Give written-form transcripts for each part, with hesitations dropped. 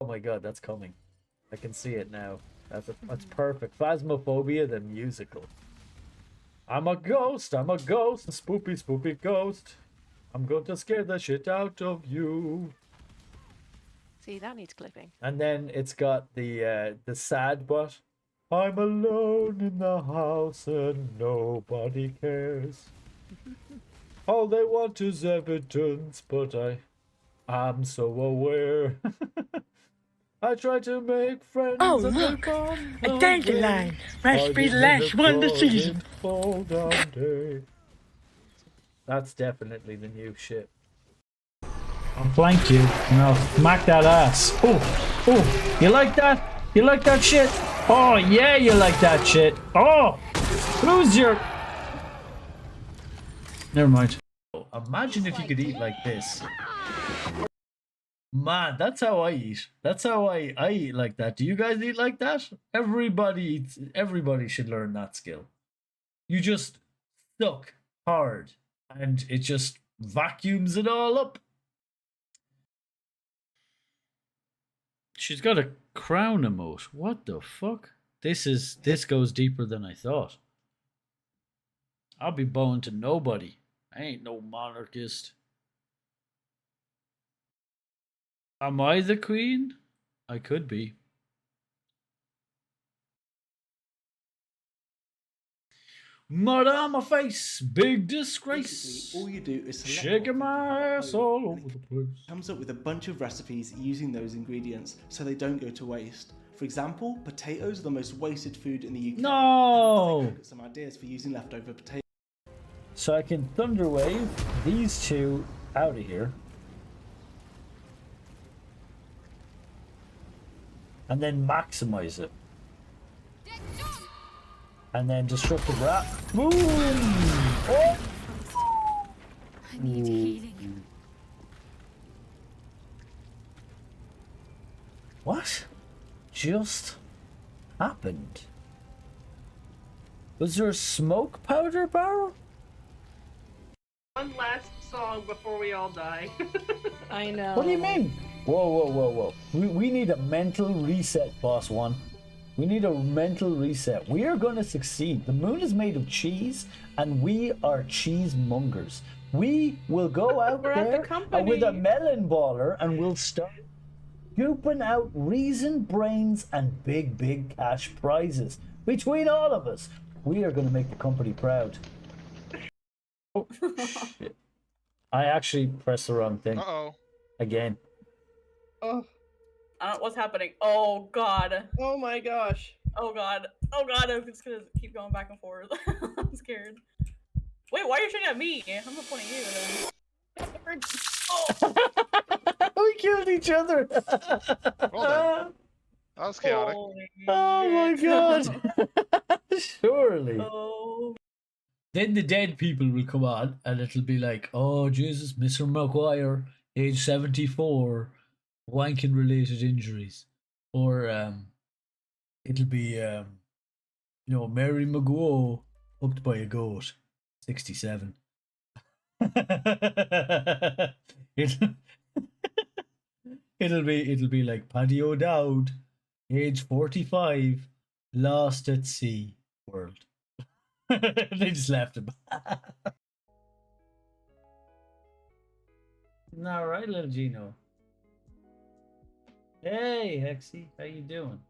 Oh my god, that's coming. I can see it now. That's perfect. Phasmophobia, the musical. I'm a ghost, a spoopy, spoopy ghost. I'm going to scare the shit out of you. See, that needs clipping. And then it's got the sad but I'm alone in the house and nobody cares. All they want is evidence, but I'm so aware. I try to make friends. Oh, look! A Danderlione! Must be the last one this season. That's definitely the new shit. I'll flank you and I'll smack that ass. Oh, you like that? You like that shit? Oh, yeah, you like that shit. Oh, who's your... Never mind. Imagine if you could eat like this. Man, that's how I eat. That's how I eat like that. Do you guys eat like that? Everybody eats. Everybody should learn that skill. You just suck hard and it just vacuums it all up. She's got a crown emote. What the fuck? This goes deeper than I thought. I'll be bowing to nobody. I ain't no monarchist. Am I the queen? I could be. Mud on my face, big disgrace. Basically, all you do is select shaking my ass all over the place. Comes up with a bunch of recipes using those ingredients so they don't go to waste. For example, potatoes are the most wasted food in the UK. No! Look at some ideas for using leftover potatoes. So I can thunder wave these two out of here. And then maximize it. And then destructive wrap. Boom! Oh! I need healing. What just happened? Was there a smoke powder barrel? One last song before we all die. I know. What do you mean? Whoa. We need a mental reset, boss one. We need a mental reset. We are going to succeed. The moon is made of cheese, and we are cheesemongers. We will go out there with a melon baller, and we'll start scooping out reason, brains, and big cash prizes. Between all of us, we are going to make the company proud. Oh, shit. I actually pressed the wrong thing. Uh-oh. Again. Oh. What's happening? Oh god. Oh my gosh. Oh god. Oh god, I'm just gonna keep going back and forth. I'm scared. Wait, why are you shooting at me? I'm not pointing at you then. Oh. We killed each other. Well done. That was chaotic. Oh my god. Surely. Oh. Then the dead people will come on and it'll be like, oh Jesus, Mr. McGuire, age 74, wanking related injuries. Or it'll be Mary McGuo hooked by a goat, 67. It'll be like Paddy O'Dowd, age 45, lost at sea, world. They just left him. All right, little Gino. Hey, Hexy, how you doing?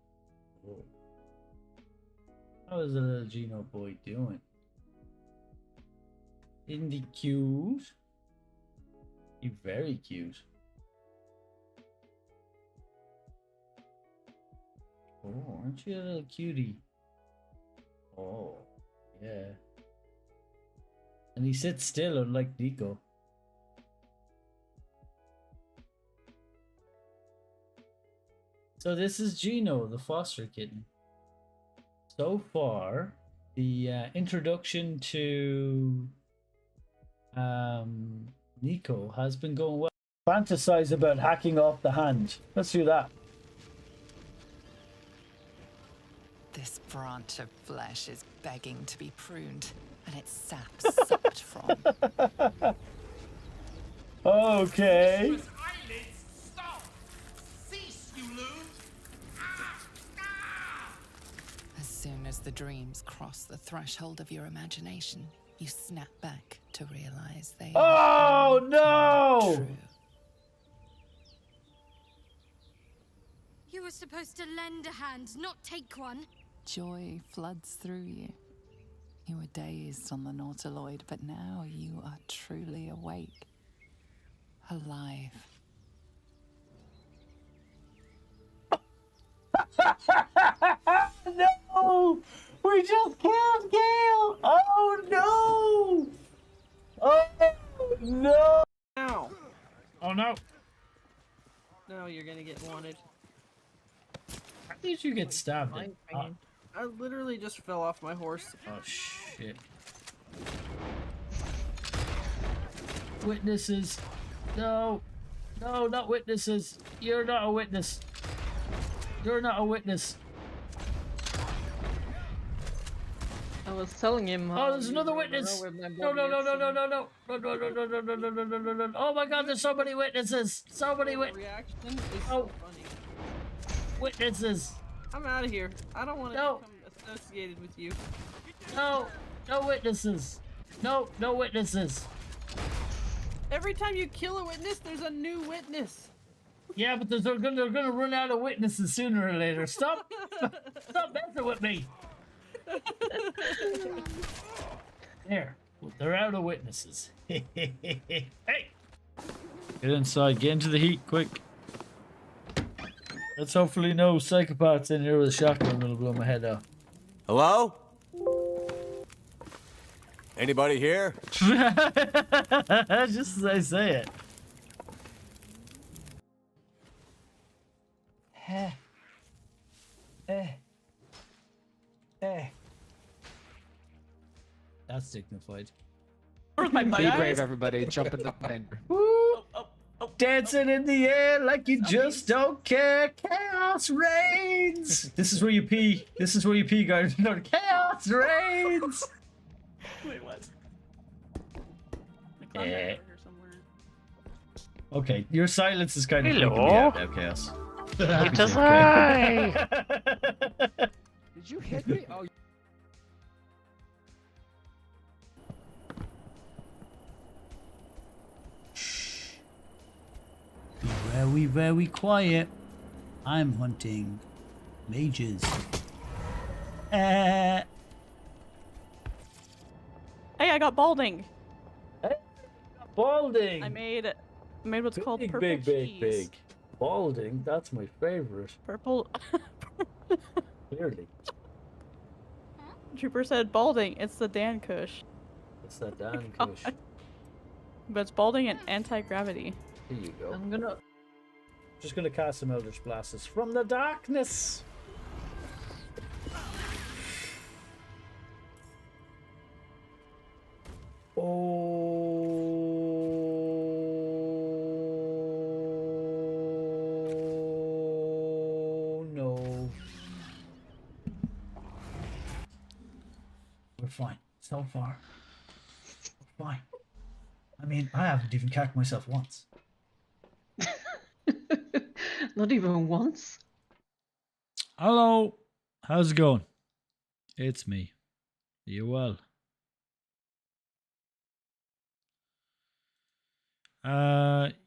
How is the little Gino boy doing? Isn't he cute? He's very cute. Oh, aren't you a little cutie? Oh, yeah. And he sits still, unlike Nico. So this is Gino, the foster kitten. So far, the introduction to Nico has been going well. Fantasize about hacking off the hand. Let's do that. This branch of flesh is begging to be pruned, and its sap sucked from. Okay. Stop! Cease, you loon! as the dreams cross the threshold of your imagination, you snap back to realize they Oh are no! true. You were supposed to lend a hand, not take one. Joy floods through you. You were dazed on the Nautiloid, but now you are truly awake. Alive. No! We just killed Gale! Oh no! Oh no! Ow. Oh no! No, you're gonna get wanted. How did you get stabbed? My pain. I literally just fell off my horse. Oh shit. Witnesses. No. No, not witnesses. You're not a witness. You're not a witness. I was telling him. Oh, there's another witness. No, no, no, no, no, no, no, no, no, no, no, no, no, no, no, no, no, no, no. Oh my God, there's so many witnesses. So many Reaction is Oh. so funny. witnesses. I'm out of here. I don't want to No. become associated with you. No, no witnesses. No, no witnesses. Every time you kill a witness, there's a new witness. Yeah, but they're gonna run out of witnesses sooner or later. Stop, stop messing with me. There, they're out of witnesses. Hey, get inside. Get into the heat, quick. Let's hopefully no psychopaths in here with a shotgun that'll blow my head off. Hello? Anybody here? Just as I say it. That's dignified. My Be brave, everybody. Jump in the plane. Woo! Dancing in the air like you just don't care. Chaos reigns. This is where you pee. This is where you pee, guys. No, chaos reigns. Wait, what? Eh. Okay, your silence is kind of Hello? freaking me out now, Chaos. It's a lie. Did you hit me? Oh, Be very quiet. I'm hunting mages. Hey, I got balding. Balding. I made what's called big, purple big, big, cheese. big. Balding. That's my favorite. Purple. Clearly, Trooper said balding. It's the Dan Kush, it's that Dan God. Kush. but it's balding and anti-gravity. Here you go. I'm gonna. Just gonna cast some Eldritch Blasts from the darkness. Oh no. We're fine. So far. We're fine. I mean, I haven't even cacked myself once. Not even once. Hello. How's it going? It's me. Are you well?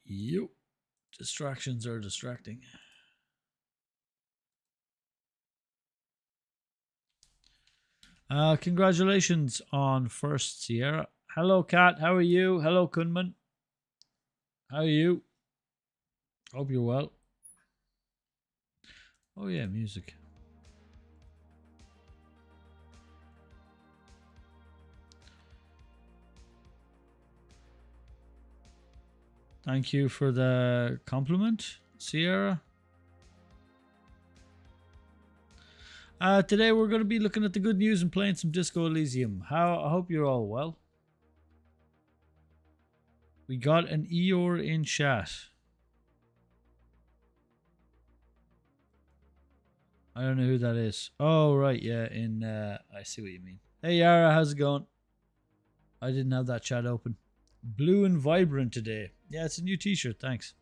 You. Distractions are distracting. Congratulations on first, Sierra. Hello, Kat. How are you? Hello, Kunman. How are you? Hope you're well. Oh yeah, music. Thank you for the compliment, Sierra. Today we're going to be looking at the good news and playing some Disco Elysium. I hope you're all well. We got an Eeyore in chat. I don't know who that is. Oh, right, yeah, I see what you mean. Hey, Yara, how's it going? I didn't have that chat open. Blue and vibrant today. Yeah, it's a new t-shirt, thanks.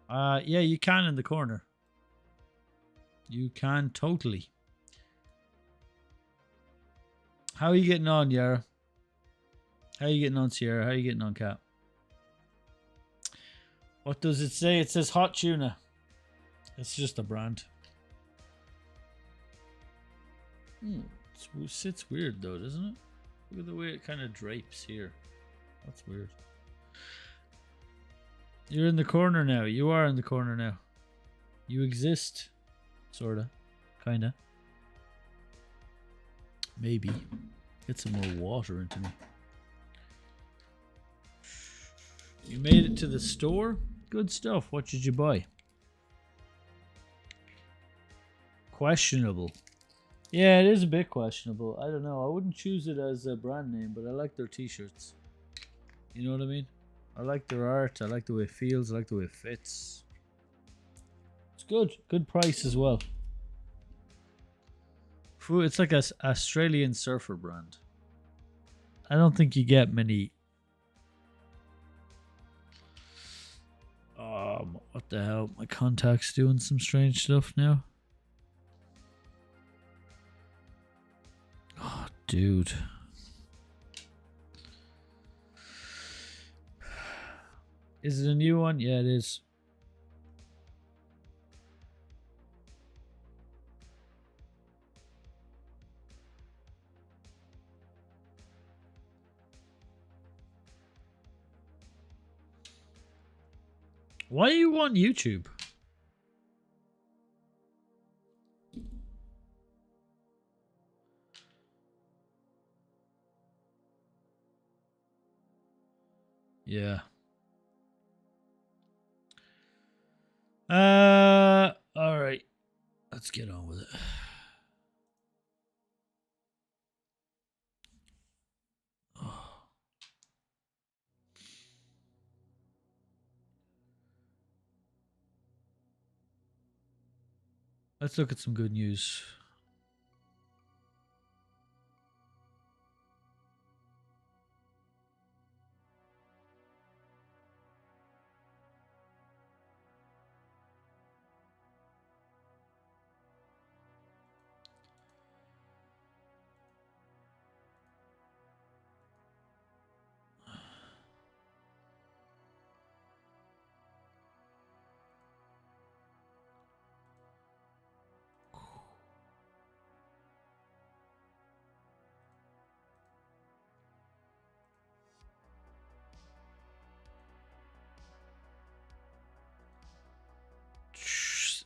Yeah, you can in the corner. You can totally. How are you getting on, Yara? How are you getting on, Sierra? How are you getting on, Cat? What does it say? It says hot tuna. It's just a brand. It sits weird though, doesn't it? Look at the way it kind of drapes here. That's weird. You're in the corner now. You are in the corner now. You exist. Sorta. Kinda. Maybe. Get some more water into me. You made it to the store? Good stuff. What did you buy? Questionable. Yeah, it is a bit questionable. I don't know. I wouldn't choose it as a brand name, but I like their t-shirts. You know what I mean? I like their art. I like the way it feels. I like the way it fits. It's good. Good price as well. It's like a Australian surfer brand. I don't think you get many. What the hell? My contact's doing some strange stuff now. Oh, dude. Is it a new one? Yeah, it is. Why are you on YouTube? Yeah. All right. Let's get on with it. Let's look at some good news.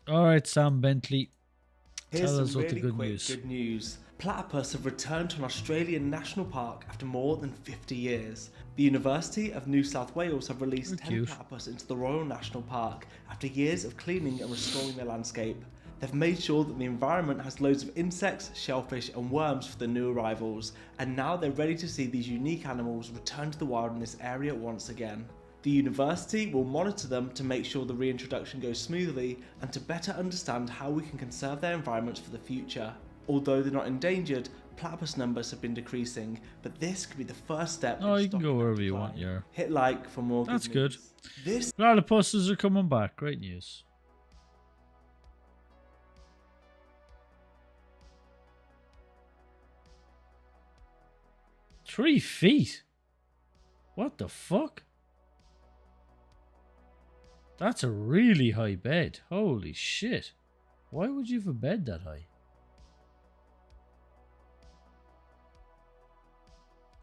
All right, Sam Bentley. Here's Tell us some what the really good quick news. good news. Platypus have returned to an Australian national park after more than 50 years. The University of New South Wales have released 10 cute. platypus into the Royal National Park after years of cleaning and restoring the landscape. They've made sure that the environment has loads of insects, shellfish and worms for the new arrivals, and now they're ready to see these unique animals return to the wild in this area once again. The university will monitor them to make sure the reintroduction goes smoothly and to better understand how we can conserve their environments for the future. Although they're not endangered, platypus numbers have been decreasing, but this could be the first step. Oh, in you can stopping go that wherever you decline. want, yeah. Hit like for more That's good good. news. This Platypuses are coming back. Great news. $3 feet? What the fuck? That's a really high bed. Holy shit. Why would you have a bed that high?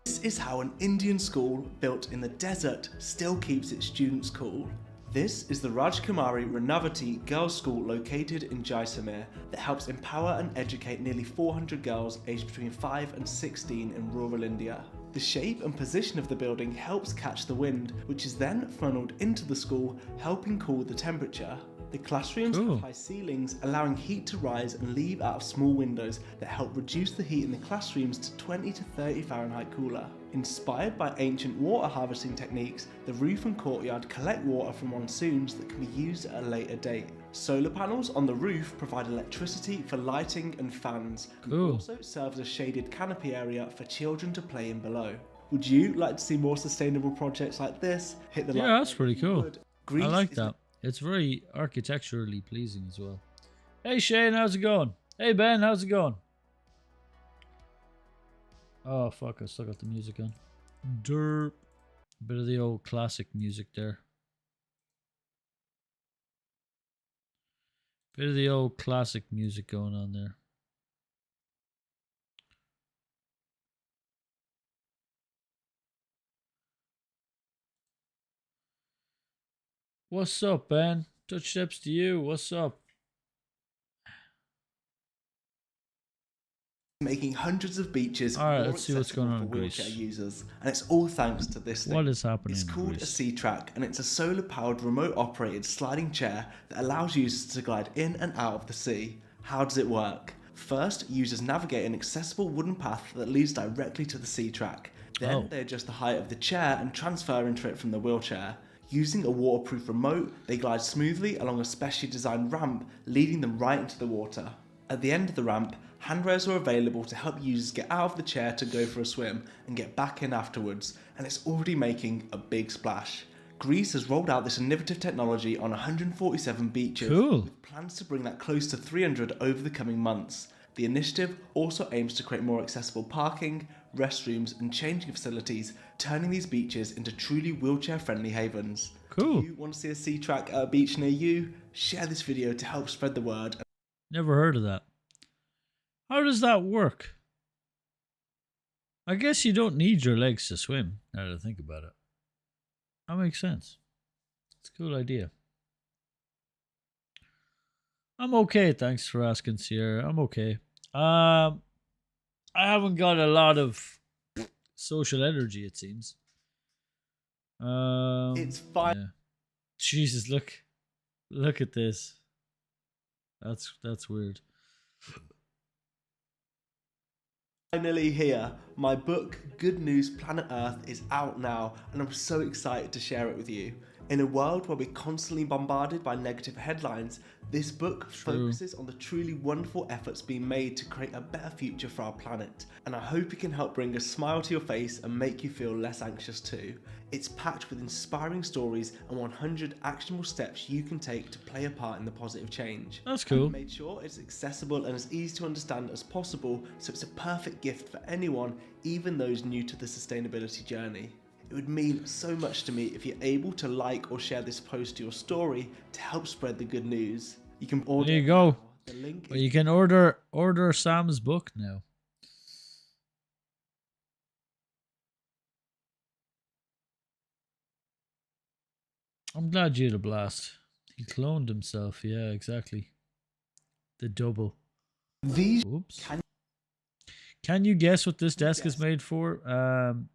This is how an Indian school built in the desert still keeps its students cool. This is the Rajkumari Ranavati Girls' School located in Jaisalmer that helps empower and educate nearly 400 girls aged between 5 and 16 in rural India. The shape and position of the building helps catch the wind, which is then funneled into the school, helping cool the temperature. The classrooms have high ceilings, allowing heat to rise and leave out of small windows that help reduce the heat in the classrooms to 20 to 30 Fahrenheit cooler. Inspired by ancient water harvesting techniques, the roof and courtyard collect water from monsoons that can be used at a later date. Solar panels on the roof provide electricity for lighting and fans, and also serve as a shaded canopy area for children to play in below. Would you like to see more sustainable projects like this? Hit the like Yeah, that's button pretty if you cool. would. I Greece like is that. It's very architecturally pleasing as well. Hey Shane, how's it going? Hey Ben, how's it going? Oh fuck, I still got the music on. Derp. Bit of the old classic music there. Bit of the old classic music going on there. What's up, Ben? Touch steps to you. What's up? Making hundreds of beaches All right, more let's see what's going accessible on for in wheelchair Greece. users, and it's all thanks to this thing. What is happening It's in called a Greece? Sea Track, and it's a solar-powered, remote-operated sliding chair that allows users to glide in and out of the sea. How does it work? First, users navigate an accessible wooden path that leads directly to the Sea Track. Then they adjust the height of the chair and transfer into it from the wheelchair. Using a waterproof remote, they glide smoothly along a specially designed ramp, leading them right into the water. At the end of the ramp, handrails are available to help users get out of the chair to go for a swim and get back in afterwards, and it's already making a big splash. Greece has rolled out this innovative technology on 147 beaches, with plans to bring that close to 300 over the coming months. The initiative also aims to create more accessible parking, restrooms and changing facilities, turning these beaches into truly wheelchair-friendly havens. Cool. If you want to see a sea track at a beach near you, share this video to help spread the word. Never heard of that. How does that work? I guess you don't need your legs to swim, now that I think about it. That makes sense. It's a cool idea. I'm okay, thanks for asking, Sierra. I'm okay. I haven't got a lot of social energy, it seems. It's fine. Yeah. Jesus, look at this. That's weird. Finally here, my book Good News Planet Earth is out now, and I'm so excited to share it with you. In a world where we're constantly bombarded by negative headlines, this book focuses on the truly wonderful efforts being made to create a better future for our planet, and I hope it can help bring a smile to your face and make you feel less anxious too. It's packed with inspiring stories and 100 actionable steps you can take to play a part in the positive change. That's cool. I've made sure it's accessible and as easy to understand as possible, so it's a perfect gift for anyone, even those new to the sustainability journey. It would mean so much to me if you're able to like or share this post to your story to help spread the good news. You can order. There you go. Now. The link Well, you can order Sam's book now. I'm glad you had a blast. He cloned himself. Yeah, exactly. The double. These. Oops. Can you guess what this desk is made for?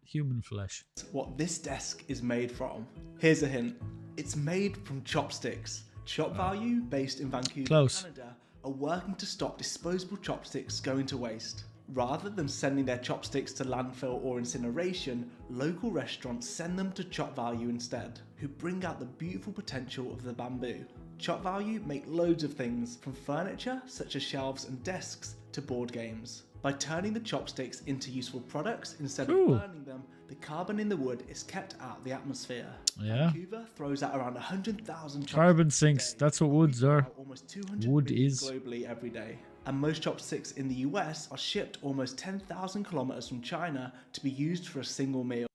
Human flesh. What this desk is made from. Here's a hint. It's made from chopsticks. Chop Value, based in Vancouver, Canada, are working to stop disposable chopsticks going to waste. Rather than sending their chopsticks to landfill or incineration, local restaurants send them to Chop Value instead, who bring out the beautiful potential of the bamboo. Chop Value make loads of things, from furniture such as shelves and desks to board games. By turning the chopsticks into useful products instead of burning them, the carbon in the wood is kept out of the atmosphere. Yeah. Vancouver throws out around 100,000 carbon sinks. That's what woods are. Almost 200 Wood million is. globally every day. And most chopsticks in the US are shipped almost 10,000 kilometers from China to be used for a single meal.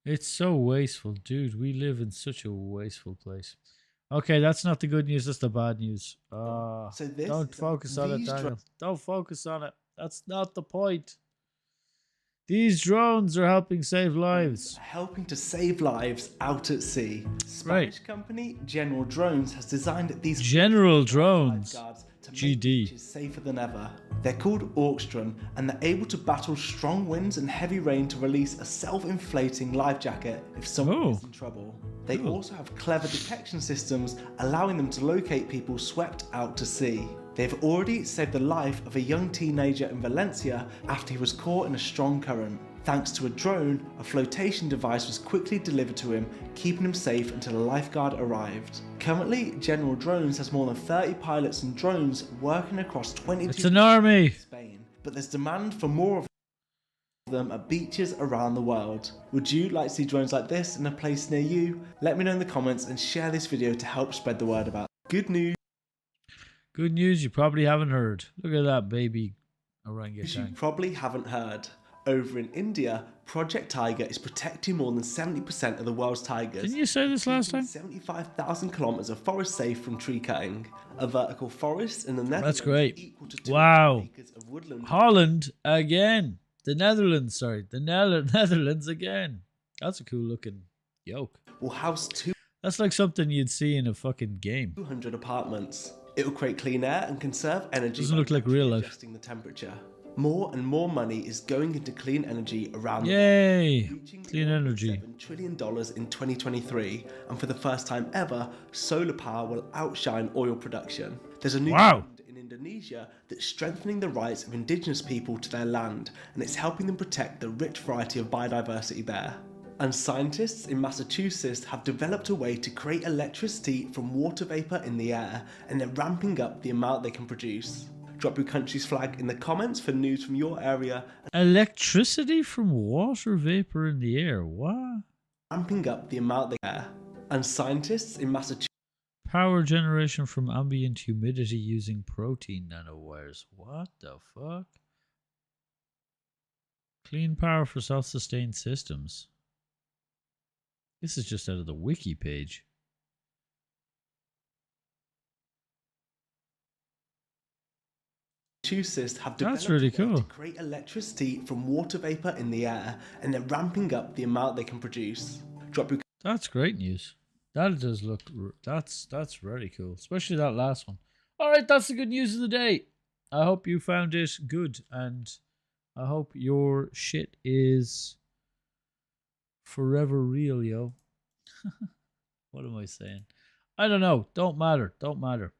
It's so wasteful, dude. We live in such a wasteful place. Okay, that's not the good news. That's the bad news. Don't focus on it, Daniel. Don't focus on it. That's not the point. These drones are helping save lives. Helping to save lives out at sea. Spanish company General Drones has designed these General Drones. to make GD. beaches safer than ever. They're called Orkstron, and they're able to battle strong winds and heavy rain to release a self-inflating life jacket if someone is in trouble. They also have clever detection systems, allowing them to locate people swept out to sea. They've already saved the life of a young teenager in Valencia after he was caught in a strong current. Thanks to a drone, a flotation device was quickly delivered to him, keeping him safe until a lifeguard arrived. Currently, General Drones has more than 30 pilots and drones working across 22 It's an army. in Spain, but there's demand for more of them at beaches around the world. Would you like to see drones like this in a place near you? Let me know in the comments and share this video to help spread the word about it. Good news. Good news you probably haven't heard. Look at that baby You orangutan. probably haven't heard. Over in India, Project Tiger is protecting more than 70% of the world's tigers. Didn't you say this last time? 75,000 kilometers of forest safe from tree cutting. A vertical forest in the Netherlands. That's great. Equal to 200 Wow. acres of woodland. Holland again. The Netherlands, sorry. The Netherlands again. That's a cool looking yoke. Will house That's like something you'd see in a fucking game. 200 apartments. It will create clean air and conserve energy. Doesn't look like real life. Adjusting the temperature. More and more money is going into clean energy around Yay! the world, reaching Clean energy. $7 trillion in 2023, and for the first time ever, solar power will outshine oil production. There's a new trend in Indonesia that's strengthening the rights of indigenous people to their land, and it's helping them protect the rich variety of biodiversity there. And scientists in Massachusetts have developed a way to create electricity from water vapor in the air, and they're ramping up the amount they can produce. Drop your country's flag in the comments for news from your area. Electricity from water vapor in the air. What? Ramping up the amount they care. And scientists in Massachusetts. Power generation from ambient humidity using protein nanowires. What the fuck? Clean power for self-sustained systems. This is just out of the wiki page. Massachusetts have developed That's really a way cool. to create electricity from water vapor in the air, and they're ramping up the amount they can produce. Drop your That's great news. That does look. That's really cool, especially that last one. All right, that's the good news of the day. I hope you found it good, and I hope your shit is forever real, yo. What am I saying? I don't know. Don't matter. Don't matter.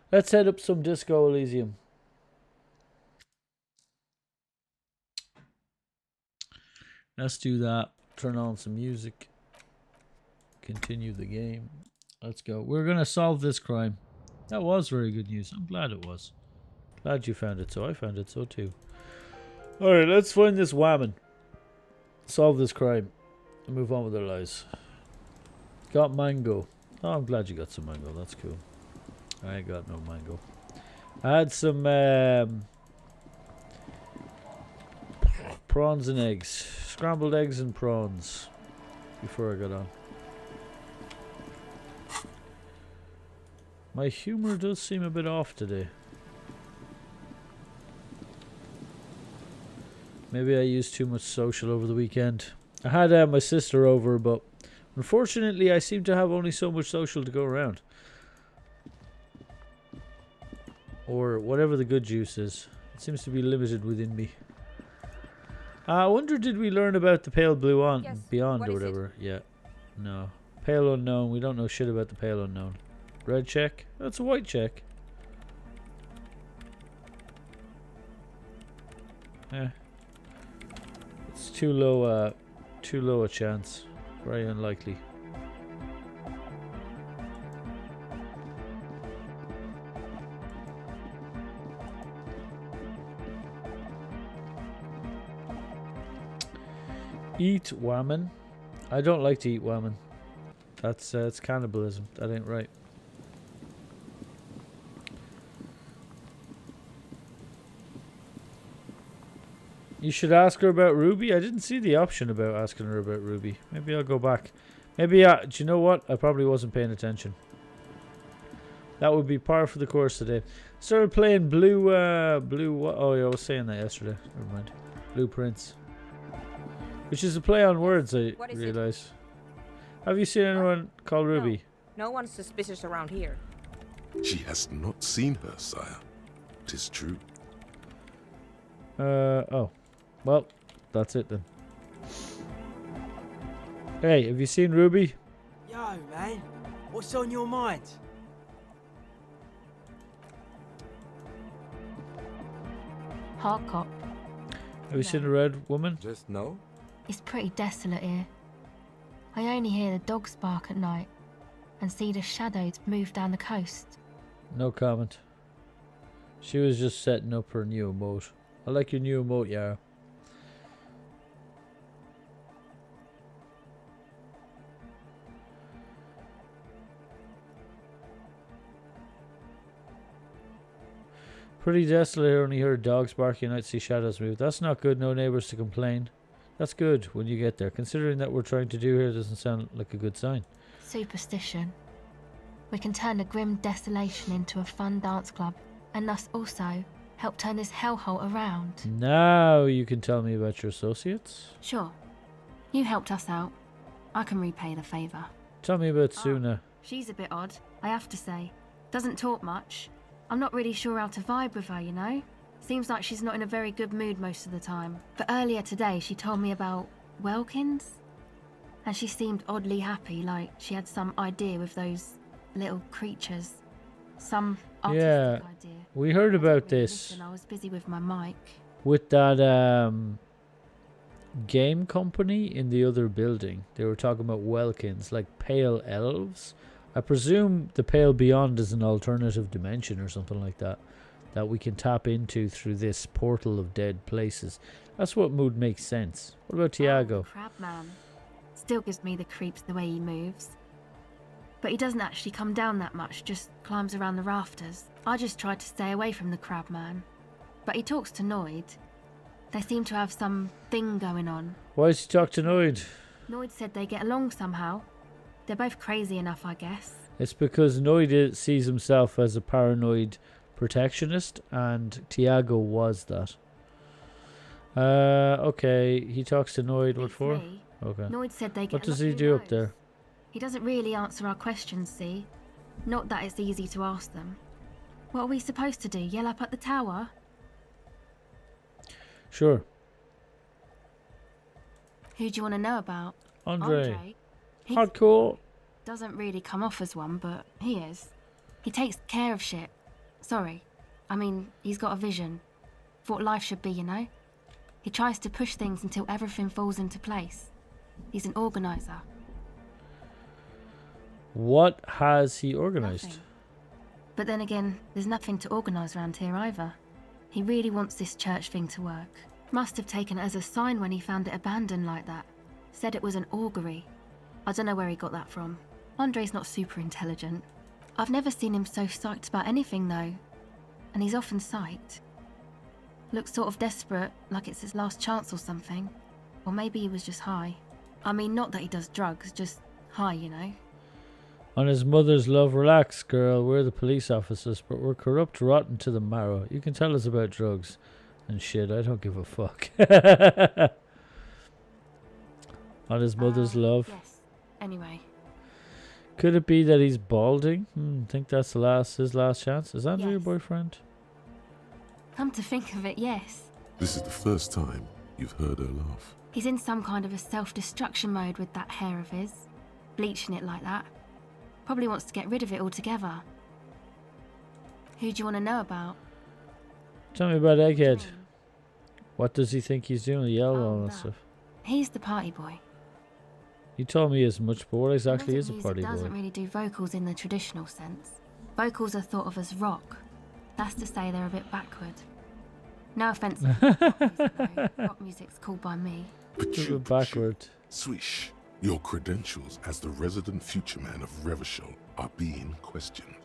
Let's head up some Disco Elysium. Let's do that. Turn on some music. Continue the game. Let's go. We're going to solve this crime. That was very good news. I'm glad it was. Glad you found it so. I found it so too. Alright, let's find this whammon. Solve this crime. And move on with our lives. Got mango. Oh, I'm glad you got some mango. That's cool. I ain't got no mango. I had some prawns and eggs. Scrambled eggs and prawns before I got on. My humor does seem a bit off today. Maybe I used too much social over the weekend. I had my sister over, but unfortunately I seem to have only so much social to go around. Or whatever the good juice is. It seems to be limited within me. I wonder, did we learn about the Pale Blue Beyond or whatever? Yeah. No. Pale Unknown. We don't know shit about the Pale Unknown. Red check? That's a white check. It's too low a chance. Very unlikely. Eat whammon. I don't like to eat whammon. That's it's cannibalism. That ain't right. You should ask her about Ruby. I didn't see the option about asking her about Ruby. Maybe I'll go back. Maybe do you know what? I probably wasn't paying attention. That would be par for the course today. Started playing Blue. Oh yeah, I was saying that yesterday. Never mind. Blueprints. Which is a play on words, I realise. Have you seen anyone called Ruby? No one's suspicious around here. She has not seen her, sire. 'Tis true. Oh. Well, that's it then. Hey, have you seen Ruby? Yo, man. What's on your mind? Hardcop. Have you seen a red woman? Just no? It's pretty desolate here. I only hear the dogs bark at night and see the shadows move down the coast. No comment. She was just setting up her new emote. I like your new emote, Yara. Pretty desolate here, only heard dogs barking out, see shadows move. That's not good, no neighbours to complain. That's good when you get there. Considering that we're trying to do here doesn't sound like a good sign. Superstition. We can turn the grim desolation into a fun dance club, and thus also help turn this hellhole around. Now you can tell me about your associates. Sure. You helped us out. I can repay the favour. Tell me about Suna. She's a bit odd, I have to say. Doesn't talk much. I'm not really sure how to vibe with her, you know? Seems like she's not in a very good mood most of the time. But earlier today she told me about Welkins. And she seemed oddly happy, like she had some idea with those little creatures. Some artistic idea. We heard about this. Listen, I was busy with my mic. With that game company in the other building. They were talking about Welkins, like pale elves. I presume the Pale Beyond is an alternative dimension or something like that we can tap into through this portal of dead places. That's what would make sense. What about Tiago? Crabman. Still gives me the creeps the way he moves. But he doesn't actually come down that much, just climbs around the rafters. I just tried to stay away from the Crabman. But he talks to Noid. They seem to have some thing going on. Why does he talk to Noid? Noid said they get along somehow. They're both crazy enough, I guess. It's because Noid sees himself as a paranoid protectionist, and Tiago was that. Okay, he talks to Noid. What for? Okay. Noid said they get What does he do up there? He doesn't really answer our questions, see? Not that it's easy to ask them. What are we supposed to do? Yell up at the tower? Sure. Who do you want to know about? Andre. Hardcore. Doesn't really come off as one, but he is. He takes care of shit. Sorry. I mean, he's got a vision. For what life should be, you know? He tries to push things until everything falls into place. He's an organizer. What has he organized? Nothing. But then again, there's nothing to organize around here either. He really wants this church thing to work. Must have taken it as a sign when he found it abandoned like that. Said it was an augury. I don't know where he got that from. Andre's not super intelligent. I've never seen him so psyched about anything though. And he's often psyched. Looks sort of desperate, like it's his last chance or something. Or maybe he was just high. I mean, not that he does drugs, just high, you know? On his mother's love, relax, girl. We're the police officers, but we're corrupt, rotten to the marrow. You can tell us about drugs and shit. I don't give a fuck. On his mother's love. Yes. Anyway. Could it be that he's balding? Think that's his last chance? Is Andrew your boyfriend? Come to think of it, yes. This is the first time you've heard her laugh. He's in some kind of a self-destruction mode with that hair of his. Bleaching it like that. Probably wants to get rid of it altogether. Who do you want to know about? Tell me about Egghead. What does he think he's doing? Yell all that stuff. He's the party boy. You told me as much, but what exactly is a party boy? Doesn't really do vocals in the traditional sense. Vocals are thought of as rock. That's to say they're a bit backward. No offense to rock music, though. Rock music's called by me. Backward. Swish. Your credentials as the resident future man of Revachol are being questioned.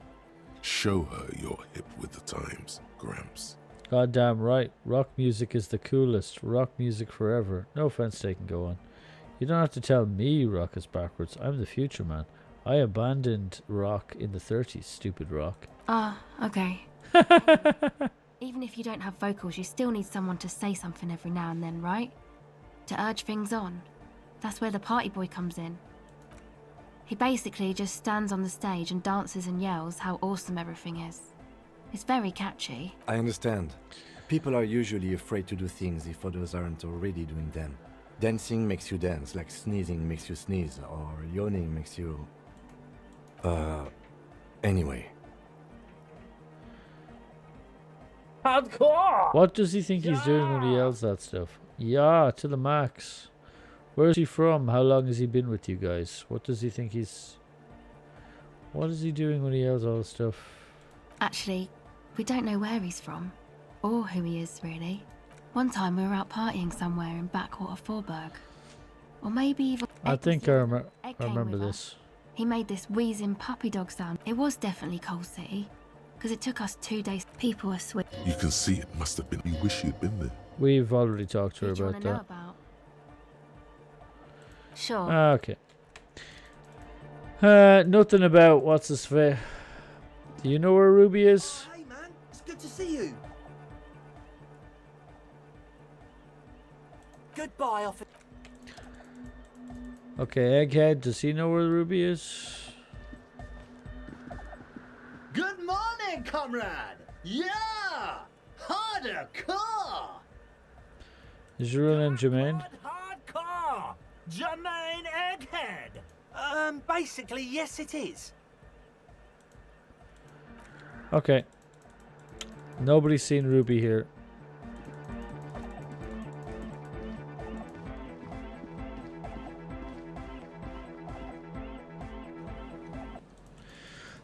Show her you're hip with the times, Gramps. Goddamn right. Rock music is the coolest. Rock music forever. No offense taken, go on. You don't have to tell me rock is backwards. I'm the future man. I abandoned rock in the 30s, stupid rock. Okay. Even if you don't have vocals, you still need someone to say something every now and then, right? To urge things on. That's where the party boy comes in. He basically just stands on the stage and dances and yells how awesome everything is. It's very catchy. I understand. People are usually afraid to do things if others aren't already doing them. Dancing makes you dance, like sneezing makes you sneeze, or yawning makes you... Anyway. Hardcore! What does he think he's doing when he yells that stuff? Yeah, to the max. Where's he from? How long has he been with you guys? What does he think he's... What is he doing when he yells all this stuff? Actually, we don't know where he's from. Or who he is, really. One time we were out partying somewhere in backwater Forburg. Or maybe even... I think I remember this. He made this wheezing puppy dog sound. It was definitely Coal City. Because it took us 2 days. People are sweet. You can see it must have been. You wish you'd been there. We've already talked to her Who do you about want to know that. about? Sure. Okay. Nothing about what's his face. Do you know where Ruby is? Hey man, it's good to see you. Goodbye, officer. Okay, Egghead, does he know where Ruby is? Good morning, comrade! Yeah! Harder car! Is your real name Jermaine? Hardcore! Jermaine Egghead! Basically, yes it is. Okay. Nobody's seen Ruby here.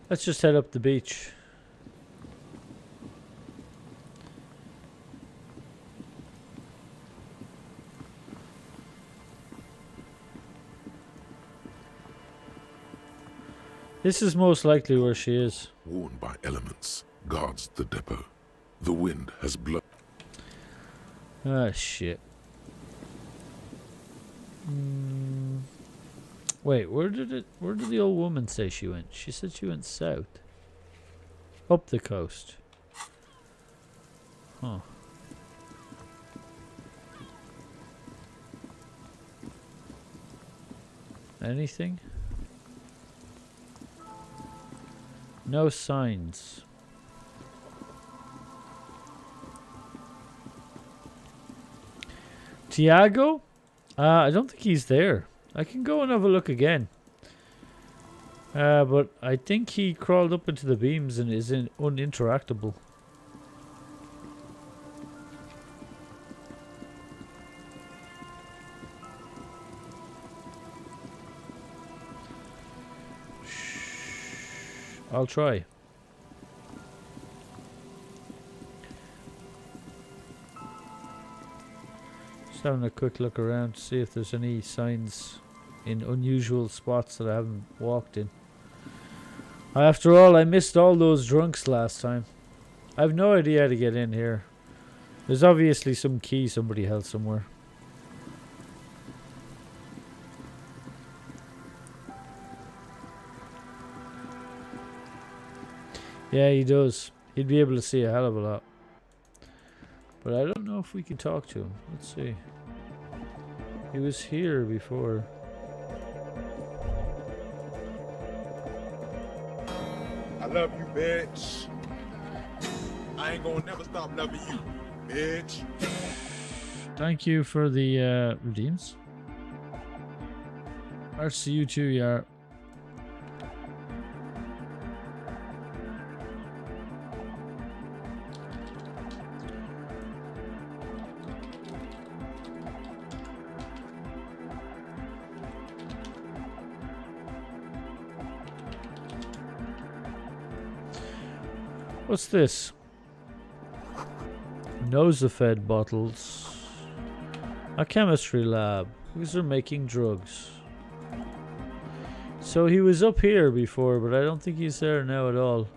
Let's just head up the beach. This is most likely where she is. Warned by elements, guards the depot. The wind has blown. Ah, shit. Wait, where did the old woman say she went? She said she went south. Up the coast. Huh. Anything? No signs. Tiago? I don't think he's there. I can go and have a look again. But I think he crawled up into the beams and is uninteractable. I'll try. Just having a quick look around to see if there's any signs in unusual spots that I haven't walked in. After all, I missed all those drunks last time. I have no idea how to get in here. There's obviously some key somebody held somewhere. Yeah, he does. He'd be able to see a hell of a lot. But I don't know if we can talk to him. Let's see. He was here before. I love you, bitch. I ain't gonna never stop loving you, bitch. Thank you for the redeems. I'll see you too, Yar. What's this? Nosafed bottles. A chemistry lab. These are making drugs. So he was up here before, but I don't think he's there now at all.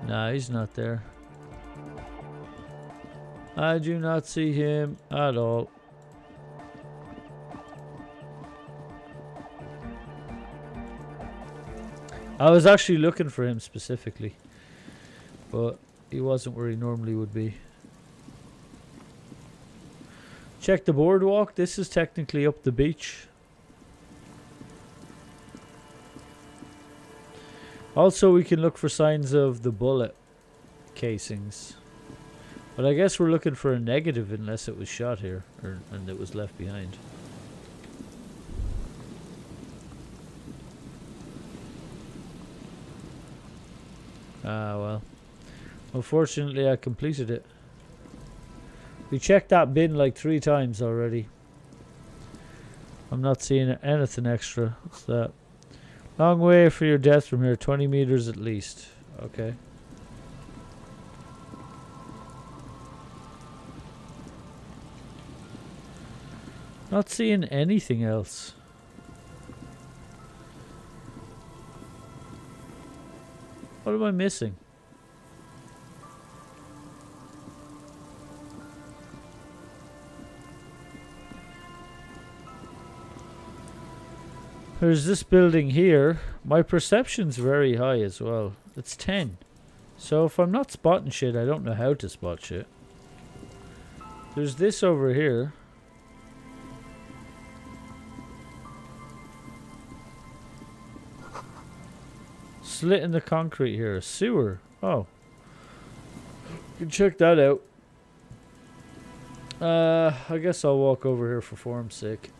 Nah, he's not there. I do not see him at all. I was actually looking for him specifically, but he wasn't where he normally would be. Check the boardwalk. This is technically up the beach. Also, we can look for signs of the bullet casings. But I guess we're looking for a negative unless it was shot here and it was left behind. Ah, well. Unfortunately, I completed it. We checked that bin like 3 times already. I'm not seeing anything extra. What's that? Long way for your death from here. 20 meters at least. Okay. Not seeing anything else. What am I missing? There's this building here. My perception's very high as well. It's 10. So if I'm not spotting shit, I don't know how to spot shit. There's this over here. Slit in the concrete here. A sewer. Oh. You can check that out. I guess I'll walk over here for form's sake.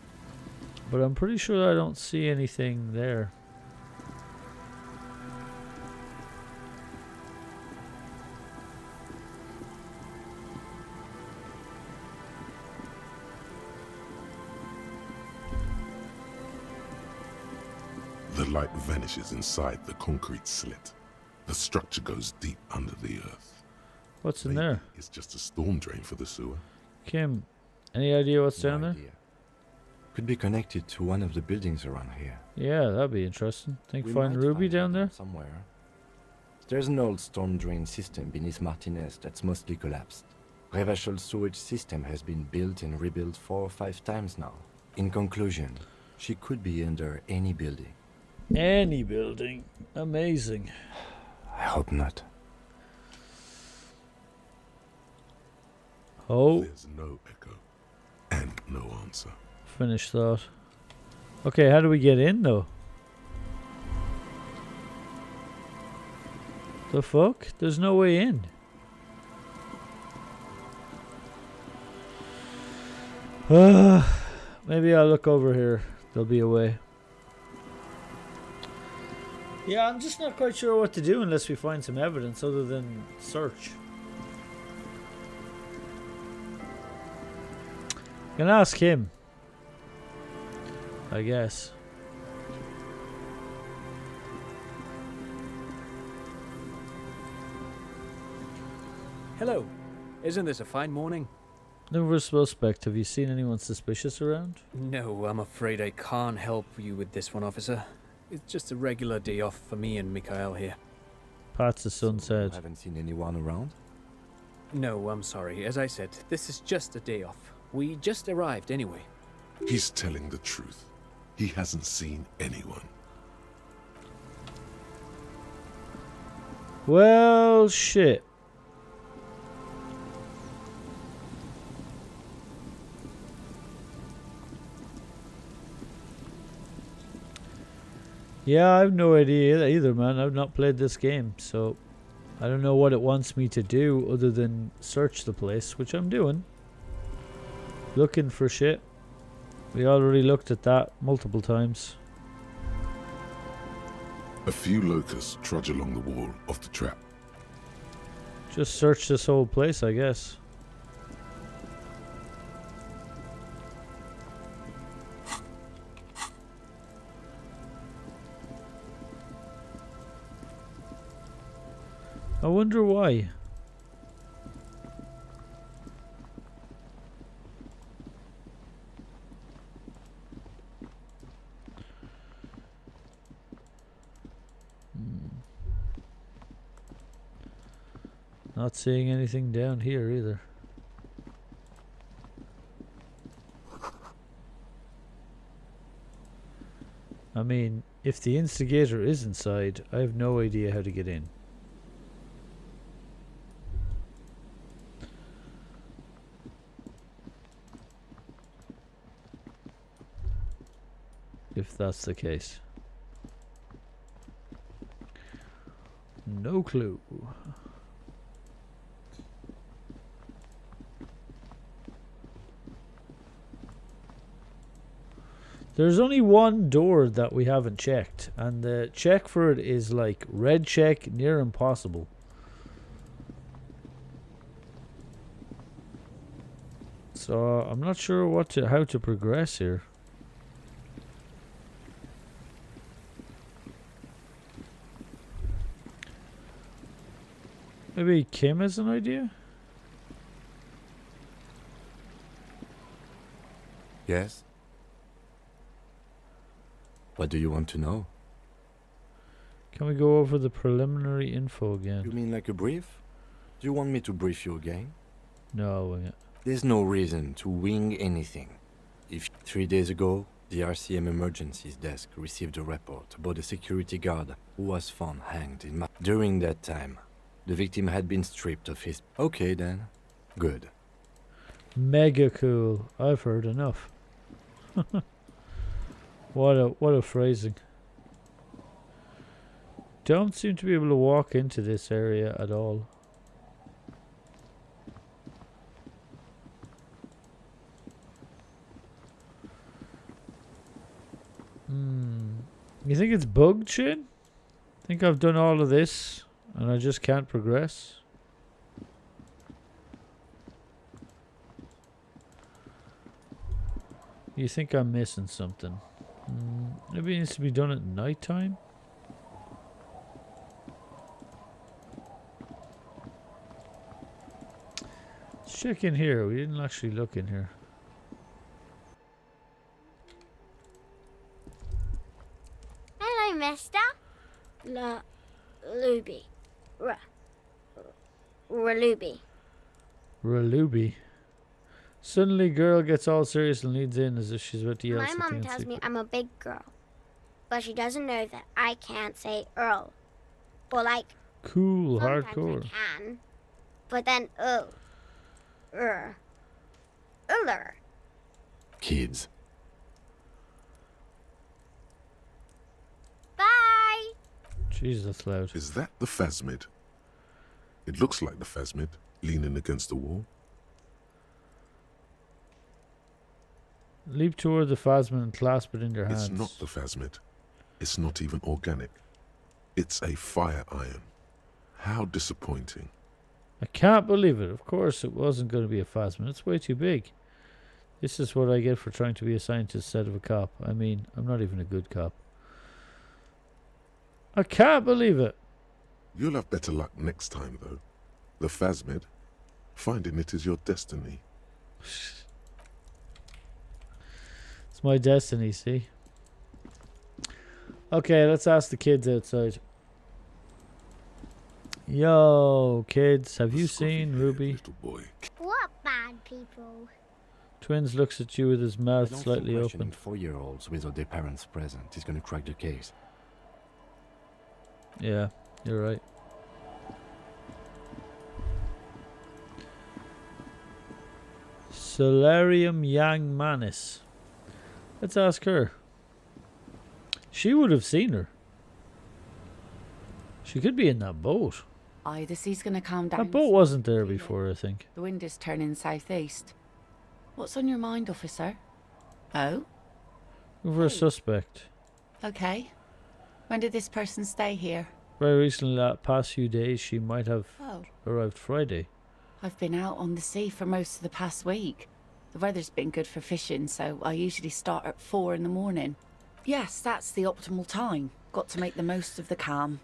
But I'm pretty sure I don't see anything there. The light vanishes inside the concrete slit. The structure goes deep under the earth. What's in there? It's just a storm drain for the sewer. Kim, any idea what's down there? Could be connected to one of the buildings around here. Yeah, that'd be interesting. Think We find might Ruby find down one there? somewhere. There's an old storm drain system beneath Martinez that's mostly collapsed. Revachel's sewage system has been built and rebuilt 4 or 5 times now. In conclusion, she could be under any building. Any building. Amazing. I hope not. Oh. There's no echo and no answer. Finished thought. Okay, how do we get in though? The fuck? There's no way in. Maybe I'll look over here. There'll be a way. Yeah, I'm just not quite sure what to do unless we find some evidence other than search. Can ask him, I guess. Hello. Isn't this a fine morning? Never suspect. Have you seen anyone suspicious around? No, I'm afraid I can't help you with this one, officer. It's just a regular day off for me and Mikhail here. Pat's the son said. Haven't seen anyone around? No, I'm sorry. As I said, this is just a day off. We just arrived anyway. He's telling the truth. He hasn't seen anyone. Well, shit. Yeah, I have no idea either, man. I've not played this game, so I don't know what it wants me to do other than search the place, which I'm doing. Looking for shit. We already looked at that multiple times. A few locusts trudge along the wall of the trap. Just search this whole place, I guess. I wonder why. Not seeing anything down here either. I mean, if the instigator is inside, I have no idea how to get in. If that's the case. No clue. There's only one door that we haven't checked, and the check for it is like red check, near impossible. So I'm not sure how to progress here. Maybe Kim has an idea? Yes? What do you want to know? Can we go over the preliminary info again? You mean like a brief? Do you want me to brief you again? No, I'll wing it. There's no reason to wing anything. If 3 days ago, the RCM emergencies desk received a report about a security guard who was found hanged in During that time, the victim had been stripped of his... Okay then. Good. Mega cool. I've heard enough. What a phrasing. Don't seem to be able to walk into this area at all. You think it's bugged, Shin? Think I've done all of this and I just can't progress? You think I'm missing something? Maybe it needs to be done at night time? Let's check in here. We didn't actually look in here. Hello, mister. Luby. Raluby. Raluby. Suddenly, girl gets all serious and leads in as if she's about to yell My something mom in tells me secret. I'm a big girl, but she doesn't know that I can't say Earl. Or like, Cool, sometimes hardcore. I can, but then Uller. Kids. Bye. Jeez, that's loud. Is that the phasmid? It looks like the phasmid, leaning against the wall. Leap toward the phasma and clasp it in your hands. It's not the phasmid. It's not even organic. It's a fire iron. How disappointing. I can't believe it. Of course it wasn't going to be a phasma. It's way too big. This is what I get for trying to be a scientist instead of a cop. I mean, I'm not even a good cop. I can't believe it. You'll have better luck next time, though. The phasmid. Finding it is your destiny. It's my destiny, see? Okay, let's ask the kids outside. Yo, kids, have you seen Ruby? Little boy. What bad people? Twins looks at you with his I mouth don't slightly think open. questioning 4-year-olds without their parents present is going to crack the case. Yeah, you're right. Solarium Yang Manis. Let's ask her. She would have seen her. She could be in that boat. Aye, the sea's gonna calm down. That boat wasn't there before, I think. The wind is turning southeast. What's on your mind, officer? Oh? Over a suspect. Okay. When did this person stay here? Very recently, that past few days, she might have Oh. arrived Friday. I've been out on the sea for most of the past week. The weather's been good for fishing, so I usually start at 4 in the morning. Yes, that's the optimal time. Got to make the most of the calm.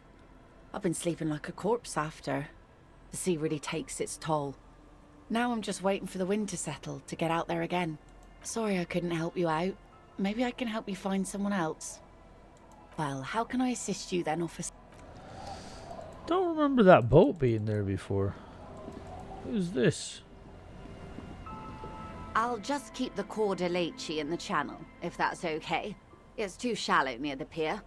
I've been sleeping like a corpse after. The sea really takes its toll. Now I'm just waiting for the wind to settle to get out there again. Sorry I couldn't help you out. Maybe I can help you find someone else. Well, how can I assist you then, officer? Don't remember that boat being there before. Who's this? I'll just keep the Cordeleche in the channel, if that's okay. It's too shallow near the pier.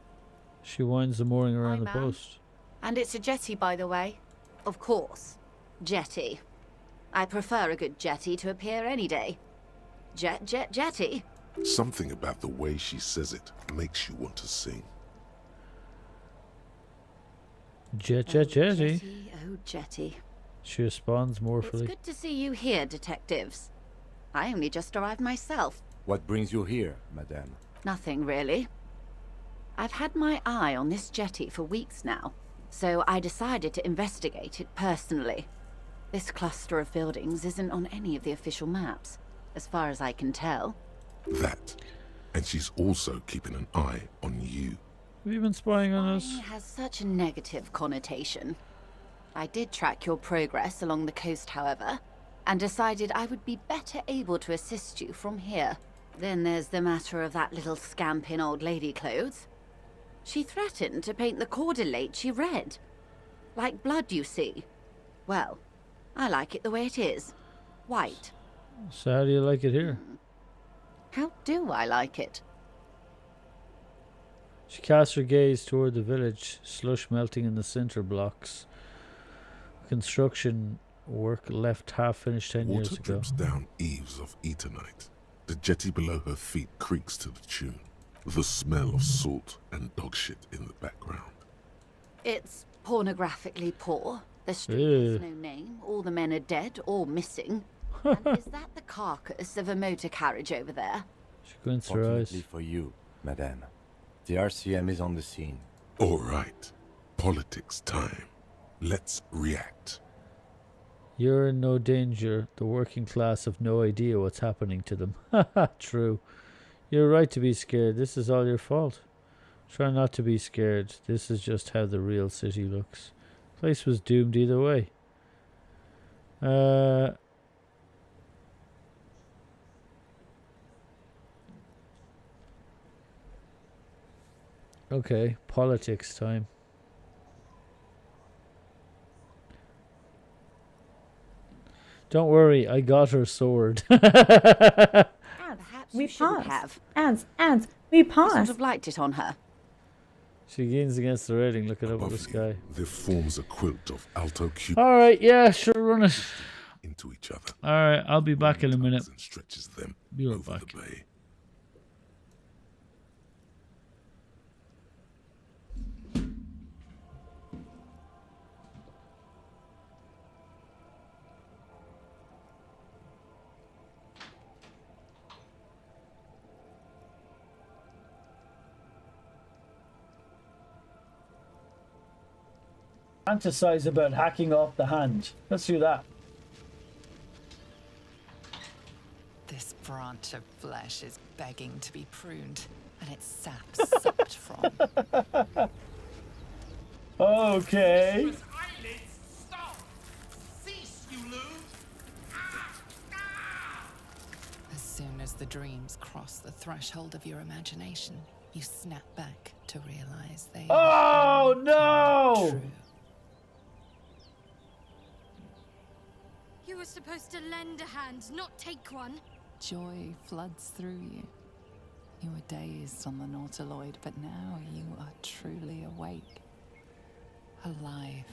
She winds the mooring around the ma'am. post. And it's a jetty, by the way. Of course. Jetty. I prefer a good jetty to a pier any day. Jetty? Something about the way she says it makes you want to sing. Jetty. Jetty, oh jetty. She responds It's mournfully. good to see you here, detectives. I only just arrived myself. What brings you here, madame? Nothing, really. I've had my eye on this jetty for weeks now, so I decided to investigate it personally. This cluster of buildings isn't on any of the official maps, as far as I can tell. That. And she's also keeping an eye on you. Have you been spying on us? Spying has such a negative connotation. I did track your progress along the coast, however, and decided I would be better able to assist you from here. Then there's the matter of that little scamp in old lady clothes. She threatened to paint the cordelate she read. Like blood, you see. Well, I like it the way it is. White. So how do you like it here? How do I like it? She cast her gaze toward the village, slush melting in the cinder blocks. Construction work left half finished 10 years Water ago. drips down eaves of Eternite. The jetty below her feet creaks to the tune. The smell of salt and dog shit in the background. It's pornographically poor. The street has no name. All the men are dead or missing. And is that the carcass of a motor carriage over there? She squints her eyes. Fortunately for you, madame, the RCM is on the scene. All right. Politics time. Let's react. You're in no danger. The working class have no idea what's happening to them. True. You're right to be scared. This is all your fault. Try not to be scared. This is just how the real city looks. Place was doomed either way. Okay, politics time. Don't worry, I got her sword. Perhaps we you shouldn't paused. have. Ads, we I sort paused. of liked it on her. She gains against the rating, looking up at the sky. There forms a quilt of alto cube Alright, yeah, sure, run it. into each other. Alright, I'll be back in a minute. And stretches them Be right over back. the bay. Fantasize about hacking off the hand. Let's do that. This branch of flesh is begging to be pruned, and its sap sucked from. Okay. As soon as the dreams cross the threshold of your imagination, you snap back to realize they Oh are no! true. You were supposed to lend a hand, not take one. Joy floods through you. You were dazed on the Nautiloid, but now you are truly awake. Alive.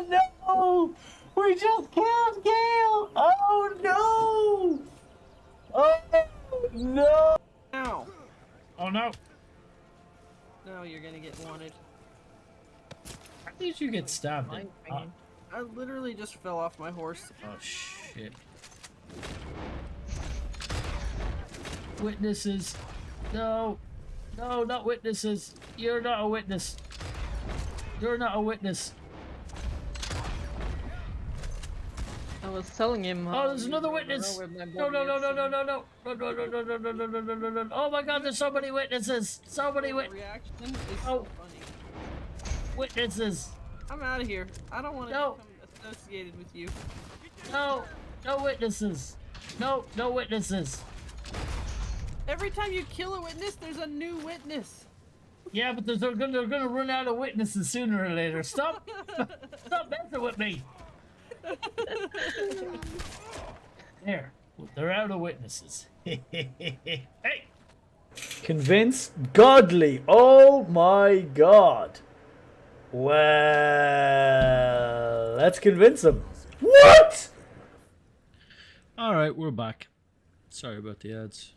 No! We just killed Gale! Oh no! Oh no! Ow. Oh no! No, you're gonna get wanted. How did you get stabbed? Mind banging. I literally just fell off my horse. Oh shit. Witnesses. No. No, not witnesses. You're not a witness. You're not a witness. I was telling him. Oh, there's another witness. No, no, no, no, no, no, no, no, no, no, no, no, no, no, no, no, no, no, no. Oh my God, there's so many witnesses. So many witnesses. Reaction is so funny. Witnesses. I'm out of here. I don't want to become associated with you. No, no witnesses. No, no witnesses. Every time you kill a witness, there's a new witness. Yeah, but they're gonna run out of witnesses sooner or later. Stop, stop messing with me. There, they're out of witnesses. Hey, convince godly. Oh my God. Well, let's convince them. What? All right, we're back. Sorry about the ads.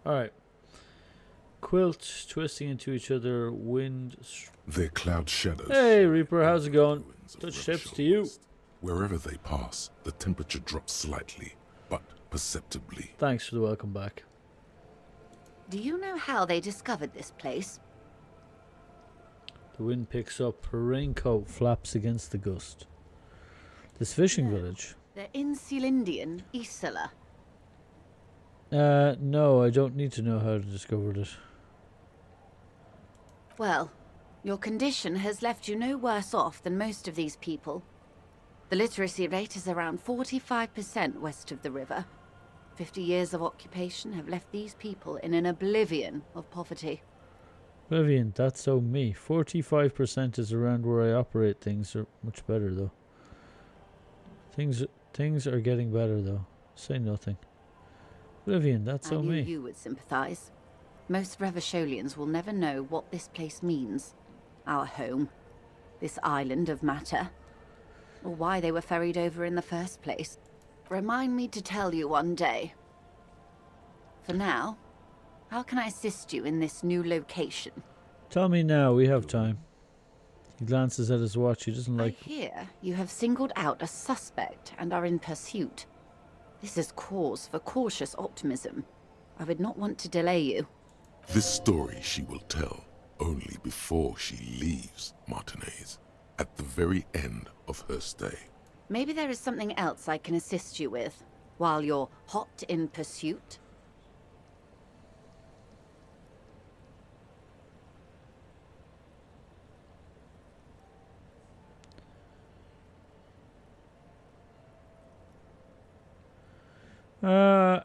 Alright. Quilt twisting into each other, wind. Their cloud shadows. Hey, Reaper, how's it going? Touch tips to you. Wherever they pass, the temperature drops slightly, but perceptibly. Thanks for the welcome back. Do you know how they discovered this place? The wind picks up, her raincoat flaps against the gust. This fishing village. The Insulindian Isola. No, I don't need to know how to discover this. Well, your condition has left you no worse off than most of these people. The literacy rate is around 45% west of the river. 50 years of occupation have left these people in an oblivion of poverty. Vivian, that's so me. 45% is around where I operate. Things are much better though. Things are getting better though. Say nothing. Vivian, that's so I knew me. you would sympathize. Most Revacholians will never know what this place means. Our home. This island of matter. Or why they were ferried over in the first place. Remind me to tell you one day. For now, how can I assist you in this new location? Tell me now, we have time. He glances at his watch. He doesn't like... I hear you have singled out a suspect and are in pursuit. This is cause for cautious optimism. I would not want to delay you. This story she will tell only before she leaves Martinez, at the very end of her stay. Maybe there is something else I can assist you with, while you're hot in pursuit?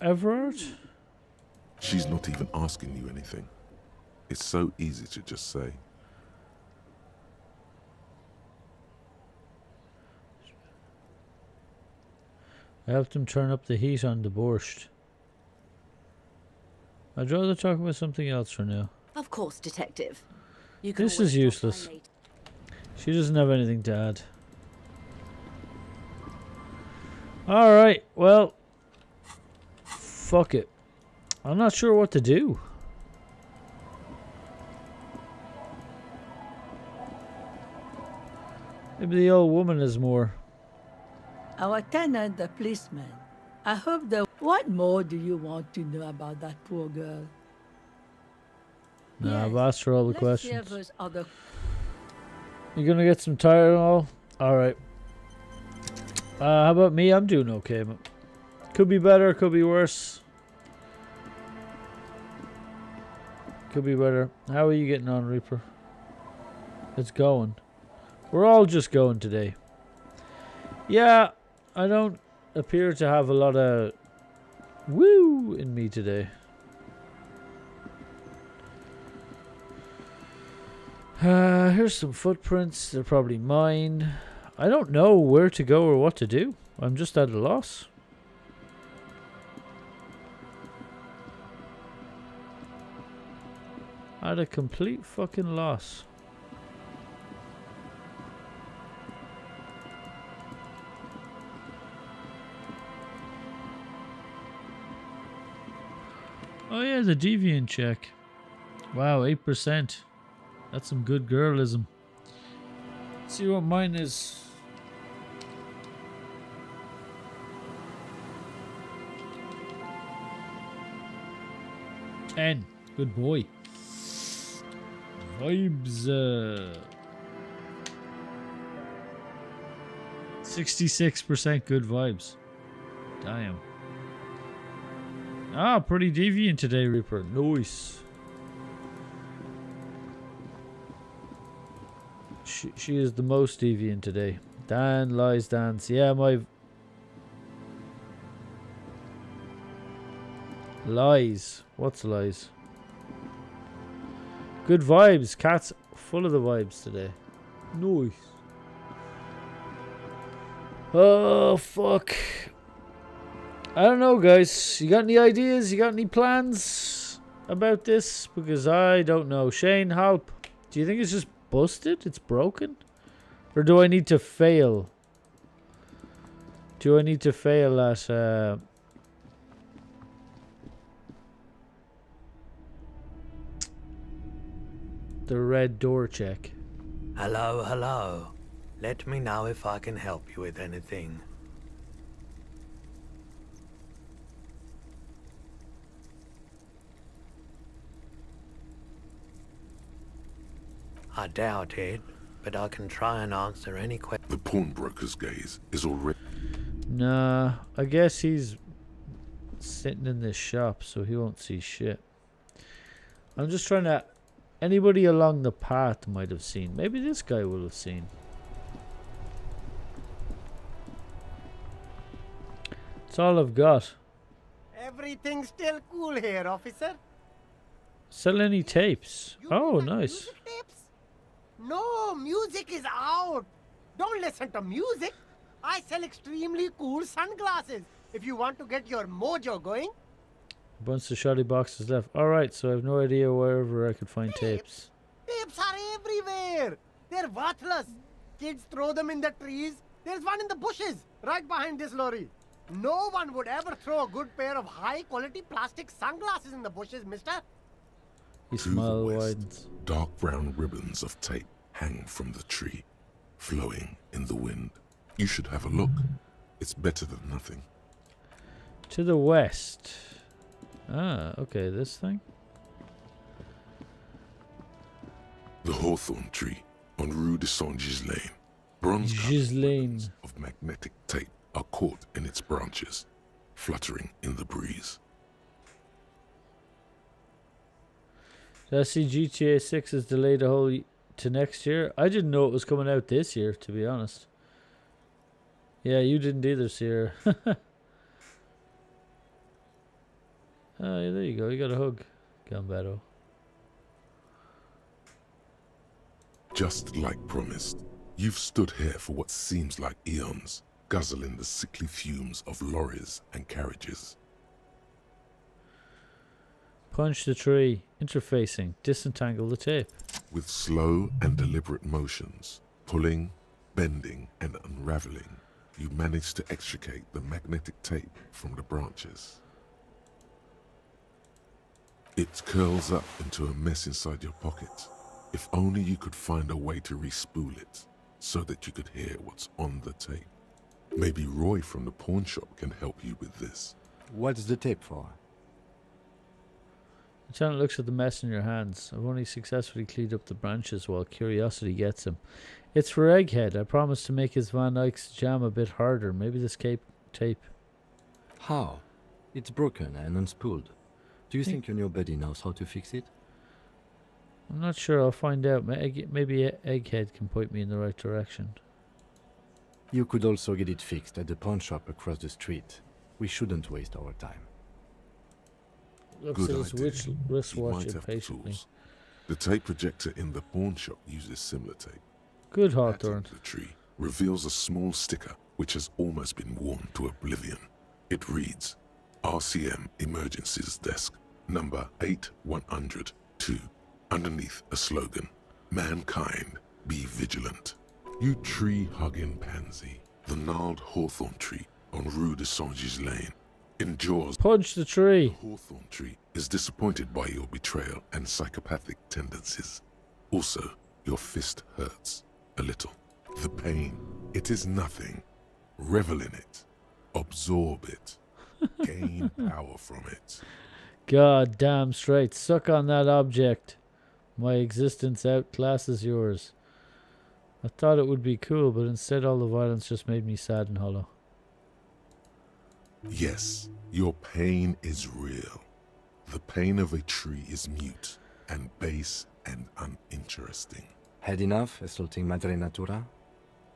Everard? She's not even asking you anything. It's so easy to just say. I helped him turn up the heat on the borscht. I'd rather talk about something else for now. Of course, Detective. You can This always is drop by useless. later. She doesn't have anything to add. Alright, well... Fuck it. I'm not sure what to do. Maybe the old woman is more... Our tenant, the policeman. I hope that... What more do you want to know about that poor girl? No, I've asked her all the Let's hear questions. those other... You gonna get some Tylenol? Alright. How about me? I'm doing okay. But could be better, could be worse. Could be better. How are you getting on, Reaper? It's going. We're all just going today. Yeah, I don't appear to have a lot of woo in me today. Here's some footprints. They're probably mine. I don't know where to go or what to do. I'm just at a loss. At a complete fucking loss. Oh yeah, the deviant check. Wow, 8%. That's some good girlism. Let's see what mine is. Ten. Good boy. Vibes. 66% good vibes. Damn. Ah, pretty deviant today, Reaper. Nice. She is the most deviant today. Dan lies dance. Yeah, my lies. What's lies? Good vibes. Cat's full of the vibes today. Nice. Oh fuck. I don't know, guys. You got any ideas? You got any plans about this? Because I don't know. Shane, help. Do you think it's just busted? It's broken? Or do I need to fail? Do I need to fail at the red door check? Hello, hello. Let me know if I can help you with anything. I doubt it, but I can try and answer any question. The pawnbroker's gaze is already... Nah, I guess he's sitting in this shop, so he won't see shit. I'm just trying to... Anybody along the path might have seen. Maybe this guy will have seen. That's all I've got. Everything's still cool here, officer. Sell any tapes? Oh, nice. Tapes? No, music is out. Don't listen to music. I sell extremely cool sunglasses. If you want to get your mojo going. A bunch of shoddy boxes left. Alright, so I have no idea wherever I could find tapes. Tapes are everywhere. They're worthless. Kids throw them in the trees. There's one in the bushes, right behind this lorry. No one would ever throw a good pair of high-quality plastic sunglasses in the bushes, mister. His Through the smile west, widens. dark brown ribbons of tape hang from the tree, flowing in the wind. You should have a look. It's better than nothing. To the west. Ah, okay, this thing. The hawthorn tree on Rue de Saint-Gislain. Bronze Gislain of magnetic tape are caught in its branches, fluttering in the breeze. Did I see GTA 6 is delayed a whole to next year? I didn't know it was coming out this year, to be honest. Yeah, you didn't either, Sierra. Oh, yeah, there you go. You got a hug, Gambado. Just like promised, you've stood here for what seems like eons, guzzling the sickly fumes of lorries and carriages. Punch the tree. Interfacing. Disentangle the tape. With slow and deliberate motions, pulling, bending, and unraveling, you manage to extricate the magnetic tape from the branches. It curls up into a mess inside your pocket. If only you could find a way to re-spool it, so that you could hear what's on the tape. Maybe Roy from the pawn shop can help you with this. What's the tape for? Lieutenant looks at the mess in your hands. I've only successfully cleaned up the branches while curiosity gets him. It's for Egghead. I promised to make his Van Eyck's jam a bit harder. Maybe this tape. How? It's broken and unspooled. Do you think your new buddy knows how to fix it? I'm not sure. I'll find out. Maybe Egghead can point me in the right direction. You could also get it fixed at the pawn shop across the street. We shouldn't waste our time. Looks at his wristwatch Might have the impatiently. tools. The tape projector in the pawn shop uses similar tape. Good, Hawthorne. The tree reveals a small sticker which has almost been worn to oblivion. It reads, RCM Emergencies Desk, number 8102. Underneath a slogan, Mankind, be vigilant. You tree-hugging pansy, the gnarled hawthorn tree on Rue de Saint-Gislain endures. Punch the tree. The hawthorn tree is disappointed by your betrayal and psychopathic tendencies. Also, your fist hurts a little. The pain, it is nothing. Revel in it. Absorb it. Gain power from it. God damn straight. Suck on that object. My existence outclasses yours. I thought it would be cool, but instead all the violence just made me sad and hollow. Yes, your pain is real. The pain of a tree is mute and base and uninteresting. Had enough assaulting Madre Natura?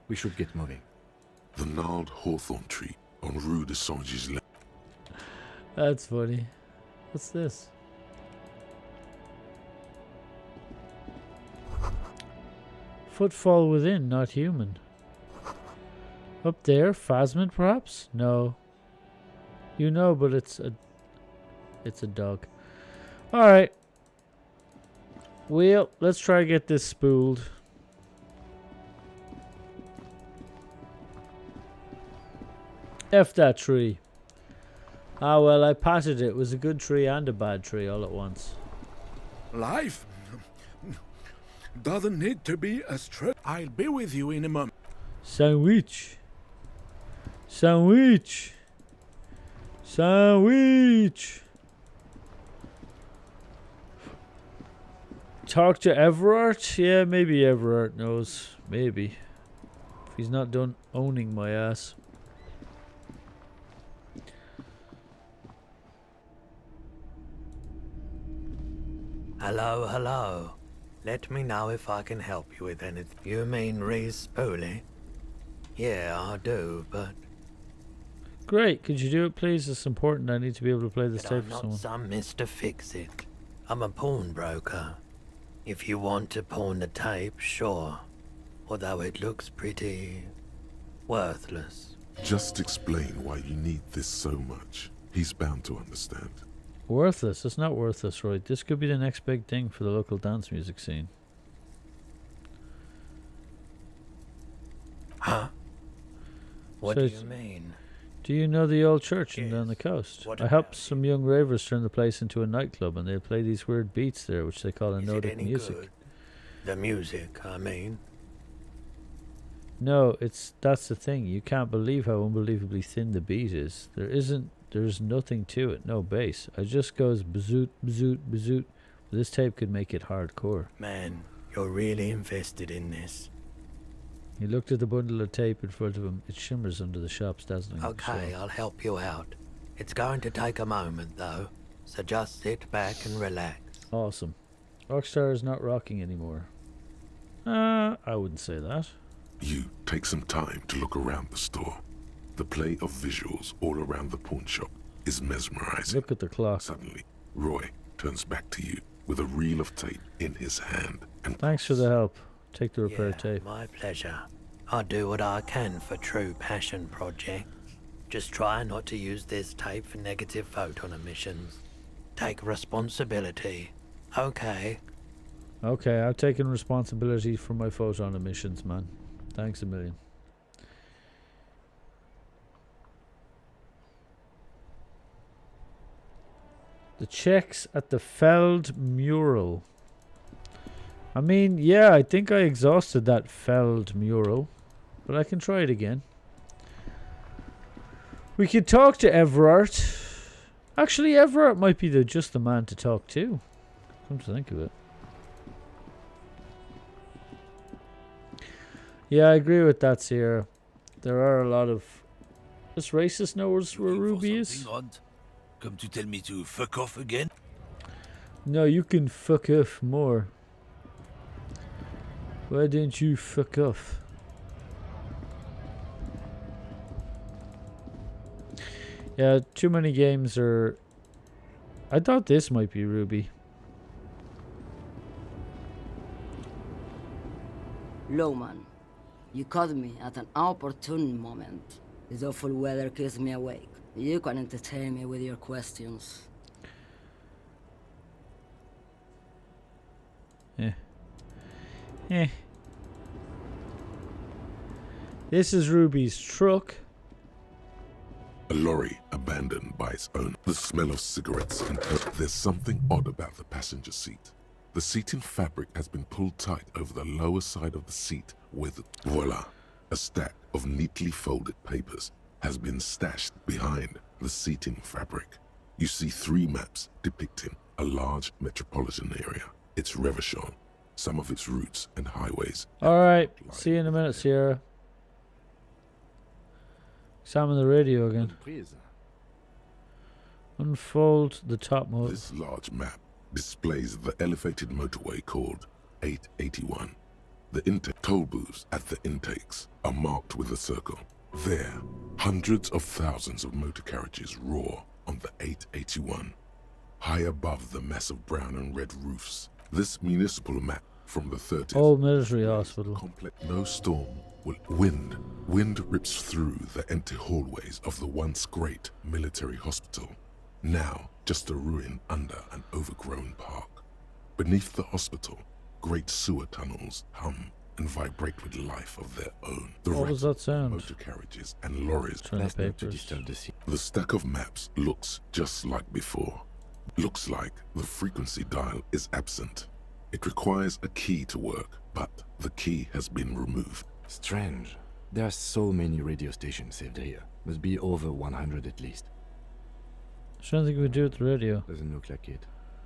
We should get moving. The gnarled hawthorn tree on Rue de Saint-Gislain. That's funny. What's this? Footfall within, not human. Up there, Phasmid perhaps? No. You know, but it's a dog. Alright. Well, let's try to get this spooled. F that tree. Ah well, I patted it. It was a good tree and a bad tree all at once. Life doesn't need to be a stress. I'll be with you in a moment. Sandwich. Sandwich. Sandwich. Talk to Everard? Yeah, maybe Everard knows. Maybe. If he's not done owning my ass. Hello, hello. Let me know if I can help you with anything. You mean Reese Pooley? Yeah, I do, but... Great, could you do it please? It's important, I need to be able to play this But tape I'm for not someone. some Mr. Fix-It. I'm a pawnbroker. If you want to pawn the tape, sure. Although it looks pretty... worthless. Just explain why you need this so much. He's bound to understand. Worthless? It's not worthless, Roy. This could be the next big thing for the local dance music scene. Huh? What So do you mean? Do you know the old church down the coast? What I helped some young ravers turn the place into a nightclub, and they'll play these weird beats there, which they call a Is it Nordic any music. good? The music, I mean. No, that's the thing. You can't believe how unbelievably thin the beat is. There's nothing to it, no bass. It just goes bzoot, bzoot, bzoot. This tape could make it hardcore. Man, you're really invested in this. He looked at the bundle of tape in front of him. It shimmers under the shop's dazzling Okay, show. I'll help you out. It's going to take a moment, though, so just sit back and relax. Awesome. Rockstar is not rocking anymore. I wouldn't say that. You take some time to look around the store. The play of visuals all around the pawn shop is mesmerizing. Look at the clock. Suddenly, Roy turns back to you with a reel of tape in his hand and Thanks for the help. Take the repair tape. My pleasure. I do what I can for true passion projects. Just try not to use this tape for negative photon emissions. Take responsibility. Okay. Okay, I've taken responsibility for my photon emissions, man. Thanks a million. The checks at the Feld mural. I mean, yeah, I think I exhausted that Feld mural, but I can try it again. We could talk to Everard. Actually, Everard might be just the man to talk to. Come to think of it. Yeah, I agree with that, Sierra. There are a lot of... This racist knows where Ruby is? Come to tell me to fuck off again? No, you can fuck off more. Why don't you fuck off? Yeah, too many games are... I thought this might be Ruby. Lowman, you caught me at an opportune moment. This awful weather keeps me awake. You can entertain me with your questions. This is Ruby's truck. a lorry abandoned by its owner. The smell of cigarettes and there's something odd about the passenger seat. The seating fabric has been pulled tight over the lower side of the seat with, voila, a stack of neatly folded papers has been stashed behind the seating fabric. You see 3 maps depicting a large metropolitan area, its Revachon, some of its routes and highways. Alright, see you in a minute, Sierra. Examine the radio again. Unfold the top mode. This large map displays the elevated motorway called 881. The toll booths at the intakes are marked with a circle. There, hundreds of thousands of motor carriages roar on the 881, high above the massive brown and red roofs. This municipal map from the 30s. Old military hospital. No storm will wind rips through the empty hallways of the once great military hospital. Now just a ruin under an overgrown park. Beneath the hospital, great sewer tunnels hum and vibrate with life of their own. The What was that sound? motor carriages and lorries. Turn the papers. The stack of maps looks just like before. Looks like the frequency dial is absent. It requires a key to work, but the key has been removed. Strange. There are so many radio stations saved here. Must be over 100 at least. I don't think we do with the radio. Doesn't look like it.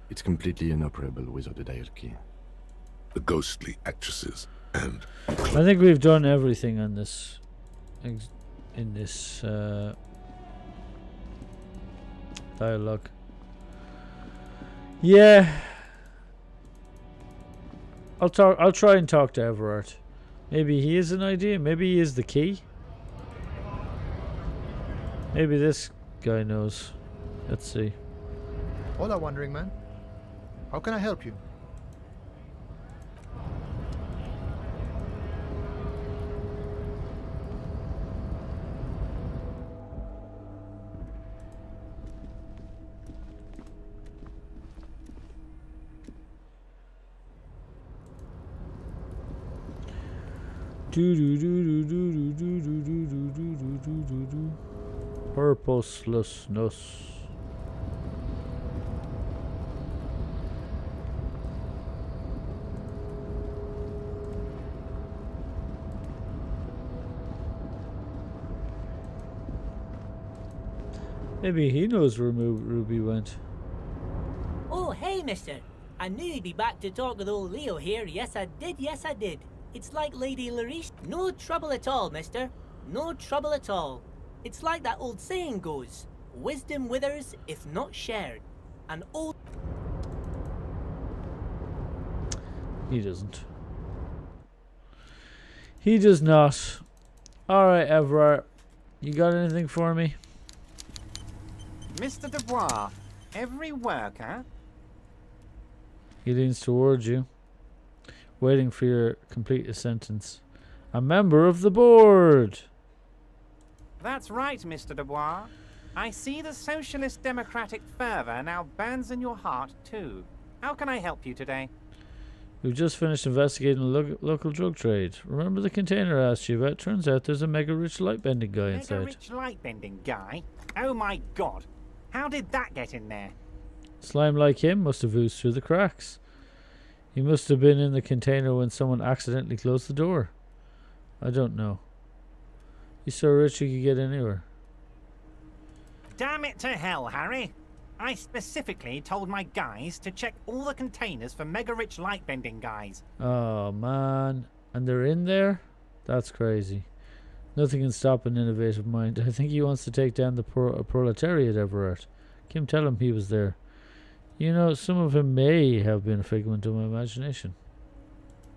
It's completely inoperable without a dial key. The ghostly actresses and... I think we've done everything on this. In this dialogue. Yeah. I'll try and talk to Everard. Maybe he has an idea. Maybe he is the key. Maybe this guy knows. Let's see. Hola, wandering man. How can I help you? Purposelessness. Maybe he knows where Ruby went. Oh, hey, mister. I knew you'd be back to talk with old Leo here. Yes, I did. Yes, I did. It's like Lady Larice. No trouble at all, mister. No trouble at all. It's like that old saying goes. Wisdom withers if not shared. An old... He doesn't. He does not. Alright, Everard. You got anything for me? Mr. Dubois, every worker... He leans towards you, waiting for your complete a sentence. A member of the board! That's right, Mr. Dubois. I see the socialist democratic fervor now burns in your heart, too. How can I help you today? We've just finished investigating the local drug trade. Remember the container I asked you about? Turns out there's a mega-rich light-bending guy inside. Mega-rich light-bending guy? Oh my god. How did that get in there? Slime like him must have oozed through the cracks. He must have been in the container when someone accidentally closed the door. I don't know. He's so rich he could get anywhere. Damn it to hell, Harry. I specifically told my guys to check all the containers for mega-rich light-bending guys. Oh, man. And they're in there? That's crazy. Nothing can stop an innovative mind. I think he wants to take down the proletariat, Everard. Kim, tell him he was there. You know, some of him may have been a figment of my imagination.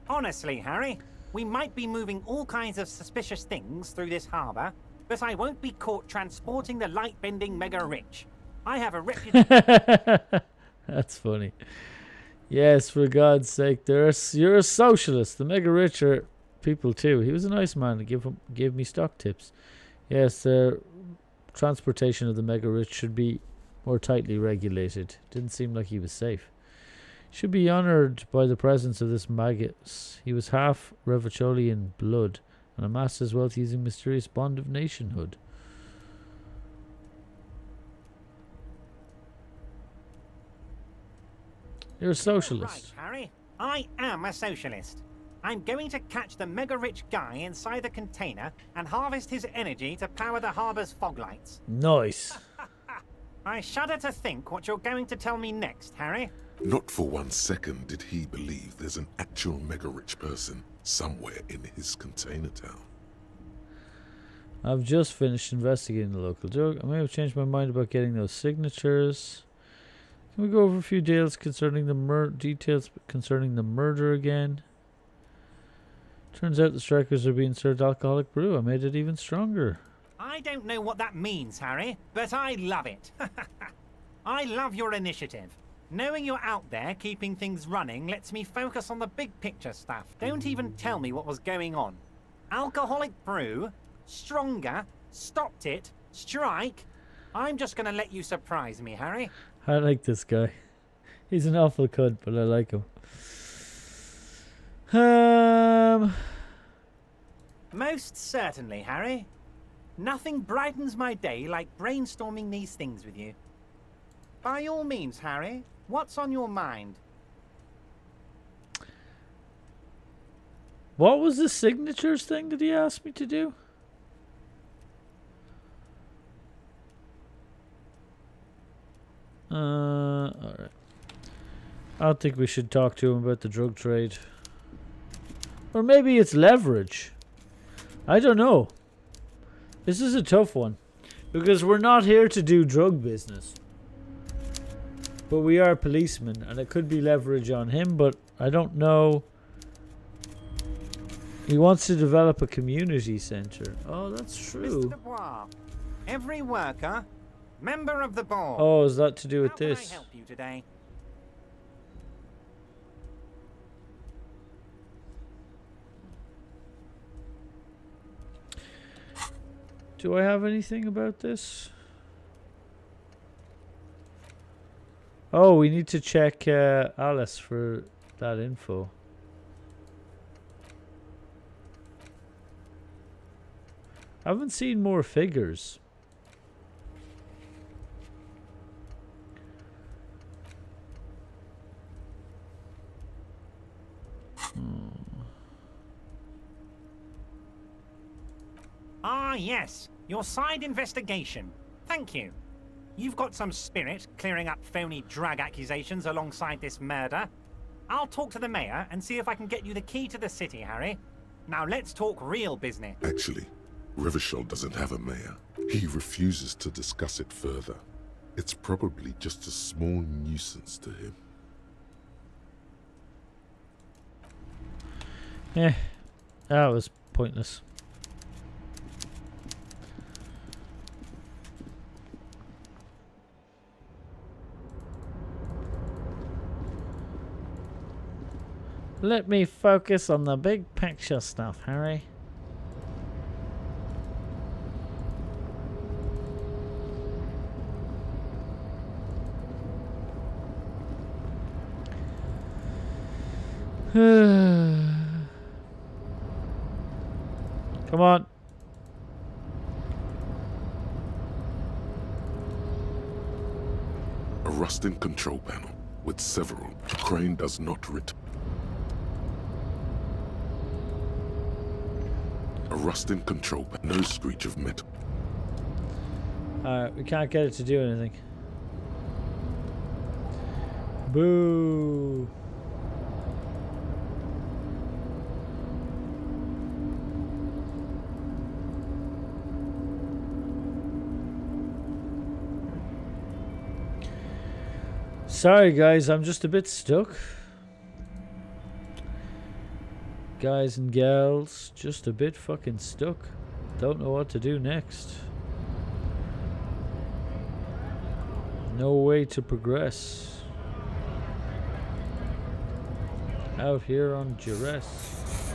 Honestly, Harry, we might be moving all kinds of suspicious things through this harbour, but I won't be caught transporting the light-bending mega-rich. I have a reputation... That's funny. Yes, for God's sake, you're a socialist. The mega-rich are people too. He was a nice man and gave me stock tips. Yes, the transportation of the mega-rich should be more tightly regulated. Didn't seem like he was safe. Should be honoured by the presence of this magus. He was half Revacholian blood and amassed his wealth using mysterious bond of nationhood. You're a socialist. Right, Harry. I am a socialist. I'm going to catch the mega-rich guy inside the container and harvest his energy to power the harbour's fog lights. Nice. I shudder to think what you're going to tell me next, Harry. Not for 1 second did he believe there's an actual mega-rich person somewhere in his container town. I've just finished investigating the local drug. I may have changed my mind about getting those signatures. Can we go over a few details concerning the murder again? Turns out the strikers are being served alcoholic brew. I made it even stronger. I don't know what that means, Harry, but I love it. I love your initiative. Knowing you're out there keeping things running lets me focus on the big picture stuff. Don't even tell me what was going on. Alcoholic brew, stronger, stopped it, strike. I'm just going to let you surprise me, Harry. I like this guy. He's an awful cunt, but I like him. Most certainly, Harry. Nothing brightens my day like brainstorming these things with you. By all means, Harry, what's on your mind? What was the signatures thing that he asked me to do? Alright. I don't think we should talk to him about the drug trade. Or maybe it's leverage. I don't know. This is a tough one. Because we're not here to do drug business. But we are policemen. And it could be leverage on him. But I don't know He wants to develop a community center. Oh, that's true. Mr. Dubois, every worker, member of the board. Oh, is that to do with How can I this? help you today? Do I have anything about this? Oh, we need to check Alice for that info. I haven't seen more figures. Ah, yes. Your side investigation. Thank you. You've got some spirit clearing up phony drug accusations alongside this murder. I'll talk to the mayor and see if I can get you the key to the city, Harry. Now let's talk real business. Actually, Rivershell doesn't have a mayor. He refuses to discuss it further. It's probably just a small nuisance to him. That was pointless. Let me focus on the big picture stuff, Harry. Come on. A rusting control panel with several. The crane does not return. A rusting control panel. No screech of metal. Alright, we can't get it to do anything. Boo. Sorry guys, I'm just a bit stuck. Guys and gals, just a bit fucking stuck. Don't know what to do next. No way to progress. Out here on duress.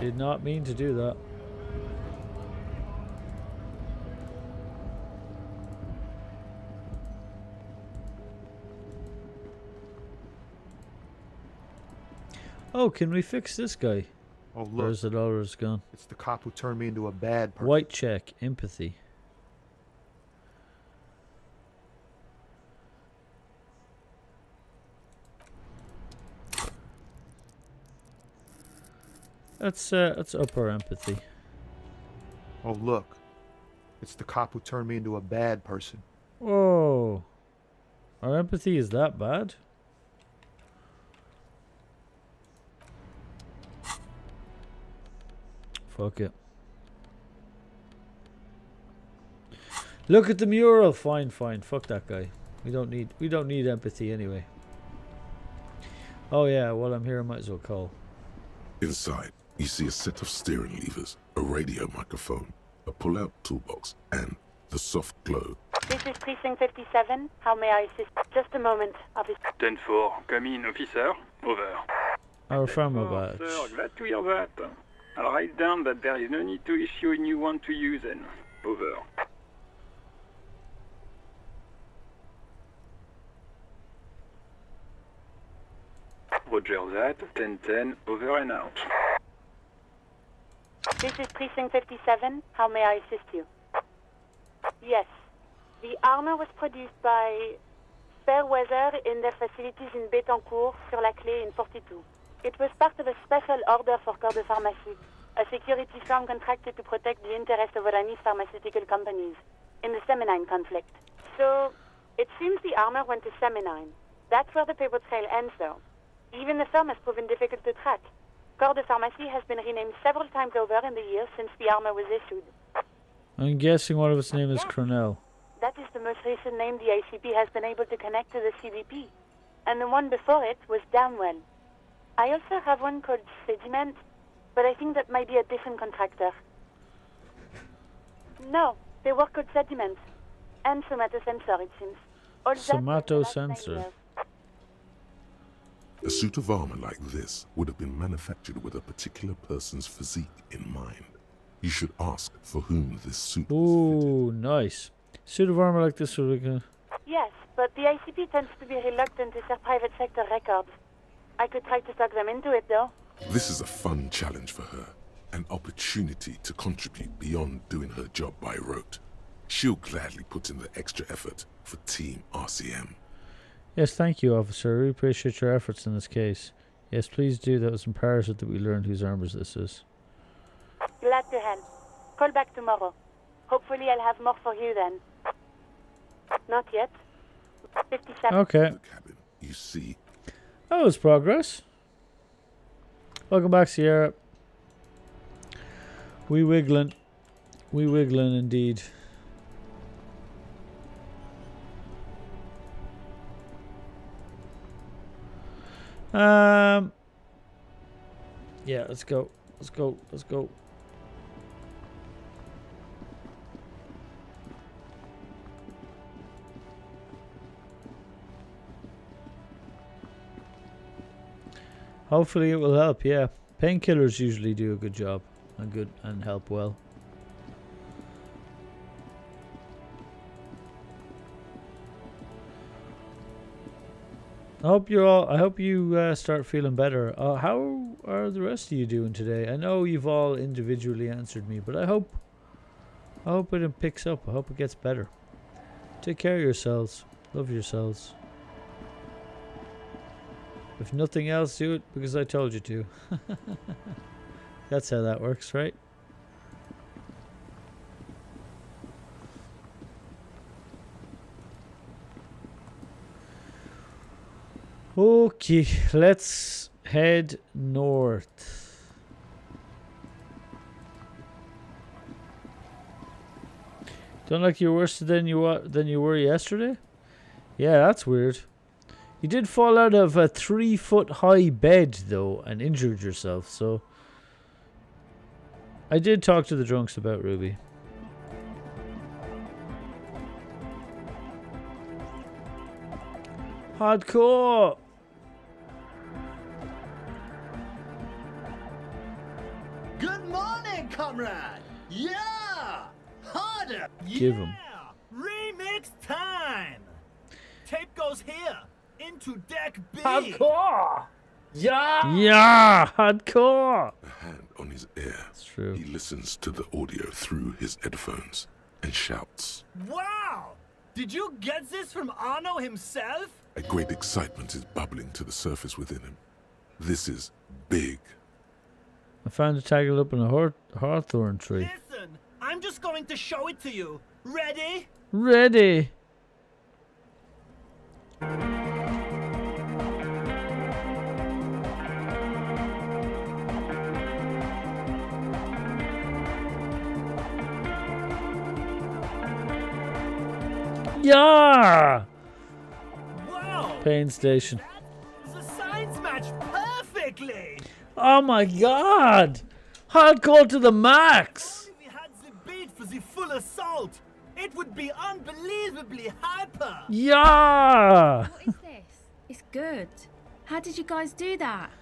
Did not mean to do that. Oh, can we fix this guy? Oh, look. Where's it always gone? It's the cop who turned me into a bad person. White check, empathy. Let's up our empathy. Oh, look. It's the cop who turned me into a bad person. Whoa. Our empathy is that bad? Fuck it. Look at the mural. Fine, fine. Fuck that guy. We don't need empathy anyway. Oh yeah, while I'm here I might as well call. Inside, you see a set of steering levers, a radio microphone, a pull-out toolbox, and the soft glow. This is Precinct 57. How may I assist? Just a moment, officer. 10-4, come in, officer. Over. Our farmer badge. Sir, glad to hear that. I'll write down that there is no need to issue a new one to you then. Over. Roger that. 10-10, over and out. This is Precinct 57. How may I assist you? Yes. The armor was produced by Fairweather in their facilities in Betancourt, sur la Clé in 42. It was part of a special order for Corps de Pharmacie, a security firm contracted to protect the interests of Oranese pharmaceutical companies in the Seminine conflict. So, it seems the armor went to Seminine. That's where the paper trail ends, though. Even the firm has proven difficult to track. Corps de Pharmacie has been renamed several times over in the years since the armor was issued. I'm guessing one of its name is Cornell. That is the most recent name the ACP has been able to connect to the CDP. And the one before it was Damwell. I also have one called Sediment, but I think that might be a different contractor. No, they work with sediment and somatosensor, it seems. All that in the last 9 Somatosensor. years. A suit of armor like this would have been manufactured with a particular person's physique in mind. You should ask for whom this suit was Ooh, nice. Suit of armor like this would be Yes, but the ICP tends to be reluctant to share private sector records. I could try to talk them into it, though. This is a fun challenge for her, an opportunity to contribute beyond doing her job by rote. She'll gladly put in the extra effort for Team RCM. Yes, thank you, officer. We appreciate your efforts in this case. Yes, please do. That was imperative that we learned whose armors this is. Glad to help. Call back tomorrow. Hopefully I'll have more for you then. Not yet. 57. Okay. You see. That was progress. Welcome back, Sierra. We wiggling. We wiggling indeed. Yeah, let's go. Let's go. Let's go. Hopefully it will help, yeah. Painkillers usually do a good job and help well. I hope you start feeling better. How are the rest of you doing today? I know you've all individually answered me, but I hope it picks up. I hope it gets better. Take care of yourselves. Love yourselves. If nothing else, do it because I told you to. That's how that works, right? Okay, let's head north. Don't like you're worse than you were yesterday? Yeah, that's weird. You did fall out of a 3-foot-high bed, though, and injured yourself, so... I did talk to the drunks about Ruby. Hardcore! Good morning, comrade! Yeah! Harder! Give him. Remix time! Tape goes here! Into deck B! Hardcore! Yeah! Yeah! Hardcore! A hand on his ear. That's true. He listens to the audio through his headphones and shouts. Wow! Did you get this from Arno himself? A great excitement is bubbling to the surface within him. This is big. I found it tangled up in a hawthorn tree. Listen, I'm just going to show it to you. Ready? Ready! Yeah! Wow! Pain station. The signs match perfectly! Oh my god! Hardcore to the max! If we had the beat for the full assault, it would be unbelievably hyper! Yeah! What is this? It's good. How did you guys do that?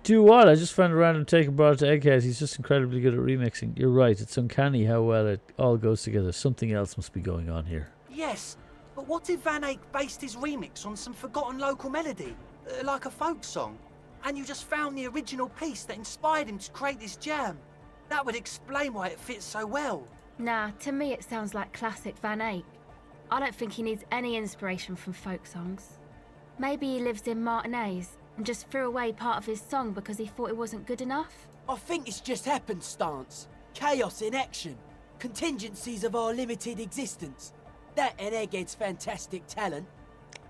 Do what? I just found a random take and brought it to Egghead. He's just incredibly good at remixing. You're right, it's uncanny how well it all goes together. Something else must be going on here. Yes, but what if Van Eyck based his remix on some forgotten local melody, like a folk song, and you just found the original piece that inspired him to create this jam? That would explain why it fits so well. Nah, to me it sounds like classic Van Eyck. I don't think he needs any inspiration from folk songs. Maybe he lives in Martinez and just threw away part of his song because he thought it wasn't good enough? I think it's just happenstance. Chaos in action. Contingencies of our limited existence. That and Egghead's fantastic talent.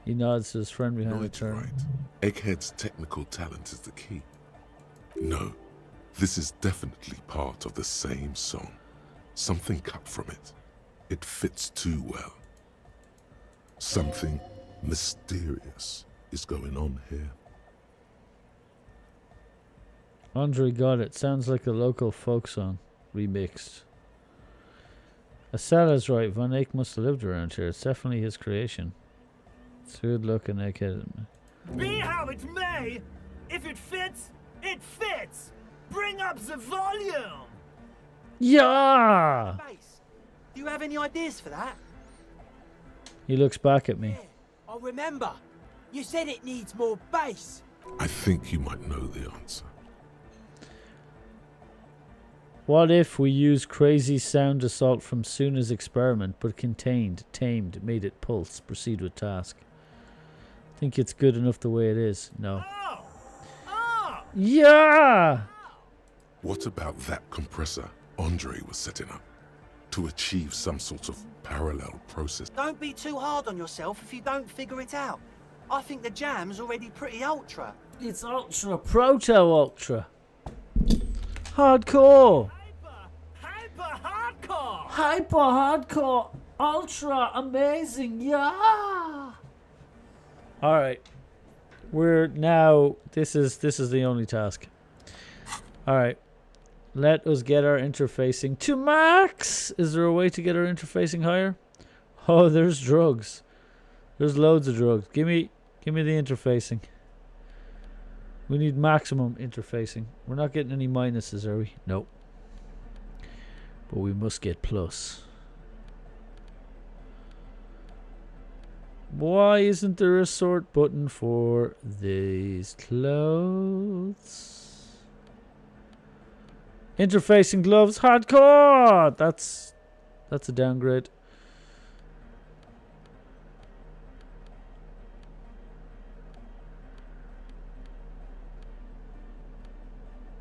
He nods to his friend behind the turn. Right. Egghead's technical talent is the key. No, this is definitely part of the same song. Something cut from it. It fits too well. Something mysterious is going on here. Andre got it. Sounds like a local folk song. Remixed. Asala's right. Van Eyck must have lived around here. It's definitely his creation. It's good looking, egghead. Be how it may, if it fits, it fits. Bring up the volume. Yeah! Bass. Do you have any ideas for that? He looks back at me. I remember. You said it needs more bass. I think you might know the answer. What if we use crazy sound assault from Suna's experiment, but contained, tamed, made it pulse, proceed with task? Think it's good enough the way it is? No. Yeah! What about that compressor Andre was setting up to achieve some sort of parallel process? Don't be too hard on yourself if you don't figure it out. I think the jam's already pretty ultra. It's ultra, proto ultra. Hardcore. Hyper hardcore. Ultra amazing. Yeah. All right. We're now, this is the only task. All right. Let us get our interfacing to max. Is there a way to get our interfacing higher? Oh, there's drugs. There's loads of drugs. Give me the interfacing. We need maximum interfacing. We're not getting any minuses, are we? Nope. But we must get plus. Why isn't there a sort button for these clothes? Interfacing gloves, hardcore! That's a downgrade.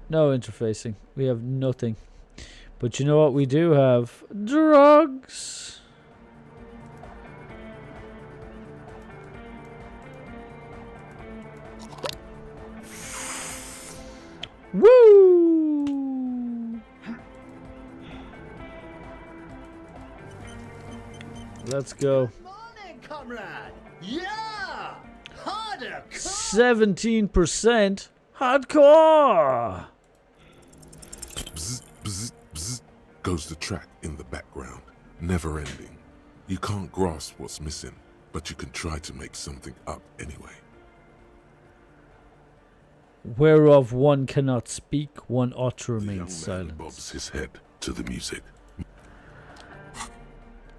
No interfacing. We have nothing. But you know what we do have? Drugs! Woo! Let's go. Morning, comrade. Yeah! Harder! 17% hardcore! Bzz, bzz, bzz, goes the track in the background, never ending. You can't grasp what's missing, but you can try to make something up anyway. Whereof one cannot speak, one ought to remain silent. Bobs his head to the music.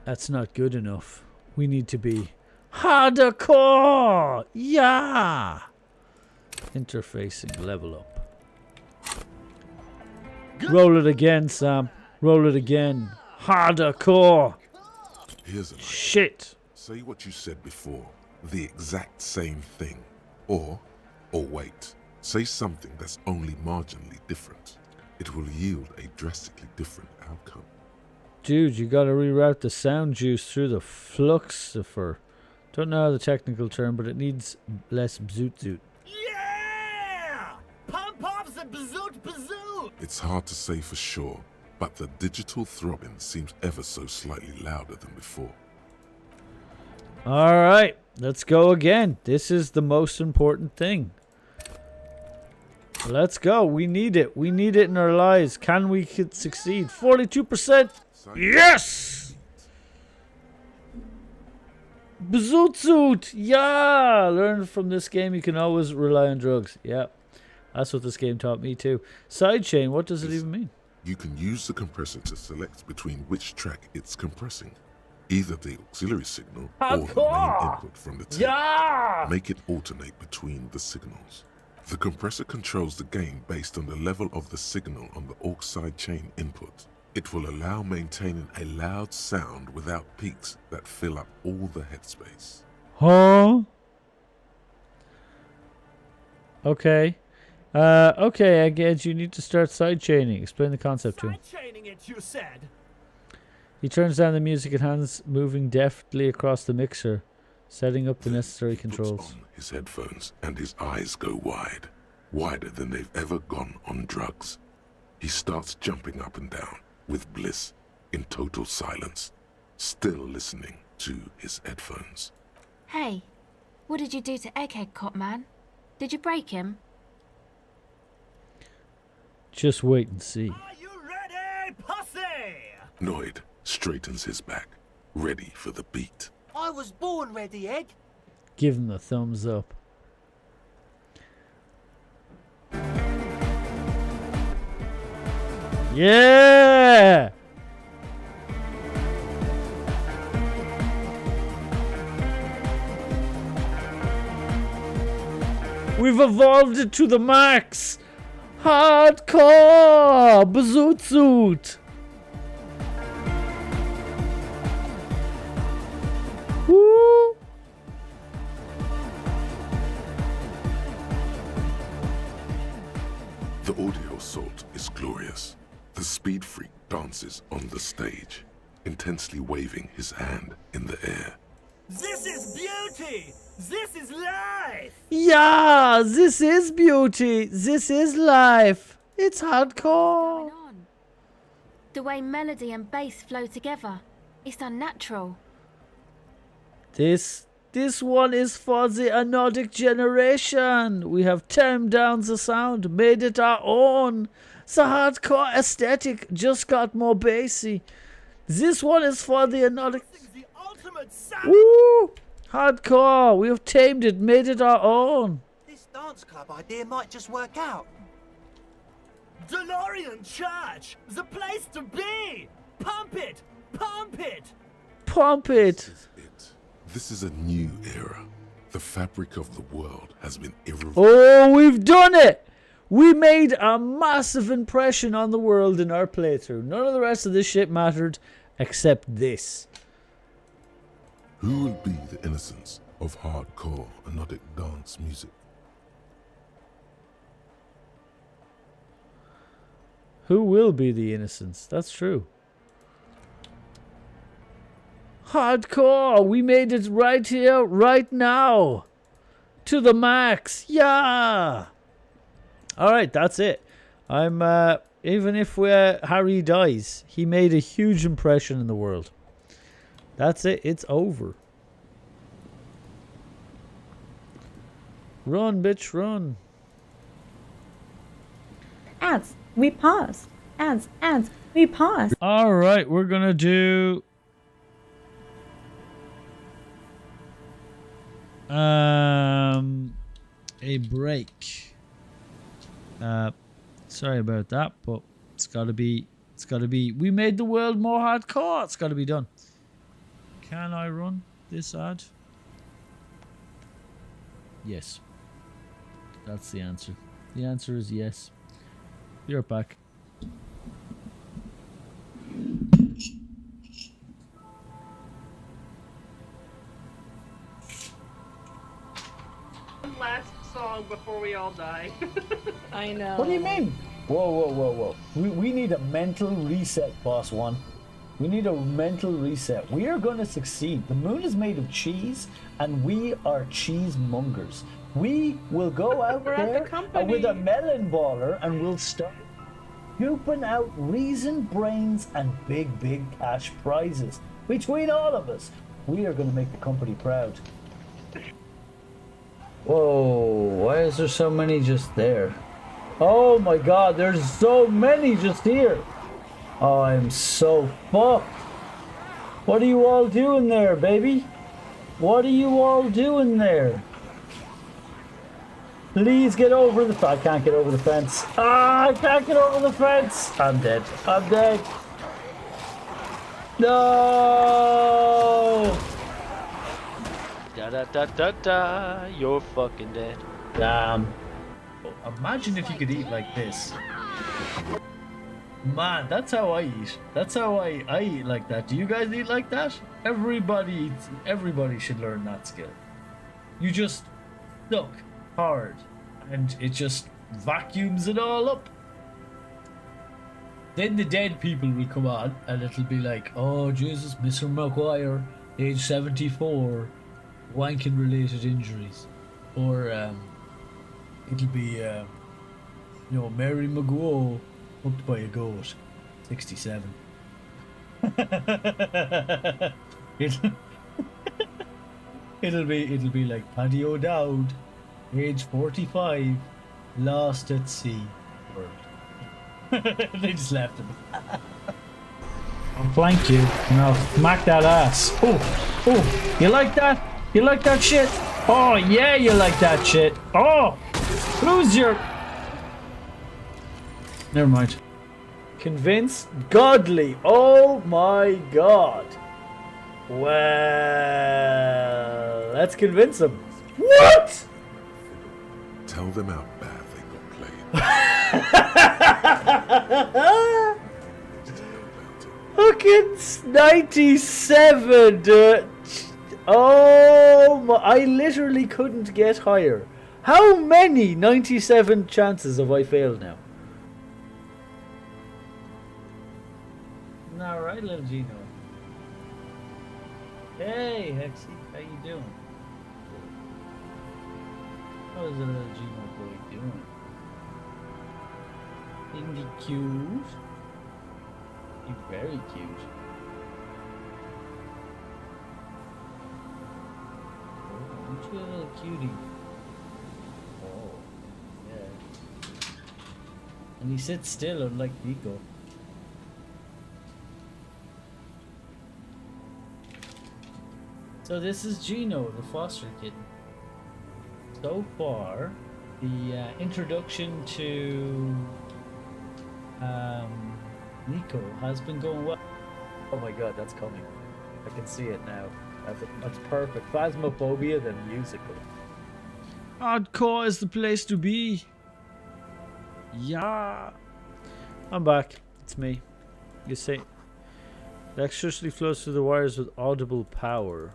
That's not good enough. We need to be hardcore! Yeah! Interfacing, level up. Roll it again, Sam. Roll it again. Hardcore! Here's an idea. Shit! Say what you said before, the exact same thing. Or wait, say something that's only marginally different. It will yield a drastically different outcome. Dude, you gotta reroute the sound juice through the fluxifer. Don't know the technical term, but it needs less bzoot zoot. Yeah! Pump off the bazoot bazoot! It's hard to say for sure, but the digital throbbing seems ever so slightly louder than before. Alright, let's go again. This is the most important thing. Let's go. We need it. We need it in our lives. Can we succeed? 42%. Yes! Bazoot! Yeah! Learn from this game you can always rely on drugs. Yeah. That's what this game taught me too. Sidechain, what does it even mean? You can use the compressor to select between which track it's compressing. Either the auxiliary signal or the main input from the tape. Yeah! Make it alternate between the signals. The compressor controls the gain based on the level of the signal on the aux sidechain input. It will allow maintaining a loud sound without peaks that fill up all the headspace. Huh? Okay. Okay, I guess you need to start sidechaining. Explain the concept to him. Sidechaining it, you said. He turns down the music and hands moving deftly across the mixer, setting up the necessary controls. His headphones and his eyes go wide, wider than they've ever gone on drugs. He starts jumping up and down with bliss in total silence, still listening to his headphones. Hey, what did you do to Egghead, Cop Man? Did you break him? Just wait and see. Noid straightens his back, ready for the beat. I was born ready, Ed. Give him the thumbs up. Yeah! We've evolved it to the max! Hardcore! Bazoot suit! Woo! The audio assault is glorious. The speed freak dances on the stage, intensely waving his hand in the air. This is beauty! This is life! Yeah, this is beauty. This is life. It's hardcore. The way melody and bass flow together, it's unnatural. This one is for the anodic generation. We have tamed down the sound, made it our own. The hardcore aesthetic just got more bassy. This one is for the anodic. Woo! Hardcore. We have tamed it, made it our own. This dance club idea might just work out. DeLorean Church! The place to be! Pump it! Pump it! Pump it! This is a new era. The fabric of the world has been Oh, we've done it! We made a massive impression on the world in our playthrough. None of the rest of this shit mattered except this. Who will be the innocence of hardcore anodic dance music? Who will be the innocents? That's true. Hardcore! We made it right here, right now! To the max! Yeah! Alright, that's it. I'm, even if Harry dies, he made a huge impression in the world. That's it, it's over. Run, bitch, run. Ads, we paused. Ads, we paused. Alright, we're gonna do... a break. Sorry about that, but it's gotta be, we made the world more hardcore. It's gotta be done. Can I run this ad? Yes. That's the answer. The answer is yes. Be right back. Last song before we all die. I know. What do you mean? Whoa. We need a mental reset, boss one. We need a mental reset. We are going to succeed. The moon is made of cheese, and we are cheesemongers. We will go out there with a melon baller, and we'll start scooping out reason, brains, and big cash prizes. Between all of us, we are going to make the company proud. Whoa, why is there so many just there? Oh my god, there's so many just here. Oh, I'm so fucked. What are you all doing there, baby? What are you all doing there? Please get over the... I can't get over the fence. Ah, I can't get over the fence. I'm dead. I'm dead. No! Da, you're fucking dead. Damn. Imagine if you could eat like this. Man, that's how I eat. That's how I eat like that. Do you guys eat like that? Everybody should learn that skill. You just suck hard and it just vacuums it all up. Then the dead people will come on and it'll be like, oh Jesus, Mr. McGuire, age 74, wanking related injuries. Or it'll be Mary McGuire hooked by a goat, 67. It'll be like Paddy O'Dowd, age 45, lost at sea. World. They just left him. I'll flank you and I'll smack that ass. Oh, oh, you like that? You like that shit? Oh, yeah, you like that shit. Oh, who's your... Never mind. Convince godly. Oh my god. Well, let's convince him. What? Tell them how bad they got played. Fucking 97, dude. Oh my, I literally couldn't get higher. How many 97 chances have I failed now? Alright, little Gino. Hey, Hexy, how you doing? How's the little Gino boy doing? Isn't he cute? He's very cute. Oh, aren't you a little cutie? Oh, yeah. And he sits still, unlike Nico. So this is Gino, the foster kitten. So far, the introduction to Nico has been going well. Oh my god, that's coming. I can see it now. That's perfect. Phasmophobia, then musical. Hardcore is the place to be. Yeah. I'm back. It's me. You see, electricity flows through the wires with audible power.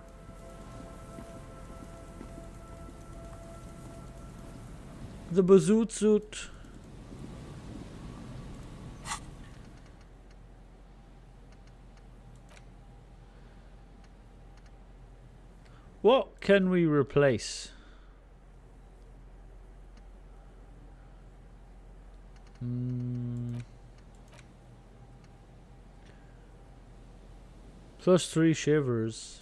The bazoot suit. What can we replace? +3 shivers.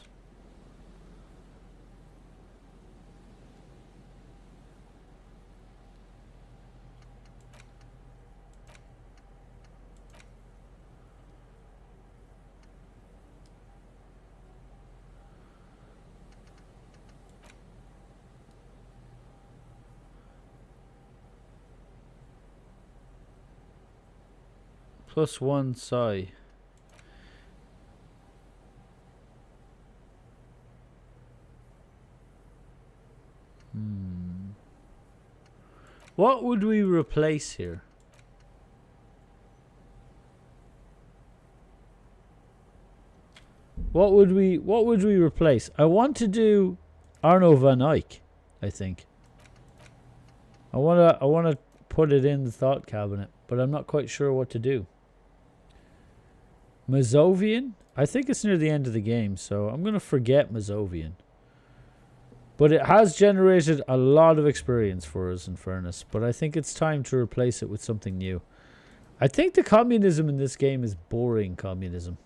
+1 psi. What would we replace here? What would we replace? I want to do Arno van Eyck, I think. I wanna put it in the thought cabinet, but I'm not quite sure what to do. Mazovian? I think it's near the end of the game, so I'm gonna forget Mazovian. But it has generated a lot of experience for us, in fairness. But I think it's time to replace it with something new. I think the communism in this game is boring communism.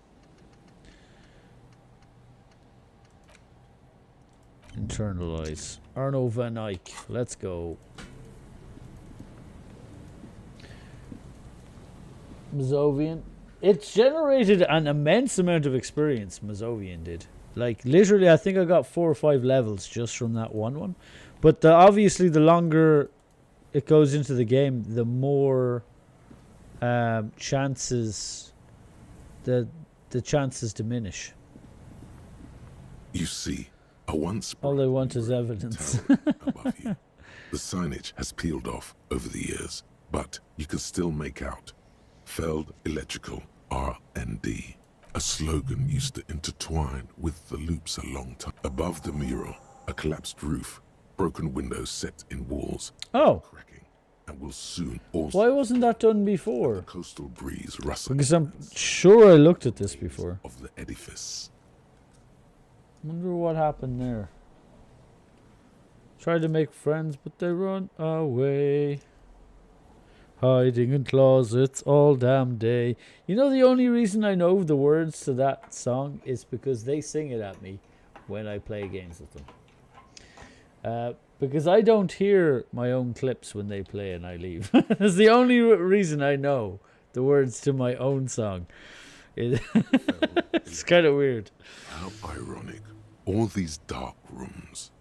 Internalize. Arno van Eyck. Let's go. Mazovian. It's generated an immense amount of experience, Mazovian did. Like, literally, I think I got 4 or 5 levels just from that one. But obviously, the longer it goes into the game, the more chances, the chances diminish. You see, a once all they want is evidence. above you. The signage has peeled off over the years, but you can still make out Feld Electrical R&D. A slogan used to intertwine with the loops a long time. Above the mural, a collapsed roof, broken windows set in walls. Oh. Cracking, and will soon also. Why wasn't that done before? The coastal breeze rustling. Because I'm sure I looked at this before. Of the edifice. Wonder what happened there. Tried to make friends, but they run away. Hiding in closets all damn day. You know, the only reason I know the words to that song is because they sing it at me when I play games with them. Because I don't hear my own clips when they play and I leave. That's the only reason I know the words to my own song. It's kind of weird. How ironic. All these dark rooms.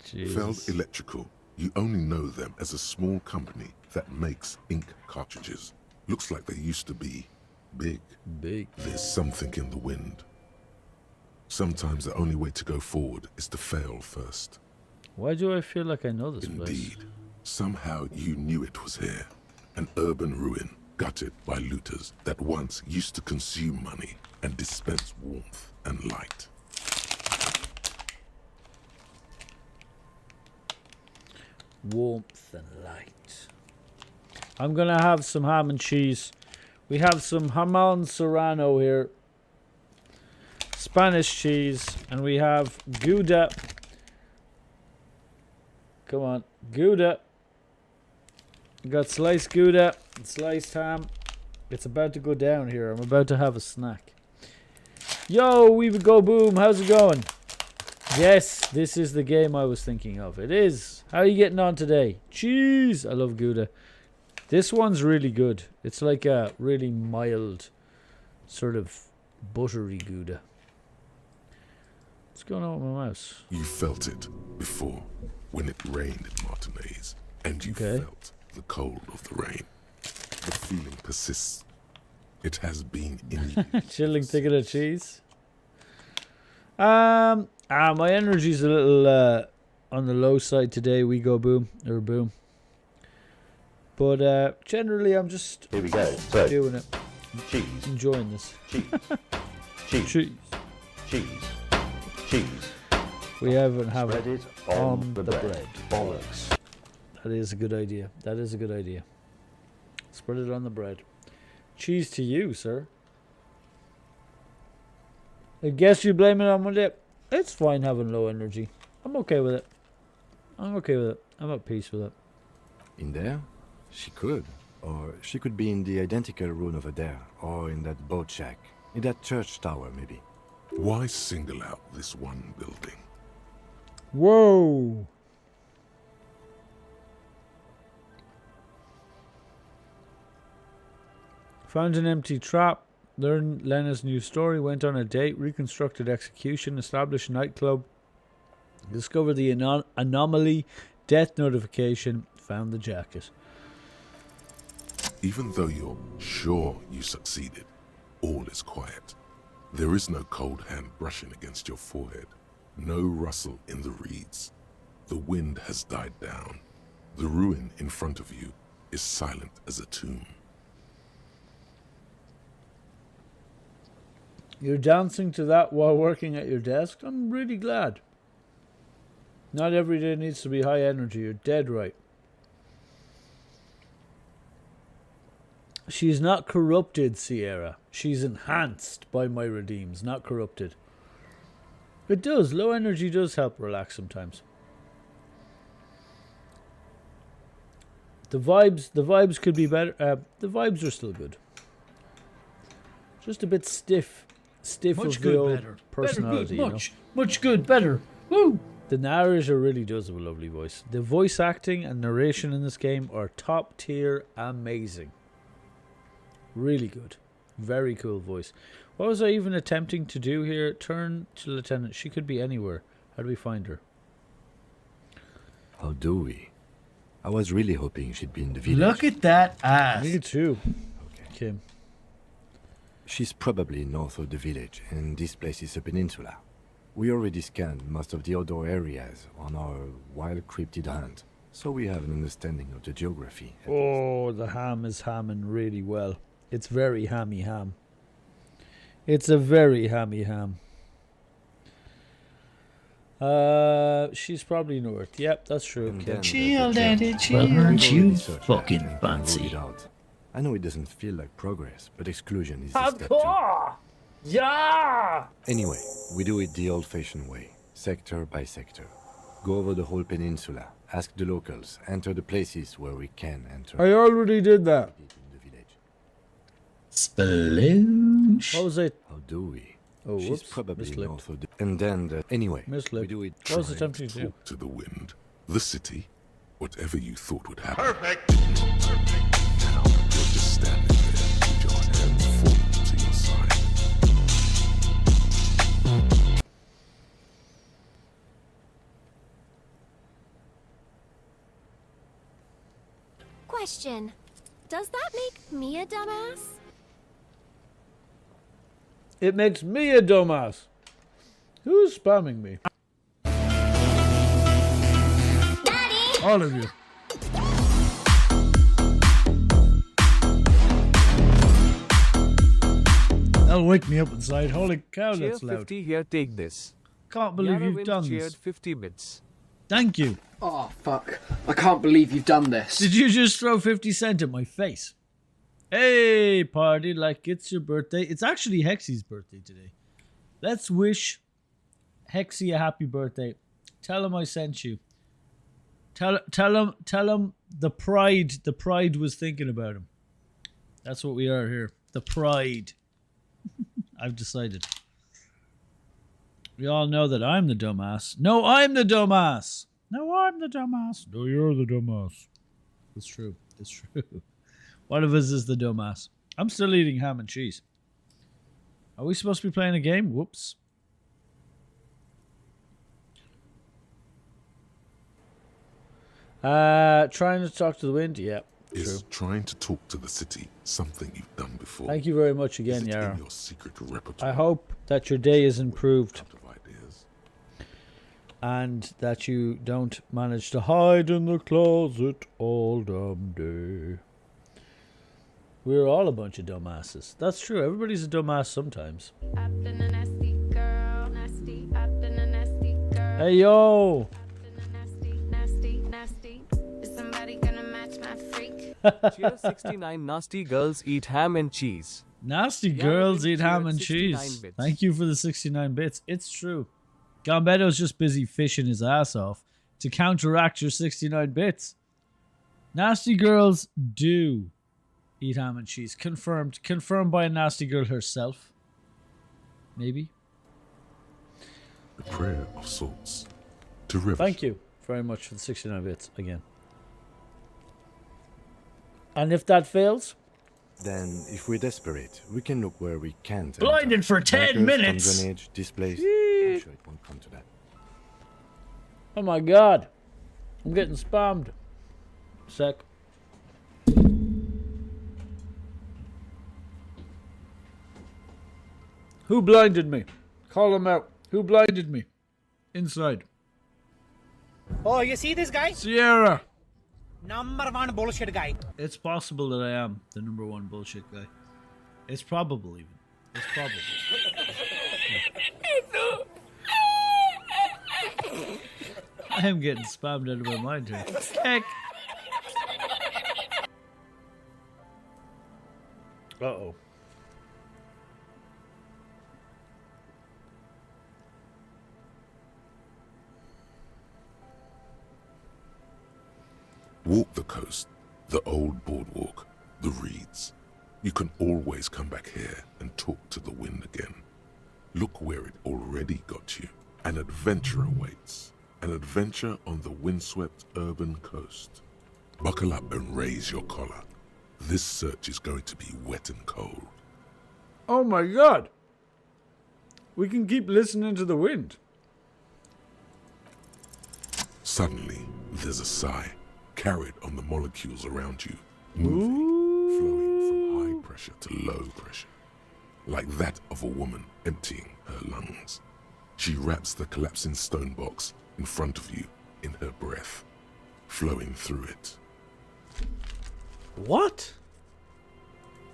Jeez. Feld Electrical. You only know them as a small company that makes ink cartridges. Looks like they used to be big. Big. There's something in the wind. Sometimes the only way to go forward is to fail first. Why do I feel like I know this place? Indeed. Somehow you knew it was here. An urban ruin, gutted by looters that once used to consume money and dispense warmth and light. Warmth and light. I'm gonna have some ham and cheese. We have some jamon serrano here, Spanish cheese, and we have Gouda. Come on, Gouda. We got sliced Gouda and sliced ham. It's about to go down here. I'm about to have a snack. Yo, we would go boom. How's it going? Yes, this is the game I was thinking of. It is. How are you getting on today? Cheese. I love Gouda. This one's really good. It's like a really mild, sort of buttery Gouda. What's going on with my mouse? You felt it before when it rained in Martinez, and you felt the cold of the rain. The feeling persists. It has been in you. Chilling, thinking of cheese. My energy's a little on the low side today. We go boom. But generally, I'm just Here we go. So, doing it. Cheese. Enjoying this. Cheese. Cheese. Cheese. Cheese. Cheese. We haven't have Spread it it on the bread. Bollocks. That is a good idea. That is a good idea. Spread it on the bread. Cheese to you, sir. I guess you blame it on my dip. It's fine having low energy. I'm okay with it. I'm at peace with it. In there? She could. Or she could be in the identical room over there. Or in that boat shack. In that church tower, maybe. Why single out this one building? Whoa! Found an empty trap. Learned Lena's new story. Went on a date. Reconstructed execution. Established nightclub. Discovered the anomaly. Death notification. Found the jacket. Even though you're sure you succeeded, all is quiet. There is no cold hand brushing against your forehead. No rustle in the reeds. The wind has died down. The ruin in front of you is silent as a tomb. You're dancing to that while working at your desk? I'm really glad. Not every day needs to be high energy. You're dead right. She's not corrupted, Sierra. She's enhanced by my redeems, not corrupted. It does. Low energy does help relax sometimes. The vibes could be better. The vibes are still good. Just a bit stiff. Stiff Much of good, the old better. personality. Better, good, you know? much good, better. Woo! The narrator really does have a lovely voice. The voice acting and narration in this game are top tier, amazing. Really good. Very cool voice. What was I even attempting to do here? Turn to Lieutenant. She could be anywhere. How do we find her? How do we? I was really hoping she'd be in the village. Look at that ass. Me too. Okay. She's probably north of the village, and this place is a peninsula. We already scanned most of the outdoor areas on our wild cryptid hunt, so we have an understanding of the geography. Oh, the ham is hamming really well. It's very hammy ham. It's a very hammy ham. She's probably north. Yep, that's true. Okay. Chill, daddy, chill. Aren't you fucking fancy? I know it doesn't feel like progress, but exclusion is a step too. Hardcore! Yeah! Anyway, we do it the old-fashioned way, sector by sector. Go over the whole peninsula, ask the locals, enter the places where we can enter. I already did that. Sploosh. What was it? How do we? Oh, She's whoops. probably Mislipped. north of the... And then, anyway, Mislipped. we do it... What was Trying attempting to to do? talk to the wind, the city, whatever you thought would happen. Perfect. question. Does that make me a dumbass? It makes me a dumbass. Who's spamming me? Daddy! All of you. That'll wake me up inside. Holy cow, that's loud. 50 here, take this. Can't believe you've done cheered this. 50 bits. Thank you. Oh, fuck. I can't believe you've done this. Did you just throw 50 cents at my face? Hey, party like it's your birthday. It's actually Hexy's birthday today. Let's wish Hexy a happy birthday. Tell him I sent you. Tell him the pride was thinking about him. That's what we are here. The pride. I've decided. We all know that I'm the dumbass. No, I'm the dumbass. No, I'm the dumbass. No, you're the dumbass. It's true. It's true. One of us is the dumbass. I'm still eating ham and cheese. Are we supposed to be playing a game? Whoops. Trying to talk to the wind? Yeah. Is trying to talk to the city something you've done before? Thank you very much again, Is it Yara. in your secret repertoire? I hope that your day is improved. And that you don't manage to hide in the closet all damn day. We're all a bunch of dumbasses. That's true. Everybody's a dumbass sometimes. I've been a nasty girl, nasty. I've been a nasty girl. Hey, yo! Nasty. Is somebody gonna match my freak? Cheer 69 nasty girls eat ham and cheese. Nasty Yeah, girls we eat ham and 69 cheese. bits. Thank you for the 69 bits. It's true. Gambetto's just busy fishing his ass off to counteract your 69 bits. Nasty girls do eat ham and cheese. Confirmed. Confirmed by a nasty girl herself. Maybe. A prayer of sorts. To River. Thank you very much for the 69 bits again. And if that fails? Then, if we're desperate, we can look where we can't. Blinded for 10 minutes! Drainage, displays. Yee. I'm sure it won't come to that. Oh my god. I'm getting spammed. Sec. Who blinded me? Call him out. Who blinded me? Inside. Oh, you see this guy? Sierra. #1 bullshit guy. It's possible that I am the #1 bullshit guy. It's probable even. It's probable. I am getting spammed out of my mind here. Heck. Uh-oh. Walk the coast, the old boardwalk, the reeds. You can always come back here and talk to the wind again. Look where it already got you. An adventure awaits. An adventure on the windswept urban coast. Buckle up and raise your collar. This search is going to be wet and cold. Oh my god. We can keep listening to the wind. Suddenly, there's a sigh, carried on the molecules around you, moving, flowing from high pressure to low pressure, like that of a woman emptying her lungs. She wraps the collapsing stone box in front of you in her breath, flowing through it. What?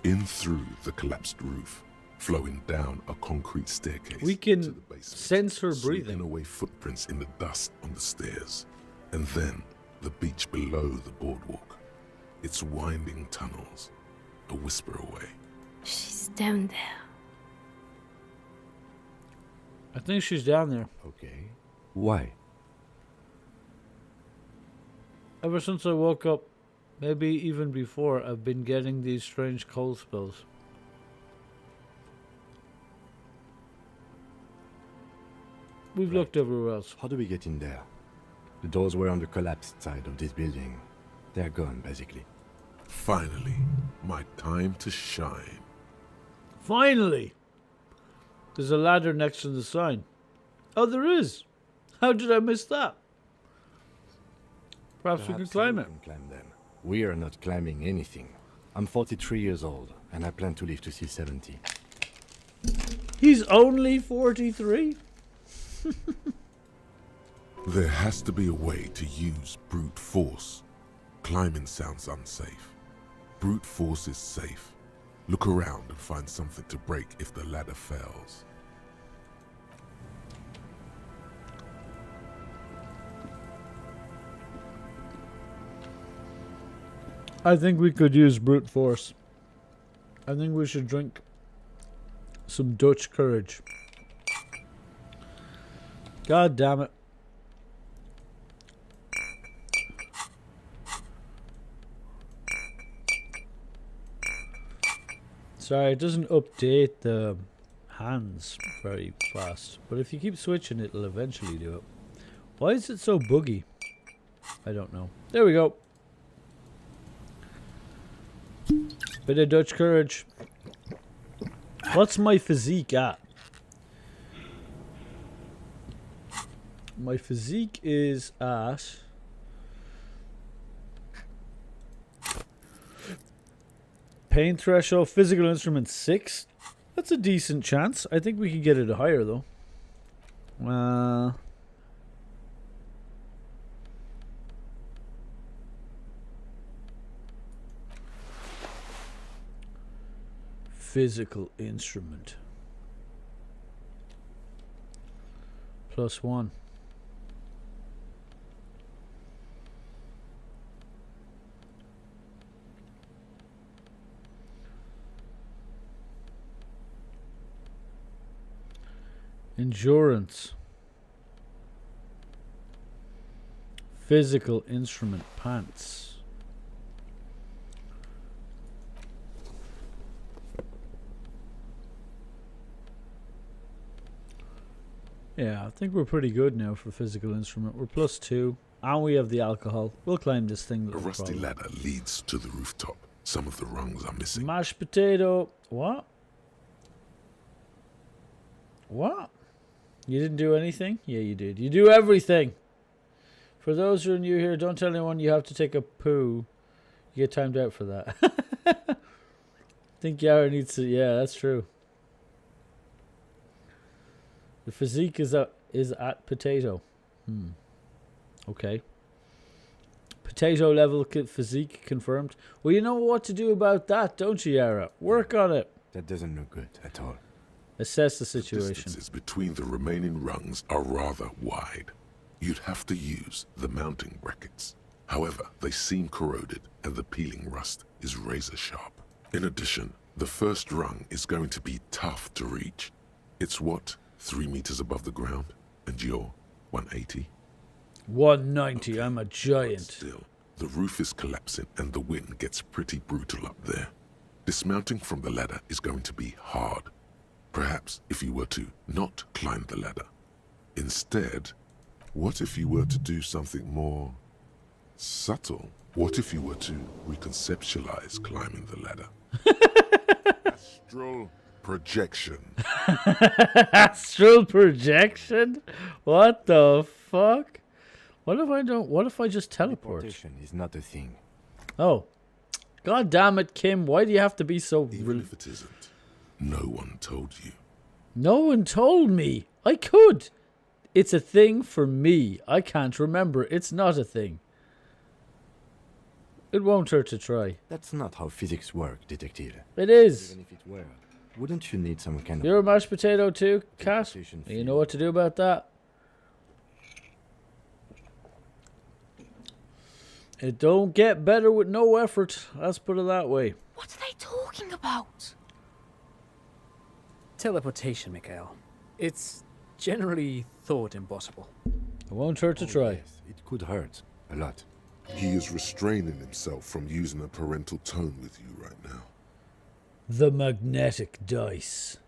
In through the collapsed roof, flowing down a concrete staircase. We can sense her breathing. Sweeping away footprints in the dust on the stairs, and then the beach below the boardwalk. Its winding tunnels, a whisper away. She's down there. I think she's down there. Okay. Why? Ever since I woke up, maybe even before, I've been getting these strange cold spells. We've looked everywhere else. How do we get in there? The doors were on the collapsed side of this building. They're gone, basically. Finally, my time to shine. Finally! There's a ladder next to the sign. Oh, there is! How did I miss that? Perhaps we could climb it. Can climb them. We are not climbing anything. I'm 43 years old, and I plan to live to see 70. He's only 43? There has to be a way to use brute force. Climbing sounds unsafe. Brute force is safe. Look around and find something to break if the ladder fails. I think we could use brute force. I think we should drink some Dutch courage. God damn it. Sorry, it doesn't update the hands very fast. But if you keep switching, it'll eventually do it. Why is it so buggy? I don't know. There we go. Bit of Dutch courage. What's my physique at? My physique is at... Pain threshold, physical instrument 6. That's a decent chance. I think we could get it higher though. Physical instrument. +1. Endurance. Physical instrument pants. Yeah, I think we're pretty good now for physical instrument. We're +2, and we have the alcohol. We'll climb this thing. A rusty ladder leads to the rooftop. Some of the rungs are missing. Mashed potato. What? What? You didn't do anything? Yeah, you did. You do everything. For those who are new here, don't tell anyone you have to take a poo. You get timed out for that. I think Yara needs to... Yeah, that's true. The physique is at potato. Okay. Potato level physique confirmed. Well, you know what to do about that, don't you, Yara? Work on it. That doesn't look good at all. Assess the situation. The distances between the remaining rungs are rather wide. You'd have to use the mounting brackets. However, they seem corroded and the peeling rust is razor sharp. In addition, the first rung is going to be tough to reach. It's what? 3 meters above the ground, and you're 180? 190, okay. I'm a giant. But still, the roof is collapsing and the wind gets pretty brutal up there. Dismounting from the ladder is going to be hard. Perhaps if you were to not climb the ladder. Instead, what if you were to do something more subtle? What if you were to reconceptualize climbing the ladder? Astral projection. Astral projection? What the fuck? What if I just teleport? Teleportation is not a thing. Oh. God damn it, Kim. Why do you have to be so... Even if it isn't, no one told you. No one told me. I could. It's a thing for me. I can't remember. It's not a thing. It won't hurt to try. That's not how physics work, detective. It is. Even if it were, wouldn't you need some kind of... You're a mashed potato too, Cat? You know what to do about that? It don't get better with no effort. Let's put it that way. What are they talking about? Teleportation, Mikhail. It's generally thought impossible. It won't hurt to try. Yes, it could hurt. A lot. He is restraining himself from using a parental tone with you right now. The magnetic dice.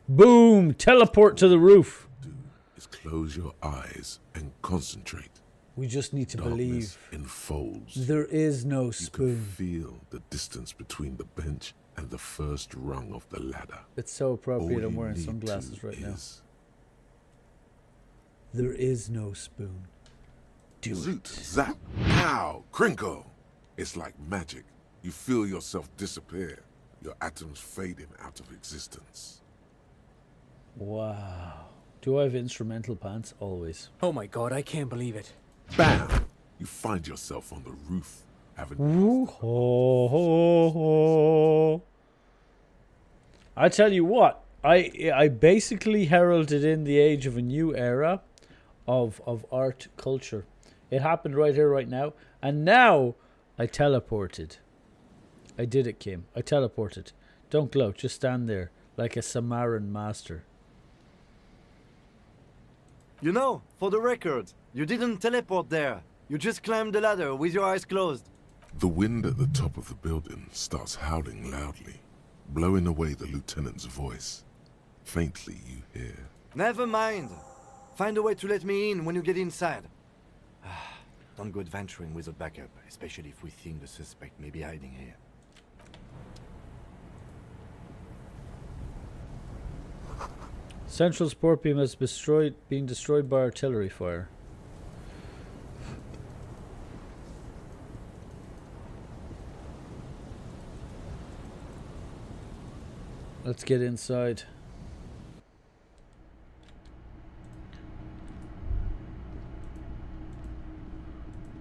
Boom! Teleport to the roof. Do is close your eyes and concentrate. We just need to Darkness believe. enfolds. There is no You spoon. can feel the distance between the bench and the first rung of the ladder. It's so appropriate. All I'm you wearing need sunglasses to right now. is There is no spoon. Do zoot, it. zap, pow, crinkle. It's like magic. You feel yourself disappear, your atoms fading out of existence. Wow. Do I have instrumental pants? Always. Oh my god, I can't believe it. Bam! You find yourself on the roof, having... Ooh, ho, ho, ho. I tell you what, I basically heralded in the age of a new era of art culture. It happened right here, right now. And now I teleported. I did it, Kim. I teleported. Don't gloat, just stand there like a Samaran master. You know, for the record, you didn't teleport there. You just climbed the ladder with your eyes closed. The wind at the top of the building starts howling loudly, blowing away the lieutenant's voice. Faintly you hear... Never mind. Find a way to let me in when you get inside. Don't go adventuring without backup, especially if we think the suspect may be hiding here. Central support beam has been destroyed by artillery fire. Let's get inside.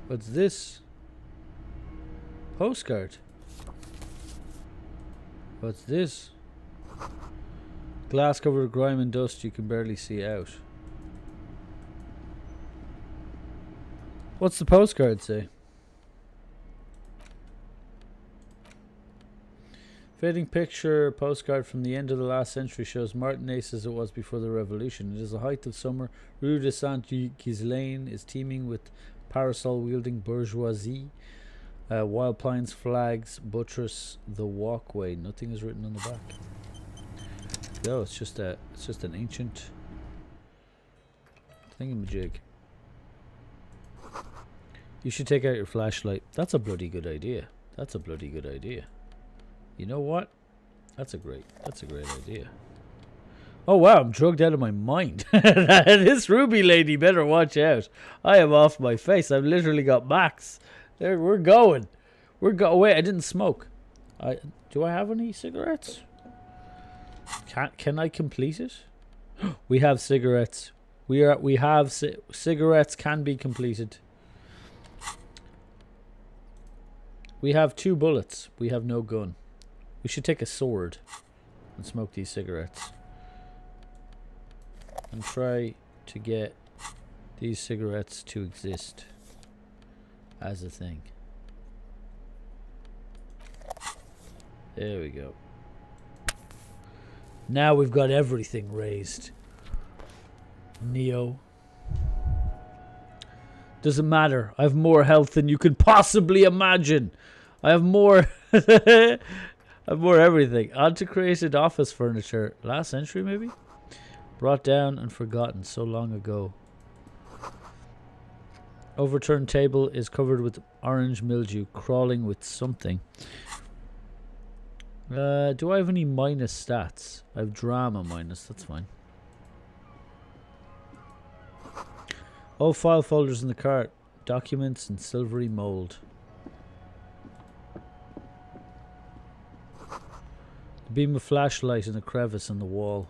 What's this? Postcard. What's this? Glass covered with grime and dust you can barely see out. What's the postcard say? Fading picture postcard from the end of the last century shows Martinaise as it was before the revolution. It is the height of summer. Rue de Saint-Ghislaine is teeming with parasol-wielding bourgeoisie. Wild pines flags buttress the walkway. Nothing is written on the back. No, it's just an ancient thingamajig. You should take out your flashlight. That's a bloody good idea. That's a bloody good idea. You know what? That's a great idea. Oh wow, I'm drugged out of my mind. This Ruby lady better watch out. I am off my face. I've literally got max. There, we're going. Wait, I didn't smoke. Do I have any cigarettes? Can I complete it? We have cigarettes. Cigarettes can be completed. We have 2 bullets. We have no gun. We should take a sword and smoke these cigarettes. And try to get these cigarettes to exist as a thing. There we go. Now we've got everything raised. Neo. Doesn't matter. I have more health than you could possibly imagine. I have more... I have more everything. Antiquated office furniture. Last century, maybe? Brought down and forgotten so long ago. Overturned table is covered with orange mildew, crawling with something. Do I have any minus stats? I have drama minus, that's fine. All file folders in the cart. Documents in silvery mold. The beam of flashlight in a crevice in the wall.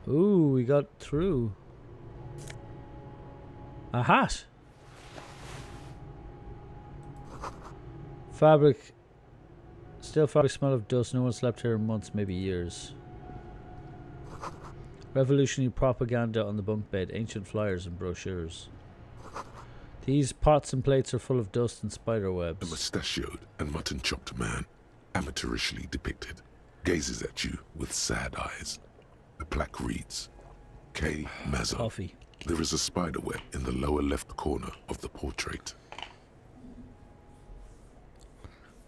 Ooh, we got through. A hat. Fabric. Still fabric, smell of dust. No one slept here in months, maybe years. Revolutionary propaganda on the bunk bed. Ancient flyers and brochures. These pots and plates are full of dust and spider webs. A mustachioed and mutton-chopped man, amateurishly depicted, gazes at you with sad eyes. The plaque reads, K. Mazzo. Coffee. There is a spider web in the lower left corner of the portrait.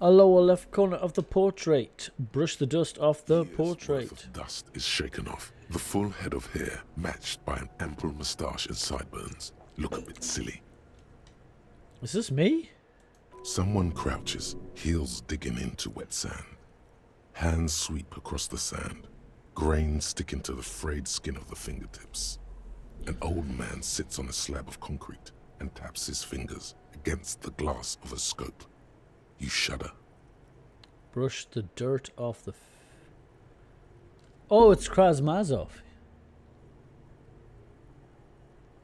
A lower left corner of the portrait. Brush the dust off the portrait. Worth of dust is shaken off. The full head of hair matched by an ample moustache and sideburns look a bit silly. Is this me? Someone crouches, heels digging into wet sand. Hands sweep across the sand, grains sticking to the frayed skin of the fingertips. An old man sits on a slab of concrete and taps his fingers against the glass of a scope. You shudder. Brush the dirt off the... Oh, it's Krasmazov.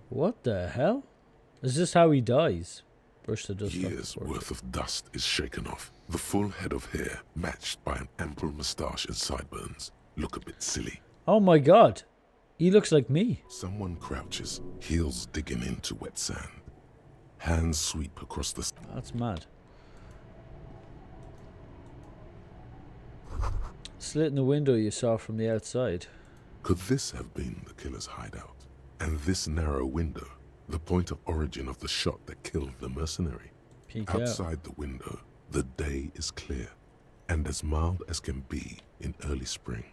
What the hell? Is this how he dies? Brush the dust off the Years forehead. worth of dust is shaken off. The full head of hair, matched by an ample moustache and sideburns, look a bit silly. Oh my god. He looks like me. Someone crouches, heels digging into wet sand. Hands sweep across the... That's mad. Slit in the window you saw from the outside. Could this have been the killer's hideout? And this narrow window, the point of origin of the shot that killed the mercenary? Peek out. Outside the window, the day is clear, and as mild as can be in early spring.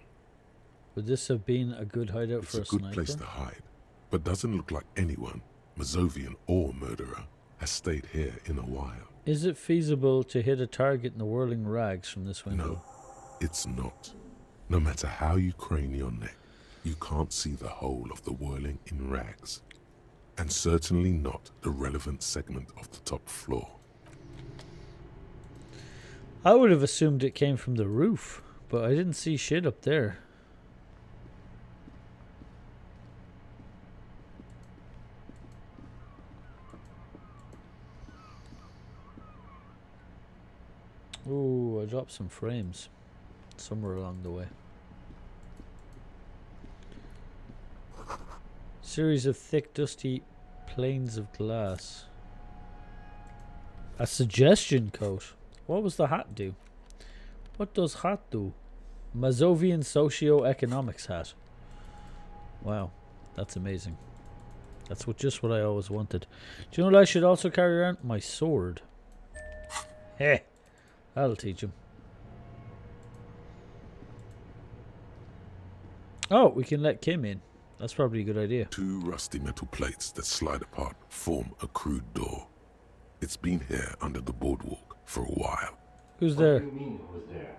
Would this have been a good hideout It's for a a good sniper? place to hide, but doesn't look like anyone, Mazovian or murderer, has stayed here in a while. Is it feasible to hit a target in the whirling rags from this window? No, it's not. No matter how you crane your neck, you can't see the whole of the whirling in rags, and certainly not the relevant segment of the top floor. I would have assumed it came from the roof, but I didn't see shit up there. Ooh, I dropped some frames somewhere along the way. Series of thick, dusty planes of glass. A suggestion coat. What was the hat do? What does hat do? Mazovian socio-economics hat. Wow, that's amazing. That's just what I always wanted. Do you know what I should also carry around? My sword. Heh. That'll teach him. Oh, we can let Kim in. That's probably a good idea. Two rusty metal plates that slide apart form a crude door. It's been here under the boardwalk for a while. Who's there? What do you mean who's there?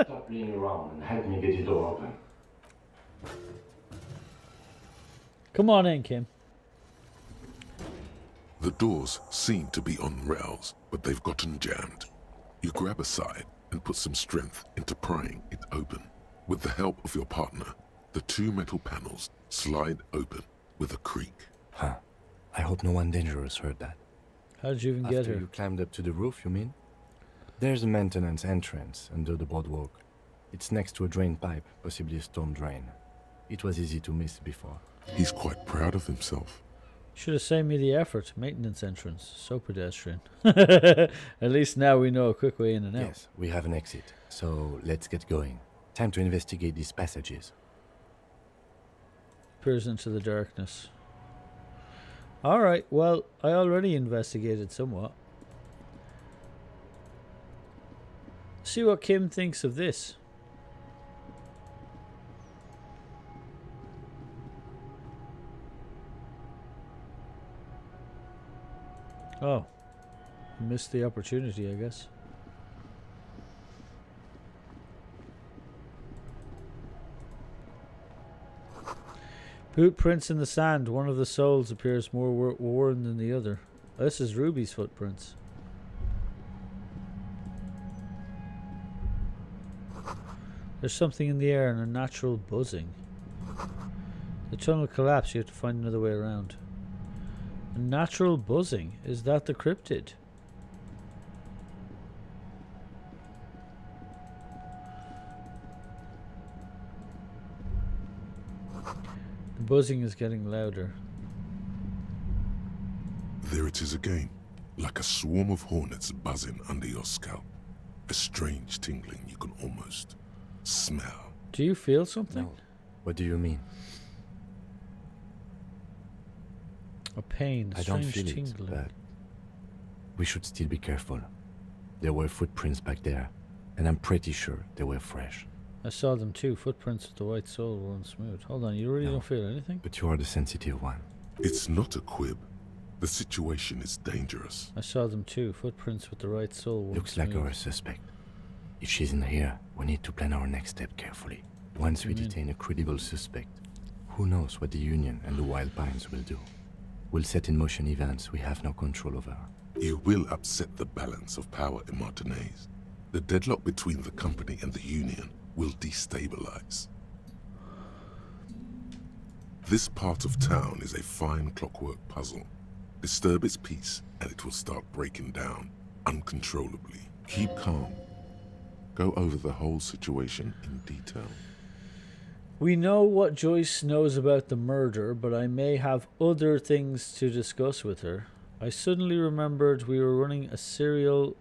Stop playing around and help me get the door open. Come on in, Kim. The doors seem to be on rails, but they've gotten jammed. You grab a side and put some strength into prying it open. With the help of your partner, the two metal panels slide open with a creak. Huh. I hope no one dangerous heard that. How did you even get After here? you climbed up to the roof, you mean? There's a maintenance entrance under the boardwalk. It's next to a drain pipe, possibly a storm drain. It was easy to miss before. He's quite proud of himself. Should have saved me the effort. Maintenance entrance. So pedestrian. At least now we know a quick way in and out. Yes, we have an exit. So let's get going. Time to investigate these passages. Peers into the darkness. Alright, well, I already investigated somewhat. See what Kim thinks of this. Oh. Missed the opportunity, I guess. Boot prints in the sand. One of the soles appears more worn than the other. This is Ruby's footprints. There's something in the air and a natural buzzing. The tunnel collapsed. You have to find another way around. A natural buzzing. Is that the cryptid? The buzzing is getting louder. There it is again, like a swarm of hornets buzzing under your scalp. A strange tingling you can almost smell. Do you feel something? No. What do you mean? A pain, I don't strange feel tingling. it, but we should still be careful. There were footprints back there, and I'm pretty sure they were fresh. I saw them too. Footprints with the white sole were smooth. Hold on, you really don't feel anything? But you are the sensitive one. It's not a quib. The situation is dangerous. I saw them too. Footprints with the right sole were Looks smooth. like our suspect. If she's in here, we need to plan our next step carefully. Once we detain a credible suspect, who knows what the Union and the Wild Pines will do. will set in motion events we have no control over. You will upset the balance of power in Martinez. The deadlock between the company and the Union will destabilize. This part of town is a fine clockwork puzzle. Disturb its peace and it will start breaking down uncontrollably. Keep calm. Go over the whole situation in detail. We know what Joyce knows about the murder, but I may have other things to discuss with her. I suddenly remembered we were running a serial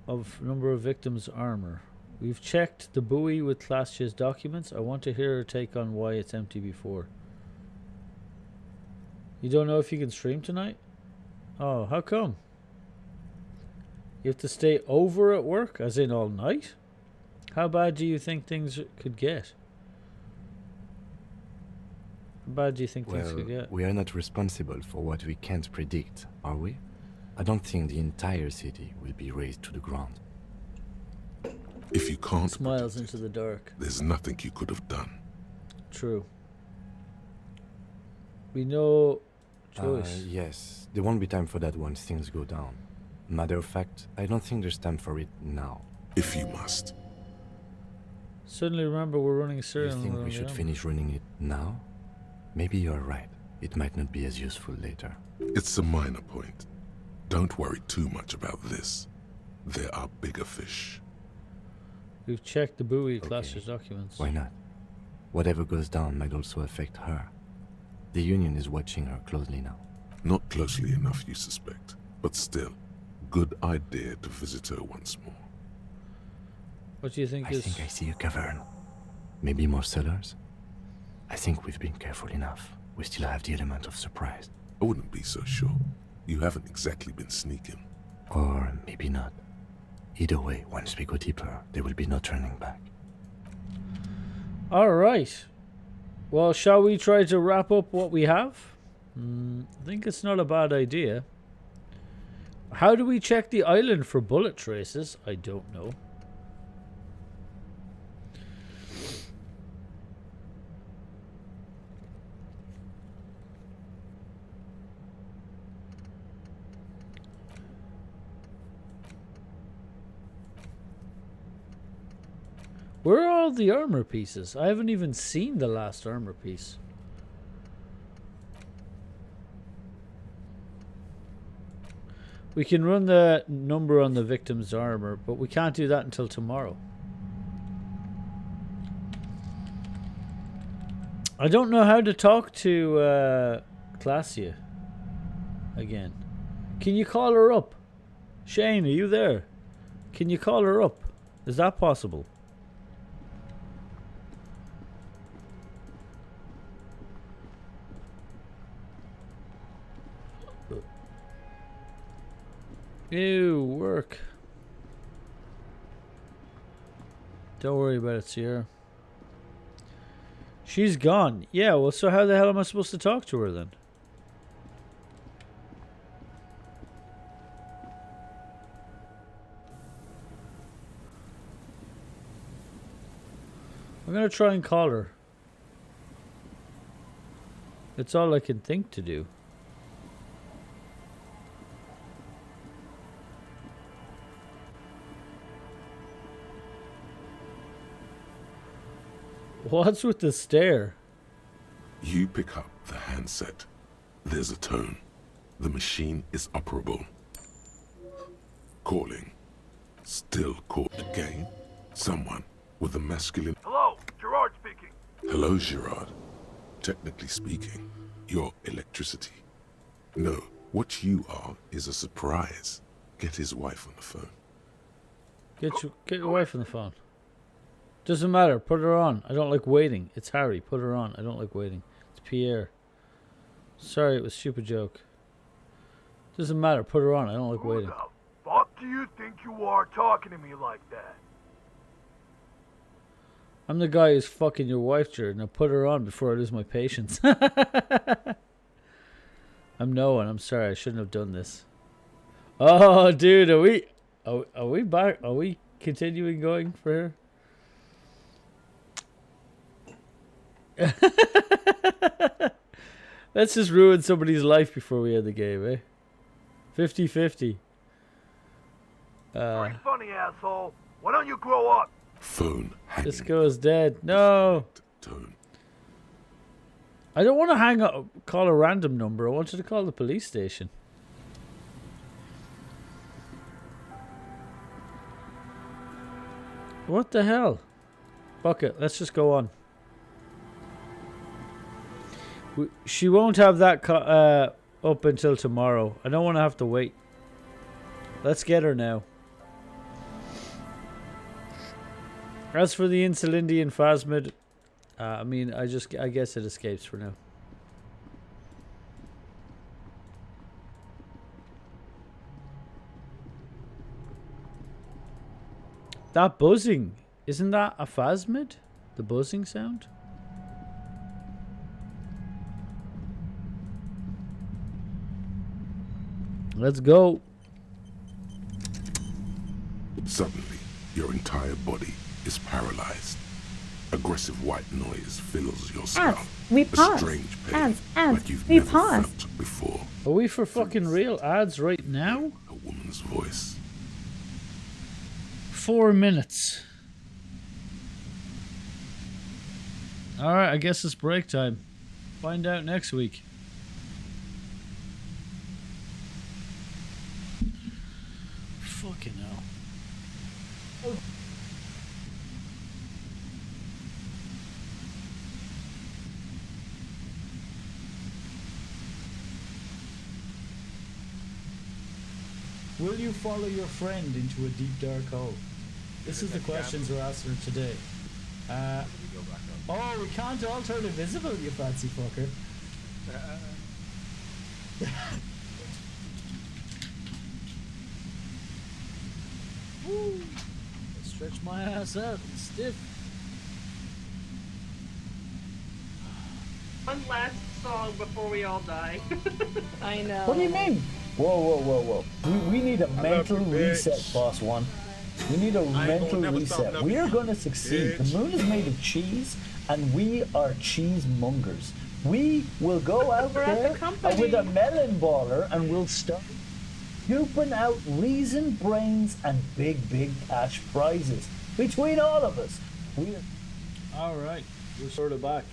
of number of victims' armor. We've checked the buoy with Classia's documents. I want to hear her take on why it's empty before. You don't know if you can stream tonight? Oh, how come? You have to stay over at work, as in all night? How bad do you think things could get? How bad do you think things could get? We are not responsible for what we can't predict, are we? I don't think the entire city will be razed to the ground. If you can't Smiles into the dark. There's nothing you could have done. True. We know Joyce. Yes, there won't be time for that once things go down. Matter of fact, I don't think there's time for it now. If you must. Suddenly remember we're running a serial. You think we should finish running it now? Maybe you're right. It might not be as useful later. It's a minor point. Don't worry too much about this. There are bigger fish. We've checked the buoy Classia's documents. Why not? Whatever goes down might also affect her. The Union is watching her closely now. Not closely enough, you suspect. But still, good idea to visit her once more. What do you think I think I see a cavern. Maybe more cellars? I think we've been careful enough. We still have the element of surprise. I wouldn't be so sure. You haven't exactly been sneaking. Or maybe not. Either way, once we go deeper, there will be no turning back. Alright. Well, shall we try to wrap up what we have? I think it's not a bad idea. How do we check the island for bullet traces? I don't know. Where are all the armor pieces? I haven't even seen the last armor piece. We can run the number on the victim's armor, but we can't do that until tomorrow. I don't know how to talk to Classia again. Can you call her up? Shane, are you there? Can you call her up? Is that possible? Ew, work. Don't worry about it, Sierra. She's gone. Yeah, well, so how the hell am I supposed to talk to her then? I'm gonna try and call her. It's all I can think to do. What's with the stare? You pick up the handset. There's a tone. The machine is operable. Calling. Still call again. Someone with a masculine... Hello, Gerard speaking. Hello, Gerard. Technically speaking, you're electricity. No, what you are is a surprise. Get his wife on the phone. Get your wife on the phone. Doesn't matter. Put her on. I don't like waiting. It's Harry. Put her on. I don't like waiting. It's Pierre. Sorry, it was a stupid joke. Doesn't matter. Put her on. I don't like waiting. Who the fuck do you think you are talking to me like that? I'm the guy who's fucking your wife, Jared. Now put her on before I lose my patience. I'm Noah. I'm sorry. I shouldn't have done this. Oh, dude. Are we back? Are we continuing going for her? Let's just ruin somebody's life before we end the game, eh? 50-50. Funny asshole. Why don't you grow up? Phone hanging. Disco is dead. No. Tone. I don't want to hang up, call a random number. I wanted to call the police station. What the hell? Fuck it. Let's just go on. She won't have that up until tomorrow. I don't want to have to wait. Let's get her now. As for the Insulindian Phasmid, I mean, I guess it escapes for now. That buzzing, isn't that a Phasmid? The buzzing sound? Let's go. Suddenly, your entire body is paralyzed. Aggressive white noise fills your skull. We A paused. strange pain, Ads. like you've We never paused. felt before. Are we for fucking real? Ads right now? A woman's voice. 4 minutes. Alright, I guess it's break time. Find out next week. Fucking hell. Will you follow your friend into a deep dark hole? This is the questions we're answering today. Oh, we can't all turn invisible, you fancy fucker. Woo. Stretch my ass out. It's stiff. One last song before we all die. I know. What do you mean? Whoa. We need a mental you, bitch. reset, boss one. We need a mental never stop reset. loving We are you, going to succeed. bitch. The moon is made of cheese, and we are cheesemongers. We will go out We're at the there company. with a melon baller, and we'll start scooping out reason, brains, and big cash prizes between all of us. Alright, we're sort of back.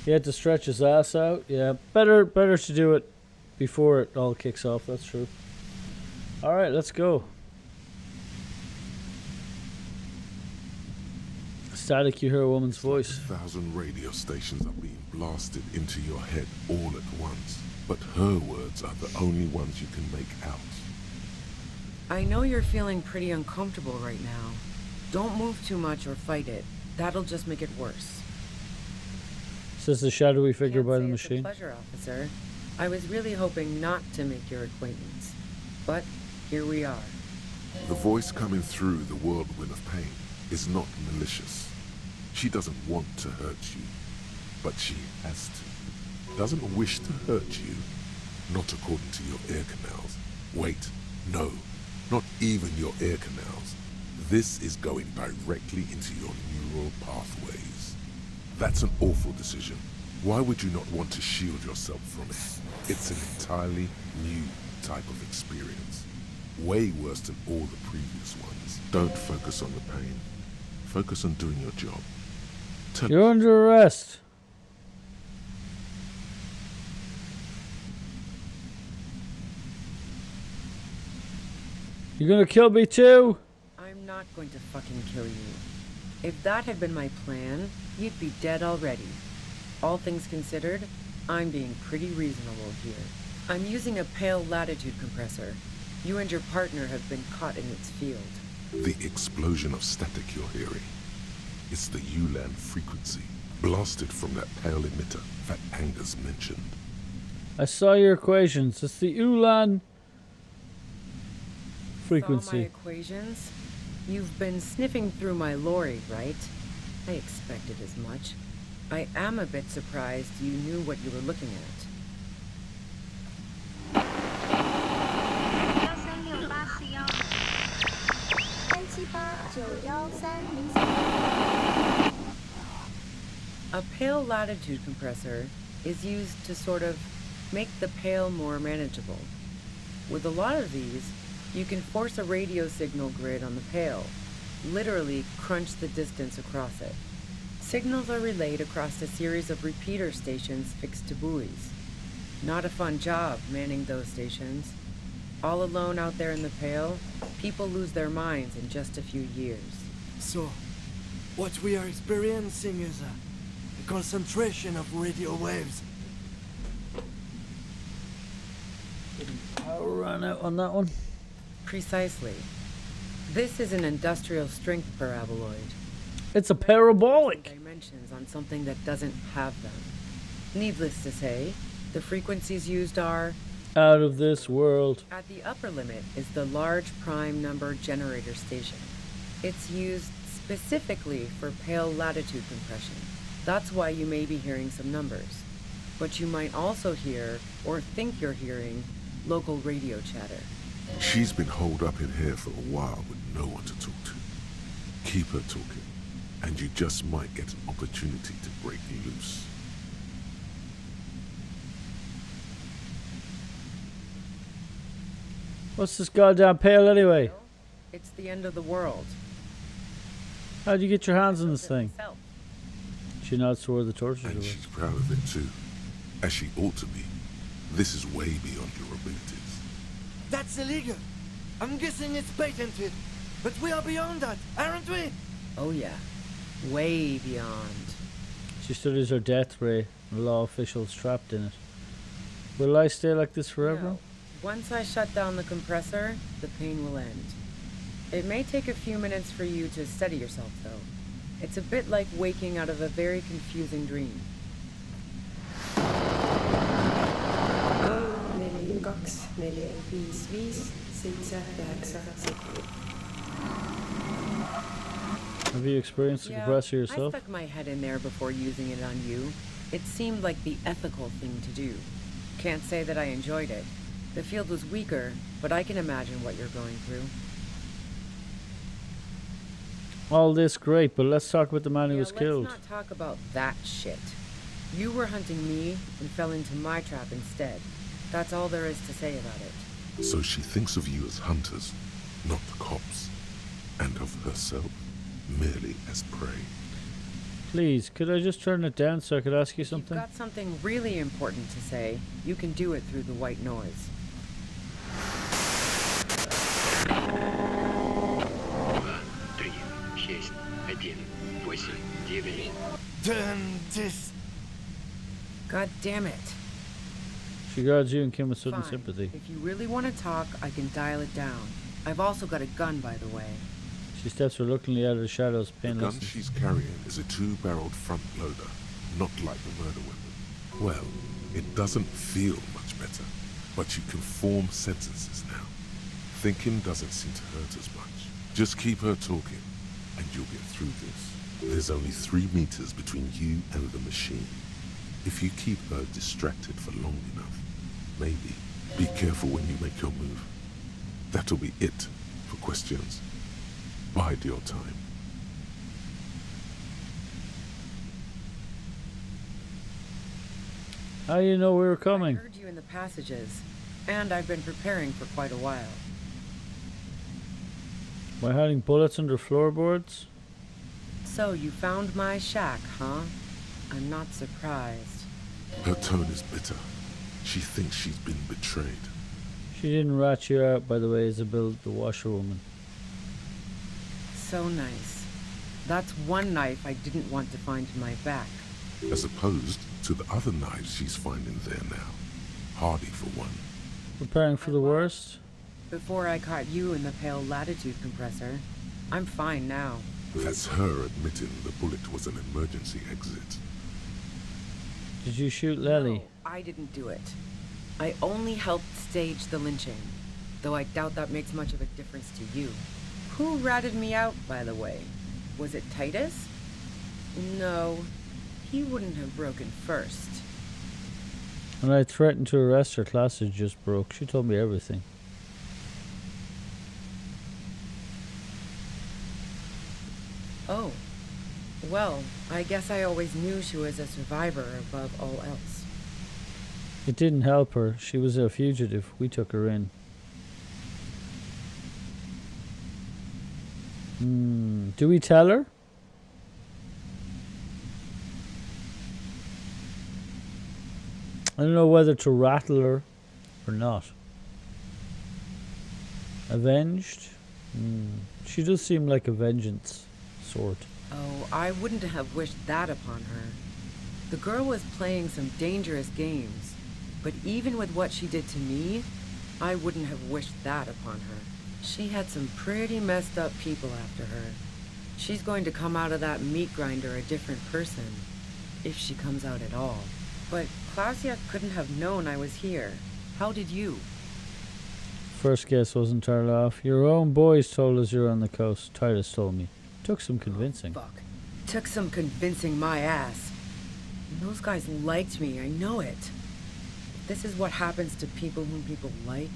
He had to stretch his ass out. Yeah, better to do it before it all kicks off. That's true. Alright, let's go. Static, you hear a woman's voice. 1,000 radio stations are being blasted into your head all at once. But her words are the only ones you can make out. I know you're feeling pretty uncomfortable right now. Don't move too much or fight it. That'll just make it worse. Says the shadowy figure by the It's a machine. pleasure, officer. I was really hoping not to make your acquaintance. But here we are. The voice coming through the whirlwind of pain is not malicious. She doesn't want to hurt you, but she has to. Doesn't wish to hurt you, not according to your ear canals. Wait, no, not even your ear canals. This is going directly into your neural pathways. That's an awful decision. Why would you not want to shield yourself from it? It's an entirely new type of experience. Way worse than all the previous ones. Don't focus on the pain. Focus on doing your job. You're under arrest. You're gonna kill me too? I'm not going to fucking kill you. If that had been my plan, you'd be dead already. All things considered, I'm being pretty reasonable here. I'm using a pale latitude compressor. You and your partner have been caught in its field. The explosion of static you're hearing. It's the ULAN frequency, blasted from that pale emitter that Angus mentioned. I saw your equations. It's the ULAN Saw my frequency. equations? You've been sniffing through my lorry, right? I expected as much. I am a bit surprised you knew what you were looking at. A pale latitude compressor is used to sort of make the pale more manageable. With a lot of these, you can force a radio signal grid on the pale, literally crunch the distance across it. Signals are relayed across a series of repeater stations fixed to buoys. Not a fun job manning those stations. All alone out there in the pale, people lose their minds in just a few years. So, what we are experiencing is a concentration of radio waves. Power ran out on that one. Precisely. This is an industrial strength paraboloid. It's a parabolic. Dimensions on something that doesn't have them. Needless to say, the frequencies used are out of this world. At the upper limit is the large prime number generator station. It's used specifically for pale latitude compression. That's why you may be hearing some numbers. But you might also hear, or think you're hearing, local radio chatter. She's been holed up in here for a while with no one to talk to. Keep her talking, and you just might get an opportunity to break loose. What's this goddamn pale anyway? It's the end of the world. How'd you get your hands on this thing? She nods where the torches And are. she's proud of it too, as she ought to be. This is way beyond your abilities. That's illegal. I'm guessing it's patented. But we are beyond that, aren't we? Oh yeah. Way beyond. She studies her death ray, and law officials trapped in it. Will I stay like this forever? No. Once I shut down the compressor, the pain will end. It may take a few minutes for you to steady yourself, though. It's a bit like waking out of a very confusing dream. Have you experienced the compressor yourself? I stuck my head in there before using it on you. It seemed like the ethical thing to do. Can't say that I enjoyed it. The field was weaker, but I can imagine what you're going through. All this great, but let's talk about the man who was killed. Let's not talk about that shit. You were hunting me and fell into my trap instead. That's all there is to say about it. So she thinks of you as hunters, not the cops, and of herself merely as prey. Please, could I just turn it down so I could ask you If something? you've got something really important to say, you can do it through the white noise. Turn this. God damn it. She guards you and Kim with sudden Fine. sympathy. If you really want to talk, I can dial it down. I've also got a gun, by the way. She steps reluctantly out of the shadows, The gun painless. she's carrying is a two-barreled front loader, not like the murder weapon. Well, it doesn't feel much better, but you can form sentences now. Thinking doesn't seem to hurt as much. Just keep her talking, and you'll get through this. There's only 3 meters between you and the machine. If you keep her distracted for long enough, maybe. Be careful when you make your move. That'll be it for questions. Bide your time. How you know we were I coming? heard you in the passages, and I've been preparing for quite a while. By hiding bullets under floorboards? So you found my shack, huh? I'm not surprised. Her tone is bitter. She thinks she's been betrayed. She didn't rat you out, by the way, Isabel, the washerwoman. So nice. That's one knife I didn't want to find in my back. As opposed to the other knives she's finding there now. Hardy for one. Preparing for the worst? Before I caught you in the pale latitude compressor, I'm fine now. That's her admitting the bullet was an emergency exit. Did you shoot Lely? No, I didn't do it. I only helped stage the lynching, though I doubt that makes much of a difference to you. Who ratted me out, by the way? Was it Titus? No, he wouldn't have broken first. When I threatened to arrest her, classes just broke. She told me everything. Oh, Well, I guess I always knew she was a survivor above all else. It didn't help her. She was a fugitive. We took her in. Do we tell her? I don't know whether to rattle her or not. Avenged? She does seem like a vengeance sort. Oh, I wouldn't have wished that upon her. The girl was playing some dangerous games, but even with what she did to me, I wouldn't have wished that upon her. She had some pretty messed up people after her. She's going to come out of that meat grinder a different person, if she comes out at all. But Klausia couldn't have known I was here. How did you? First guess wasn't entirely off. Your own boys told us you're on the coast. Titus told me. Took some convincing. Oh, fuck. Took some convincing my ass. And those guys liked me, I know it. This is what happens to people whom people like.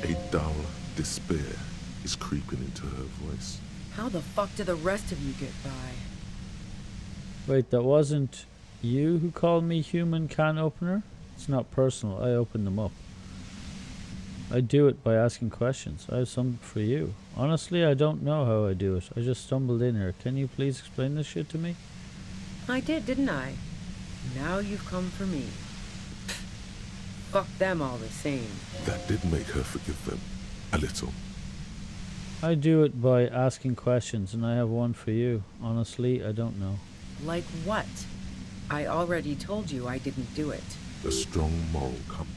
A dull despair is creeping into her voice. How the fuck do the rest of you get by? Wait, that wasn't you who called me human can opener? It's not personal. I open them up. I do it by asking questions. I have some for you. Honestly, I don't know how I do it. I just stumbled in here. Can you please explain this shit to me? I did, didn't I? Now you've come for me. Fuck them all the same. That did make her forgive them. A little. I do it by asking questions, and I have one for you. Honestly, I don't know. Like what? I already told you I didn't do it. A strong moral compass.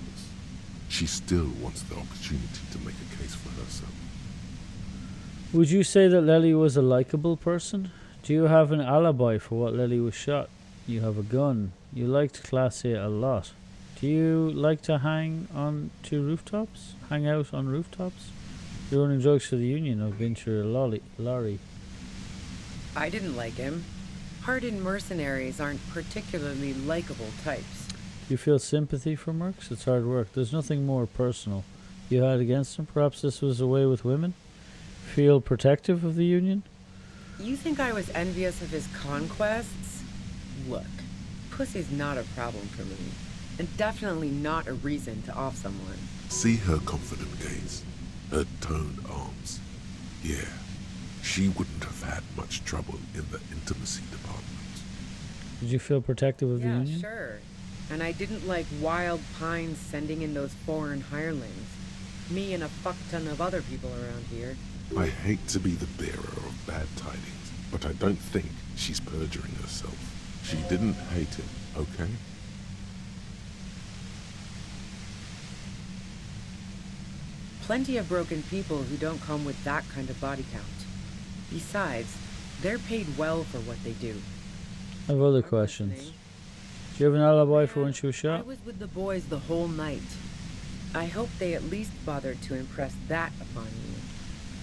She still wants the opportunity to make a case for herself. Would you say that Lely was a likable person? Do you have an alibi for what Lely was shot? You have a gun. You liked Class A a lot. Do you like to hang out on rooftops? You're running drugs for the Union. I've been through a lorry. I didn't like him. Hardened mercenaries aren't particularly likable types. Do you feel sympathy for mercs? It's hard work. There's nothing more personal you had against him. Perhaps this was a way with women? Feel protective of the Union? You think I was envious of his conquests? Look, pussy's not a problem for me. And definitely not a reason to off someone. See her confident gaze, her toned arms. Yeah, she wouldn't have had much trouble in the intimacy department. Did you feel protective of the Union? Yeah, sure. And I didn't like Wild Pines sending in those foreign hirelings. Me and a fuck ton of other people around here. I hate to be the bearer of bad tidings, but I don't think she's perjuring herself. She didn't hate him, okay? Plenty of broken people who don't come with that kind of body count. Besides, they're paid well for what they do. I have other questions. Do you have an alibi for when she was shot? I was with the boys the whole night. I hope they at least bothered to impress that upon you.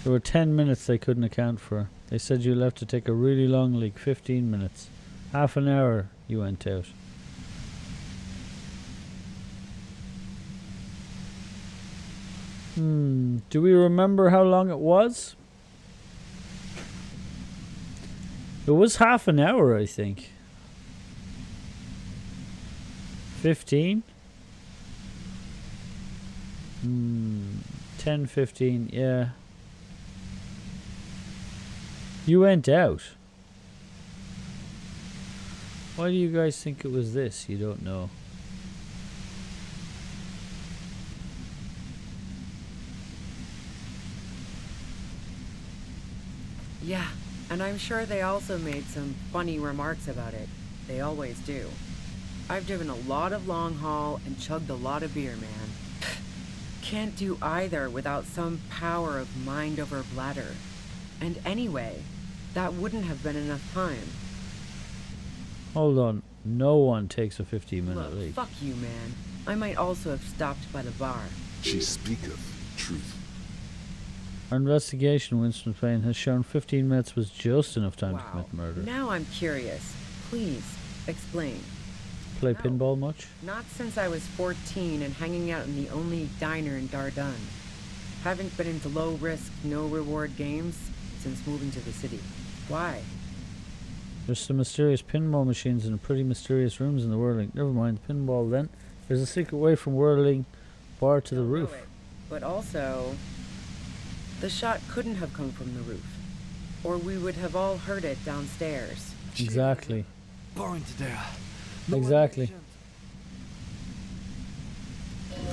There were 10 minutes they couldn't account for. They said you left to take a really long leak, 15 minutes. Half an hour you went out. Do we remember how long it was? It was half an hour, I think. 15? 10, 15, yeah. You went out. Why do you guys think it was this? You don't know. Yeah, and I'm sure they also made some funny remarks about it. They always do. I've driven a lot of long haul and chugged a lot of beer, man. Can't do either without some power of mind over bladder. And anyway, that wouldn't have been enough time. Hold on. No one takes a 15-minute Look, leak. fuck you, man. I might also have stopped by the bar. She speaketh truth. Our investigation, Winston Payne, has shown 15 minutes was just enough time to Wow. commit murder. Now I'm curious. Please, explain. Play pinball much? Not since I was 14 and hanging out in the only diner in Dardun. Haven't been into low-risk, no-reward games since moving to the city. Why? There's some mysterious pinball machines in pretty mysterious rooms in the whirling. Never mind the pinball then. There's a secret way from whirling bar to the roof. But also, the shot couldn't have come from the roof, or we would have all heard it downstairs. Exactly. Boring to death. Exactly.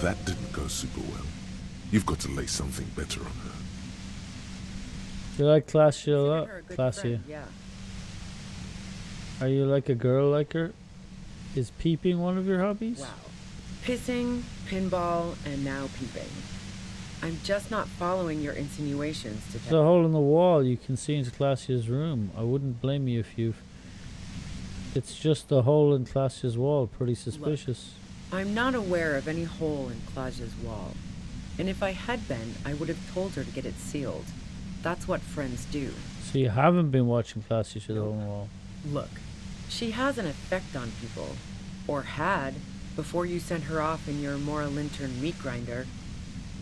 That didn't go super well. You've got to lay something better on her. You like Classy a lot? Her a good Classy. friend, yeah. Are you like a girl like her? Is peeping one of your hobbies? Wow. Pissing, pinball, and now peeping. I'm just not following your insinuations, There's Detective. a hole in the wall. You can see into Classia's room. I wouldn't blame you if you've... It's just a hole in Classia's wall. Pretty suspicious. I'm not aware of any hole in Claudia's wall. And if I had been, I would have told her to get it sealed. That's what friends do. So you haven't been watching Classia to the hole in the wall? Look, she has an effect on people. Or had, before you sent her off in your Mora Lintern meat grinder.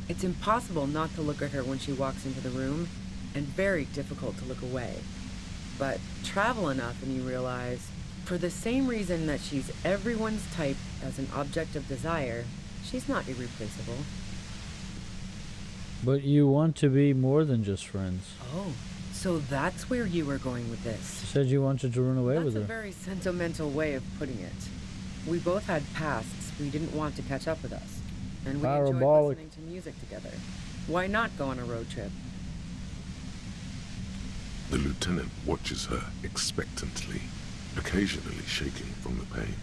It's impossible not to look at her when she walks into the room, and very difficult to look away. But travel enough and you realize, for the same reason that she's everyone's type as an object of desire, she's not irreplaceable. But you want to be more than just friends. Oh, so that's where you were going with this. You said you wanted to run away That's with a her. very sentimental way of putting it. We both had pasts we didn't want to catch up with us. And we enjoyed Parabolic. listening to music together. Why not go on a road trip? The lieutenant watches her expectantly, occasionally shaking from the pain.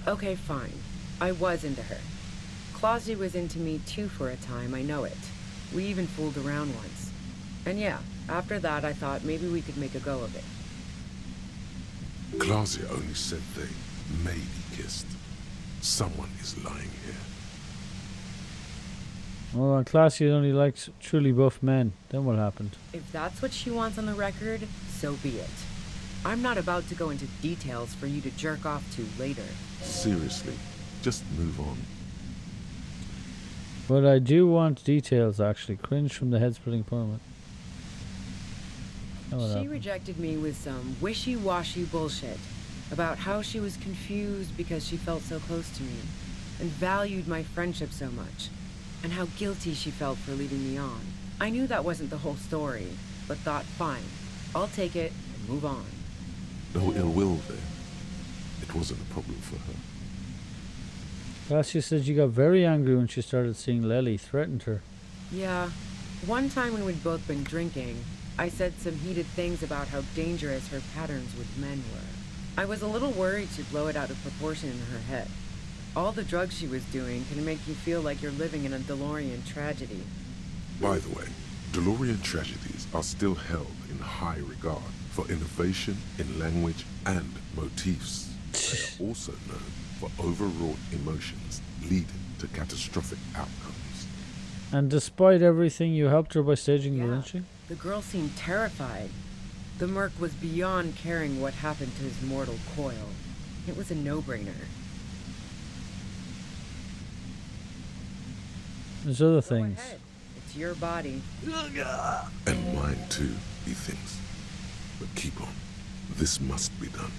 Okay, fine. I was into her. Claudia was into me too for a time, I know it. We even fooled around once. And yeah, after that I thought maybe we could make a go of it. Claudia only said they maybe kissed. Someone is lying here. Well, Classia only likes truly buff men. Then what happened? If that's what she wants on the record, so be it. I'm not about to go into details for you to jerk off to later. Seriously, just move on. But I do want details, actually. Cringe from the head-splitting permit. She rejected me with some wishy-washy bullshit about how she was confused because she felt so close to me and valued my friendship so much, and how guilty she felt for leading me on. I knew that wasn't the whole story, but thought, fine, I'll take it and move on. No ill will there. It wasn't a problem for her. Classia said you got very angry when she started seeing Lely, threatened her. Yeah, one time when we'd both been drinking, I said some heated things about how dangerous her patterns with men were. I was a little worried she'd blow it out of proportion in her head. All the drugs she was doing can make you feel like you're living in a DeLorean tragedy. By the way, DeLorean tragedies are still held in high regard for innovation in language and motifs. They are also known for overwrought emotions leading to catastrophic outcomes. And despite everything, you helped her by staging the lynching? The girl seemed terrified. The merc was beyond caring what happened to his mortal coil. It was a no-brainer. There's other things. It's your body. And mine too, he thinks. But keep on. This must be done.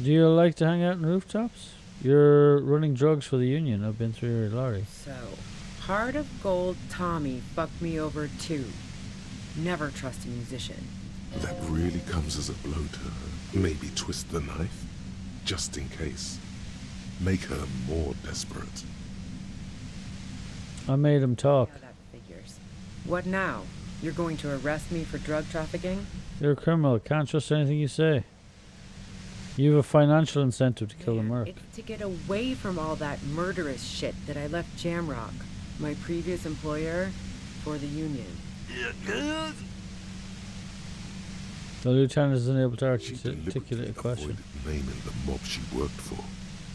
Do you like to hang out on rooftops? You're running drugs for the union. I've been through your lorry. So, Heart of Gold Tommy fucked me over too. Never trust a musician. That really comes as a blow to her. Maybe twist the knife, just in case. Make her more desperate. I made him talk. Yeah, that figures. What now? You're going to arrest me for drug trafficking? You're a criminal. Can't trust anything you say. You have a financial incentive to kill the merc. It's to get away from all that murderous shit that I left Jamrock, my previous employer, for the union. The lieutenant isn't able to articulate a question. Naming the mob she worked for.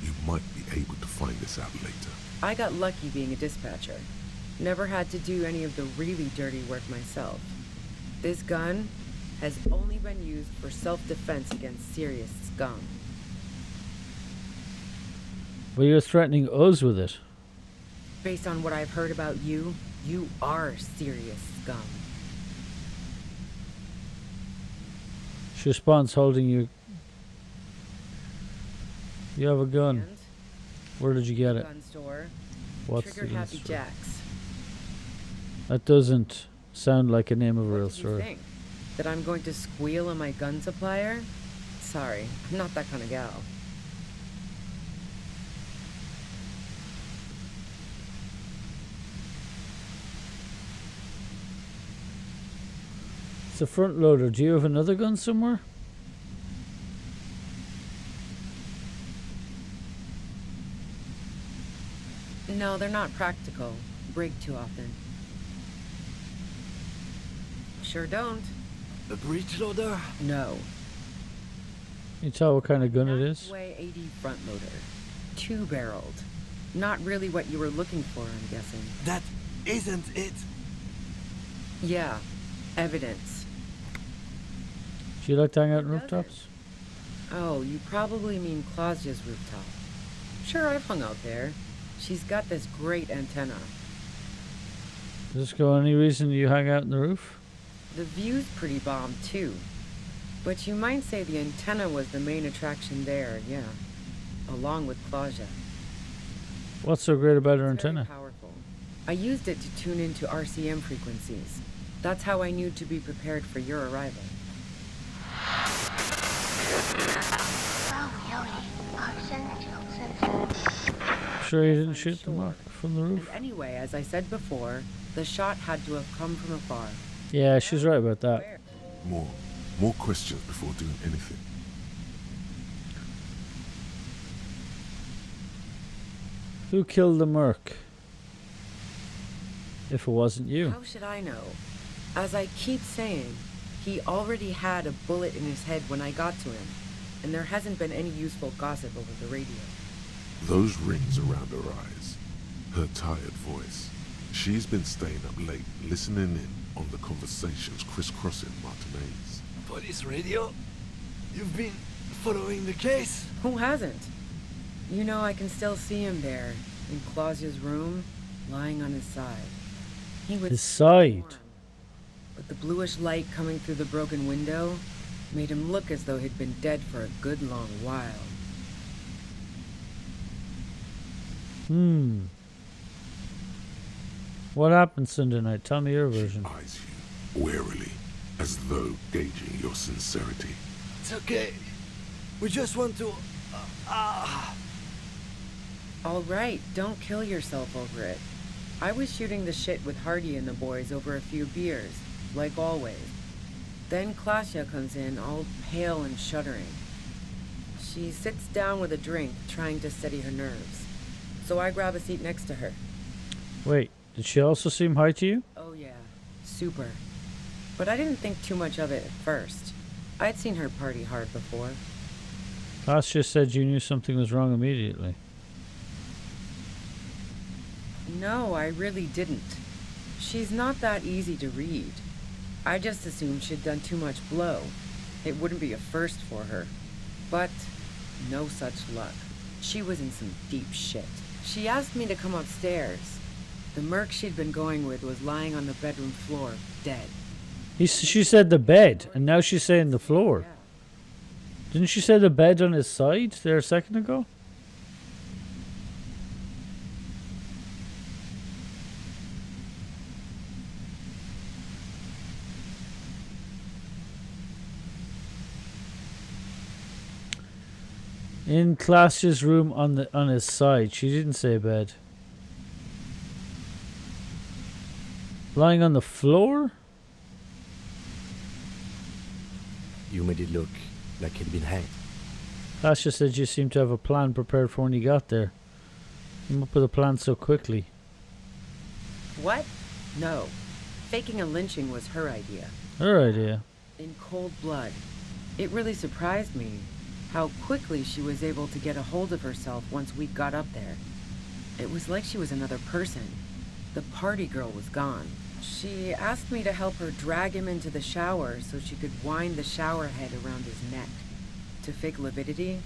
You might be able to find this out later. I got lucky being a dispatcher. Never had to do any of the really dirty work myself. This gun has only been used for self-defense against serious scum. But you're threatening us with it. Based on what I've heard about you, you are serious scum. She responds holding you. You have a gun. Where did you get it? Gun store. What's Triggered the Happy story? Jacks. That doesn't sound like a name of a real What do you story. think? That I'm going to squeal on my gun supplier? Sorry, I'm not that kind of gal. It's a front loader. Do you have another gun somewhere? No, they're not practical. Break too often. Sure don't. A breech loader? No. Can you tell what kind of gun it is? Way 80 front loader. 2-barreled. Not really what you were looking for, I'm guessing. That isn't it. Yeah. Evidence. Do you like to hang out on rooftops? Oh, you probably mean Claudia's rooftop. Sure, I've hung out there. She's got this great antenna. Does this go any reason you hang out on the roof? The view's pretty bomb, too. But you might say the antenna was the main attraction there, yeah. Along with Claudia. What's so great about her antenna? Powerful. I used it to tune into RCM frequencies. That's how I knew to be prepared for your arrival. Sure you didn't shoot the mark from the roof? And anyway, as I said before, the shot had to have come from afar. Yeah, she's right about that. More questions before doing anything. Who killed the merc? If it wasn't you. How should I know? As I keep saying, he already had a bullet in his head when I got to him, and there hasn't been any useful gossip over the radio. Those rings around her eyes, her tired voice. She's been staying up late, listening in on the conversations crisscrossing Martinez. Police radio? You've been following the case? Who hasn't? You know, I can still see him there, in Claudia's room, lying on his side. He was His side? warm, but the bluish light coming through the broken window made him look as though he'd been dead for a good long while. What happened Sunday night? Tell me your version. She eyes you warily, as though gauging your sincerity. It's okay. We just want to... All right, don't kill yourself over it. I was shooting the shit with Hardy and the boys over a few beers, like always. Then Claudia comes in, all pale and shuddering. She sits down with a drink, trying to steady her nerves. So I grab a seat next to her. Wait, did she also seem high to you? Oh yeah, super. But I didn't think too much of it at first. I'd seen her party hard before. Cass just said you knew something was wrong immediately. No, I really didn't. She's not that easy to read. I just assumed she'd done too much blow. It wouldn't be a first for her. But no such luck. She was in some deep shit. She asked me to come upstairs. The merc she'd been going with was lying on the bedroom floor, dead. She said the bed, and now she's saying the floor. Didn't she say the bed on his side there a second ago? In Claudia's room on his side. She didn't say bed. Lying on the floor? You made it look like he'd been hanged. Claudia said you seemed to have a plan prepared for when you got there. Came up with a plan so quickly. What? No. Faking a lynching was her idea. Her idea. In cold blood. It really surprised me how quickly she was able to get a hold of herself once we got up there. It was like she was another person. The party girl was gone. She asked me to help her drag him into the shower so she could wind the shower head around his neck to fake lividity.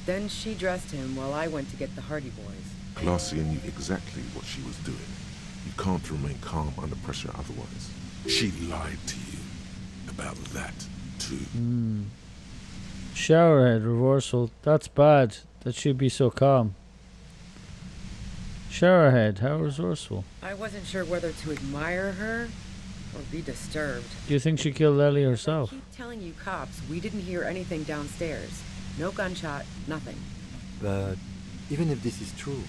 Then she dressed him while I went to get the Hardy Boys. Claudia knew exactly what she was doing. You can't remain calm under pressure otherwise. She lied to you about that, too. Showerhead reversal. That's bad. That should be so calm. Showerhead, how resourceful. I wasn't sure whether to admire her or be disturbed. Do you think she killed Ellie herself? I keep telling you cops, we didn't hear anything downstairs. No gunshot, nothing. But even if this is true,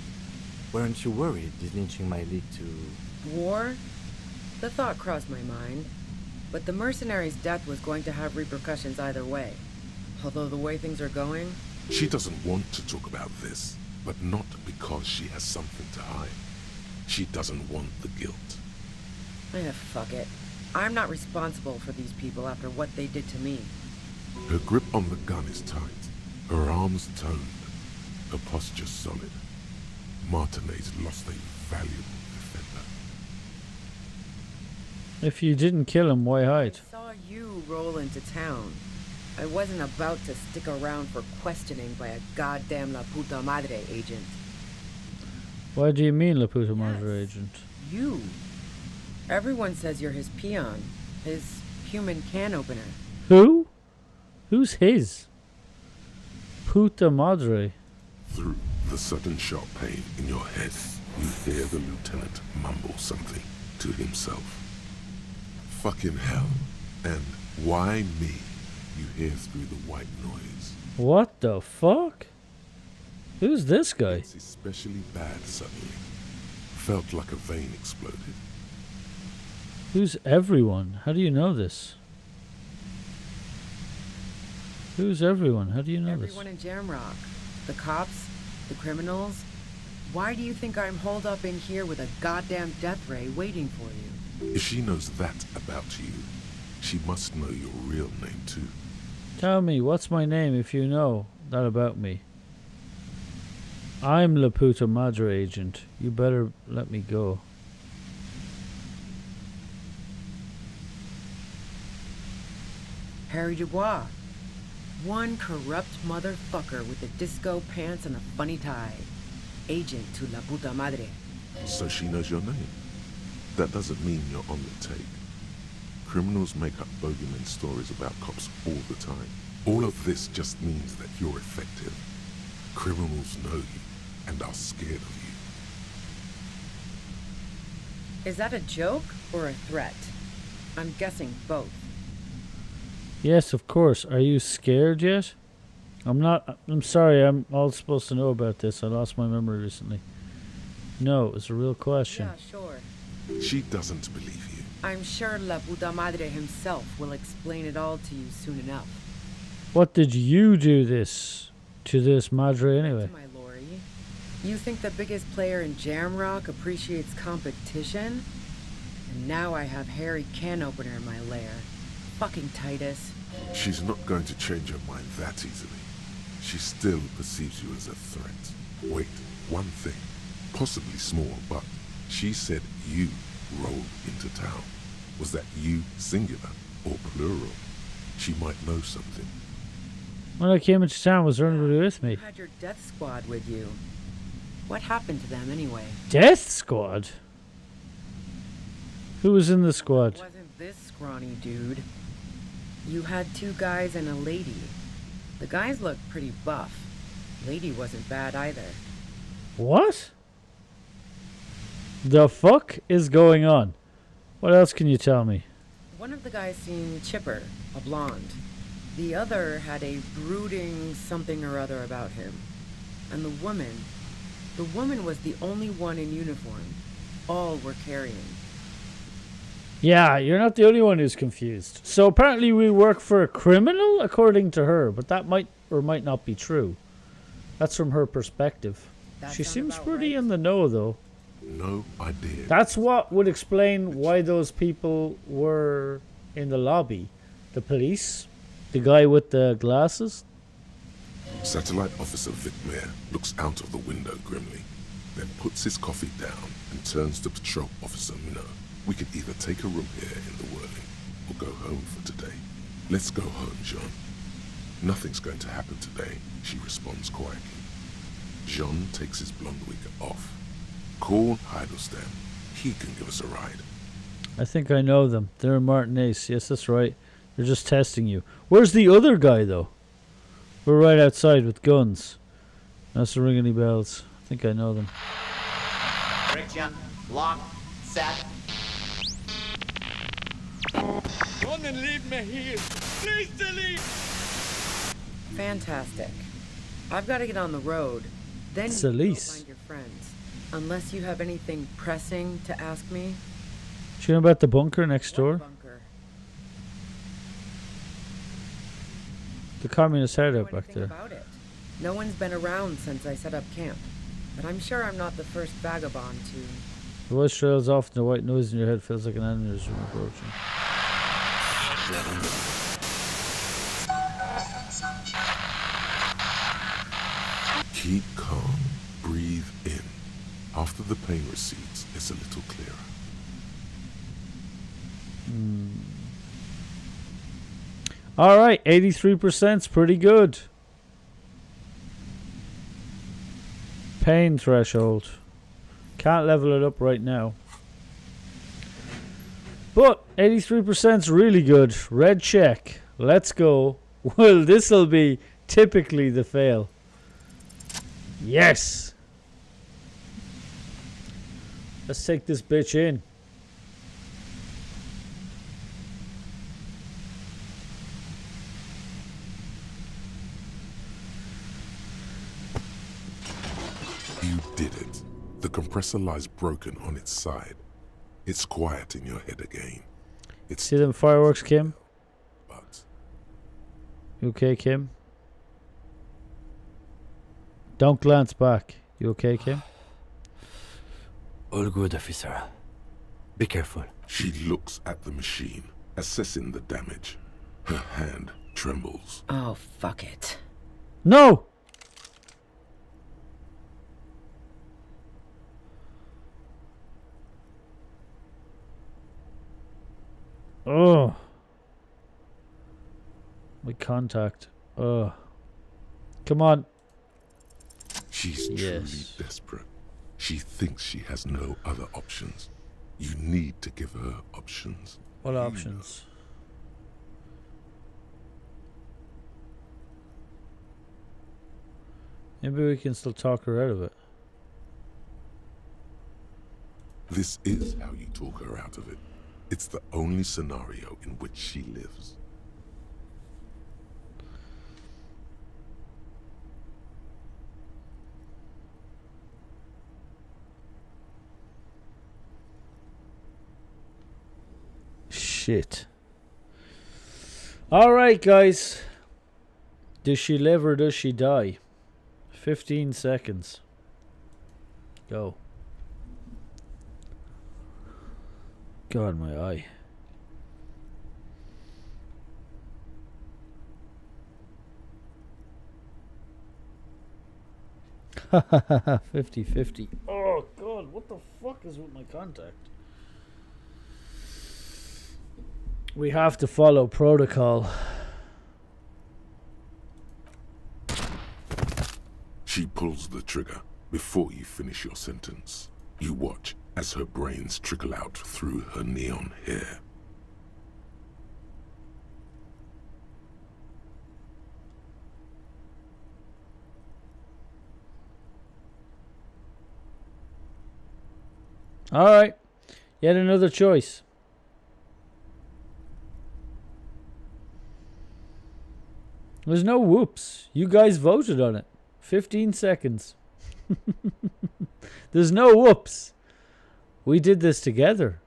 weren't you worried this lynching might lead to... War? The thought crossed my mind. But the mercenary's death was going to have repercussions either way. Although the way things are going... She doesn't want to talk about this, but not because she has something to hide. She doesn't want the guilt. Fuck it. I'm not responsible for these people after what they did to me. Her grip on the gun is tight, her arms toned, her posture solid. Martinez lost a valuable defender. If you didn't kill him, why hide? I saw you roll into town. I wasn't about to stick around for questioning by a goddamn La Puta Madre agent. Why do you mean La Puta Madre agent? You. Everyone says you're his peon. His human can opener. Who? Who's his? Puta Madre. Through the sudden sharp pain in your head, you hear the lieutenant mumble something to himself. Fucking hell. And why me? You hear through the white noise. What the fuck? Who's this guy? It's especially bad suddenly. Felt like a vein exploded. Who's everyone? How do you know this? Who's everyone? How do you know Everyone in Jamrock. The cops, the criminals. Why do you think I'm holed up in here with a goddamn death ray waiting for you? If she knows that about you, she must know your real name too. Tell me, what's my name if you know that about me? I'm La Puta Madre agent. You better let me go. Harry Dubois. One corrupt motherfucker with the disco pants and a funny tie. Agent to La Puta Madre. So she knows your name. That doesn't mean you're on the take. Criminals make up bogeyman stories about cops all the time. All of this just means that you're effective. Criminals know you and are scared of you. Is that a joke or a threat? I'm guessing both. Yes, of course. Are you scared yet? I'm sorry, I'm all supposed to know about this. I lost my memory recently. No, it's a real question. Yeah, sure. She doesn't believe you. I'm sure La Puta Madre himself will explain it all to you soon enough. What did you do to this Madre anyway? My Lori, you think the biggest player in Jamrock appreciates competition? And now I have Harry Can Opener in my lair. Fucking Titus. She's not going to change her mind that easily. She still perceives you as a threat. Wait, one thing, possibly small, but she said you rolled into town. Was that you singular or plural? She might know something. When I came into town, was there anybody with me? You had your death squad with you. What happened to them anyway? Death squad? Who was in the squad? It wasn't this scrawny dude. You had two guys and a lady. The guys looked pretty buff. Lady wasn't bad either. What? The fuck is going on? What else can you tell me? One of the guys seemed chipper, a blonde. The other had a brooding something or other about him. And the woman was the only one in uniform. All were carrying. Yeah, you're not the only one who's confused. So apparently we work for a criminal, according to her, but that might or might not be true. That's from her perspective. She seems pretty in the know, though. No idea. That's what would explain why those people were in the lobby. The police, the guy with the glasses. Satellite Officer Vic Mayer looks out of the window grimly, then puts his coffee down and turns to Patrol Officer Minot. We could either take a room here in the Whirling or go home for today. Let's go home, Jean. Nothing's going to happen today, she responds quietly. Jean takes his blonde wig off. Call Heidelstein. He can give us a ride. I think I know them. They're in Martinez. Yes, that's right. They're just testing you. Where's the other guy, though? We're right outside with guns. Doesn't ring any bells. I think I know them. Friction, lock, set. Don't leave me here. Please delete. Fantastic. I've got to get on the road. Then you can go find your friends. Unless you have anything pressing to ask me. Do you know about the bunker next door? Bunker. The communist hideout back Anything there. about it. No one's been around since I set up camp. But I'm sure I'm not the first vagabond to... The voice trails off and the white noise in your head feels like an enemy approaching. Keep calm. Breathe in. After the pain recedes, it's a little clearer. Alright, 83% is pretty good. Pain threshold. Can't level it up right now. But 83% is really good. Red check. Let's go. Well, this'll be typically the fail. Yes! Let's take this bitch in. You did it. The compressor lies broken on its side. It's quiet in your head again. It's See them fireworks, Kim? But You okay, Kim? Don't glance back. You okay, Kim? All good, officer. Be careful. she looks at the machine, assessing the damage. Her hand trembles. Oh, fuck it. No! Oh. My contact. Oh. Come on. She's truly desperate. She thinks she has no other options. You need to give her options. What options? Maybe we can still talk her out of it. This is how you talk her out of it. It's the only scenario in which she lives. Shit. Alright, guys. Does she live or does she die? 15 seconds. Go. God, my eye. Hahaha, 50-50. Oh, God, what the fuck is with my contact? We have to follow protocol. She pulls the trigger before you finish your sentence. You watch as her brains trickle out through her neon hair. Alright. Yet another choice. There's no whoops. You guys voted on it. 15 seconds. There's no whoops. We did this together.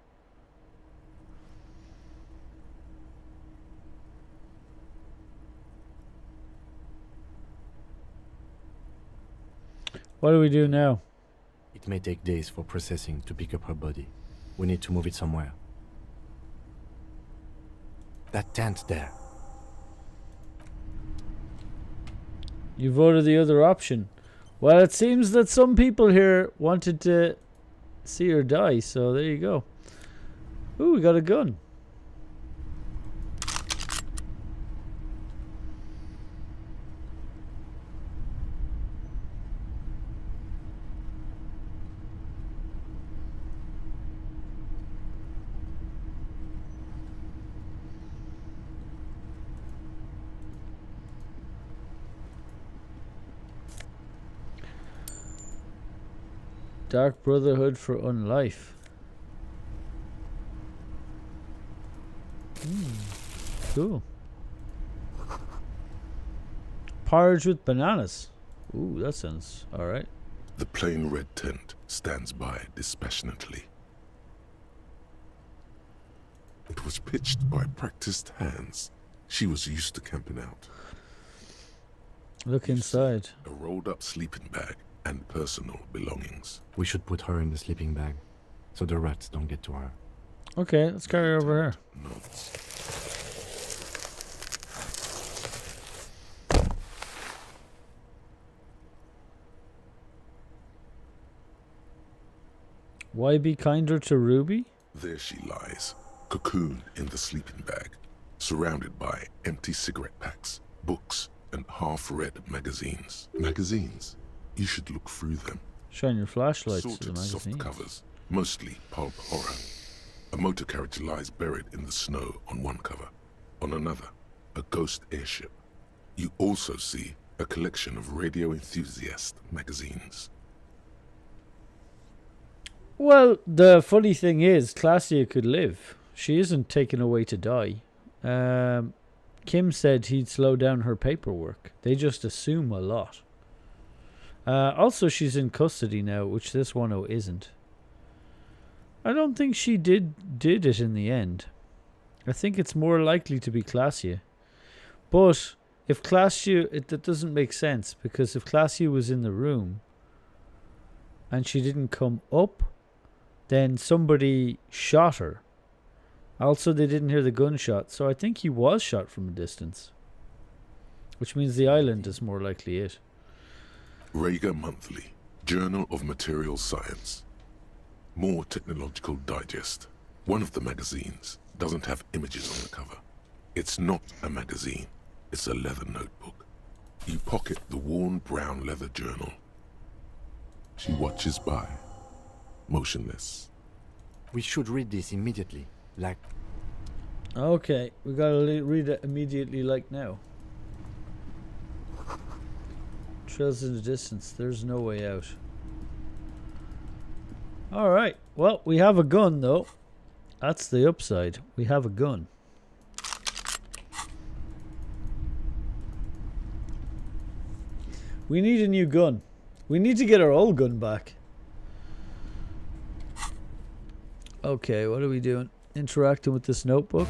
What do we do now? It may take days for processing to pick up her body. We need to move it somewhere. That tent there. You voted the other option. Well, it seems that some people here wanted to see her die, so there you go. Ooh, we got a gun. Dark Brotherhood for Unlife. Cool. Porridge with bananas. Ooh, that sounds alright. The plain red tent stands by dispassionately. It was pitched by practiced hands. She was used to camping out. Look inside. A rolled up sleeping bag and personal belongings. We should put her in the sleeping bag, so the rats don't get to her. Okay, let's carry her over here. Nods. Why be kinder to Ruby? There she lies, cocooned in the sleeping bag, surrounded by empty cigarette packs, books, and half-read magazines. Magazines? You should look through them. Shine your flashlights to the Sorted magazine. soft covers, mostly pulp horror. A motor carriage lies buried in the snow on one cover. On another, a ghost airship. You also see a collection of radio enthusiast magazines. Well, the funny thing is, Classia could live. She isn't taken away to die. Kim said he'd slow down her paperwork. They just assume a lot. Also, she's in custody now, which this 1-0 isn't. I don't think she did it in the end. I think it's more likely to be Classia. But if Classia, that doesn't make sense, because if Classia was in the room and she didn't come up, then somebody shot her. Also, they didn't hear the gunshot, so I think he was shot from a distance. Which means the island is more likely it. Rager Monthly, Journal of Material Science. More Technological Digest. One of the magazines doesn't have images on the cover. It's not a magazine, it's a leather notebook. You pocket the worn brown leather journal. She watches by, motionless. We should read this immediately, like... Okay, we gotta read it immediately, like now. Trails in the distance, there's no way out. Alright, well, we have a gun though. That's the upside. We have a gun. We need a new gun. We need to get our old gun back. Okay, what are we doing? Interacting with this notebook.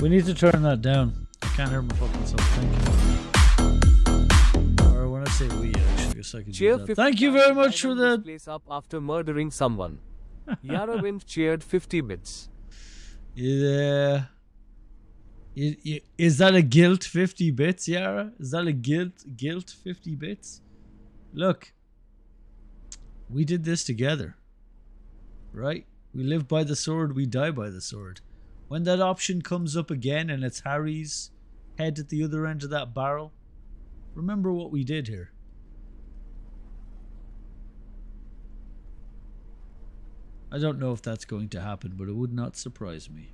We need to turn that down. I can't hear my fucking self thinking. Or when I say we, actually, I guess I could do that. Thank you very much for that. Place up after murdering someone. Yara Wind cheered 50 bits. Yeah. Is that a guilt 50 bits, Yara? Is that a guilt 50 bits? Look. We did this together. Right? We live by the sword, we die by the sword. When that option comes up again and it's Harry's head at the other end of that barrel, remember what we did here. I don't know if that's going to happen, but it would not surprise me.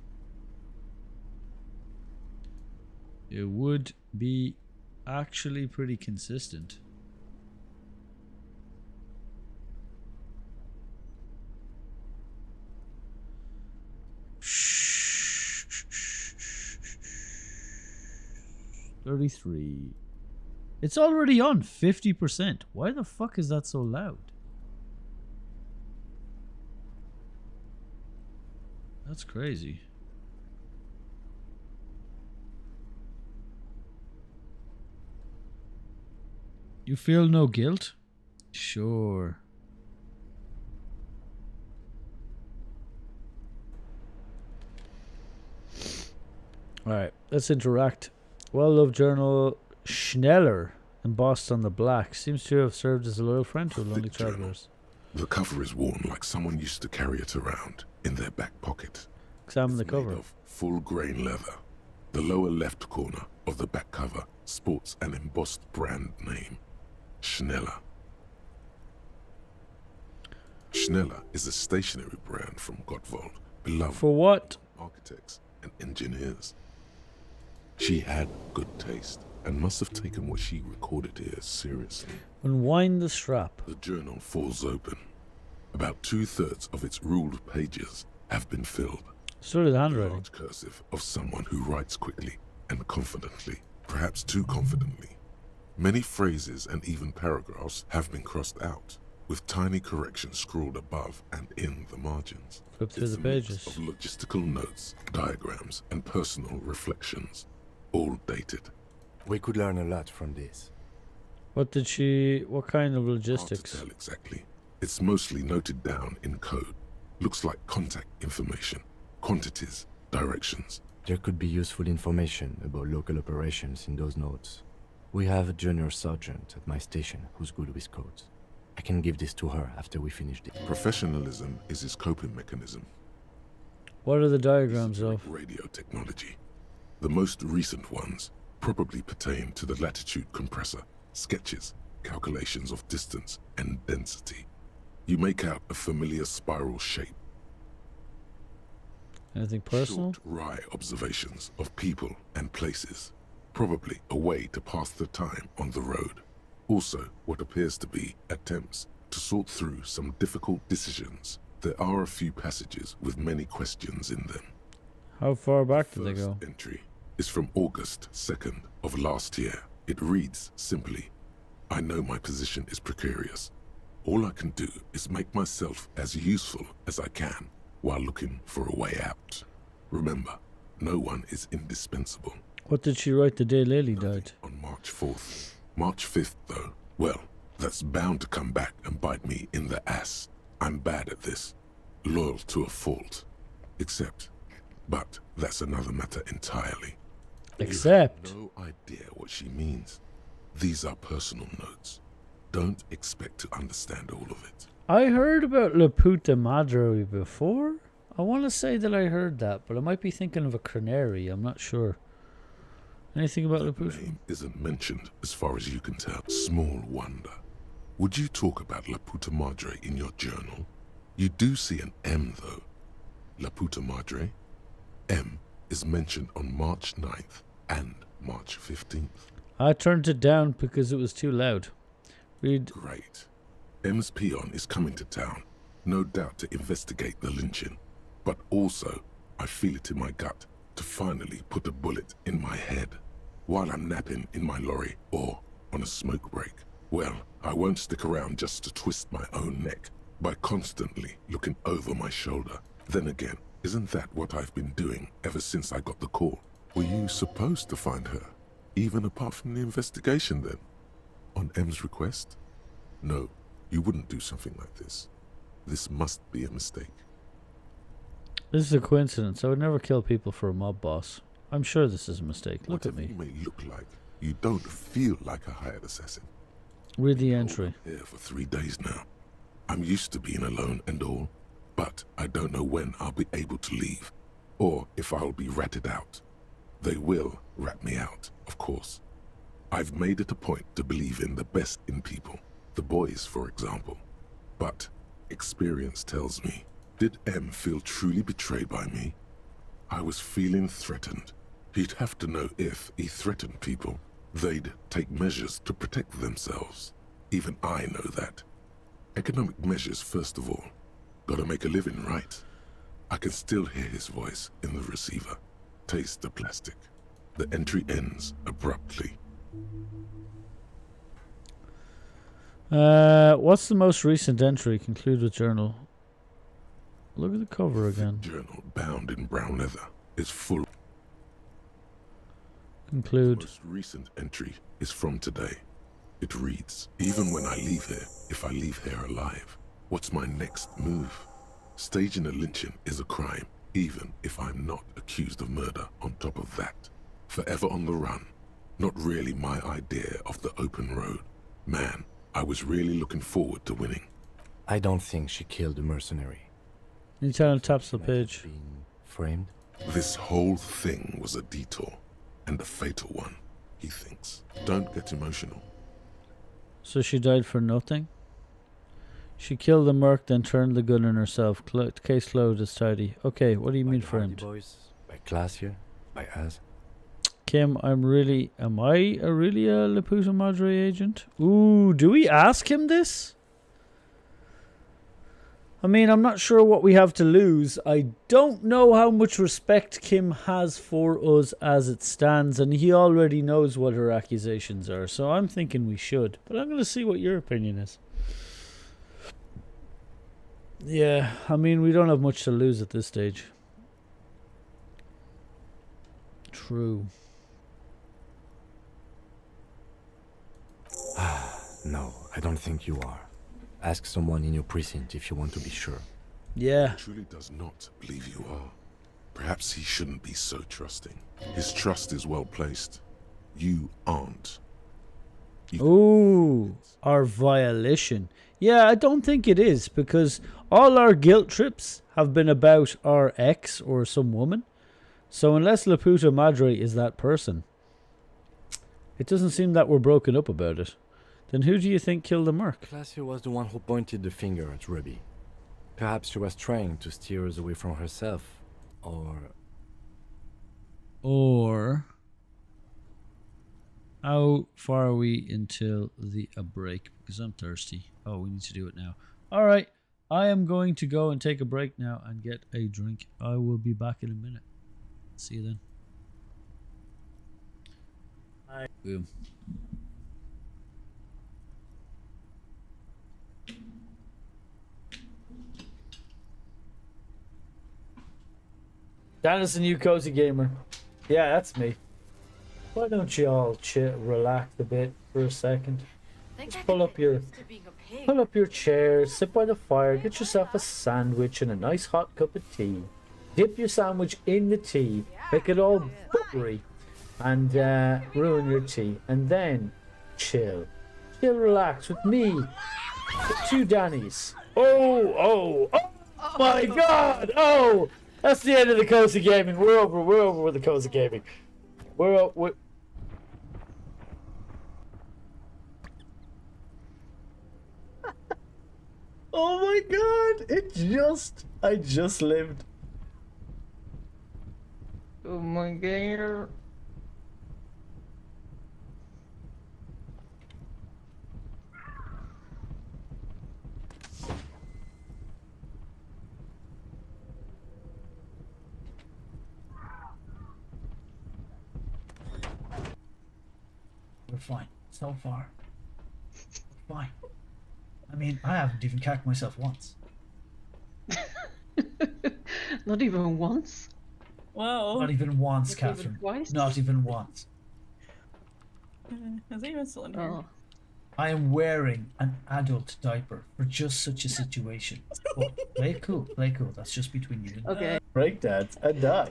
It would be actually pretty consistent. Shh. 33. It's already on 50%. Why the fuck is that so loud? That's crazy. You feel no guilt? Sure. Alright, let's interact. Well-loved journal Schneller, embossed on the black, seems to have served as a loyal friend to lonely travelers. The cover is worn like someone used to carry it around in their back pocket. Examine the It's cover. made of full-grain leather. The lower left corner of the back cover sports an embossed brand name, Schneller. Schneller is a stationery brand from Gottwald, beloved For what? by architects and engineers. She had good taste and must have taken what she recorded here seriously. Unwind the strap. The journal falls open. About 2/3 of its ruled pages have been filled. So did the handwriting. Large cursive of someone who writes quickly and confidently, perhaps too confidently. Many phrases and even paragraphs have been crossed out, with tiny corrections scrawled above and in the margins. Flip through It's the a mix pages. of logistical notes, diagrams, and personal reflections, all dated. We could learn a lot from this. What kind of logistics? Hard to tell exactly. It's mostly noted down in code. Looks like contact information, quantities, directions. There could be useful information about local operations in those notes. We have a junior sergeant at my station who's good with codes. I can give this to her after we finish this. Professionalism is his coping mechanism. What are the diagrams of? Radio technology. The most recent ones probably pertain to the latitude compressor, sketches, calculations of distance and density. You make out a familiar spiral shape. Anything personal? Short, wry observations of people and places. Probably a way to pass the time on the road. Also, what appears to be attempts to sort through some difficult decisions. There are a few passages with many questions in them. How far back did they go? First entry is from August 2nd of last year. It reads simply, I know my position is precarious. All I can do is make myself as useful as I can while looking for a way out. Remember, no one is indispensable. What did she write the day Lily died? On March 4th. March 5th, though, well, that's bound to come back and bite me in the ass. I'm bad at this. Loyal to a fault. But that's another matter entirely. Except? You have no idea what she means. These are personal notes. Don't expect to understand all of it. I heard about La Puta Madre before. I want to say that I heard that, but I might be thinking of a canary. I'm not sure. Anything about La Puta? The name isn't mentioned as far as you can tell. Small wonder. Would you talk about La Puta Madre in your journal? You do see an M, though. La Puta Madre. M is mentioned on March 9th and March 15th. I turned it down because it was too loud. Read. Great. M's peon is coming to town, no doubt to investigate the lynching. But also, I feel it in my gut to finally put a bullet in my head while I'm napping in my lorry or on a smoke break. Well, I won't stick around just to twist my own neck by constantly looking over my shoulder. Then again, isn't that what I've been doing ever since I got the call? Were you supposed to find her, even apart from the investigation then? On M's request? No, you wouldn't do something like this. This must be a mistake. This is a coincidence. I would never kill people for a mob boss. I'm sure this is a mistake. Look at me. You may look like, you don't feel like a hired assassin. Read the entry. I'm here for 3 days now. I'm used to being alone and all, but I don't know when I'll be able to leave, or if I'll be ratted out. They will rat me out, of course. I've made it a point to believe in the best in people, the boys, for example. But experience tells me, did M feel truly betrayed by me? I was feeling threatened. He'd have to know if he threatened people, they'd take measures to protect themselves. Even I know that. Economic measures first of all. Gotta make a living, right? I can still hear his voice in the receiver. Taste the plastic. The entry ends abruptly. What's the most recent entry? Conclude with journal. Look at the cover again. Journal bound in brown leather is full. Conclude. The most recent entry is from today. It reads, even when I leave here, if I leave here alive, what's my next move? Staging a lynching is a crime, even if I'm not accused of murder on top of that. Forever on the run. Not really my idea of the open road. Man, I was really looking forward to winning. I don't think she killed a mercenary. Anytime taps the page. Framed? This whole thing was a detour, and a fatal one, he thinks. Don't get emotional. So she died for nothing? She killed the merc, then turned the gun on herself. Case closed is tidy. Okay, what do you mean framed? Boys, by class here, by us. Kim, am I really a Laputa Madre agent? Ooh, do we ask him this? I mean, I'm not sure what we have to lose. I don't know how much respect Kim has for us as it stands, and he already knows what her accusations are, so I'm thinking we should. But I'm going to see what your opinion is. Yeah, I mean, we don't have much to lose at this stage. True. No, I don't think you are. Ask someone in your precinct if you want to be sure. Yeah. He truly does not believe you are. Perhaps he shouldn't be so trusting. His trust is well placed. You aren't. Ooh, our violation. Yeah, I don't think it is, because all our guilt trips have been about our ex or some woman. So unless Laputa Madre is that person, it doesn't seem that we're broken up about it. Then who do you think killed the merc? Classy was the one who pointed the finger at Ruby. Perhaps she was trying to steer us away from herself, Or how far are we until the break? Because I'm thirsty. Oh, we need to do it now. All right, I am going to go and take a break now and get a drink. I will be back in a minute. See you then. Boom. That is the new cozy gamer. Yeah, that's me. Why don't you all relax a bit for a second? Just pull up your chair, sit by the fire, get yourself a sandwich and a nice hot cup of tea. Dip your sandwich in the tea, make it all buttery, and ruin your tea. And then chill, relax with me, with 2 Dannies. Oh my God! Oh. That's the end of the cozy gaming. We're over with the cozy gaming. We're oh my God! I just lived. Oh my God. We're fine. So far. We're fine. I mean, I haven't even cacked myself once. Not even once? Wow. Not even once, Not even Catherine. twice? Not even once. Is he even still in here? I am wearing an adult diaper for just such a situation. But play it cool. Play it cool. That's just between you and me. Okay. Breakdance and die.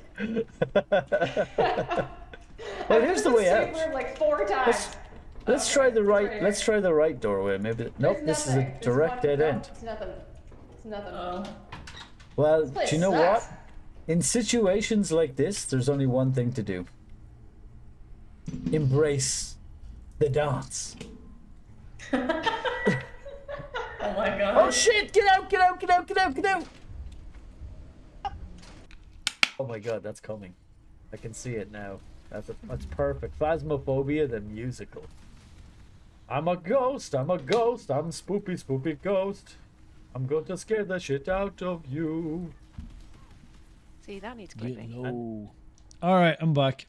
Well, here's the way out. Word like 4 times. Let's try the right. Let's try the right doorway. Maybe. Nope. This is a direct dead end. It's nothing. It's nothing. Well, This place do you know sucks. what? In situations like this, there's only one thing to do. Embrace the dance. Oh my God. Oh shit! Get out! Get out! Get out! Get out! Get out! Oh my God, that's coming. I can see it now. That's perfect. Phasmophobia, the musical. I'm a ghost. I'm a ghost. I'm spoopy, spoopy ghost. I'm going to scare the shit out of you. See, that needs clipping. All right, I'm back.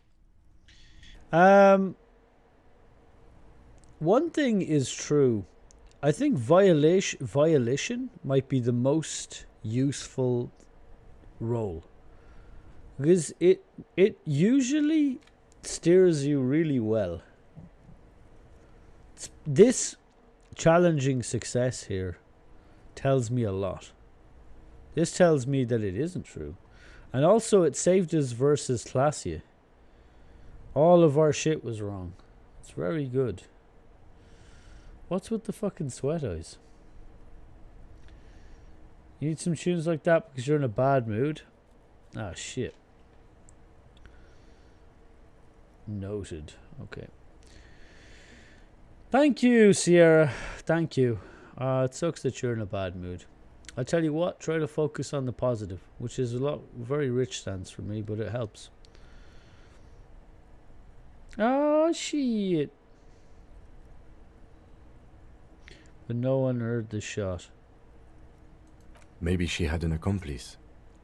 One thing is true. I think violation might be the most useful role, because it usually steers you really well. This challenging success here tells me a lot. This tells me that it isn't true. And also it saved us versus Classia. All of our shit was wrong. It's very good. What's with the fucking sweat eyes? You need some tunes like that because you're in a bad mood? Ah, shit. Noted. Okay. Thank you, Sierra. Thank you. It sucks that you're in a bad mood. I tell you what, try to focus on the positive, which is very rich stance for me, but it helps. Oh, shit. But no one heard the shot. Maybe she had an accomplice.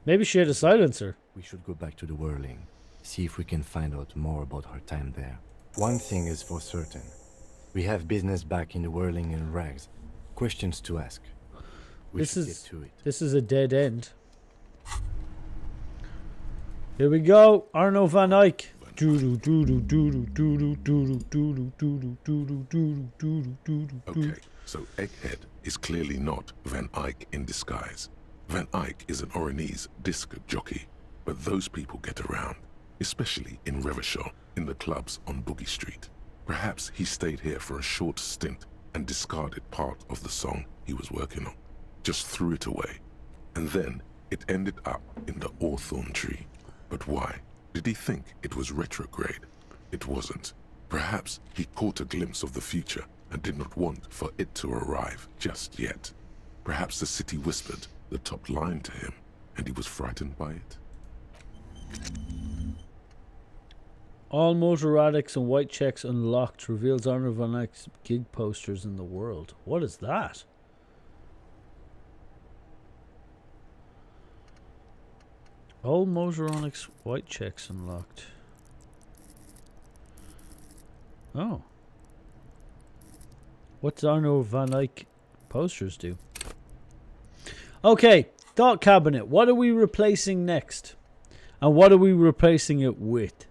Maybe she had a silencer. We should go back to the whirling. See if we can find out more about her time there. One thing is for certain. We have business back in the whirling and rags. Questions to ask. We should get to it. This is a dead end. Here we go. Arno van Eyck. Okay, so Egghead is clearly not Van Eyck in disguise. Van Eyck is an Oranese disc jockey, but those people get around, especially in Revachol, in the clubs on Boogie Street. Perhaps he stayed here for a short stint and discarded part of the song he was working on, just threw it away, and then it ended up in the hawthorn tree. But why? Did he think it was retrograde? It wasn't. Perhaps he caught a glimpse of the future and did not want for it to arrive just yet. Perhaps the city whispered the top line to him, and he was frightened by it. All motoradics and white checks unlocked reveals Arno van Eyck's gig posters in the world. What is that? All motoronics white checks unlocked. Oh. What's Arno van Eyck posters do? Okay, thought cabinet. What are we replacing next? And what are we replacing it with?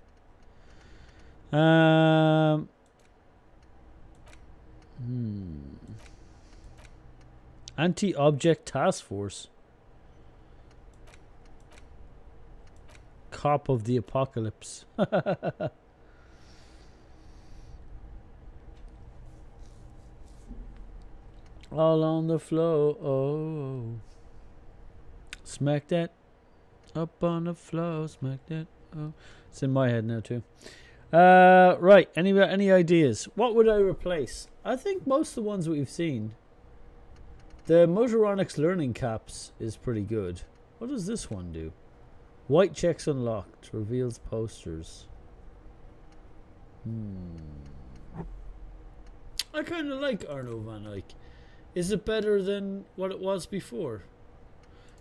Anti-object task force. Cop of the apocalypse. All on the floor. Oh. Smack that. Up on the floor. Smack that. Oh. It's in my head now too. Right. Any ideas? What would I replace? I think most of the ones we've seen. The Motoronics learning caps is pretty good. What does this one do? White checks unlocked. Reveals posters. I kind of like Arno van Eyck. Is it better than what it was before?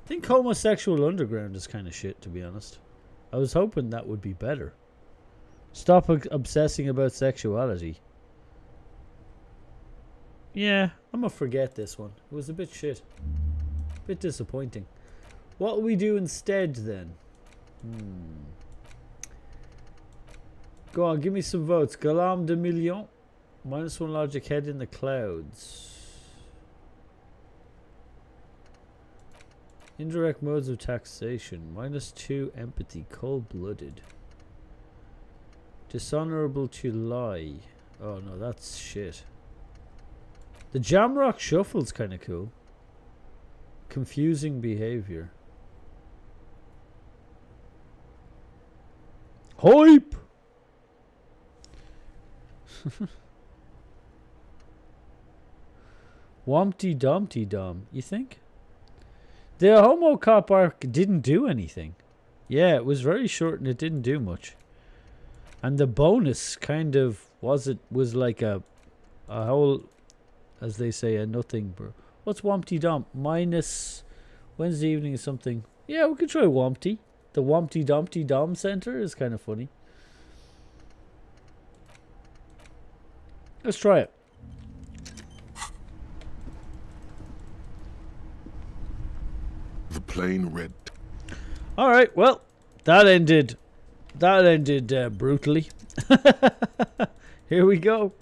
I think Homosexual Underground is kind of shit, to be honest. I was hoping that would be better. Stop obsessing about sexuality. Yeah, I'm gonna forget this one. It was a bit shit. A bit disappointing. What will we do instead then? Go on, give me some votes. Galam de Million. -1 logic head in the clouds. Indirect modes of taxation. -2 empathy. Cold-blooded. Dishonorable to lie. Oh no, that's shit. The Jamrock Shuffle's kind of cool. Confusing behavior. Hype! Wompty Dumpty Dum, you think? The Homo Cop arc didn't do anything. Yeah, it was very short and it didn't do much. And the bonus kind of was like a whole, as they say, a nothing, bro. What's Wompty Dump? Minus Wednesday evening is something. Yeah, we could try Wompty. The Wompty Dumpty Dom Center is kind of funny. Let's try it. The plain red. All right, well, that ended brutally. Here we go.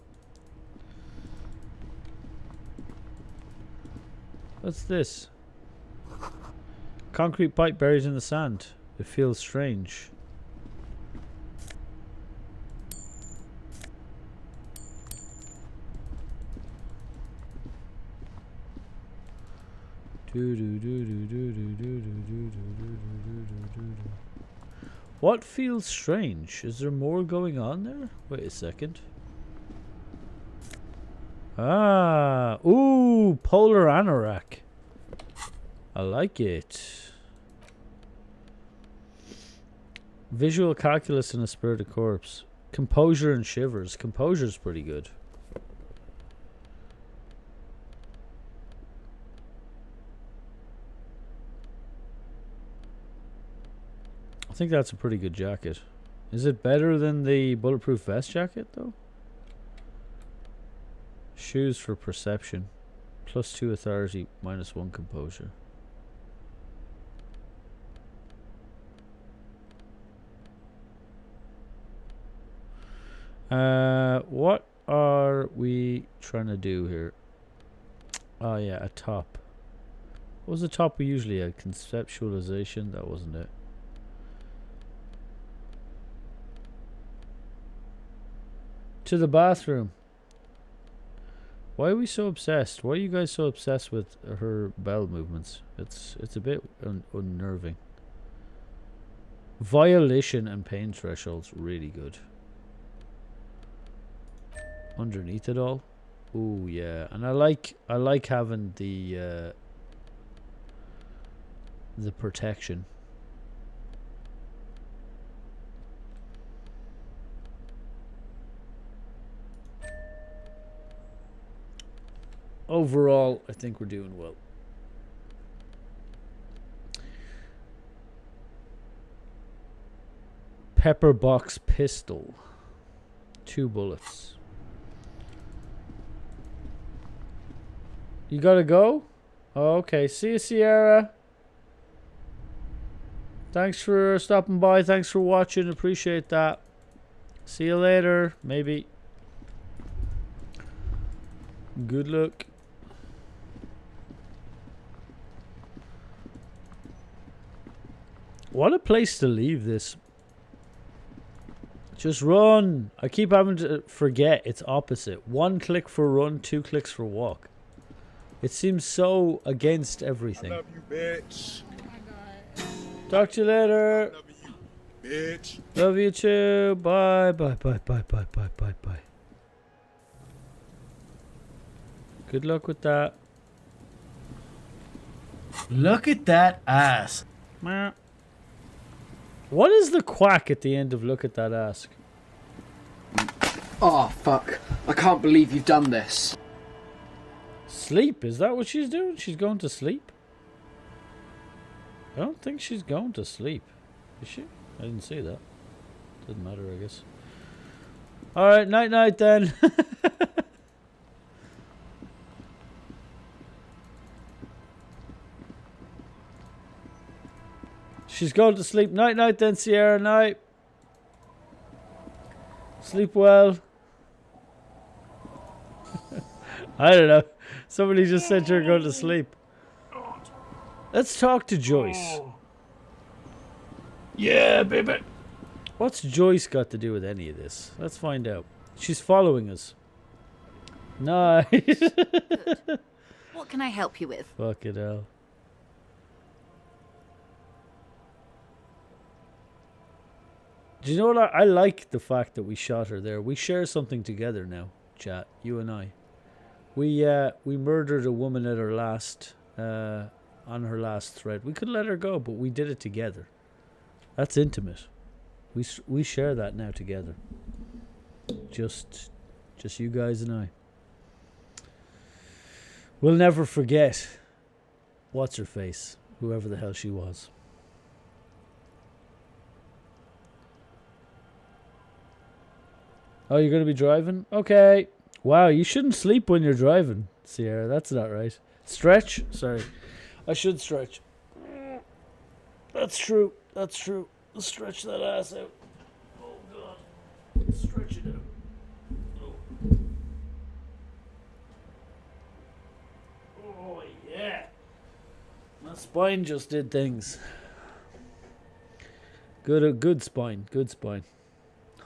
What's this? Concrete pipe buried in the sand. It feels strange. What feels strange? Is there more going on there? Wait a second. Ah, ooh, polar anorak. I like it. Visual calculus in a spirited corpse. Composure and shivers. Composure's pretty good. I think that's a pretty good jacket. Is it better than the bulletproof vest jacket, though? Shoes for perception. +2 authority, -1 composure. What are we trying to do here? Oh yeah, a top. What was the top we usually had? Conceptualization? That wasn't it. To the bathroom. Why are we so obsessed? Why are you guys so obsessed with her bowel movements? It's a bit unnerving. Violation and pain thresholds, really good. Underneath it all, ooh yeah, and I like having the protection. Overall, I think we're doing well. Pepper box pistol, 2 bullets. You gotta go? Oh, okay. See you, Sierra. Thanks for stopping by. Thanks for watching. Appreciate that. See you later. Maybe. Good luck. What a place to leave this. Just run. I keep having to forget it's opposite. 1 click for run, 2 clicks for walk. It seems so against everything. I love you, bitch. Talk to you later. Love you, bitch. Love you too. Bye, bye, bye, bye, bye, bye, bye, bye. Good luck with that. Look at that ass. Meh. What is the quack at the end of look at that ass? Oh, fuck. I can't believe you've done this. Sleep? Is that what she's doing? She's going to sleep? I don't think she's going to sleep. Is she? I didn't see that. Doesn't matter, I guess. Alright, night night then. She's going to sleep. Night night then, Sierra. Night. Sleep well. I don't know. Somebody just said you're going to sleep. Let's talk to Joyce. Yeah, baby. What's Joyce got to do with any of this? Let's find out. She's following us. Nice. Good. What can I help you with? Fucking hell. Do you know what? I like the fact that we shot her there. We share something together now, chat. You and I. We murdered a woman at her last on her last thread. We could let her go, but we did it together. That's intimate. We share that now together. Just you guys and I. We'll never forget. What's her face? Whoever the hell she was. Oh, you're going to be driving? Okay. Wow, you shouldn't sleep when you're driving, Sierra. That's not right. Stretch? Sorry. I should stretch. That's true. That's true. Let's stretch that ass out. Oh, God. Stretch it out. Oh, oh yeah. My spine just did things. Good spine. Good spine.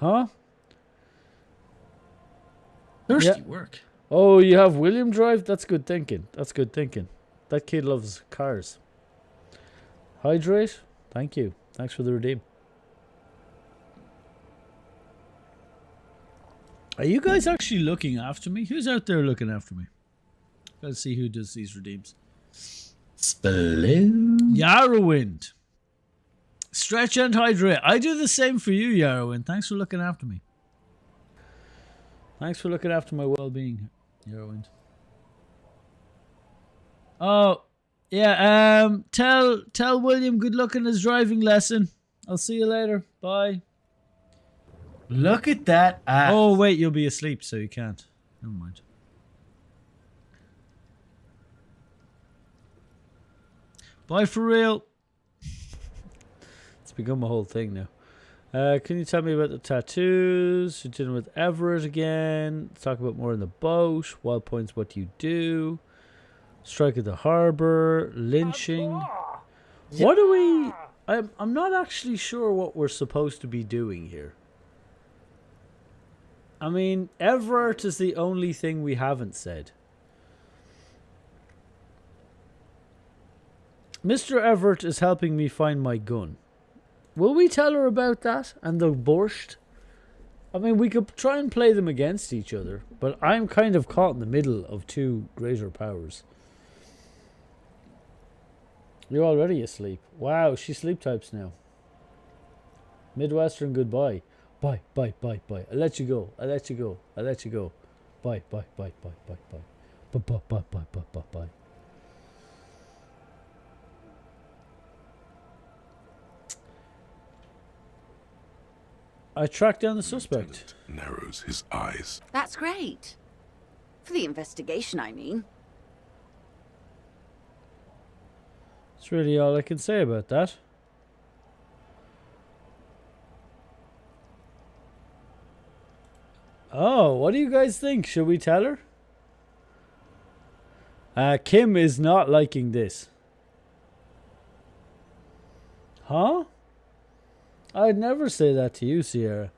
Huh? Thirsty work. Oh, you have William Drive? That's good thinking. That's good thinking. That kid loves cars. Hydrate? Thank you. Thanks for the redeem. Are you guys actually looking after me? Who's out there looking after me? Let's see who does these redeems. Spaloon. Yarrowwind. Stretch and hydrate. I do the same for you, Yarrowwind. Thanks for looking after me. Thanks for looking after my well-being, Eurowind. Oh, yeah. Tell William good luck in his driving lesson. I'll see you later. Bye. Look at that ass. Oh wait, you'll be asleep, so you can't. Never mind. Bye for real. It's become a whole thing now. Can you tell me about the tattoos? You're dealing with Everett again. Let's talk about more in the boat. Wild points, what do you do? Strike at the harbour. Lynching. What do we... I'm not actually sure what we're supposed to be doing here. I mean, Everett is the only thing we haven't said. Mr. Everett is helping me find my gun. Will we tell her about that and the borscht? I mean, we could try and play them against each other, but I'm kind of caught in the middle of two greater powers. You're already asleep. Wow, she sleep types now. Midwestern goodbye. Bye, bye, bye, bye. I let you go. I let you go. I let you go. Bye, bye, bye, bye, bye, bye. Bye, bye, bye, bye, bye, bye, bye. I tracked down the suspect. Narrows his eyes. That's great. For the investigation, I mean. That's really all I can say about that. Oh, what do you guys think? Should we tell her? Kim is not liking this. Huh? I'd never say that to you, Sierra.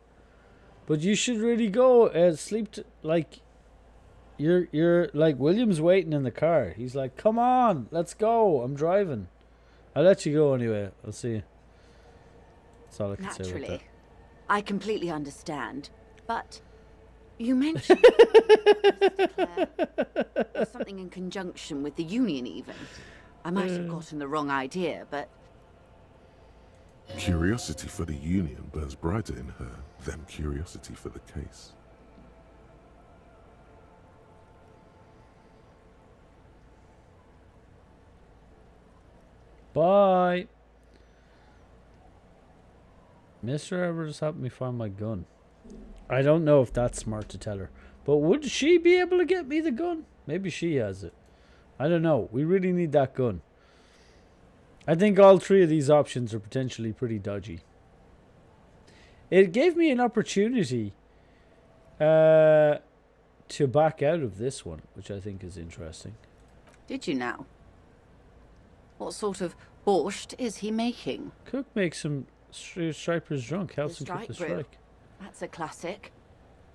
But you should really go sleep like you're like William's waiting in the car. He's like, "Come on, let's go. I'm driving." I'll let you go anyway. I'll see you. That's all I can say about Naturally. that. I completely understand. But you mentioned Mr. Clare, or something in conjunction with the union even. I might have gotten the wrong idea, but Curiosity for the Union burns brighter in her than curiosity for the case. Bye. Mr. Everett has helped me find my gun. I don't know if that's smart to tell her. But would she be able to get me the gun? Maybe she has it. I don't know. We really need that gun. I think all three of these options are potentially pretty dodgy. It gave me an opportunity to back out of this one, which I think is interesting. did you now? What sort of borscht is he making? Cook makes some stripers drunk. Helps him cook the brew. strike. That's a classic.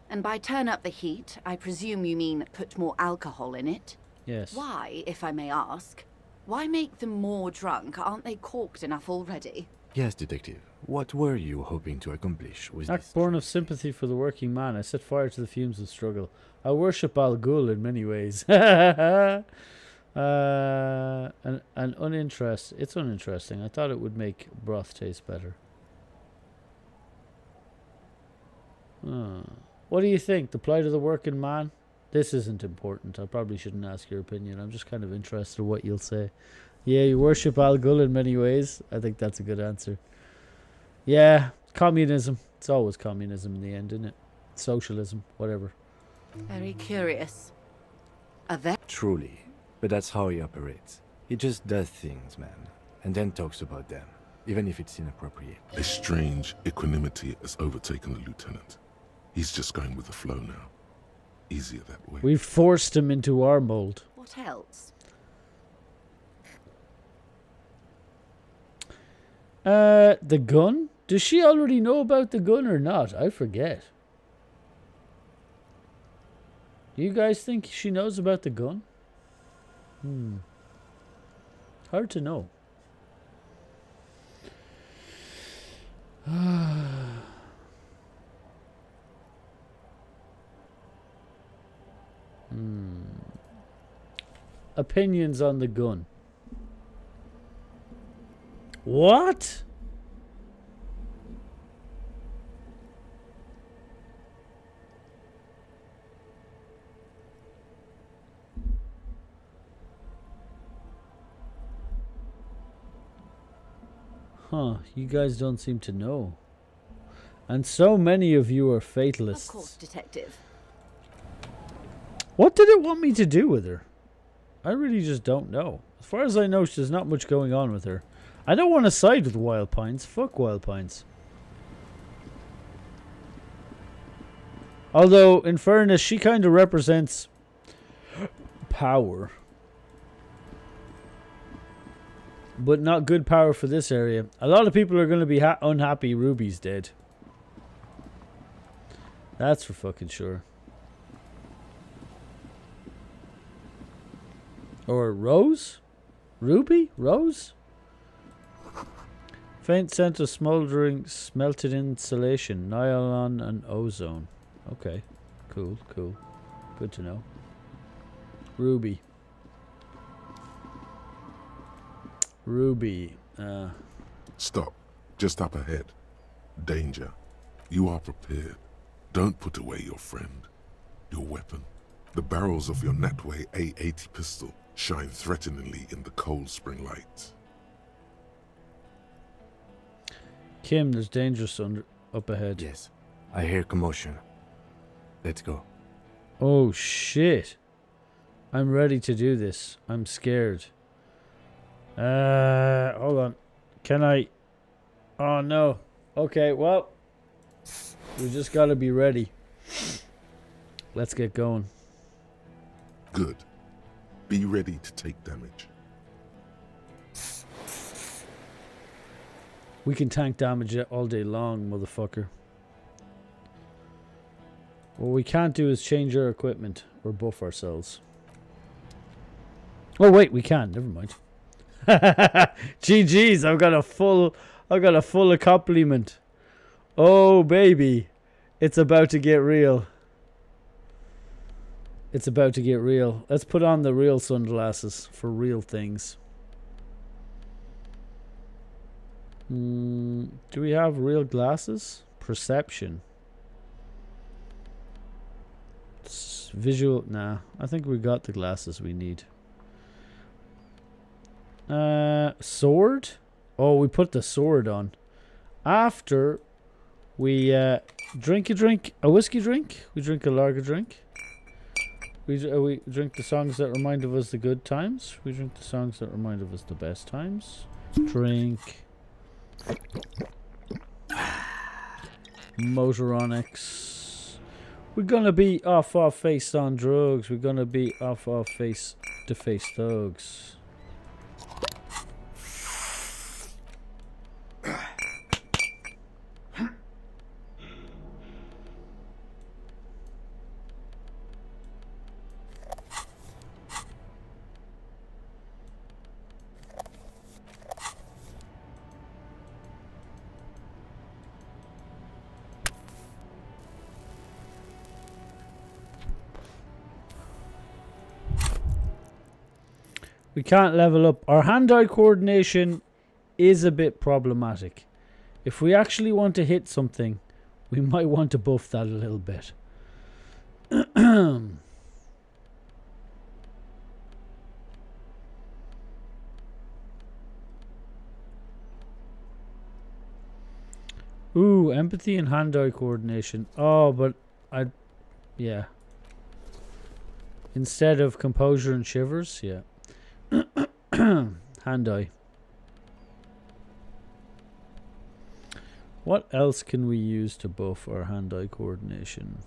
And by turn up the heat, I presume you mean put more alcohol in it? Yes. Why, if I may ask? Why make them more drunk? Aren't they corked enough already? Yes, Detective. What were you hoping to accomplish with Act this? born of sympathy for the working man. I set fire to the fumes of struggle. I worship Al Ghul in many ways. An uninterest. It's uninteresting. I thought it would make broth taste better. What do you think? The plight of the working man? This isn't important. I probably shouldn't ask your opinion. I'm just kind of interested in what you'll say. Yeah, you worship Al Ghul in many ways. I think that's a good answer. Yeah, communism. It's always communism in the end, isn't it? Socialism, whatever. Very curious. Truly. But that's how he operates. He just does things, man. And then talks about them. Even if it's inappropriate. A strange equanimity has overtaken the lieutenant. He's just going with the flow now. Easier that way. We've forced him into our mold. What else? The gun? Does she already know about the gun or not? I forget. Do you guys think she knows about the gun? Hard to know. Opinions on the gun. What? Huh, you guys don't seem to know. And so many of you are fatalists. Of course, Detective. What did it want me to do with her? I really just don't know. As far as I know, there's not much going on with her. I don't want to side with Wild Pines. Fuck Wild Pines. Although, in fairness, she kind of represents power. But not good power for this area. A lot of people are going to be unhappy Ruby's dead. That's for fucking sure. Or Rose? Ruby? Rose? Faint scent of smoldering smelted insulation, nylon and ozone. Okay. Cool, cool. Good to know. Ruby. Ruby. Stop. Just up ahead. Danger. You are prepared. Don't put away your friend. Your weapon. The barrels of your Natway A80 pistol shine threateningly in the cold spring light. Kim, there's danger up ahead. Yes. I hear commotion. Let's go. Oh shit. I'm ready to do this. I'm scared. Hold on. Can I? Oh no. Okay, well, we just gotta be ready. Let's get going. Good. Be ready to take damage. We can tank damage all day long, motherfucker. What we can't do is change our equipment or buff ourselves. Oh wait, we can. Never mind. GG's, I've got a full accompaniment. Oh baby, it's about to get real. It's about to get real. Let's put on the real sunglasses for real things. Do we have real glasses? Perception. Visual. Nah, I think we got the glasses we need. Sword? Oh, we put the sword on. After we drink a whiskey drink. We drink a lager drink. We drink the songs that remind of us the good times. We drink the songs that remind of us the best times. Drink. Motoronics. We're gonna be off our face on drugs. We're gonna be off our face to face thugs. We can't level up. Our hand-eye coordination is a bit problematic. If we actually want to hit something, we might want to buff that a little bit. Ooh, empathy and hand-eye coordination. Oh, but yeah. Instead of composure and shivers, yeah. Hand-eye. What else can we use to buff our hand-eye coordination?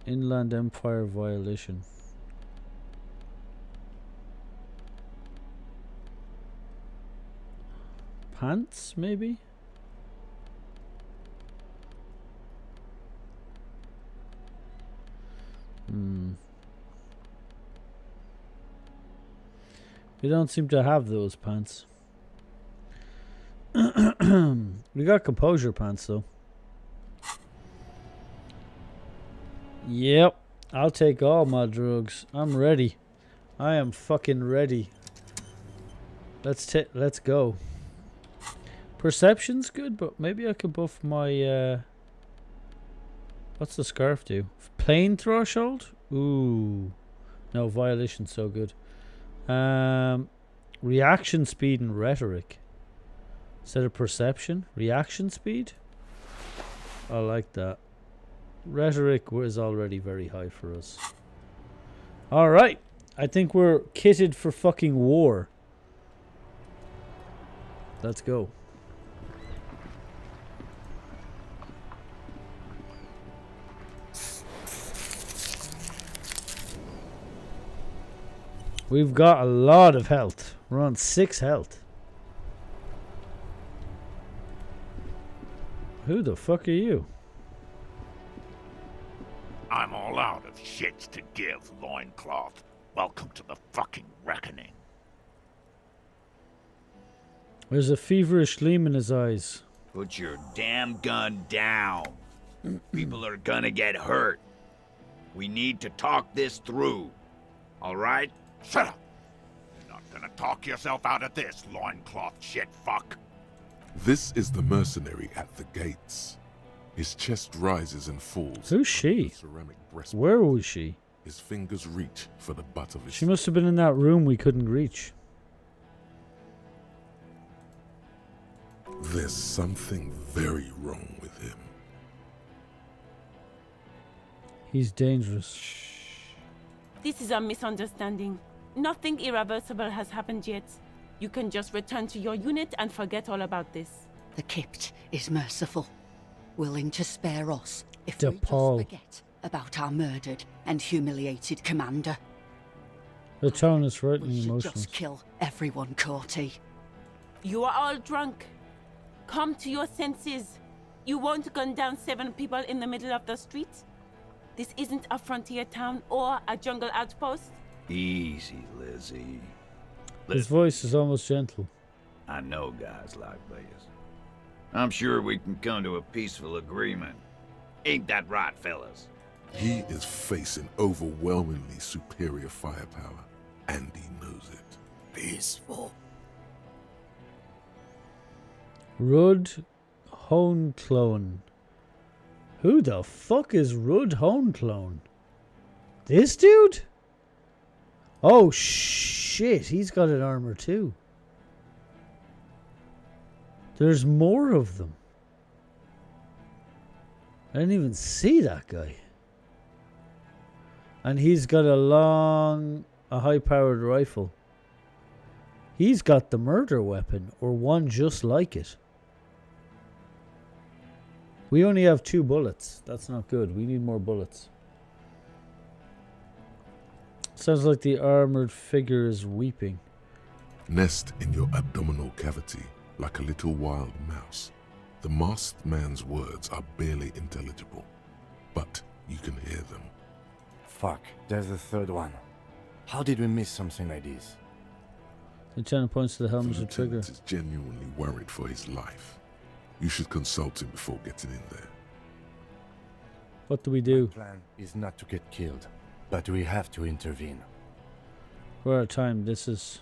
Inland Empire violation. Pants, maybe? We don't seem to have those pants. We got composure pants though. Yep, I'll take all my drugs. I'm ready. I am fucking ready. Let's go. Perception's good, but maybe I could buff my what's the scarf do? Plane threshold? Ooh. No, violation's so good. Reaction speed and rhetoric. Instead of perception, reaction speed. I like that. Rhetoric was already very high for us. Alright. I think we're kitted for fucking war. Let's go. We've got a lot of health. We're on 6 health. Who the fuck are you? I'm all out of shits to give, loincloth. Welcome to the fucking reckoning. There's a feverish gleam in his eyes. Put your damn gun down. People are gonna get hurt. We need to talk this through. All right? Shut up! You're not gonna talk yourself out of this, loincloth shit fuck. This is the mercenary at the gates. His chest rises and falls. Who's she? Ceramic breastplate. Where was she? His fingers reach for the butt of his... She must have been in that room we couldn't reach. There's something very wrong with him. He's dangerous. This is a misunderstanding. Nothing irreversible has happened yet. You can just return to your unit and forget all about this. The Kypt is merciful, willing to spare us if we just DePaul. forget about our murdered and humiliated commander. The tone is frightening We should emotions. just kill everyone, Corty. You are all drunk. Come to your senses. You won't gun down 7 people in the middle of the street. This isn't a frontier town or a jungle outpost. Easy, Lizzie. His voice is almost gentle. I know guys like this. I'm sure we can come to a peaceful agreement. Ain't that right, fellas? He is facing overwhelmingly superior firepower, and he knows it. Peaceful. Rud Honeclone. Who the fuck is Rud Honeclone? This dude? Oh shit, he's got an armor too. There's more of them. I didn't even see that guy. And he's got a high-powered rifle. He's got the murder weapon, or one just like it. We only have 2 bullets. That's not good. We need more bullets. Sounds like the armored figure is weeping. Nest in your abdominal cavity like a little wild mouse. The masked man's words are barely intelligible, but you can hear them. Fuck, there's a third one. How did we miss something like this? Lieutenant points to the helmet The with trigger. lieutenant is genuinely worried for his life. You should consult him before getting in there. What do we do? My plan is not to get killed, but we have to intervene. We're out of time. This is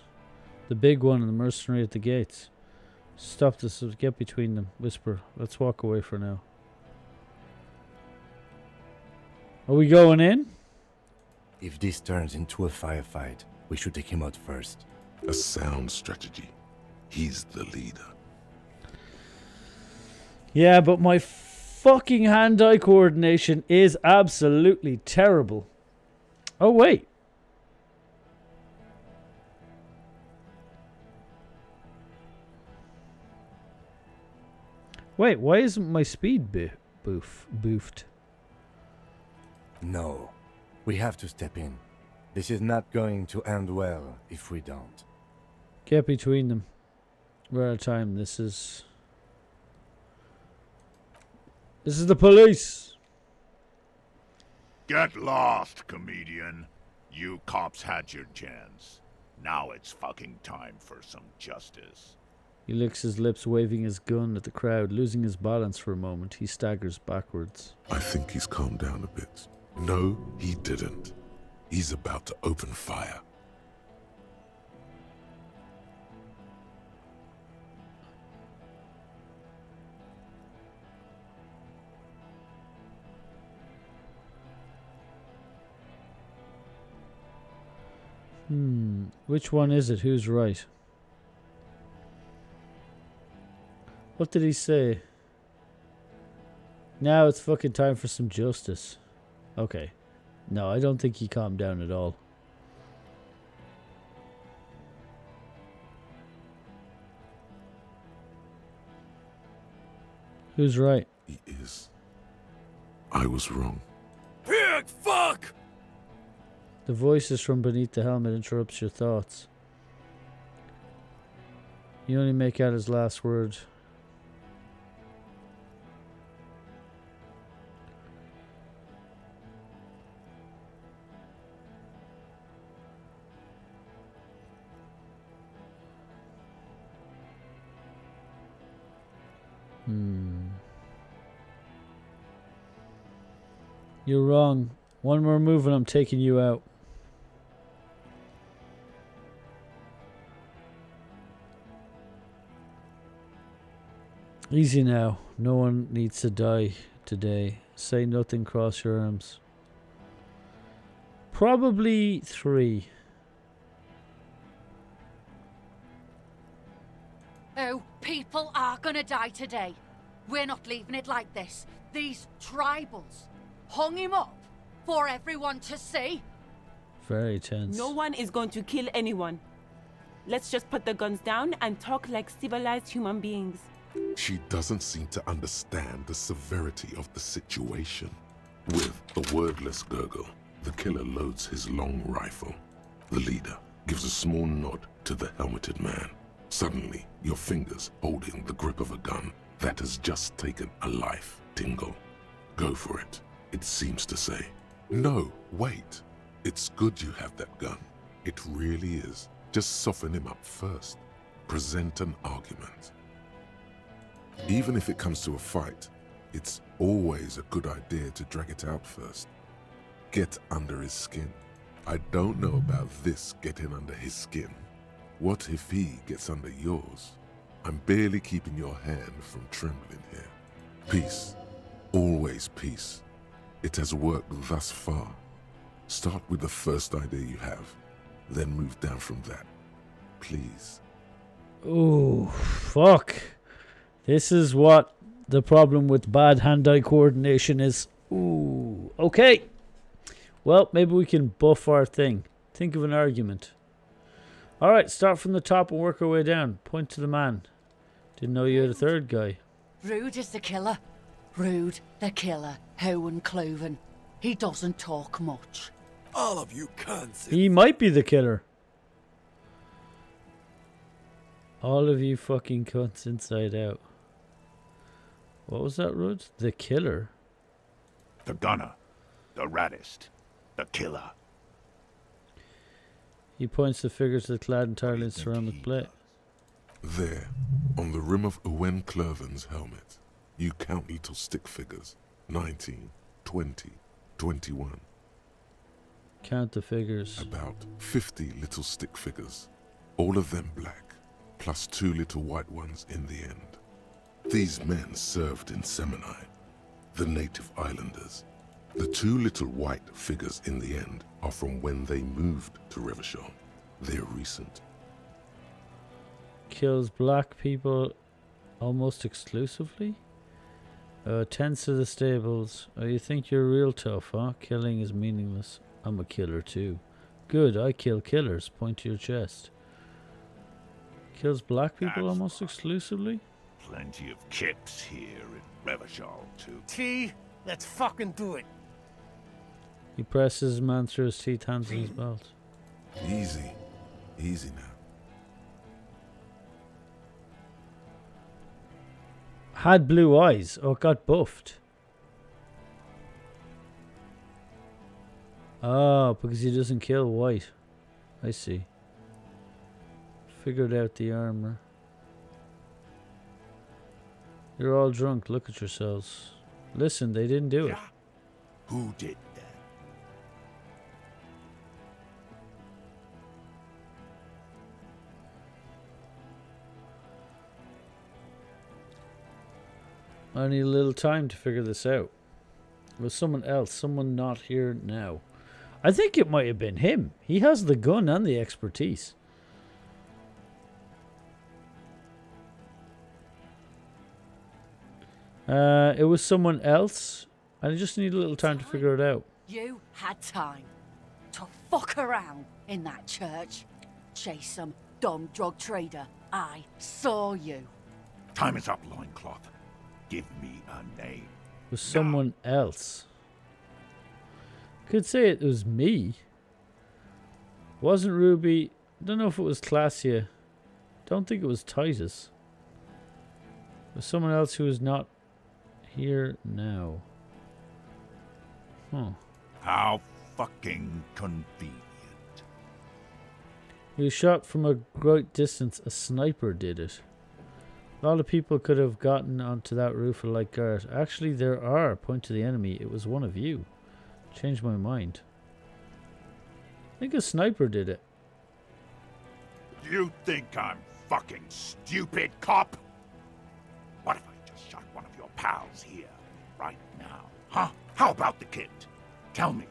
the big one and the mercenary at the gates. Stop this. Get between them. Whisper. Let's walk away for now. Are we going in? If this turns into a firefight, we should take him out first. A sound strategy. He's the leader. Yeah, but my fucking hand-eye coordination is absolutely terrible. Oh, wait. Wait, why isn't my speed boofed? No. We have to step in. This is not going to end well if we don't. Get between them. We're out of time. This is the police. Get lost, comedian. You cops had your chance. Now it's fucking time for some justice. He licks his lips, waving his gun at the crowd. Losing his balance for a moment, he staggers backwards. I think he's calmed down a bit. No, he didn't. He's about to open fire. Which one is it? Who's right? What did he say? Now it's fucking time for some justice. Okay. No, I don't think he calmed down at all. Who's right? He is. I was wrong. Pig, fuck! The voices from beneath the helmet interrupts your thoughts. You only make out his last word. You're wrong. One more move and I'm taking you out. Easy now. No one needs to die today. Say nothing, cross your arms. Probably 3. Oh, people are gonna die today. We're not leaving it like this. These tribals hung him up for everyone to see. Very tense. No one is going to kill anyone. Let's just put the guns down and talk like civilized human beings. She doesn't seem to understand the severity of the situation. With a wordless gurgle, the killer loads his long rifle. The leader gives a small nod to the helmeted man. Suddenly, your fingers holding the grip of a gun that has just taken a life tingle. Go for it, it seems to say. No, wait. It's good you have that gun. It really is. Just soften him up first. Present an argument. Even if it comes to a fight, it's always a good idea to drag it out first. Get under his skin. I don't know about this getting under his skin. What if he gets under yours? I'm barely keeping your hand from trembling here. Peace. Always peace. It has worked thus far. Start with the first idea you have, then move down from that. Please. Oh, fuck. This is what the problem with bad hand-eye coordination is. Ooh, okay. Well, maybe we can buff our thing. Think of an argument. Alright, start from the top and work our way down. Point to the man. Didn't know you had a third guy. Rude is the killer. Rude, the killer. Owen Cloven. He doesn't talk much. All of you cunts. He might be the killer. All of you fucking cunts inside out. What was that, Rudd? The killer? The gunner. The raddest. The killer. He points the figures that clad entirely in ceramic plate. There, on the rim of Owen Clerven's helmet, you count little stick figures. 19, 20, 21. Count the figures. About 50 little stick figures. All of them black, plus 2 little white ones in the end. These men served in Seminai, the native islanders. The 2 little white figures in the end are from when they moved to Revachol. They're recent. Kills black people almost exclusively? Tends to the stables. Oh, you think you're real tough, huh? Killing is meaningless. I'm a killer too. Good, I kill killers. Point to your chest. Kills black people almost exclusively? Plenty of kips here in Revachol, too. T, let's fucking do it. He presses his man through his teeth, hands in his belt. Easy. Easy now. Had blue eyes. Oh, got buffed. Oh, because he doesn't kill white. I see. Figured out the armor. You're all drunk. Look at yourselves. Listen, they didn't do it. Who did that? I need a little time to figure this out. It was someone else, someone not here now. I think it might have been him. He has the gun and the expertise. It was someone else. I just need a little time to figure it out. You had time to fuck around in that church. Chase some dumb drug trader. I saw you. Time is up, Loincloth. Give me a name. It was someone else. Could say it was me. Wasn't Ruby. Don't know if it was Classia. Don't think it was Titus. It was someone else who is not here now. Huh. How fucking convenient. He was shot from a great distance. A sniper did it. A lot of people could have gotten onto that roof like Garrett. Actually, there are. Point to the enemy. It was one of you. Changed my mind. I think a sniper did it. You think I'm fucking stupid, cop? What if I just shot one of your pals here, right now? Huh? How about the kid? Tell me,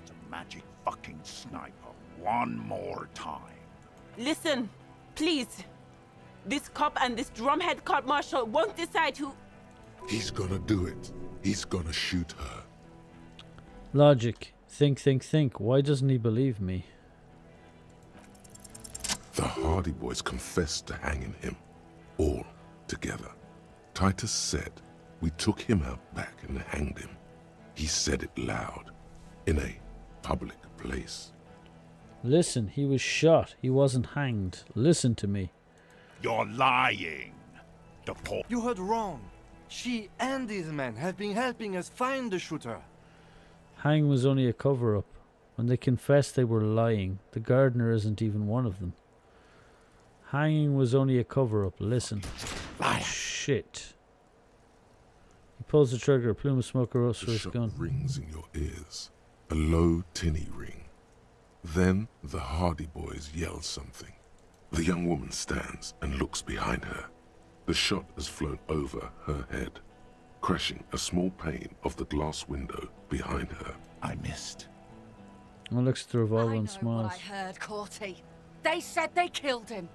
it's a magic fucking sniper one more time. Listen, please. This cop and this drumhead cop marshal won't decide who... He's gonna do it. He's gonna shoot her. Logic. Think, think, think. Why doesn't he believe me? The Hardy Boys confessed to hanging him. All together. Titus said we took him out back and hanged him. He said it loud. In a public place. Listen, he was shot. He wasn't hanged. Listen to me. You're lying. You heard wrong. She and these men have been helping us find the shooter. Hanging was only a cover-up. When they confessed they were lying, the gardener isn't even one of them. Hanging was only a cover-up. Listen. Shit. He pulls the trigger. A plume of smoke erupts for his gun. Rings in your ears. A low, tinny ring. Then the Hardy Boys yell something. The young woman stands and looks behind her. The shot has flown over her head, crashing a small pane of the glass window behind her. I missed. I looks at the revolver and What smiles. I heard, Corty. They said they killed him.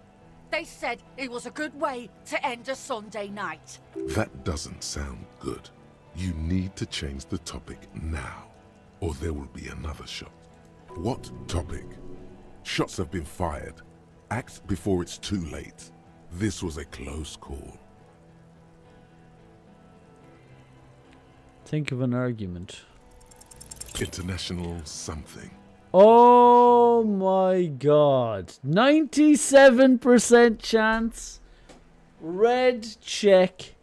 They said it was a good way to end a Sunday night. That doesn't sound good. You need to change the topic now, or there will be another shot. What topic? Shots have been fired. Act before it's too late. This was a close call. Think of an argument. International something. Oh my god. 97% chance. Red check.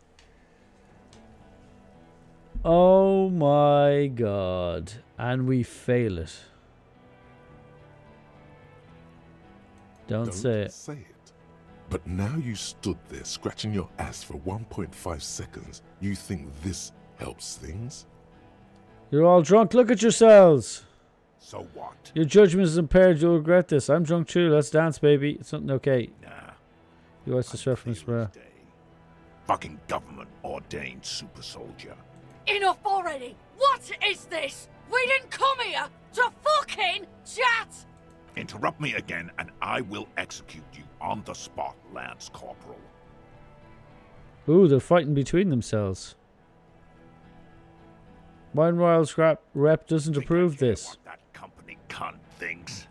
Oh my god. And we fail it. Don't say it. Say it. But now you stood there scratching your ass for 1.5 seconds. You think this helps things? You're all drunk. Look at yourselves. So what? Your judgment is impaired. You'll regret this. I'm drunk too. Let's dance, baby. It's something okay. Nah. You watch this reference, bro. Fucking government-ordained super soldier. Enough already! What is this? We didn't come here to fucking chat! Interrupt me again and I will execute you on the spot, Lance Corporal. Ooh, they're fighting between themselves. Wine Royal's rep doesn't approve this. What that company cunt thinks.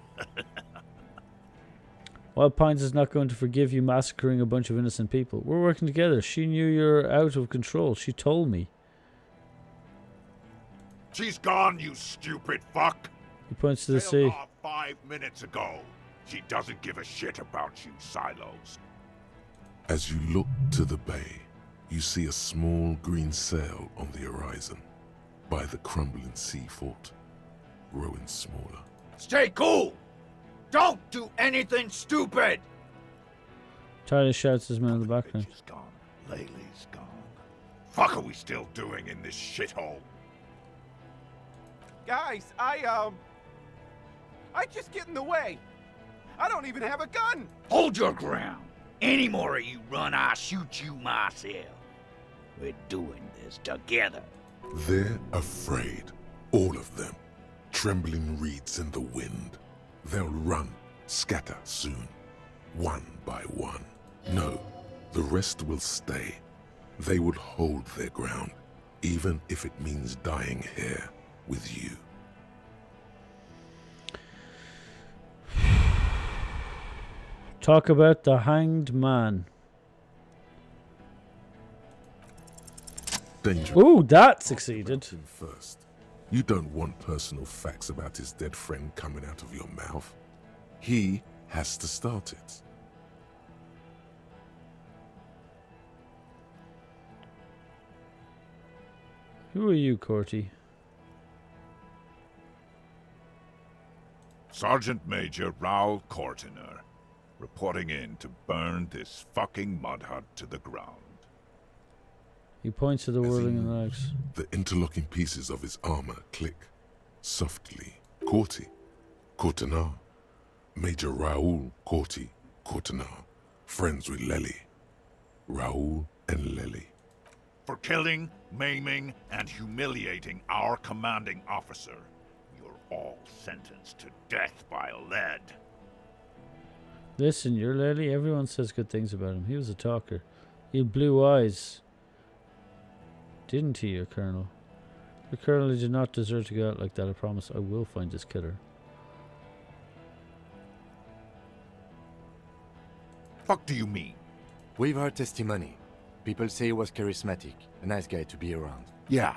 Wild Pines is not going to forgive you massacring a bunch of innocent people. We're working together. She knew you're out of control. She told me. She's gone, you stupid fuck. He points to the Tailed sea. off 5 minutes ago. She doesn't give a shit about you, Silos. As you look to the bay, you see a small green sail on the horizon by the crumbling sea fort, growing smaller. Stay cool! Don't do anything stupid! Titus shouts his man in the background. Bitch is gone. Laylee's gone. Fuck are we still doing in this shithole? Guys, I just get in the way. I don't even have a gun. Hold your ground. Any more of you run, I'll shoot you myself. We're doing this together. They're afraid, all of them. trembling reeds in the wind. They'll run, scatter soon, one by one. No, the rest will stay. They would hold their ground, even if it means dying here with you. Talk about the hanged man. Danger. Ooh, that succeeded. First, you don't want personal facts about his dead friend coming out of your mouth. He has to start it. Who are you, Corty? Sergeant Major Raoul Cortiner, reporting in to burn this fucking mud hut to the ground. He points to the whirling rags. The interlocking pieces of his armor click softly. Corty, Cortiner, Major Raoul Corty, Cortiner, friends with Lely. Raoul and Lely. For killing, maiming, and humiliating our commanding officer, you're all sentenced to death by lead. Listen, you're Lely. Everyone says good things about him. He was a talker. He had blue eyes. Didn't he, your Colonel? The Colonel did not deserve to go out like that. I promise I will find his killer. Fuck do you mean? We've heard testimony. People say he was charismatic, a nice guy to be around. Yeah,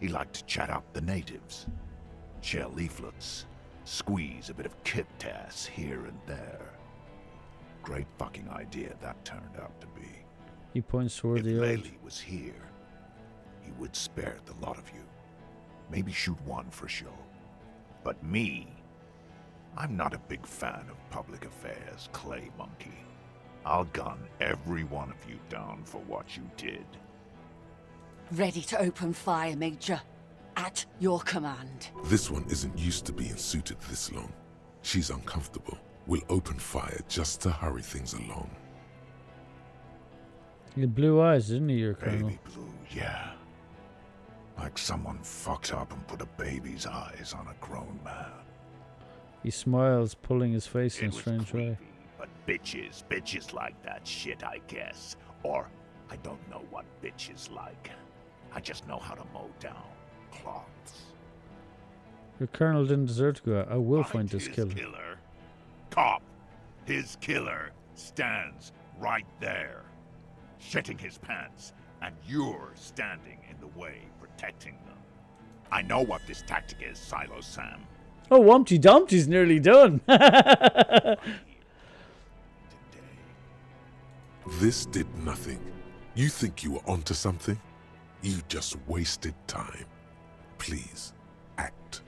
he liked to chat up the natives, share leaflets, squeeze a bit of kit tass here and there. Great fucking idea that turned out to be. He points toward If the old. Lely was here, he would spare the lot of you. Maybe shoot one for show. But me, I'm not a big fan of public affairs, Clay Monkey. I'll gun every one of you down for what you did. Ready to open fire, Major. At your command. This one isn't used to being suited this long. She's uncomfortable. We'll open fire just to hurry things along. He had blue eyes, didn't he, your Colonel? Baby blue, yeah. Like someone fucked up and put a baby's eyes on a grown man. He smiles, pulling his face in a strange way. But bitches like that shit, I guess. Or, I don't know what bitches like. I just know how to mow down cloths. Your Colonel didn't deserve to go out. I will find this killer. Cop, his killer, stands right there, shitting his pants, and you're standing in the way, protecting them. I know what this tactic is, Silo Sam. Oh, Wumpty Dumpty's nearly done. This did nothing. You think you were onto something? You just wasted time. Please, act.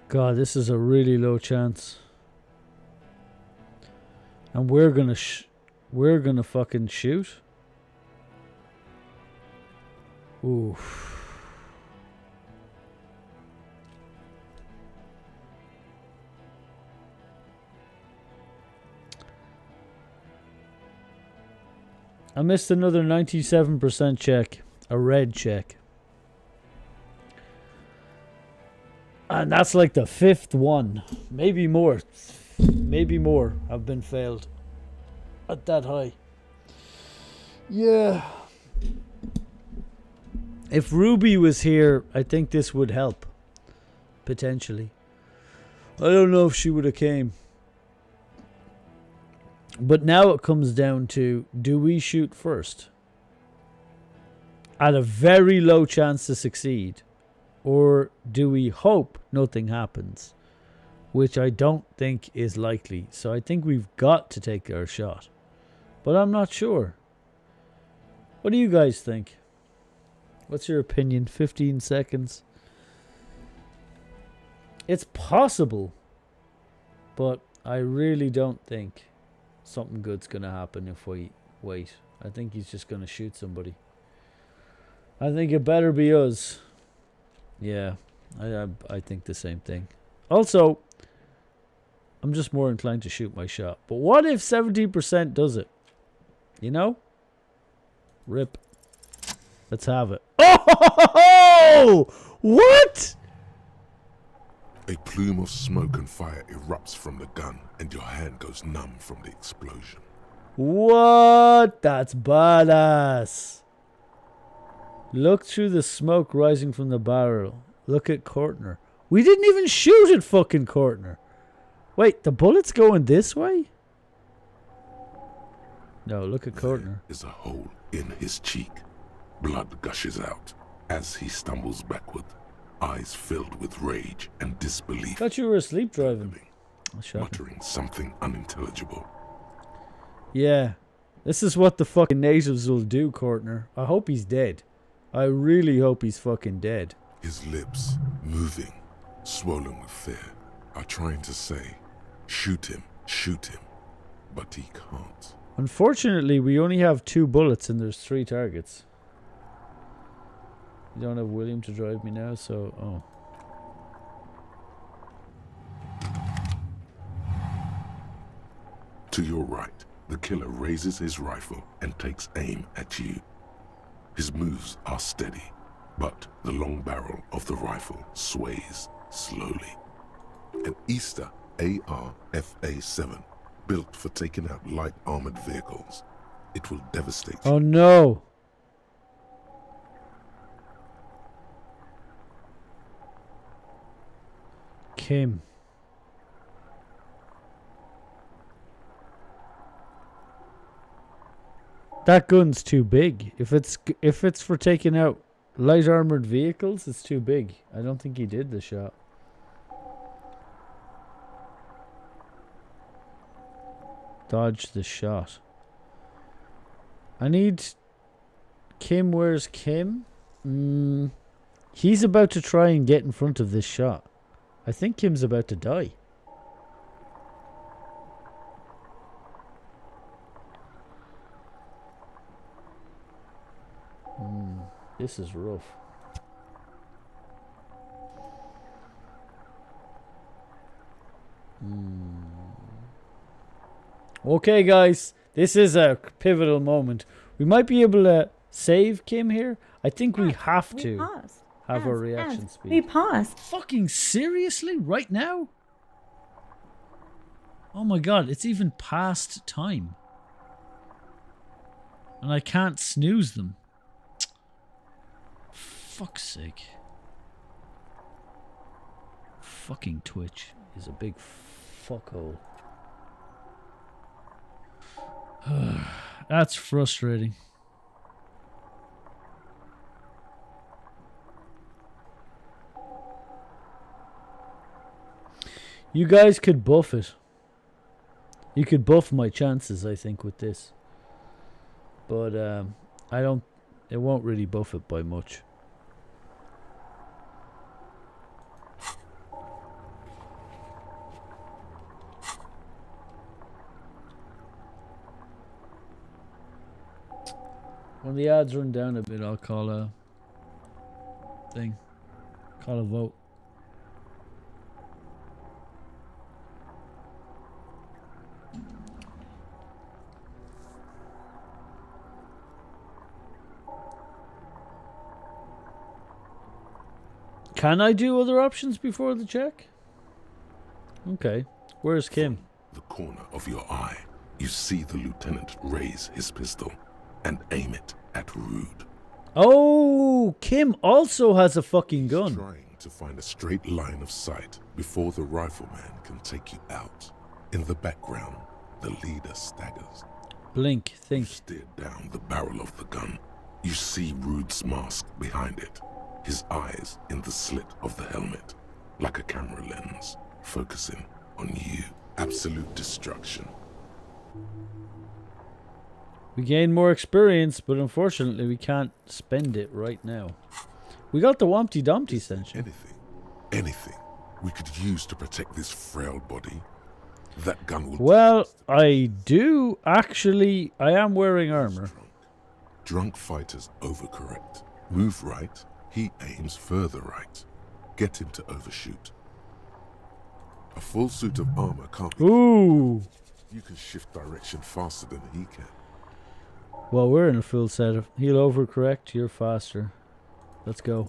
God, this is a really low chance. And we're gonna fucking shoot. Oof. I missed another 97% check. A red check. And that's like the 5th one. Maybe more. Maybe more have been failed. At that high. Yeah. If Ruby was here, I think this would help. Potentially. I don't know if she would have came. But now it comes down to, do we shoot first? At a very low chance to succeed. Or do we hope nothing happens? Which I don't think is likely. So I think we've got to take our shot. But I'm not sure. What do you guys think? What's your opinion? 15 seconds. It's possible. But I really don't think something good's going to happen if we wait. I think he's just going to shoot somebody. I think it better be us. Yeah, I think the same thing. Also, I'm just more inclined to shoot my shot. But what if 70% does it? You know? Rip. Let's have it. Oh! What? plume of smoke and fire erupts from the gun, and your hand goes numb from the explosion. What? That's badass. Look through the smoke rising from the barrel. Look at Courtner. We didn't even shoot at fucking Courtner. Wait, the bullet's going this way? No, look at Courtner. There is a hole in his cheek. Blood gushes out as he stumbles backward, eyes filled with rage and disbelief. Thought you were asleep driving. Muttering something unintelligible. Yeah. This is what the fucking natives will do, Courtner. I hope he's dead. I really hope he's fucking dead. His lips, moving, swollen with fear, are trying to say, shoot him, but he can't. Unfortunately, we only have 2 bullets and there's 3 targets. You don't have William to drive me now, so... Oh. To your right, the killer raises his rifle and takes aim at you. His moves are steady, but the long barrel of the rifle sways slowly. An Easter AR-FA-7, built for taking out light armored vehicles. It will devastate you. Oh no! Kim. That gun's too big. If it's for taking out light armored vehicles, it's too big. I don't think he did the shot. Dodge the shot. I need Kim. Where's Kim? He's about to try and get in front of this shot. I think Kim's about to die. This is rough. Okay, guys. This is a pivotal moment. We might be able to save Kim here. I think we have to have our reaction speed. We paused. Fucking seriously? Right now? Oh my god, it's even past time. And I can't snooze them. Fuck's sake. Fucking Twitch is a big fuckhole. That's frustrating. You guys could buff it. You could buff my chances, I think, with this. But I don't. It won't really buff it by much. When the odds run down a bit, I'll call a thing. Call a vote. Can I do other options before the check? Okay. Where's Kim? The corner of your eye, you see the lieutenant raise his pistol and aim it at Rude. Oh, Kim also has a fucking gun. Trying to find a straight line of sight before the rifleman can take you out. In the background, the leader staggers. Blink, think. You stare down the barrel of the gun. You see Rude's mask behind it. His eyes in the slit of the helmet, like a camera lens, focusing on you. Absolute destruction. We gain more experience, but unfortunately we can't spend it right now. We got the Wompty Dumpty Century. Anything we could use to protect this frail body. That gun will... Well, I do actually... I am wearing armor. Drunk fighters overcorrect. Move right, he aims further right. Get him to overshoot. A full suit of armor can't be... Ooh! You can shift direction faster than he can. Well, we're in a full set of... He'll overcorrect, you're faster. Let's go.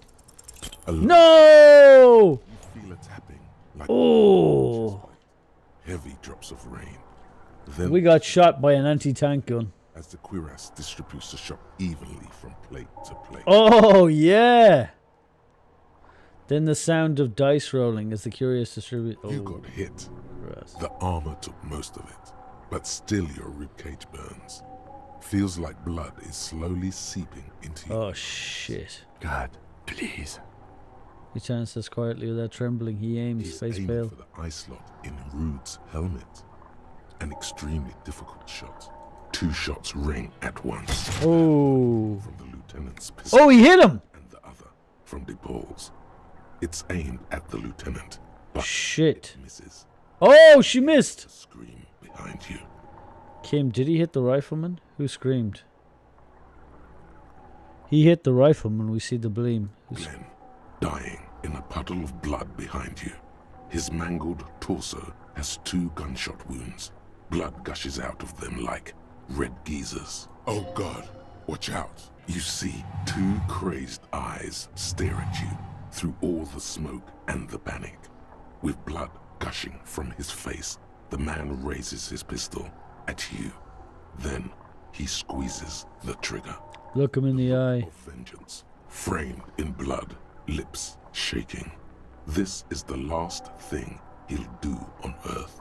No! You feel a tapping, Oh! Heavy drops of rain. Then We got shot by an anti-tank gun. as the cuirass distributes the shock evenly from plate to plate. Oh, yeah! Then the sound of dice rolling as the curious distribute. Oh. You got hit. Christ. The armor took most of it, but still your ribcage burns. Feels like blood is slowly seeping into you. Oh, shit. God, please. He turns this quietly without trembling. He aims, He's face aiming pale. for the eye slot in Rude's helmet. An extremely difficult shot. 2 shots ring at once. Oh. From the lieutenant's pistol. Oh, he hit him! And the other from DePaul's. It's aimed at the lieutenant, but shit. It misses. Oh, she missed! A scream behind you. Kim, did he hit the rifleman? Who screamed? He hit the rifleman. We see the bleam. Glenn, dying in a puddle of blood behind you. His mangled torso has 2 gunshot wounds. Blood gushes out of them like red geysers. Oh God, watch out. You see 2 crazed eyes stare at you through all the smoke and the panic. With blood gushing from his face, the man raises his pistol at you. Then he squeezes the trigger. Look him in the eye. Of vengeance, framed in blood, lips shaking. This is the last thing he'll do on Earth.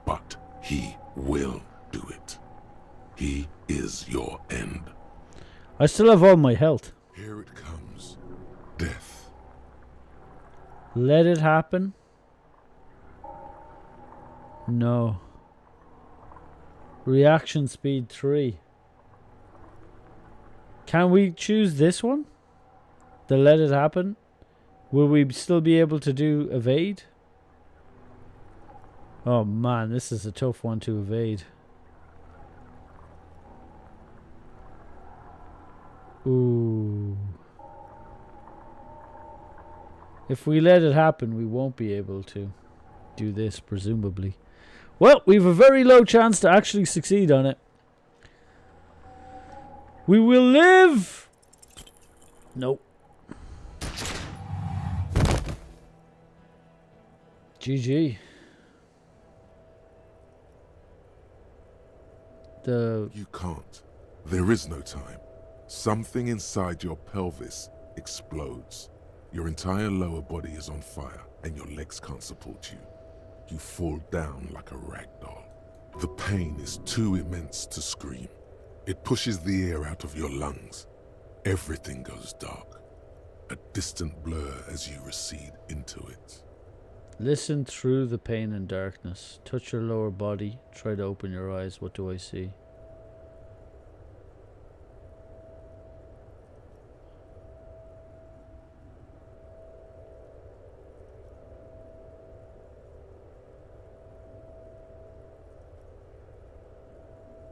But he will do it. He is your end. I still have all my health. Here it comes. Death. Let it happen? No. Reaction speed 3. Can we choose this one? The let it happen? Will we still be able to do evade? Oh man, this is a tough one to evade. Ooh. If we let it happen, we won't be able to do this, presumably. Well, we've a very low chance to actually succeed on it. We will live! Nope. GG. You can't. There is no time. Something inside your pelvis explodes. Your entire lower body is on fire, and your legs can't support you. You fall down like a rag doll. The pain is too immense to scream. It pushes the air out of your lungs. Everything goes dark. A distant blur as you recede into it. Listen through the pain and darkness. Touch your lower body. Try to open your eyes. What do I see?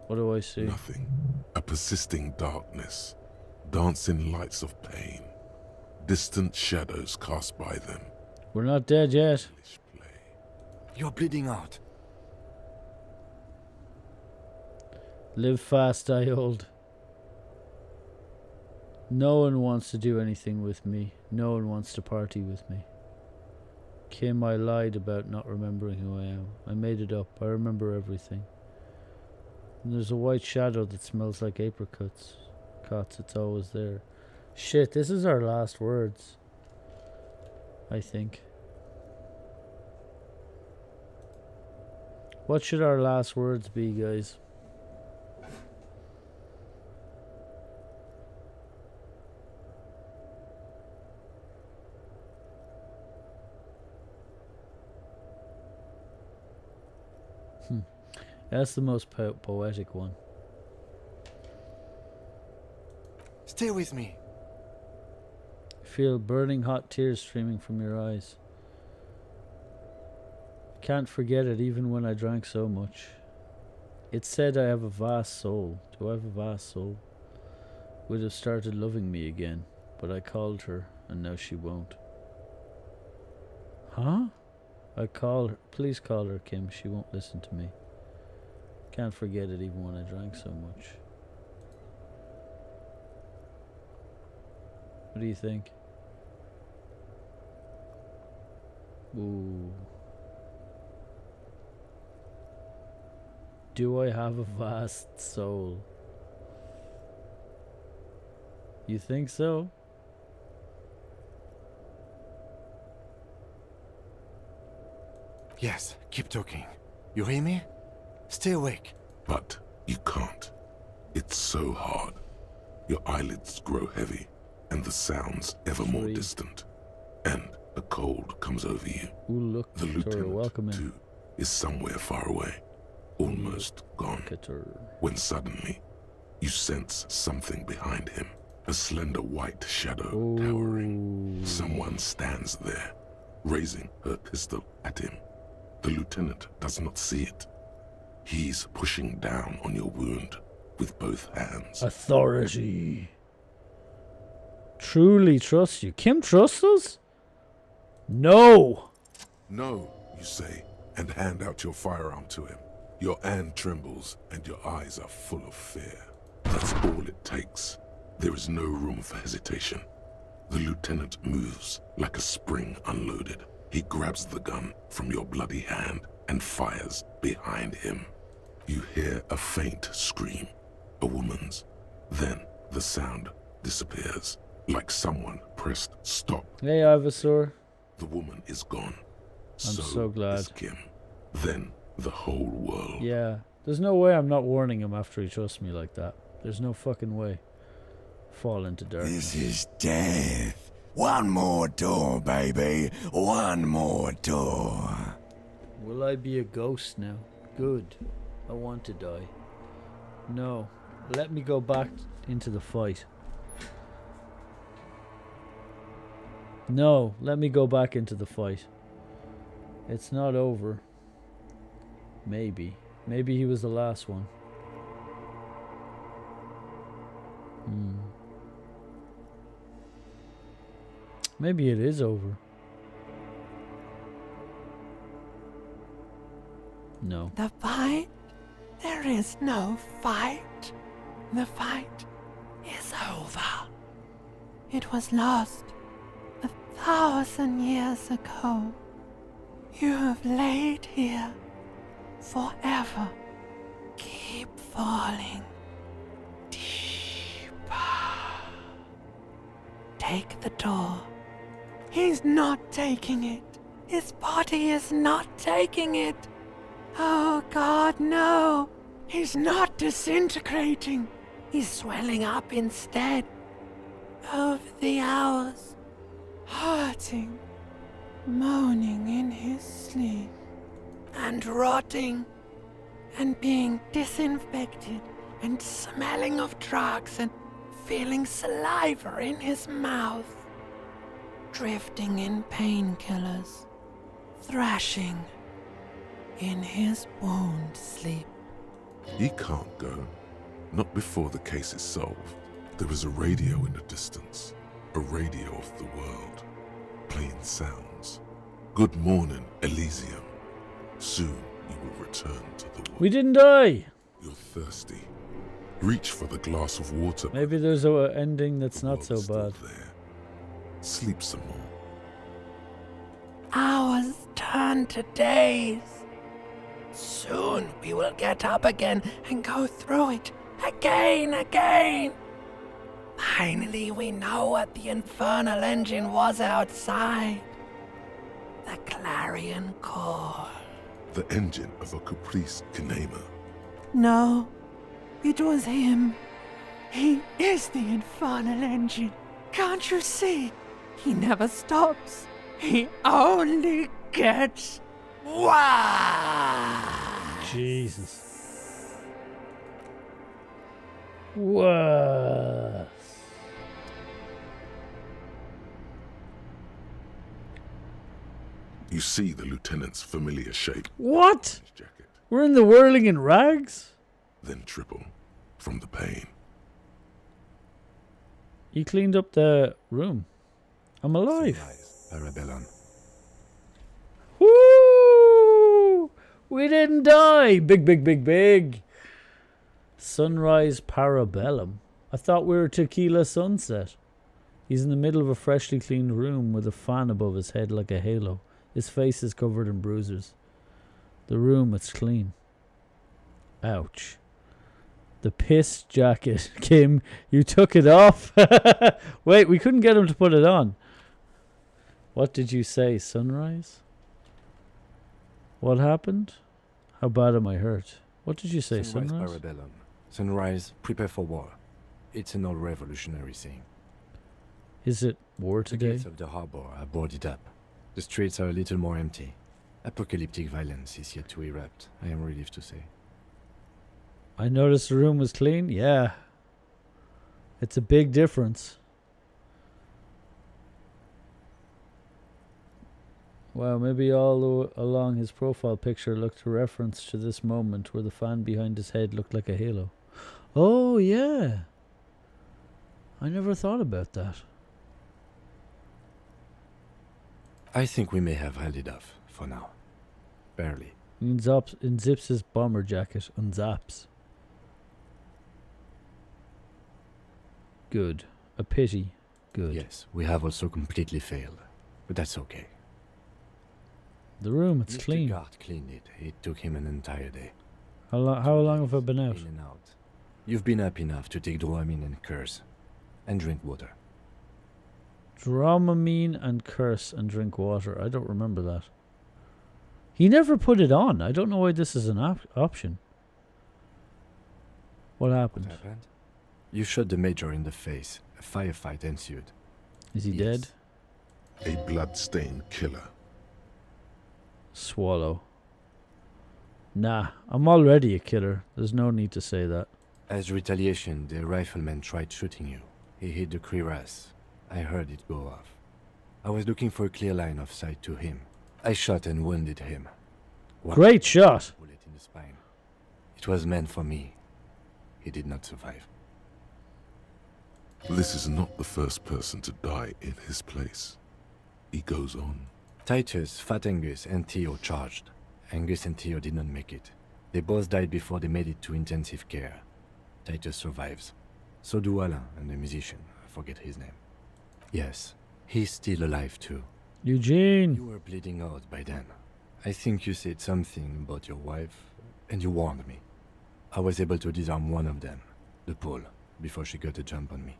What do I see? Nothing. A persisting darkness. Dancing lights of pain. Distant shadows cast by them. We're not dead yet. You're bleeding out. Live fast, die old. No one wants to do anything with me. No one wants to party with me. Kim, I lied about not remembering who I am. I made it up. I remember everything. And there's a white shadow that smells like apricots. It's always there. Shit, this is our last words. I think. What should our last words be, guys? That's the most poetic one. Stay with me. Feel burning hot tears streaming from your eyes. Can't forget it even when I drank so much. It said I have a vast soul. Do I have a vast soul? Would have started loving me again, but I called her and now she won't. Huh? I call her. Please call her, Kim. She won't listen to me. Can't forget it even when I drank so much. What do you think? Ooh. Do I have a vast soul? You think so? Yes, keep talking. You hear me? Stay awake. But you can't. It's so hard. Your eyelids grow heavy, and the sounds ever more distant. And a cold comes over you. Ooh, look, the Victoria, lieutenant, welcome in. too, is somewhere far away, almost gone. When suddenly, you sense something behind him. A slender white shadow towering. Someone stands there, raising her pistol at him. The lieutenant does not see it. He's pushing down on your wound with both hands. Authority. Truly trust you. Kim trusts us? No. No, you say, and hand out your firearm to him. Your hand trembles, and your eyes are full of fear. That's all it takes. There is no room for hesitation. The lieutenant moves like a spring unloaded. He grabs the gun from your bloody hand and fires behind him. You hear a faint scream, a woman's. Then the sound disappears, like someone pressed stop. Hey, Ivysaur. The woman is gone. I'm so glad. Is Kim. Then the whole world. Yeah. There's no way I'm not warning him after he trusts me like that. There's no fucking way. Fall into darkness. This is death. One more door, baby. One more door. Will I be a ghost now? Good. I want to die. No. Let me go back into the fight. No. Let me go back into the fight. It's not over. Maybe. Maybe he was the last one. Maybe it is over. No. The fight? There is no fight. The fight is over. It was lost 1,000 years ago. You have laid here forever. Keep falling deeper. Take the door. He's not taking it. His body is not taking it. Oh God, no. He's not disintegrating. He's swelling up instead. Over the hours, hurting, moaning in his sleep, and rotting, and being disinfected, and smelling of drugs, and feeling saliva in his mouth. Drifting in painkillers, thrashing in his wound sleep. He can't go. Not before the case is solved. There is a radio in the distance. A radio of the world. Playing sounds. Good morning, Elysium. Soon you will return to the world. We didn't die! You're thirsty. Reach for the glass of water. Maybe there's an ending that's not so bad. Sleep some more. Hours turn to days. Soon we will get up again and go through it again. Finally we know what the infernal engine was outside. The clarion call. The engine of a Caprice Kinema. No, it was him. He is the infernal engine. Can't you see? He never stops. He only gets worse. Jesus. Worse. You see the lieutenant's familiar shape. What? We're in the whirling in rags? Then triple from the pain. He cleaned up the room. I'm alive. Parabellum. Woo! We didn't die. Big. Sunrise Parabellum. I thought we were Tequila Sunset. He's in the middle of a freshly cleaned room with a fan above his head like a halo. His face is covered in bruises. The room, it's clean. Ouch. The piss jacket. Kim, you took it off. Wait, we couldn't get him to put it on. What did you say, sunrise? What happened? How bad am I hurt? What did you say, sunrise? Parabellum. Sunrise, prepare for war. It's an old revolutionary saying. Is it war The today? gates of the harbor are boarded up. The streets are a little more empty. Apocalyptic violence is yet to erupt, I am relieved to say. I noticed the room was clean. Yeah. It's a big difference. Wow, maybe all along his profile picture looked a reference to this moment where the fan behind his head looked like a halo. Oh, yeah. I never thought about that. I think we may have held it off, for now. Barely. Unzips his bomber jacket. Unzaps. Good. A pity. Good. Yes, we have also completely failed. But that's okay. The room, it's Mr. clean. Gart cleaned it. It took him an entire day. How long have I been out? In and out. You've been up enough to take Dramamine and curse. And drink water. Dramamine and curse and drink water. I don't remember that. He never put it on. I don't know why this is an option. What happened? What happened? You shot the major in the face. A firefight ensued. Is he dead? A blood-stained killer. Swallow. Nah, I'm already a killer. There's no need to say that. As retaliation, the rifleman tried shooting you. He hit the cuirass. I heard it go off. I was looking for a clear line of sight to him. I shot and wounded him. Great shot! Bullet in the spine. It was meant for me. He did not survive. This is not the first person to die in his place. He goes on. Titus, Fat Angus, and Theo charged. Angus and Theo did not make it. They both died before they made it to intensive care. Titus survives. So do Alain and the musician. I forget his name. Yes, he's still alive too. Eugene! You were bleeding out by then. I think you said something about your wife, and you warned me. I was able to disarm one of them, the Pole, before she got a jump on me.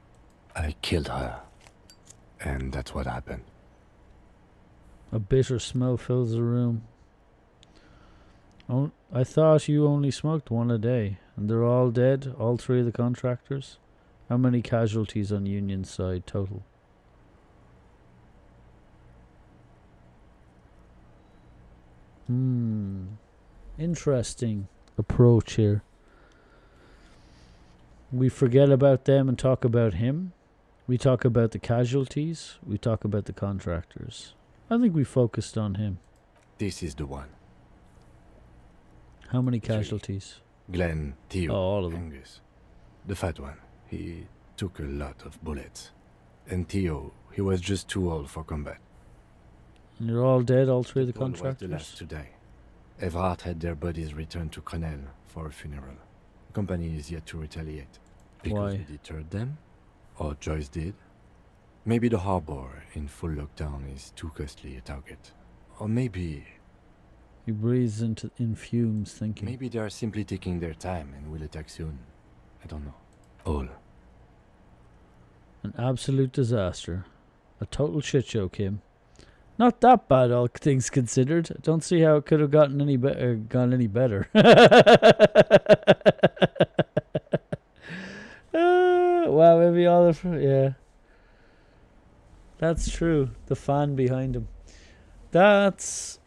I killed her. And that's what happened. A bitter smell fills the room. Oh, I thought you only smoked one a day, and they're all dead, all three of the contractors? How many casualties on Union's side total? Interesting approach here. We forget about them and talk about him. We talk about the casualties. We talk about the contractors. I think we focused on him. This is the one. How many casualties? Glenn, Theo, all of them. Angus. The fat one. He took a lot of bullets. And Theo, he was just too old for combat. And you're all dead, all three of the Paul was contractors? the last to die. Everhart had their bodies returned to Crenel for a funeral. The company is yet to retaliate. Because Why? we deterred them? Or Joyce did? Maybe the harbor in full lockdown is too costly a target. Or maybe... He breathes in fumes, thinking. Maybe they are simply taking their time and will attack soon. I don't know. All. An absolute disaster. A total shit show, Kim. Not that bad, all things considered. I don't see how it could have gotten any better. Wow, maybe all the... Yeah. That's true. The fan behind him. That's...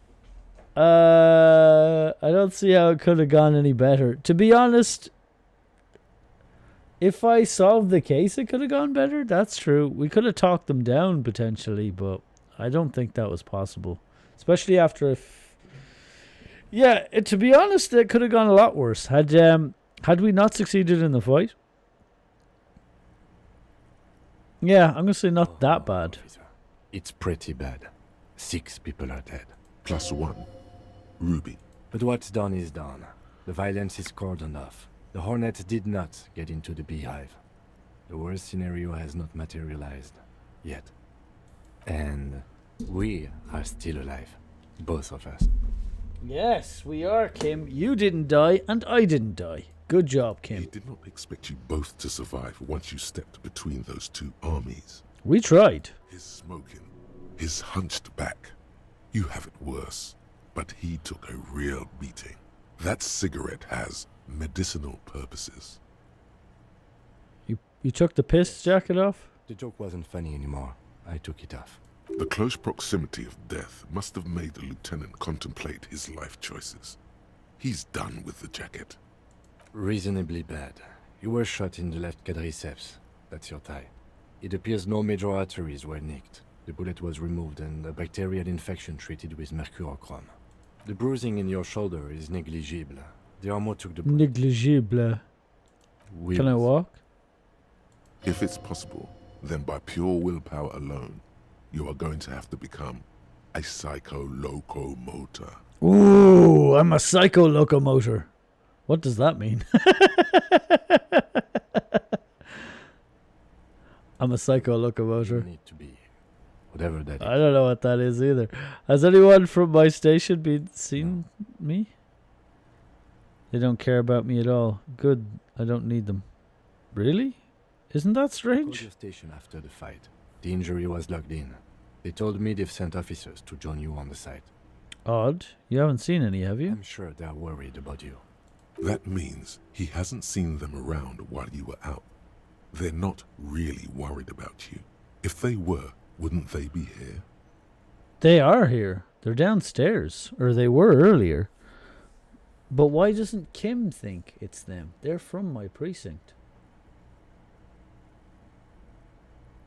I don't see how it could have gone any better. To be honest, if I solved the case, it could have gone better. That's true. We could have talked them down, potentially, but I don't think that was possible. Especially after... to be honest, it could have gone a lot worse. Had we not succeeded in the fight... Yeah, I'm going to say not that bad. It's pretty bad. 6 people are dead. +1. Ruby. But what's done is done. The violence is cordoned off. The Hornets did not get into the beehive. The worst scenario has not materialized. Yet. And we are still alive. Both of us. Yes, we are, Kim. You didn't die, and I didn't die. Good job, Kim. He did not expect you both to survive once you stepped between those two armies. We tried. His smoking, his hunched back. You have it worse, but he took a real beating. That cigarette has medicinal purposes. You took the piss jacket off? The joke wasn't funny anymore. I took it off. The close proximity of death must have made the lieutenant contemplate his life choices. He's done with the jacket. Reasonably bad. You were shot in the left quadriceps. That's your thigh. It appears no major arteries were nicked. The bullet was removed and a bacterial infection treated with mercurochrome. The bruising in your shoulder is negligible. The armor took the... Negligible. Can I walk? If it's possible, then by pure willpower alone, you are going to have to become a psycho-locomotor. Ooh, I'm a psycho locomotor. What does that mean? I'm a psycho locomotor. You need to be. Whatever that is. I don't know what that is either. Has anyone from my station seen me? They don't care about me at all. Good. I don't need them. Really? Isn't that Called strange? your station after the fight. The injury was logged in. They told me they've sent officers to join you on the site. Odd. You haven't seen any, have you? I'm sure they're worried about you. That means he hasn't seen them around while you were out. They're not really worried about you. If they were, wouldn't they be here? They are here. They're downstairs. Or they were earlier. But why doesn't Kim think it's them? They're from my precinct.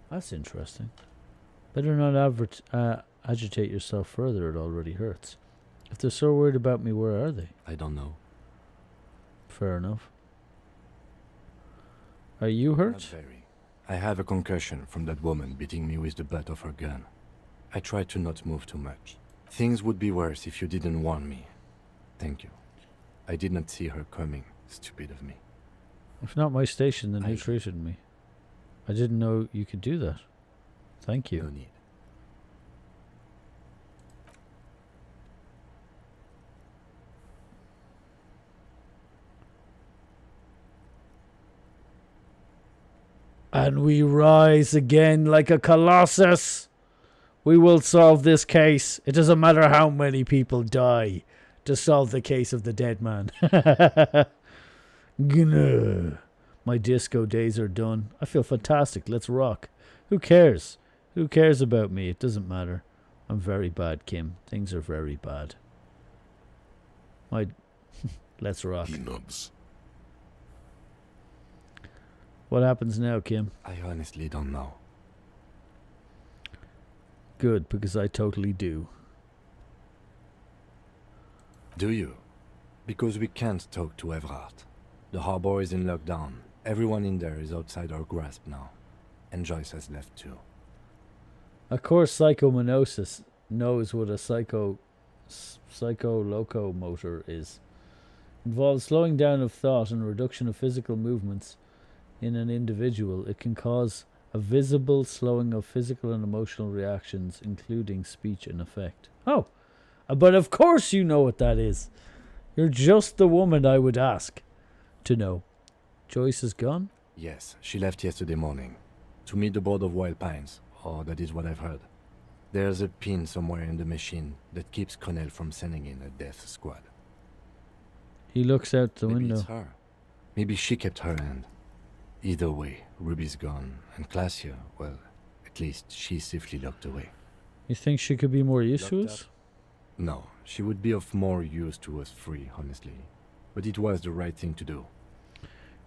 That's interesting. Better not agitate yourself further. It already hurts. If they're so worried about me, where are they? I don't know. Fair enough. Are you hurt? Not very. I have a concussion from that woman beating me with the butt of her gun. I tried to not move too much. Things would be worse if you didn't warn me. Thank you. I did not see her coming. Stupid of me. If not my station, then who treated me? I didn't know you could do that. Thank you. No need. And we rise again like a colossus. We will solve this case. It doesn't matter how many people die to solve the case of the dead man. Gna. My disco days are done. I feel fantastic. Let's rock. Who cares? Who cares about me? It doesn't matter. I'm very bad, Kim. Things are very bad. Let's rock. He nods. What happens now, Kim? I honestly don't know. Good, because I totally do. Do you? Because we can't talk to Everhart. The harbor is in lockdown. Everyone in there is outside our grasp now. And Joyce has left too. Of course, psychomanosis knows what a psycho-locomotor is. Involves slowing down of thought and reduction of physical movements in an individual. It can cause a visible slowing of physical and emotional reactions, including speech and affect. Oh, but of course you know what that is. You're just the woman I would ask to know. Joyce is gone? Yes, she left yesterday morning. To meet the board of Wild Pines, or that is what I've heard. There's a pin somewhere in the machine that keeps Connell from sending in a death squad. He looks out the Maybe window. It's her. Maybe she kept her end. Either way, Ruby's gone, and Classia, well, at least she's safely locked away. You think she could be more use to us? No, she would be of more use to us three, honestly. But it was the right thing to do.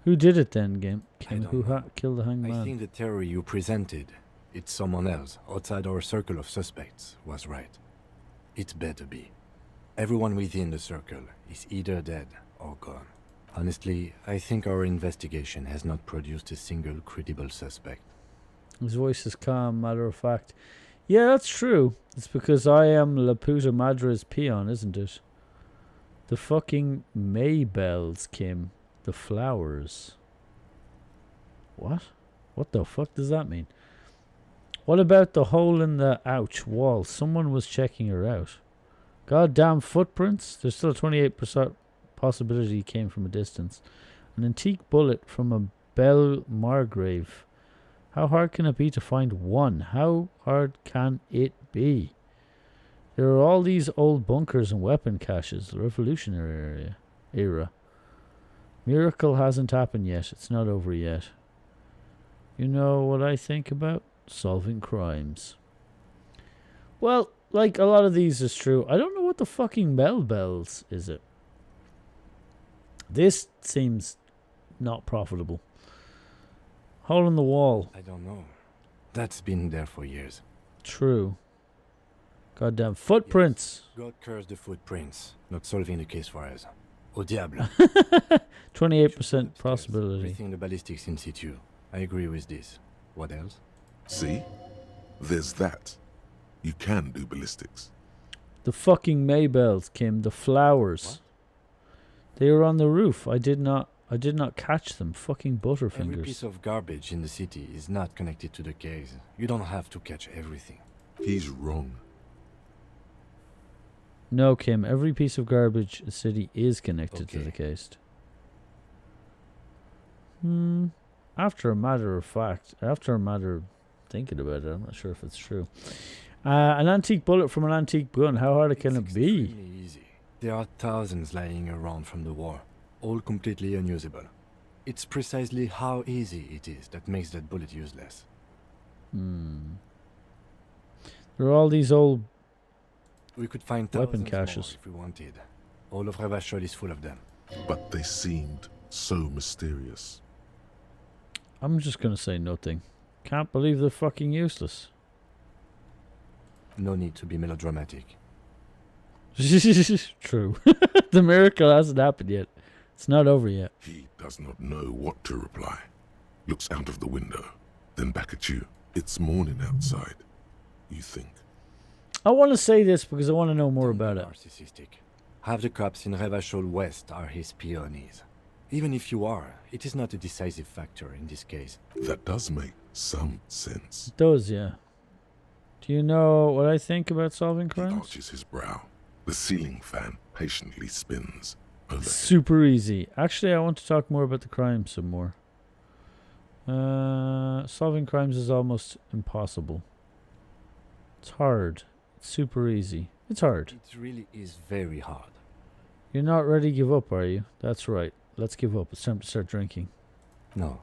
Who did it then, Kim? Who killed the hangman? I think the theory you presented, it's someone else, outside our circle of suspects, was right. It better be. Everyone within the circle is either dead or gone. Honestly, I think our investigation has not produced a single credible suspect. His voice is calm, matter of fact. Yeah, that's true. It's because I am La Puta Madre's peon, isn't it? The fucking Maybells, Kim. The flowers. What? What the fuck does that mean? What about the hole in the wall? Someone was checking her out. Goddamn footprints. There's still a 28% possibility he came from a distance. An antique bullet from a Belle Margrave. How hard can it be to find one? How hard can it be? There are all these old bunkers and weapon caches. The Revolutionary era. Miracle hasn't happened yet. It's not over yet. You know what I think about solving crimes. Well, like a lot of these is true. I don't know what the fucking bells is it. This seems not profitable. Hole in the wall. I don't know. That's been there for years. True. Goddamn footprints. Yes. God curse the footprints. Not solving the case for us. Au diable. 28% possibility. Rethink the ballistics in situ. I agree with this. What else? See? There's that. You can do ballistics. The fucking Maybells, Kim. The flowers. What? They were on the roof. I did not catch them. Fucking butterfingers. Every piece of garbage in the city is not connected to the case. You don't have to catch everything. He's wrong. No, Kim. Every piece of garbage in the city is connected to the case. After a matter of thinking about it, I'm not sure if it's true. An antique bullet from an antique gun. How hard can it be? Extremely easy. There are thousands lying around from the war, all completely unusable. It's precisely how easy it is that makes that bullet useless. There are all these old we could find weapon thousands caches more if we wanted. All of Revachol is full of them. But they seemed so mysterious. I'm just gonna say nothing. Can't believe they're fucking useless. No need to be melodramatic. True. The miracle hasn't happened yet. It's not over yet. He does not know what to reply. Looks out of the window, then back at you. It's morning outside. You think. I want to say this because I want to know more about it. Narcissistic. Half the cops in Revachol West are his peonies. Even if you are, it is not a decisive factor in this case. That does make some sense. It does, yeah. Do you know what I think about solving crimes? He arches his brow. The ceiling fan patiently spins. Super easy. Actually, I want to talk more about the crime some more. Solving crimes is almost impossible. It's hard. It's super easy. It's hard. It really is very hard. You're not ready to give up, are you? That's right. Let's give up. It's time to start drinking. No.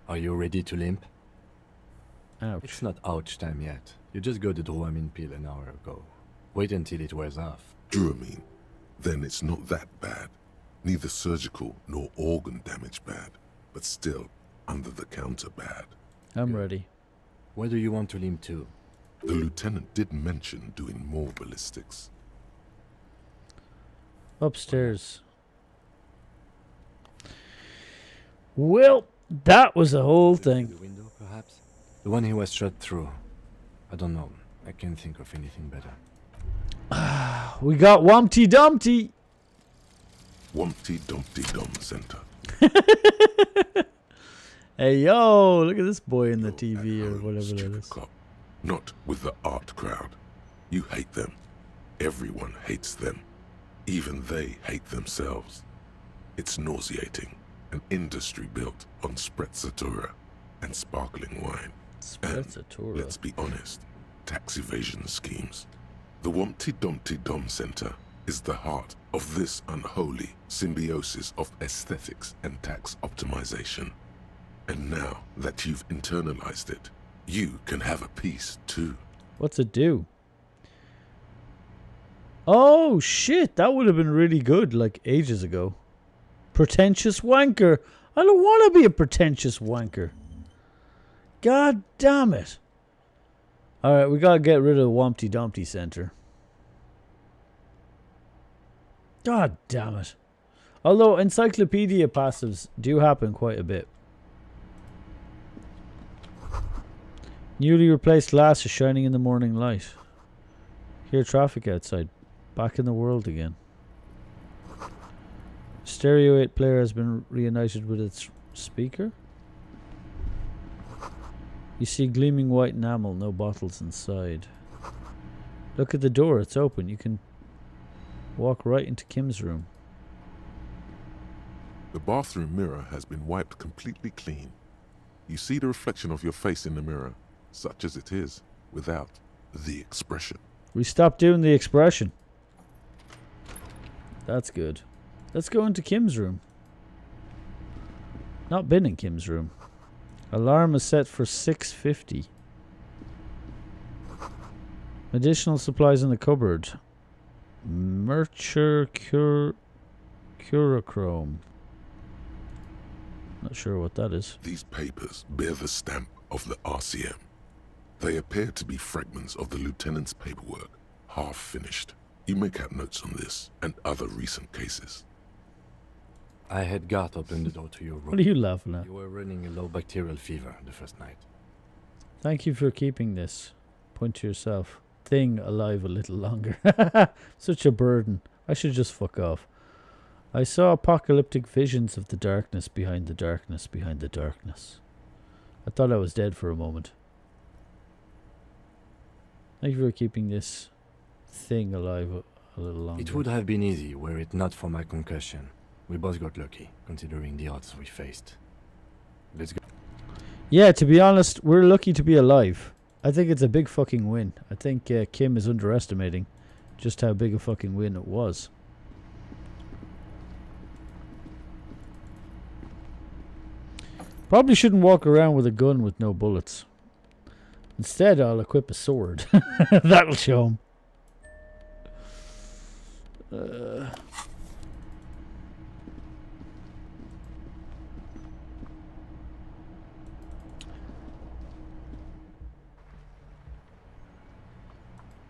Are you ready to limp? Ouch. It's not ouch time yet. You just got the Dramamine pill an hour ago. Wait until it wears off. Dramamine? Then it's not that bad. Neither surgical nor organ damage bad, but still under the counter bad. I'm ready. Where do you want to limp to? The lieutenant did mention doing more ballistics. Upstairs. Well, that was the whole thing. The window, perhaps? The one he was shot through. I don't know. I can't think of anything better. We got Wumpty Dumpty. Wumpty Dumpty Dum Center. Hey, yo, look at this boy in the TV or whatever that is. Cop. Not with the art crowd. You hate them. Everyone hates them. Even they hate themselves. It's nauseating. An industry built on sprezzatura and sparkling wine. Sprezzatura. And, let's be honest, tax evasion schemes. The Wumpty Dumpty Dum Center is the heart of this unholy symbiosis of aesthetics and tax optimization. And now that you've internalized it, you can have a piece too. What's it do? Oh shit, that would have been really good like ages ago. Pretentious wanker. I don't want to be a pretentious wanker. God damn it. Alright, we gotta get rid of the Wumpty Dumpty Center. God damn it. Although encyclopedia passives do happen quite a bit. Newly replaced glass is shining in the morning light. Hear traffic outside. Back in the world again. Stereo 8 player has been reunited with its speaker. You see gleaming white enamel, no bottles inside. Look at the door, it's open. You can Walk right into Kim's room. The bathroom mirror has been wiped completely clean. You see the reflection of your face in the mirror, such as it is, without the expression. We stopped doing the expression. That's good. Let's go into Kim's room. Not been in Kim's room. Alarm is set for 6:50. Additional supplies in the cupboard. Curachrome. Not sure what that is. These papers bear the stamp of the RCM. They appear to be fragments of the lieutenant's paperwork, half finished. You may have notes on this and other recent cases. I had Garth open the door to your room. What are you laughing at? You were running a low bacterial fever the first night. Thank you for keeping this. Point to yourself. Thing alive a little longer. Such a burden. I should just fuck off. I saw apocalyptic visions of the darkness behind the darkness behind the darkness. I thought I was dead for a moment. Thank you for keeping this thing alive a little longer. It would have been easy were it not for my concussion. We both got lucky, considering the odds we faced. Let's go. Yeah, to be honest, we're lucky to be alive. I think it's a big fucking win. I think Kim is underestimating just how big a fucking win it was. Probably shouldn't walk around with a gun with no bullets. Instead, I'll equip a sword. That'll show him.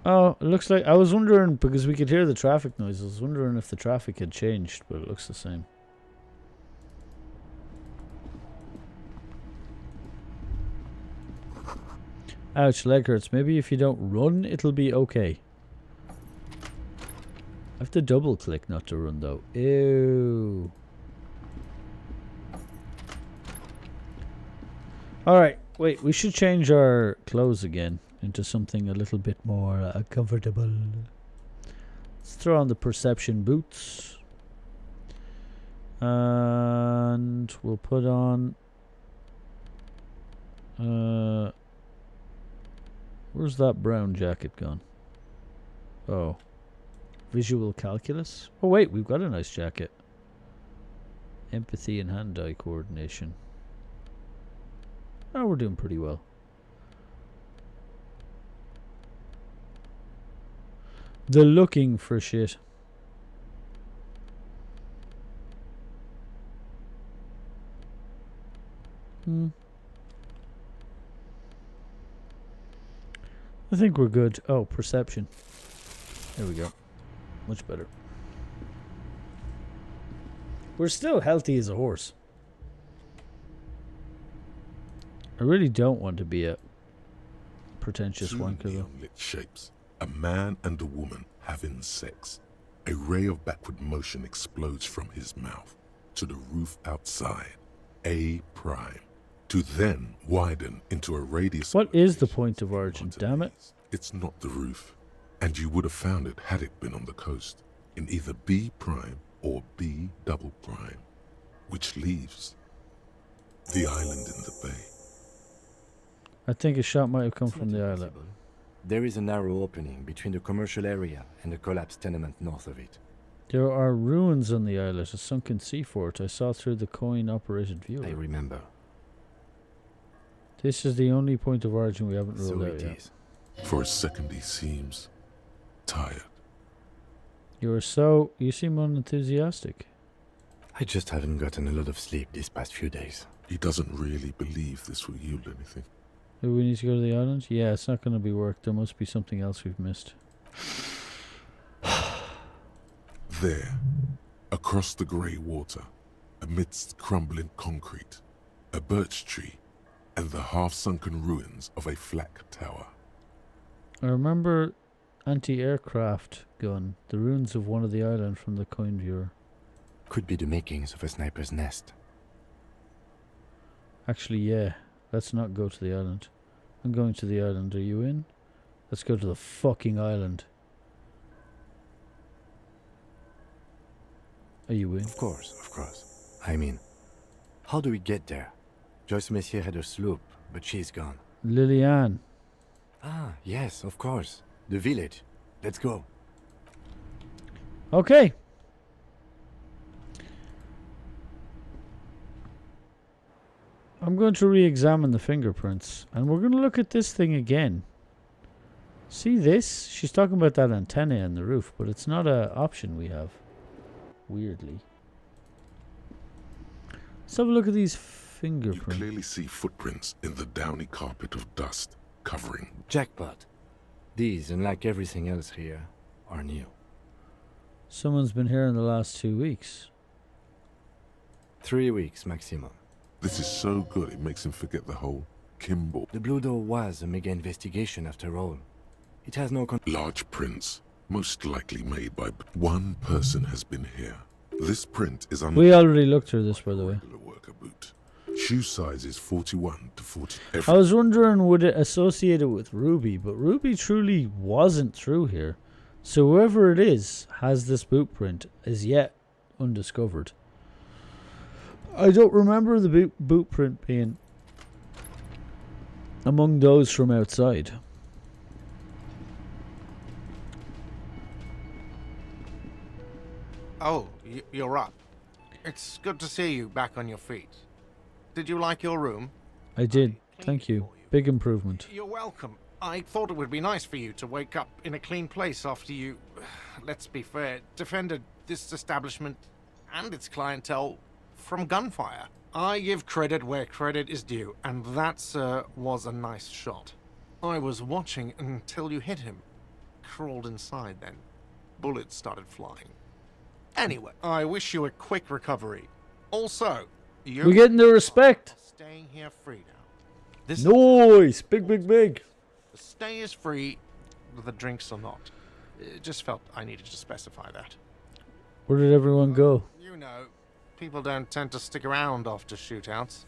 Oh, it looks like... I was wondering, because we could hear the traffic noise, I was wondering if the traffic had changed, but it looks the same. Ouch, leg hurts. Maybe if you don't run, it'll be okay. I have to double click not to run, though. Ew. Alright, wait, we should change our clothes again into something a little bit more comfortable. Let's throw on the perception boots. And we'll put on... where's that brown jacket gone? Oh. Visual calculus? Oh wait, we've got a nice jacket. Empathy and hand-eye coordination. Oh, we're doing pretty well. The looking for shit. I think we're good. Oh, perception. There we go. Much better. We're still healthy as a horse. I really don't want to be a pretentious wanker, though. Neon-lit shapes. A man and a woman having sex. A ray of backward motion explodes from his mouth to the roof outside. A prime. To then widen into a radius. What is the point of origin? Damn it. It's not the roof. And you would have found it had it been on the coast. In either B prime or B double prime. Which leaves the island in the bay. I think a shot might have come from the island. There is a narrow opening between the commercial area and the collapsed tenement north of it. There are ruins on the islet, a sunken sea fort I saw through the coin-operated viewer. I remember. This is the only point of origin we haven't ruled So out it yet. is. For a second he seems tired. You seem unenthusiastic. I just haven't gotten a lot of sleep these past few days. He doesn't really believe this will yield anything. Do we need to go to the island? Yeah, it's not going to be work. There must be something else we've missed. There, across the grey water, amidst crumbling concrete, a birch tree, and the half-sunken ruins of a flak tower. I remember anti-aircraft gun, the ruins of one of the island from the coin viewer. Could be the makings of a sniper's nest. Actually, yeah. Let's not go to the island. I'm going to the island. Are you in? Let's go to the fucking island. Are you in? Of course, of course. I mean, how do we get there? Joyce Messier had her sloop, but she's gone. Liliane. Ah, yes, of course. The village. Let's go. Okay. I'm going to re-examine the fingerprints, and we're going to look at this thing again. See this? She's talking about that antenna on the roof, but it's not an option we have. Weirdly. Let's have a look at these fingerprints. You clearly see footprints in the downy carpet of dust covering. Jackpot. These, unlike everything else here, are new. Someone's been here in the last 2 weeks. 3 weeks maximum. This is so good it makes him forget the whole Kimball. The Blue Door was a mega investigation after all. It has no large prints, most likely made by one person has been here. This print is We already looked through this, by the way. worker boot. Shoe size is 41 to 40. I was wondering, would it associate it with Ruby, but Ruby truly wasn't through here. So whoever it is has this boot print as yet undiscovered. I don't remember the boot print being among those from outside. Oh, you're up. It's good to see you back on your feet. Did you like your room? I did. Thank you. Big improvement. You're welcome. I thought it would be nice for you to wake up in a clean place after you, let's be fair, defended this establishment and its clientele from gunfire. I give credit where credit is due, and that, sir, was a nice shot. I was watching until you hit him. Crawled inside then. Bullets started flying. Anyway, I wish you a quick recovery. Also, We're getting the respect. Staying here free now. This Nice. Big. The stay is free, the drinks are not. It just felt I needed to specify that. Where did everyone go? You know, people don't tend to stick around after shootouts.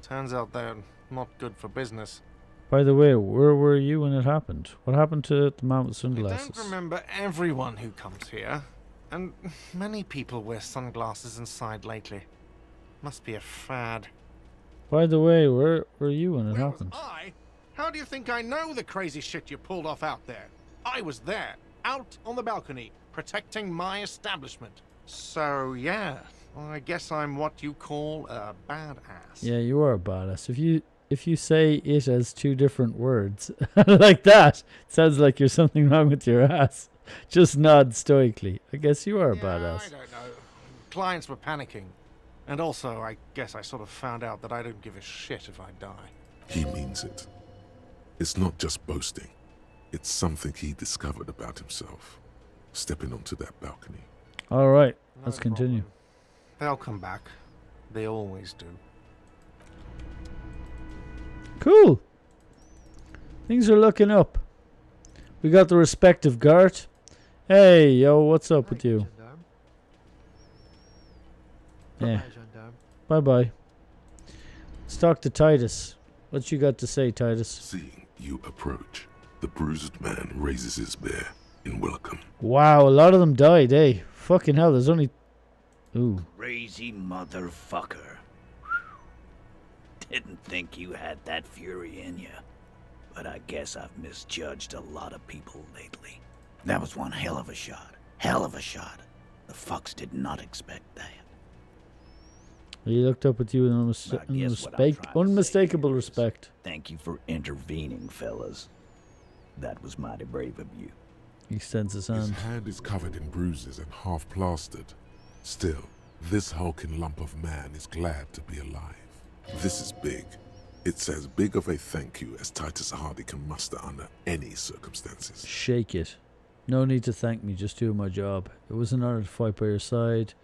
Turns out they're not good for business. By the way, where were you when it happened? What happened to the man with I sunglasses? don't remember everyone who comes here, and many people wear sunglasses inside lately. Must be a fad. By the way, where were you when it happened? How do you think I know the crazy shit you pulled off out there? I was there, out on the balcony, protecting my establishment. So, yeah, I guess I'm what you call a badass. Yeah, you are a badass. If you say it as two different words like that, it sounds like you're something wrong with your ass. Just nod stoically. I guess you are a badass. I don't know. Clients were panicking. And also, I guess I sort of found out that I don't give a shit if I die. He means it. It's not just boasting. It's something he discovered about himself. Stepping onto that balcony. All right, let's continue. They'll come back. They always do. Cool. Things are looking up. We got the respect of Gart. Hey, yo, what's up with you? Yeah. Bye-bye. Let's talk to Titus. What you got to say, Titus? Seeing you approach, the bruised man raises his bear in welcome. Wow, a lot of them died, eh? Fucking hell, there's only... Ooh. Crazy motherfucker. Didn't think you had that fury in you. But I guess I've misjudged a lot of people lately. That was one hell of a shot. Hell of a shot. The fucks did not expect that. He looked up at you in unmistakable respect. Thank you for intervening, fellas. That was mighty brave of you. He extends his His hand. hand is covered in bruises and half plastered. Still, this hulking lump of man is glad to be alive. This is big. It's as big of a thank you as Titus Hardy can muster under any circumstances. Shake it. No need to thank me, just doing my job. It was an honor to fight by your side.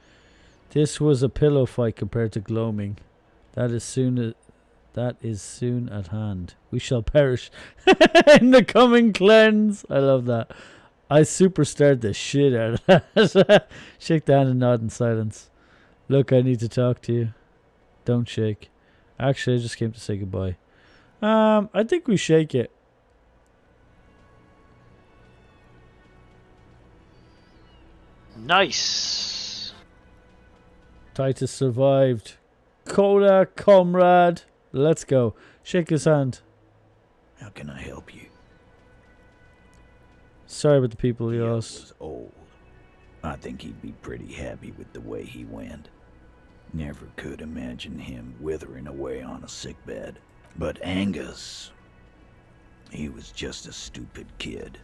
This was a pillow fight compared to gloaming. That is soon at hand. We shall perish in the coming cleanse. I love that. I superstarred the shit out of that. Shake the hand and nod in silence. Look, I need to talk to you. Don't shake. Actually, I just came to say goodbye. I think we shake it. Nice. Titus survived. Cola, comrade. Let's go. Shake his hand. How can I help you? Sorry about the people you He lost. was old. I think he'd be pretty happy with the way he went. Never could imagine him withering away on a sickbed. But Angus, he was just a stupid kid.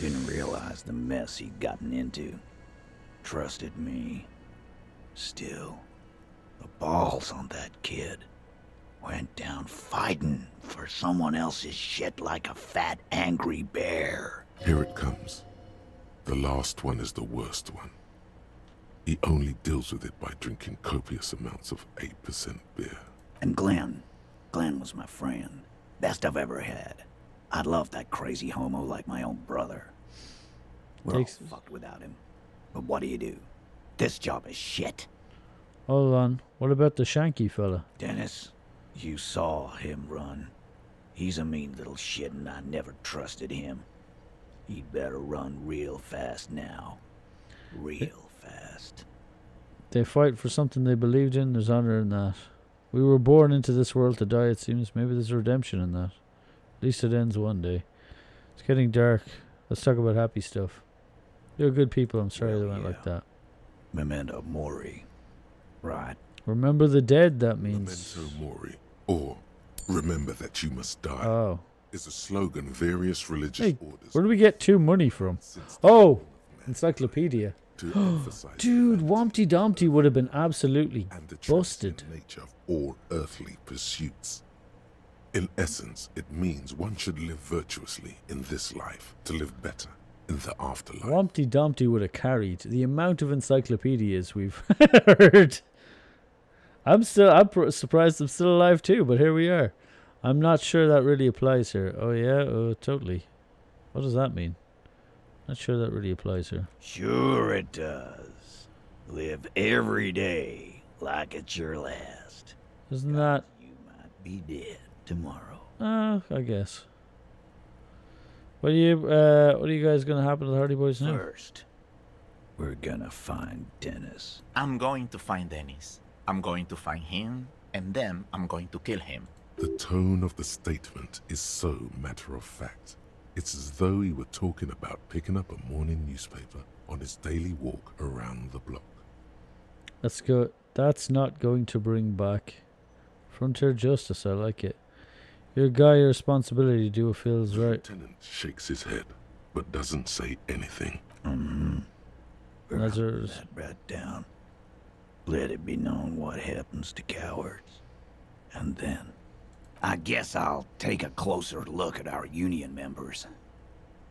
Didn't realize the mess he'd gotten into. Trusted me. Still, the balls on that kid. Went down fighting for someone else's shit like a fat, angry bear. Here it comes. The last one is the worst one. He only deals with it by drinking copious amounts of 8% beer. And Glenn was my friend. Best I've ever had. I love that crazy homo like my own brother. We're all fucked without him. But what do? This job is shit. Hold on. What about the Shanky fella? Dennis, you saw him run. He's a mean little shit and I never trusted him. He'd better run real fast now. Real fast. They fight for something they believed in. There's honor in that. We were born into this world to die, it seems. Maybe there's redemption in that. At least it ends one day. It's getting dark. Let's talk about happy stuff. You're good people. I'm sorry they went like that. Memento Mori. Right. Remember the dead, that means. Memento Mori. Or, remember that you must die. Oh. Is a slogan various religious Hey, orders. where do we get 2 money from? Oh, encyclopedia. To emphasize Dude, Wompty Dumpty would have been absolutely busted. the nature of all earthly pursuits. In essence, it means one should live virtuously in this life to live better in the afterlife. Wompty Dumpty would have carried the amount of encyclopedias we've heard. I'm surprised I'm still alive too, but here we are. I'm not sure that really applies here. Oh yeah, oh totally. What does that mean? Not sure that really applies here. Sure it does. Live every day like it's your last. Isn't that? You might be dead tomorrow. I guess. What are you guys gonna happen to the Hardy Boys now? First, we're gonna find Dennis. I'm going to find Dennis. I'm going to find him, and then I'm going to kill him. The tone of the statement is so matter-of-fact. It's as though he were talking about picking up a morning newspaper on his daily walk around the block. Let's go. That's not going to bring back frontier justice. I like it. Your guy, your responsibility to do what feels right. Lieutenant shakes his head, but doesn't say anything. Lazarus. That rat down. Let it be known what happens to cowards. And then, I guess I'll take a closer look at our union members.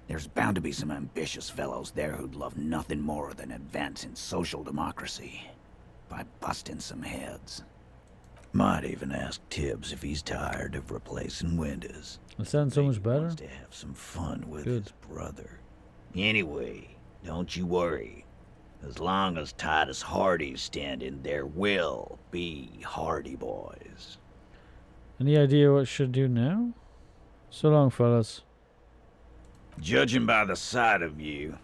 There's bound to be some ambitious fellows there who'd love nothing more than advancing social democracy by busting some heads. Might even ask Tibbs if he's tired of replacing windows. It sounds so much better. Wants to have some fun with his brother. Anyway, don't you worry. As long as Titus Hardy's standing, there will be Hardy Boys. Any idea what should do now? So long, fellas. Judging by the sight of you,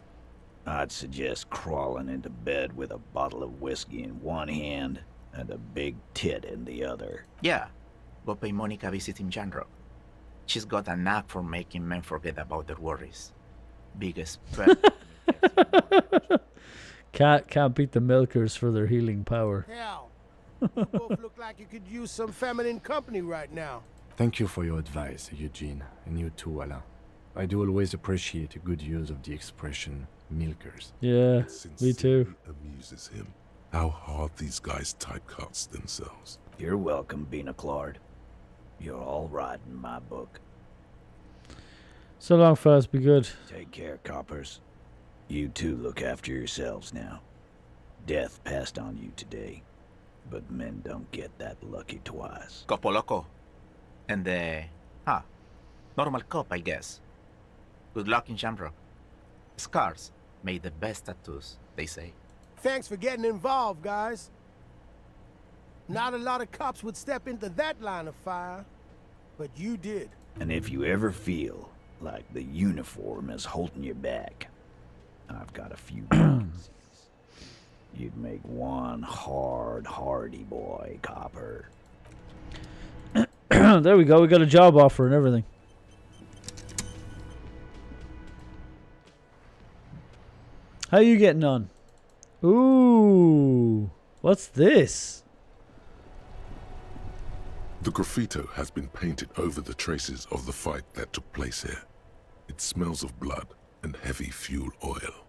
I'd suggest crawling into bed with a bottle of whiskey in one hand and a big tit in the other. Yeah, go pay Monica a visit in Janrock. She's got a knack for making men forget about their worries. Biggest Can't beat the milkers for their healing power. Hell, you both look like you could use some feminine company right now. Thank you for your advice, Eugene, and you too, Alain. I do always appreciate a good use of the expression milkers. Yeah, me too. Amuses him how hard these guys typecast themselves. You're welcome, Bina Claude. You're all right in my book. So long, fellas. Be good. Take care, coppers. You two look after yourselves now. Death passed on you today, but men don't get that lucky twice. Copo Loco. And normal cop, I guess. Good luck in Shamrock. Scars made the best tattoos, they say. Thanks for getting involved, guys. Not a lot of cops would step into that line of fire, but you did. And if you ever feel like the uniform is holding you back, I've got a few vacancies. You'd make one hardy boy, Copper. There we go. We got a job offer and everything. How you getting on? Ooh, what's this? The graffito has been painted over the traces of the fight that took place here. It smells of blood and heavy fuel oil.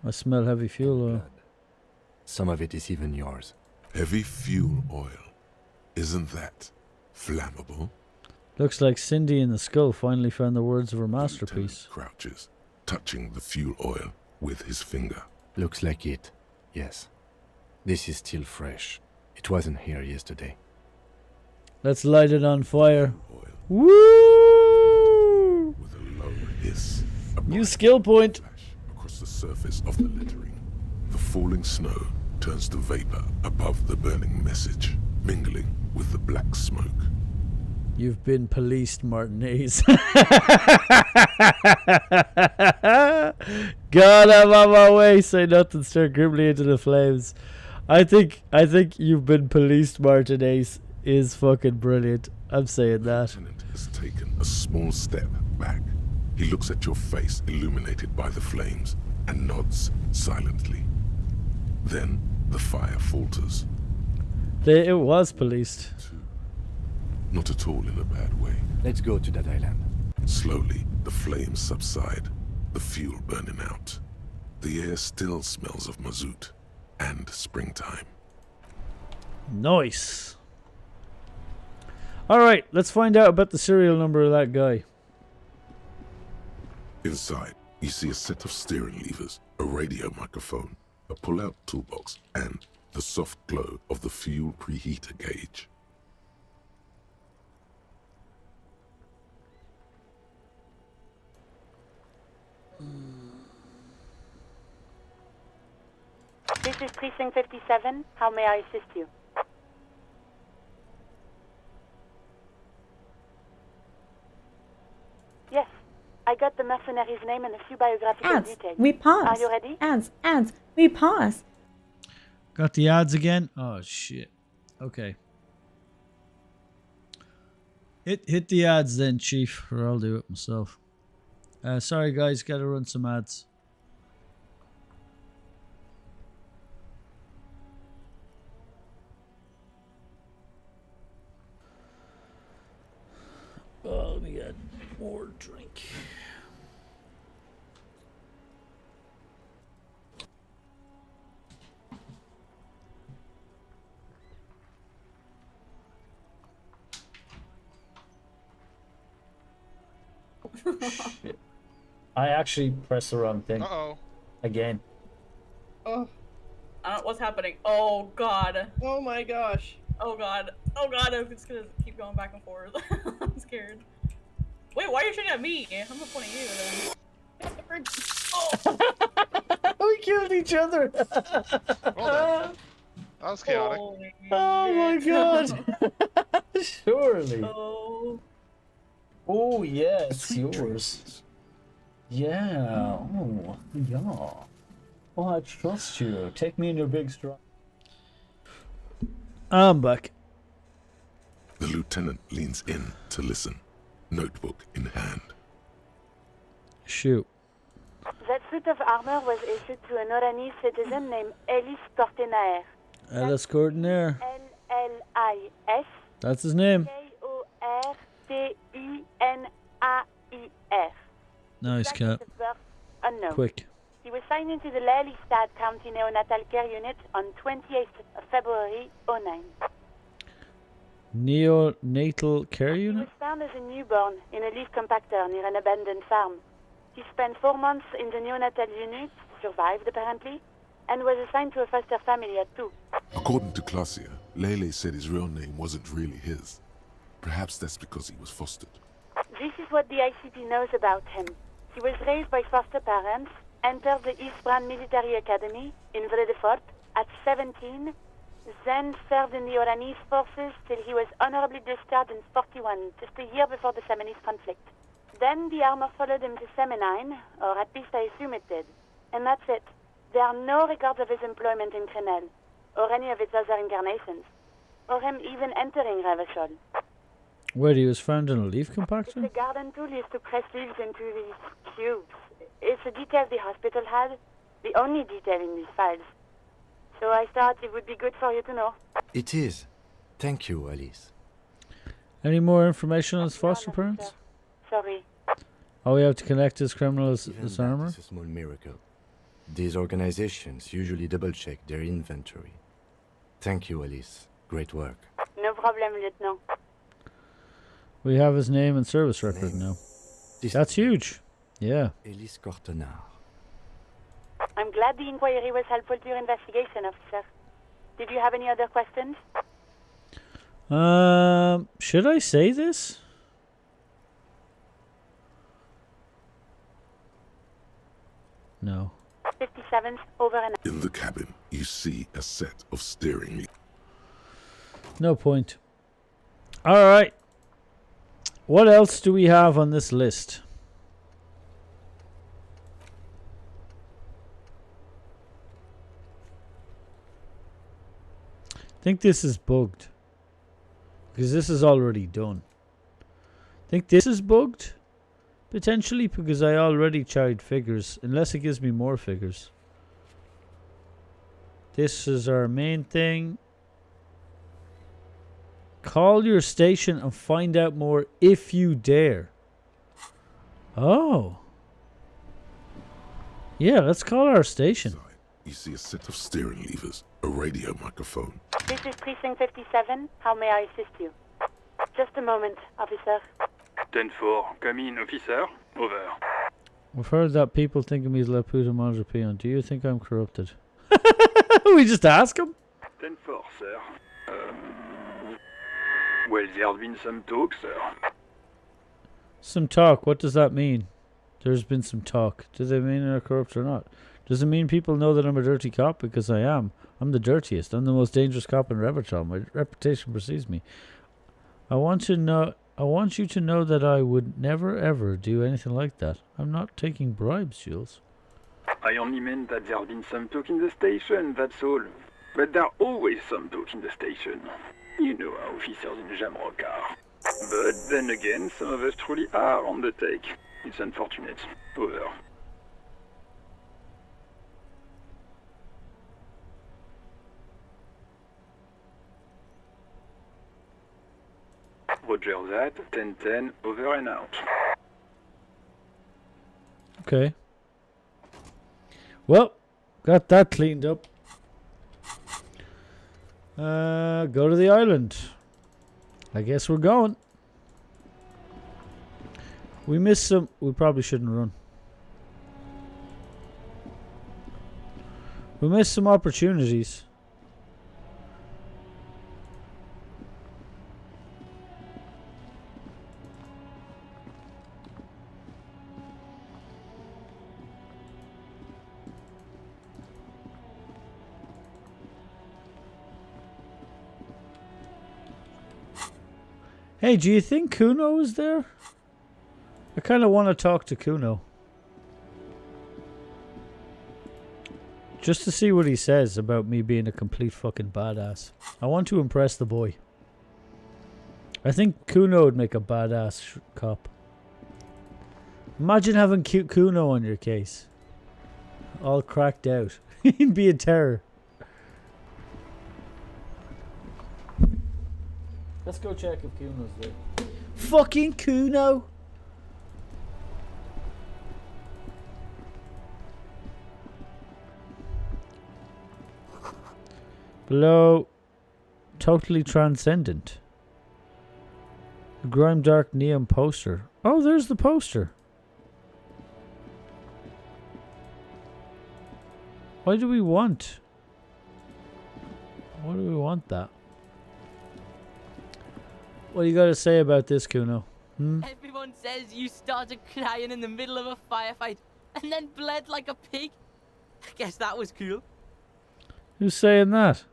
I smell heavy fuel oil. Some of it is even yours. Heavy fuel oil. Isn't that flammable? Looks like Cindy in the skull finally found the words of her masterpiece. Crouches, touching the fuel oil with his finger. Looks like it. Yes. This is still fresh. It wasn't here yesterday. Let's light it on fire. Woo! With a low hiss. New skill point. Across the surface of the lettering. The falling snow turns to vapor above the burning message, mingling with the black smoke. You've been policed, Martinez. God, I'm on my way. Say nothing, stare grimly into the flames. I think you've been policed, Martinez is fucking brilliant. I'm saying that. The lieutenant has taken a small step back. He looks at your face illuminated by the flames and nods silently. Then the fire falters. It was policed. Not at all in a bad way. Let's go to that island. Slowly, the flames subside, the fuel burning out. The air still smells of mazout and springtime. Nice. Alright, let's find out about the serial number of that guy. Inside, you see a set of steering levers, a radio microphone, a pull-out toolbox, and the soft glow of the fuel preheater gauge. This is Precinct 57. How may I assist you? Yes, I got the mercenary's name and a few biographical Ads. details. We pause. Are you ready? Ads. We pause. Got the ads again? Oh shit. Okay. Hit the ads then, Chief, or I'll do it myself. Sorry guys, gotta run some ads. Oh, let me get more drink. Shit. I actually pressed the wrong thing. Uh-oh. Again. Oh. What's happening? Oh god. Oh my gosh. Oh god. Oh god, I'm just gonna keep going back and forth. I'm scared. Wait, why are you shooting at me? I'm not pointing at you then. Oh. We killed each other. Well, that was chaotic. Oh my god. Surely. Oh. Oh yeah, it's yours. Yeah. Oh yeah. Oh, I trust you. Take me in your big strong. I'm back. The lieutenant leans in to listen, notebook in hand. Shoot. That suit of armor was issued to an Oranese citizen named Ellis Cortenaer. Ellis Cortenaer. L-L-I-S. That's his name. K-O-R-T-E-N-A-I-E-R. Nice cat. Unknown. Quick. He was signed into the Lelystad County Neonatal Care Unit on 28th of February 09. Neonatal care He unit? was found as a newborn in a leaf compactor near an abandoned farm. He spent 4 months in the neonatal unit, survived apparently, and was assigned to a foster family at 2. According to Klasia, Lele said his real name wasn't really his. Perhaps that's because he was fostered. This is what the ICP knows about him. He was raised by foster parents, entered the East Brand Military Academy in Vredefort at 17, then served in the Oranese forces till he was honorably discharged in 41, just a year before the Seminese conflict. Then the armor followed him to Seminine, or at least I assume it did. And that's it. There are no records of his employment in Crenel, or any of its other incarnations, or him even entering Revachol. Where he was found in a leaf It's compactor? a garden tool used to press leaves into these cubes. It's a detail the hospital had, the only detail in these files. So I thought it would be good for you to know. It is. Thank you, Alice. Any more information on his foster parents? Sorry. Oh, we have to connect his criminal as armor? It's a small miracle. These organizations usually double-check their inventory. Thank you, Alice. Great work. No problem, Lieutenant. We have his name and service record now. That's huge. Yeah. Alice Cortenard. I'm glad the inquiry was helpful to your investigation, officer. Did you have any other questions? Should I say this? No. 57th, over and out. In the cabin, you see a set of steering. No point. Alright. What else do we have on this list? I think this is bugged. Because this is already done. I think this is bugged. Potentially because I already tried figures. Unless it gives me more figures. This is our main thing. Call your station and find out more if you dare. Oh. Yeah, let's call our station. You see a set of steering levers, a radio microphone. This is Precinct 57. How may I assist you? Just a moment, officer. 10-4, come in, officer. Over. We've heard that people think of me as La Puta Madre Peon. Do you think I'm corrupted? We just ask him. 10-4, sir. Well, there's been some talk, sir. Some talk. What does that mean? There's been some talk. Does it mean I'm corrupt or not? Does it mean people know that I'm a dirty cop? Because I am. I'm the dirtiest. I'm the most dangerous cop in Revachol. My reputation precedes me. I want you to know that I would never ever do anything like that. I'm not taking bribes, Jules. I only meant that there's been some talk in the station, that's all. But there's always some talk in the station. You know how officers in Jamrock are. But then again, some of us truly are on the take. It's unfortunate. Over. Roger that, 10-10, over and out. Okay. Well, got that cleaned up. Go to the island. I guess we're going. We missed some. We probably shouldn't run. We missed some opportunities. Hey, do you think Kuno is there? I kind of want to talk to Kuno. Just to see what he says about me being a complete fucking badass. I want to impress the boy. I think Kuno would make a badass cop. Imagine having cute Kuno on your case. All cracked out. He'd be a terror. Let's go check if Kuno's there. Fucking Kuno! Below, totally transcendent. A grime dark neon poster. Oh, there's the poster. Why do we want? Why do we want that? What do you got to say about this, Kuno? Everyone says you started crying in the middle of a firefight and then bled like a pig. I guess that was cool. Who's saying that?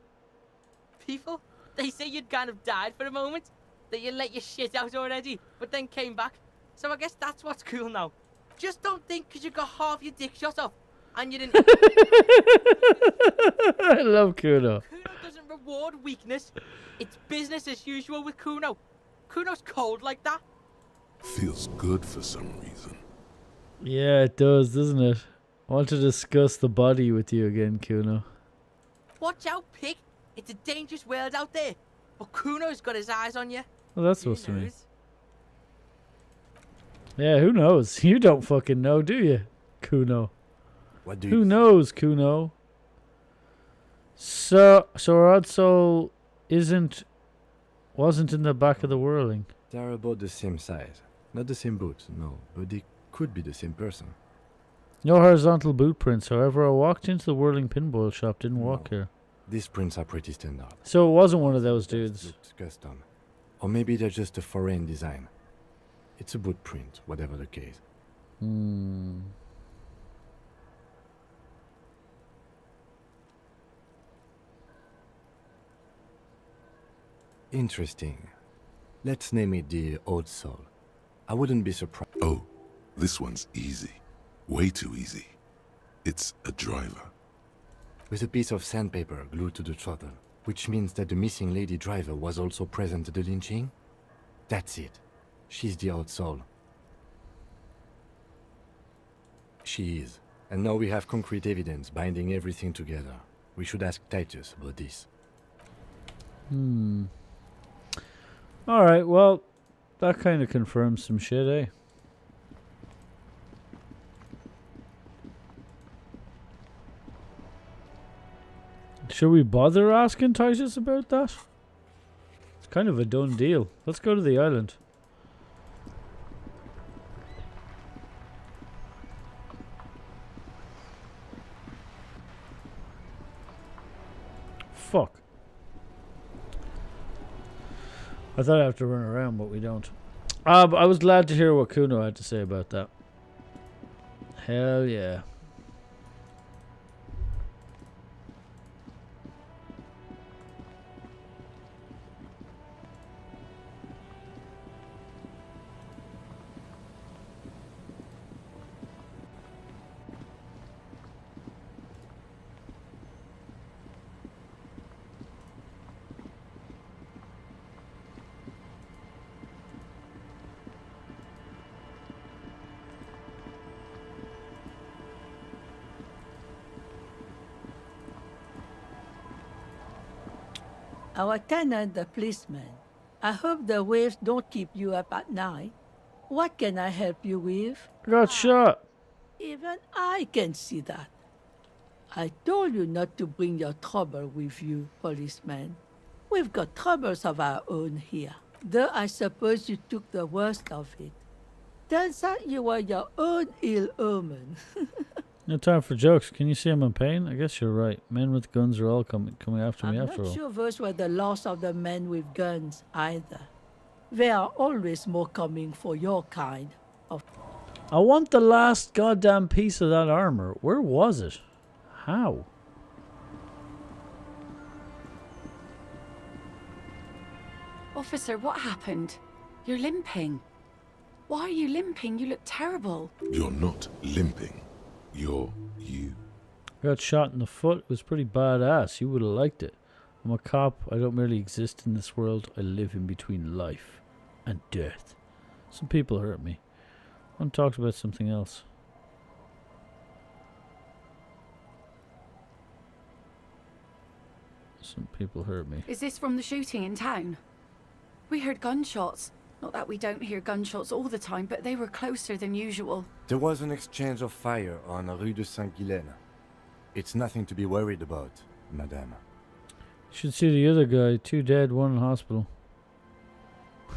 People, they say you'd kind of died for a moment, that you let your shit out already, but then came back. So I guess that's what's cool now. Just don't think because you got half your dick shot off and you didn't. I love Kuno. Kuno doesn't reward weakness. It's business as usual with Kuno. Kuno's cold like that. Feels good for some reason. Yeah, it does, doesn't it? I want to discuss the body with you again, Kuno. Watch out, pig. It's a dangerous world out there. But Kuno's got his eyes on you. Well, that's supposed to mean. Yeah, who knows? You don't fucking know, do you, Kuno? What do Who you knows, Kuno? So our odd soul wasn't in the back of the whirling. They're about the same size. Not the same boots, no, but they could be the same person. No horizontal boot prints, however. I walked into the whirling pinball shop, didn't walk here. These prints are pretty standard. So it wasn't one of those dudes. It's custom. Or maybe they're just a foreign design. It's a boot print, whatever the case. Interesting. Let's name it the Old Soul. I wouldn't be surprised. Oh, this one's easy. Way too easy. It's a driver. With a piece of sandpaper glued to the throttle, which means that the missing lady driver was also present at the lynching? That's it. She's the Old Soul. She is. And now we have concrete evidence binding everything together. We should ask Titus about this. Alright, well, that kind of confirms some shit, eh? Should we bother asking Titus about that? It's kind of a done deal. Let's go to the island. Fuck. I thought I'd have to run around, but we don't. But I was glad to hear what Kuno had to say about that. Hell yeah. Our tenant, the policeman. I hope the waves don't keep you up at night. What can I help you with? Got shot. Even I can see that. I told you not to bring your trouble with you, policeman. We've got troubles of our own here. Though I suppose you took the worst of it. Turns out you were your own ill omen. No time for jokes. Can you see I'm in pain? I guess you're right. Men with guns are all coming after me I'm after not all. sure those were the loss of the men with guns either. There are always more coming for your kind of... I want the last goddamn piece of that armor. Where was it? How? Officer, what happened? You're limping. Why are you limping? You look terrible. You're not limping. You're you. Got shot in the foot. It was pretty badass. You would have liked it. I'm a cop. I don't merely exist in this world. I live in between life and death. Some people hurt me. One talks about something else. Some people hurt me. Is this from the shooting in town? We heard gunshots. Not that we don't hear gunshots all the time, but they were closer than usual. There was an exchange of fire on Rue de Saint-Ghilaine. It's nothing to be worried about, madame. Should see the other guy. 2 dead, 1 in hospital.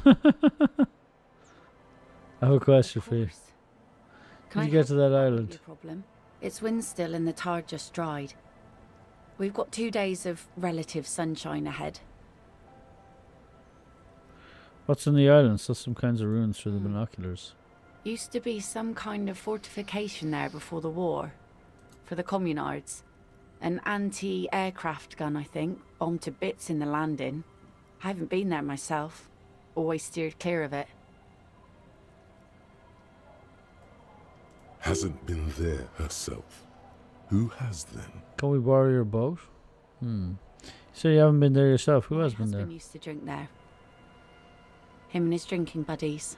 I have a question for you. Can you get to that island? Problem. It's wind still and the tide just dried. We've got 2 days of relative sunshine ahead. What's in the island? Saw some kinds of ruins through the binoculars. Used to be some kind of fortification there before the war. For the communards. An anti-aircraft gun, I think. Bombed to bits in the landing. I haven't been there myself. Always steered clear of it. Hasn't been there herself. Who has then? Can we borrow your boat? So you haven't been there yourself. Who has been My there? husband used to drink there. Him and his drinking buddies.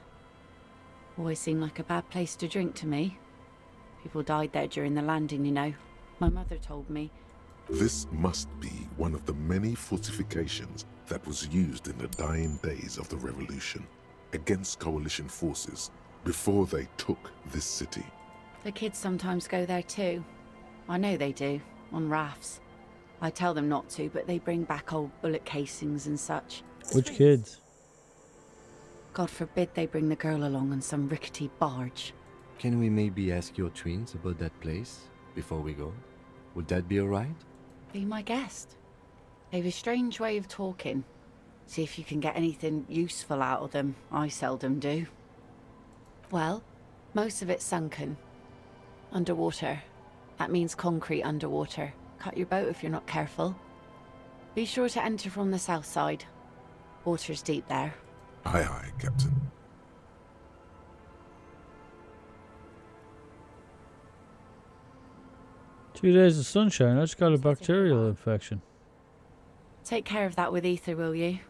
Always seemed like a bad place to drink to me. People died there during the landing, you know. My mother told me. This must be one of the many fortifications that was used in the dying days of the revolution against coalition forces before they took this city. The kids sometimes go there too. I know they do, on rafts. I tell them not to, but they bring back old bullet casings and such. Which kids? God forbid they bring the girl along on some rickety barge. Can we maybe ask your twins about that place before we go? Would that be alright? Be my guest. They've a strange way of talking. See if you can get anything useful out of them. I seldom do. Well, most of it's sunken. Underwater. That means concrete underwater. Cut your boat if you're not careful. Be sure to enter from the south side. Water's deep there. Aye, aye, Captain. Two days of sunshine. I just got a bacterial infection. Take care of that with ether, will you?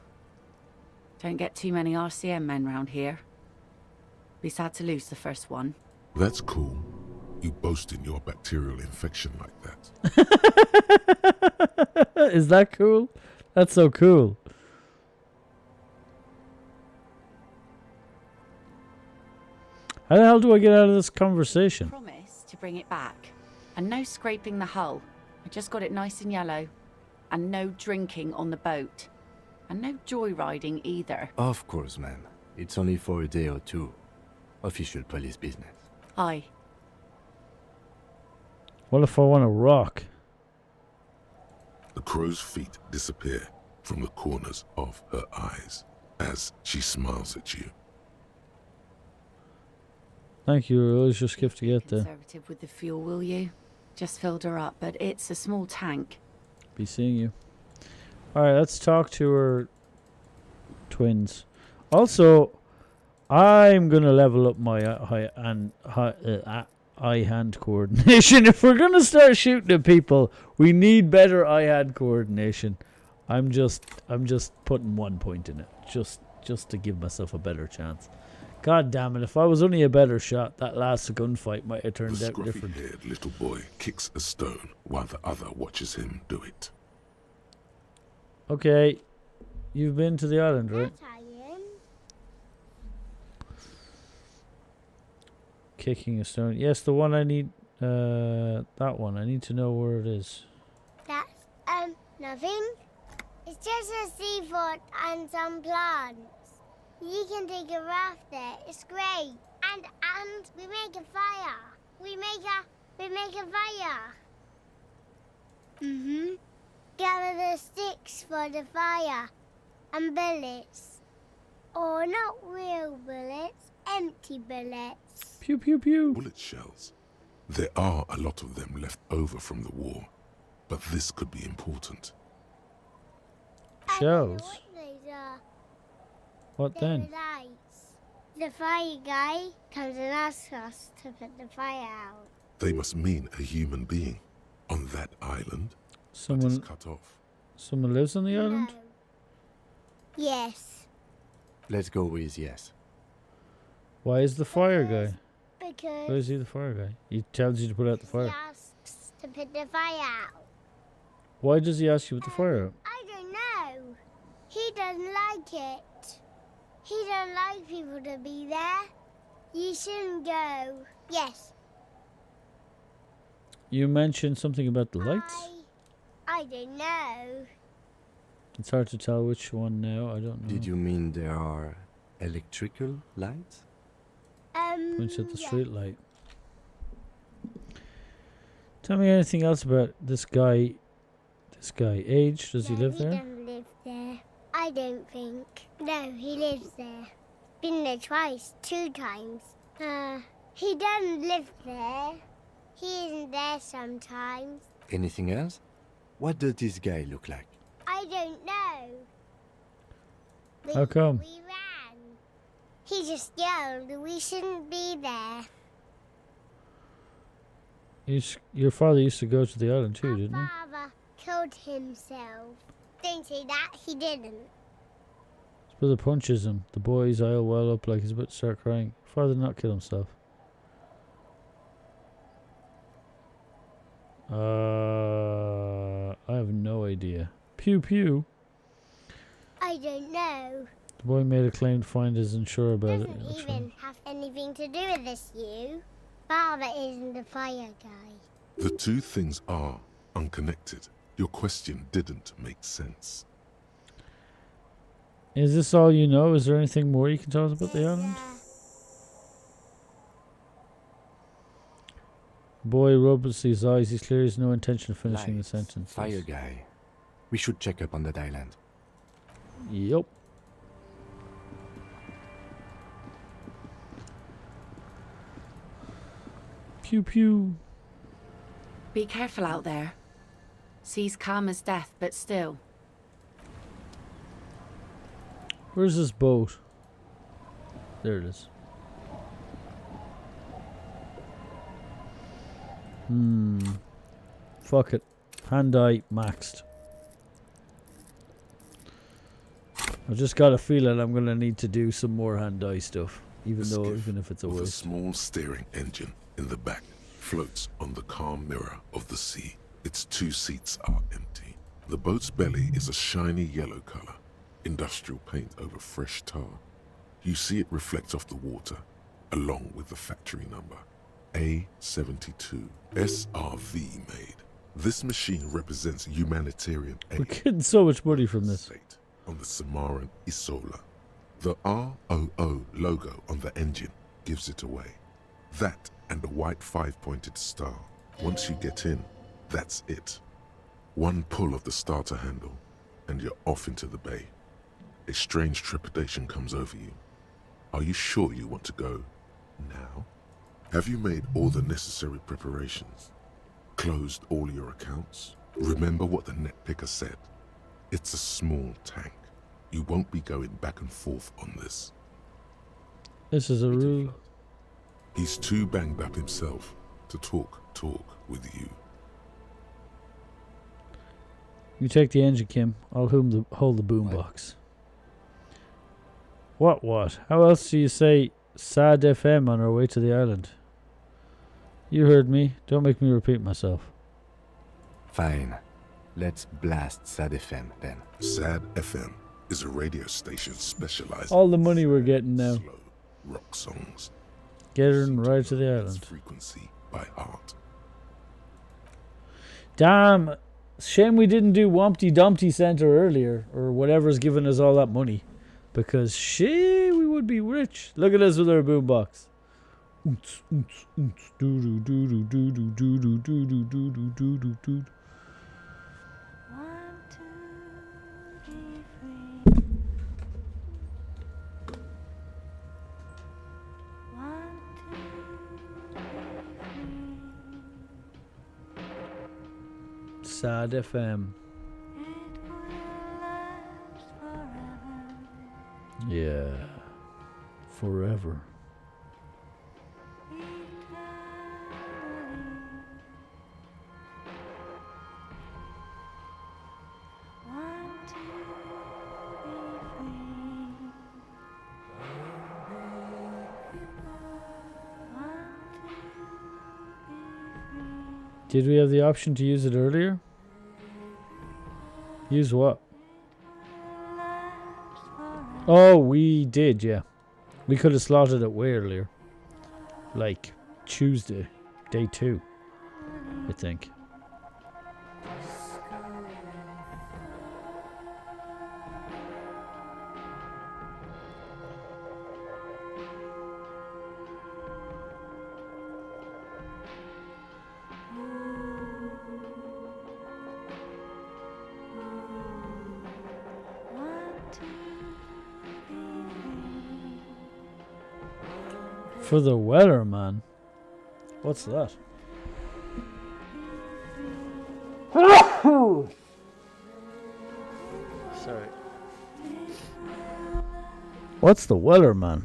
Don't get too many RCM men round here. Be sad to lose the first one. That's cool. You boasting your bacterial infection like that. Is that cool? That's so cool. How the hell do I get out of this conversation? Promise to bring it back. And no scraping the hull. I just got it nice and yellow. And no drinking on the boat. And no joyriding either. Of course, ma'am. It's only for a day or two. Official police business. Aye. What if I want to rock? The crow's feet disappear from the corners of her eyes as she smiles at you. Thank you. It was just gift to get there. Conservative with the fuel, will you? Just filled her up, but it's a small tank. Be seeing you. Alright, let's talk to her twins. Also, I'm gonna level up my eye-hand coordination. If we're gonna start shooting at people, we need better eye-hand coordination. I'm just putting 1 point in it, just to give myself a better chance. God damn it! If I was only a better shot, that last gunfight might have turned The out different. scruffy-haired little boy kicks a stone while the other watches him do it. Okay, you've been to the island, right? Kicking a stone. Yes, the one I need. That one. I need to know where it is. That's nothing. It's just a seafort and some plants. You can take a raft there. It's great. And we make a fire. We make a fire. Gather the sticks for the fire and bullets. Or not real bullets, empty bullets. Pew pew pew. Bullet shells. There are a lot of them left over from the war, but this could be important. Shells. What They're then? lights. The fire guy comes and asks us to put the fire out. They must mean a human being on that island. Someone Cut off. Someone lives on the island? Yes, Let's go with yes. Why is the fire guy? because Why is he the fire guy? He tells you to put out the he fire. asks to put the fire out. Why does he ask you to put the fire out? I don't know. He doesn't like it. He don't like people to be there. You shouldn't go. Yes, You mentioned something about the lights. I don't know. It's hard to tell which one now. I don't know. Did you mean there are electrical lights? Points at the street light. Tell me anything else about this guy. This guy. Age? Does he live He there? doesn't live there. I don't think. No, he lives there. Been there twice, 2 times. He doesn't live there. He isn't there sometimes. Anything else? What does this guy look like? I don't know. How come? We ran. He just yelled we shouldn't be there. Your father used to go to the island too, didn't he? Father killed himself. Don't say that, he didn't. His brother punches him. The boy's eye will well up like he's about to start crying. Father did not kill himself. I have no idea. Pew pew. I don't know. The boy made a claim to find his insurer about it. Doesn't even have anything to do with this, you. Father isn't a fire guy. The two things are unconnected. Your question didn't make sense. Is this all you know? Is there anything more you can tell us about the island? Boy rubs his eyes. He's clear he has no intention of finishing the sentence. Fire guy. We should check up on that island. Yup. Pew pew. Be careful out there. Sea's calm as death, but still. Where's this boat? There it is. Fuck it. Hand-eye maxed. I've just got a feeling I'm gonna need to do some more hand-eye stuff. Even if it's a with waste. a small steering engine in the back floats on the calm mirror of the sea. Its two seats are empty. The boat's belly is a shiny yellow color, industrial paint over fresh tar. You see it reflect off the water, along with the factory number, A72, SRV made. This machine represents humanitarian aid. We're getting so much money from this. On the Samaran Isola. The ROO logo on the engine gives it away. That and the white five-pointed star. Once you get in, that's it. One pull of the starter handle, and you're off into the bay. A strange trepidation comes over you. Are you sure you want to go now? Have you made all the necessary preparations? Closed all your accounts? Remember what the net picker said. It's a small tank. You won't be going back and forth on this. This is a rule. He's too banged up himself to talk with you. You take the engine, Kim. I'll hold the boombox. What? How else do you say sad FM on our way to the island? You heard me. Don't make me repeat myself. Fine. Let's blast Sad FM then. Sad FM is a radio station specialized All the money we're getting now. in slow rock songs. Getting right to the island. Frequency by heart. Damn. Shame we didn't do Wumpty Dumpty Center earlier. Or whatever's giving us all that money. Because we would be rich. Look at us with our boombox. Sad FM. Yeah. Forever. Did we have the option to use it earlier? Use what? Oh, we did, yeah. We could have slotted it way earlier. Like Tuesday, day 2, I think. For the weather, man. What's that? Sorry. What's the weather, man?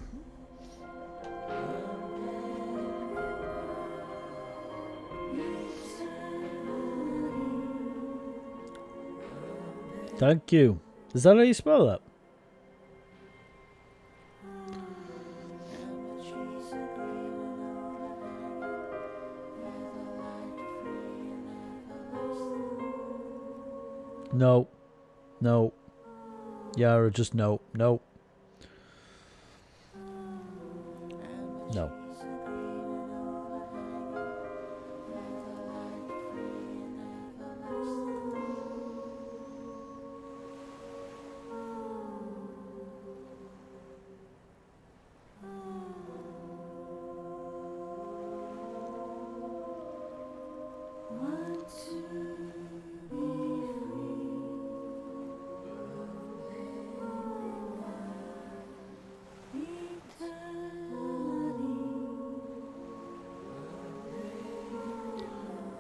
Thank you. Is that how you spell that? No. No. Yara, just no. No. No.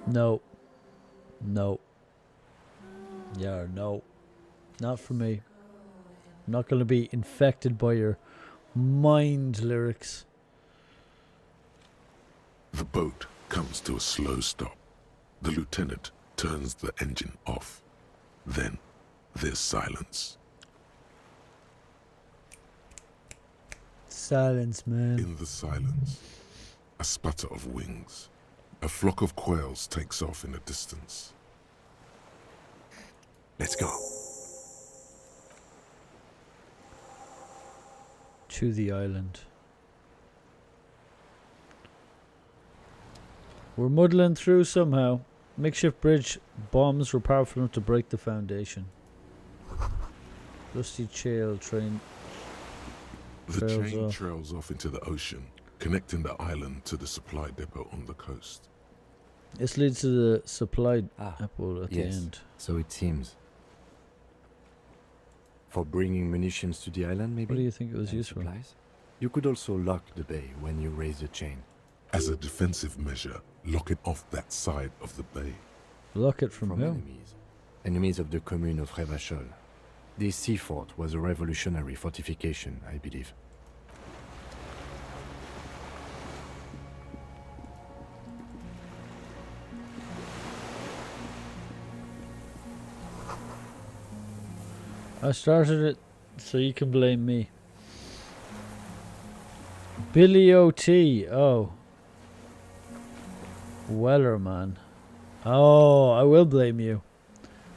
No. No. Yeah, no. Not for me. I'm not going to be infected by your mind lyrics. The boat comes to a slow stop. The lieutenant turns the engine off. Then there's silence. Silence, man. In the silence, a sputter of wings. A flock of quails takes off in the distance. Let's go. To the island. We're muddling through somehow. Makeshift bridge bombs were powerful enough to break the foundation. Rusty trail train. The chain trails off into the ocean, connecting the island to the supply depot on the coast. This leads to the supply depot at the Yes, end. so it seems. For bringing munitions to the island, maybe? What do you think it was And used for? supplies? You could also lock the bay when you raise the chain. As a defensive measure, lock it off that side of the bay. Lock it from who? enemies. Enemies of the commune of Revachol. This sea fort was a revolutionary fortification, I believe. I started it, so you can blame me. Billy O.T. Oh. Weller, man. Oh, I will blame you.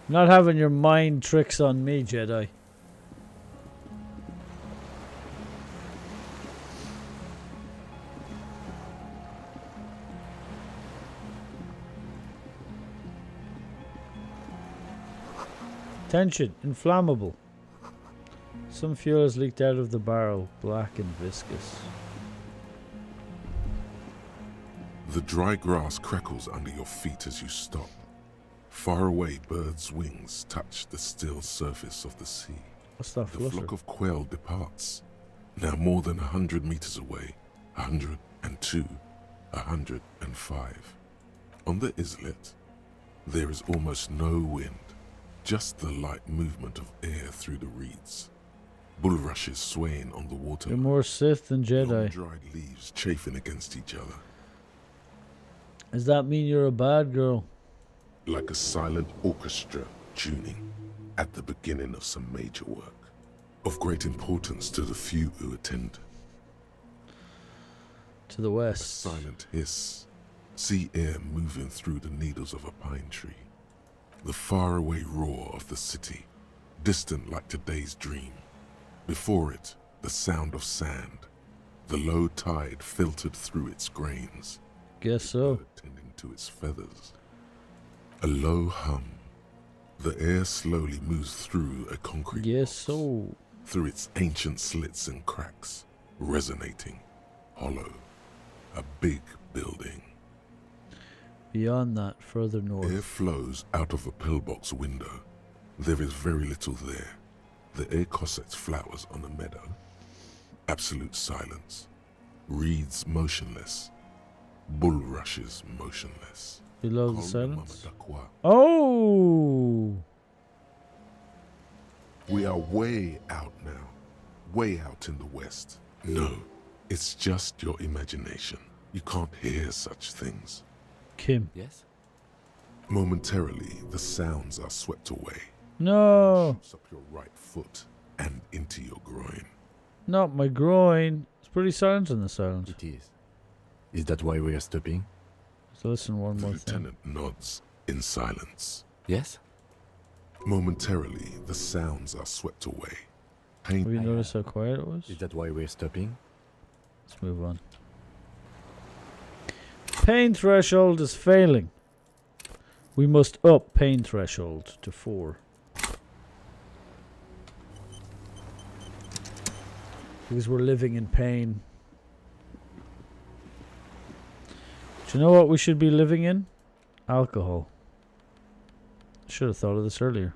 Not having your mind tricks on me, Jedi. Tension, inflammable. Some fuel has leaked out of the barrel, black and viscous. The dry grass crackles under your feet as you stop. Far away, birds' wings touch the still surface of the sea. What's that The flutter? flock of quail departs. Now more than 100 meters away, 102, 105. On the islet, there is almost no wind, just the light movement of air through the reeds. Bulrushes swaying on the water. You're more Sith than Jedi. Long-dried leaves chafing against each other. Does that mean you're a bad girl? Like a silent orchestra tuning at the beginning of some major work, of great importance to the few who attend. To the A west. silent hiss, sea air moving through the needles of a pine tree. The faraway roar of the city, distant like today's dream. Before it, the sound of sand, the low tide filtered through its grains. Guess so. Tending to its feathers. A low hum. The air slowly moves through a concrete Yes, box, so. through its ancient slits and cracks, resonating, hollow. A big building. Beyond that, further north. Air flows out of a pillbox window. There is very little there. The air cossets flowers on a meadow. Absolute silence. Reeds motionless. Bulrushes motionless. Below the Col de silence. Mamadakwa. Oh! We are way out now. Way out in the west. No, it's just your imagination. You can't hear such things. Kim. Yes? Momentarily, the sounds are swept away. No. Shoots up your right foot and into your groin. Not my groin. It's pretty silent in the sound. It is. Is that why we are stopping? So listen one The more thing. lieutenant nods in silence. Yes? Momentarily, the sounds are swept away. Have you noticed how quiet it was? Is that why we're stopping? Let's move on. Pain threshold is failing. We must up pain threshold to 4. Because we're living in pain. Do you know what we should be living in? Alcohol. Should have thought of this earlier.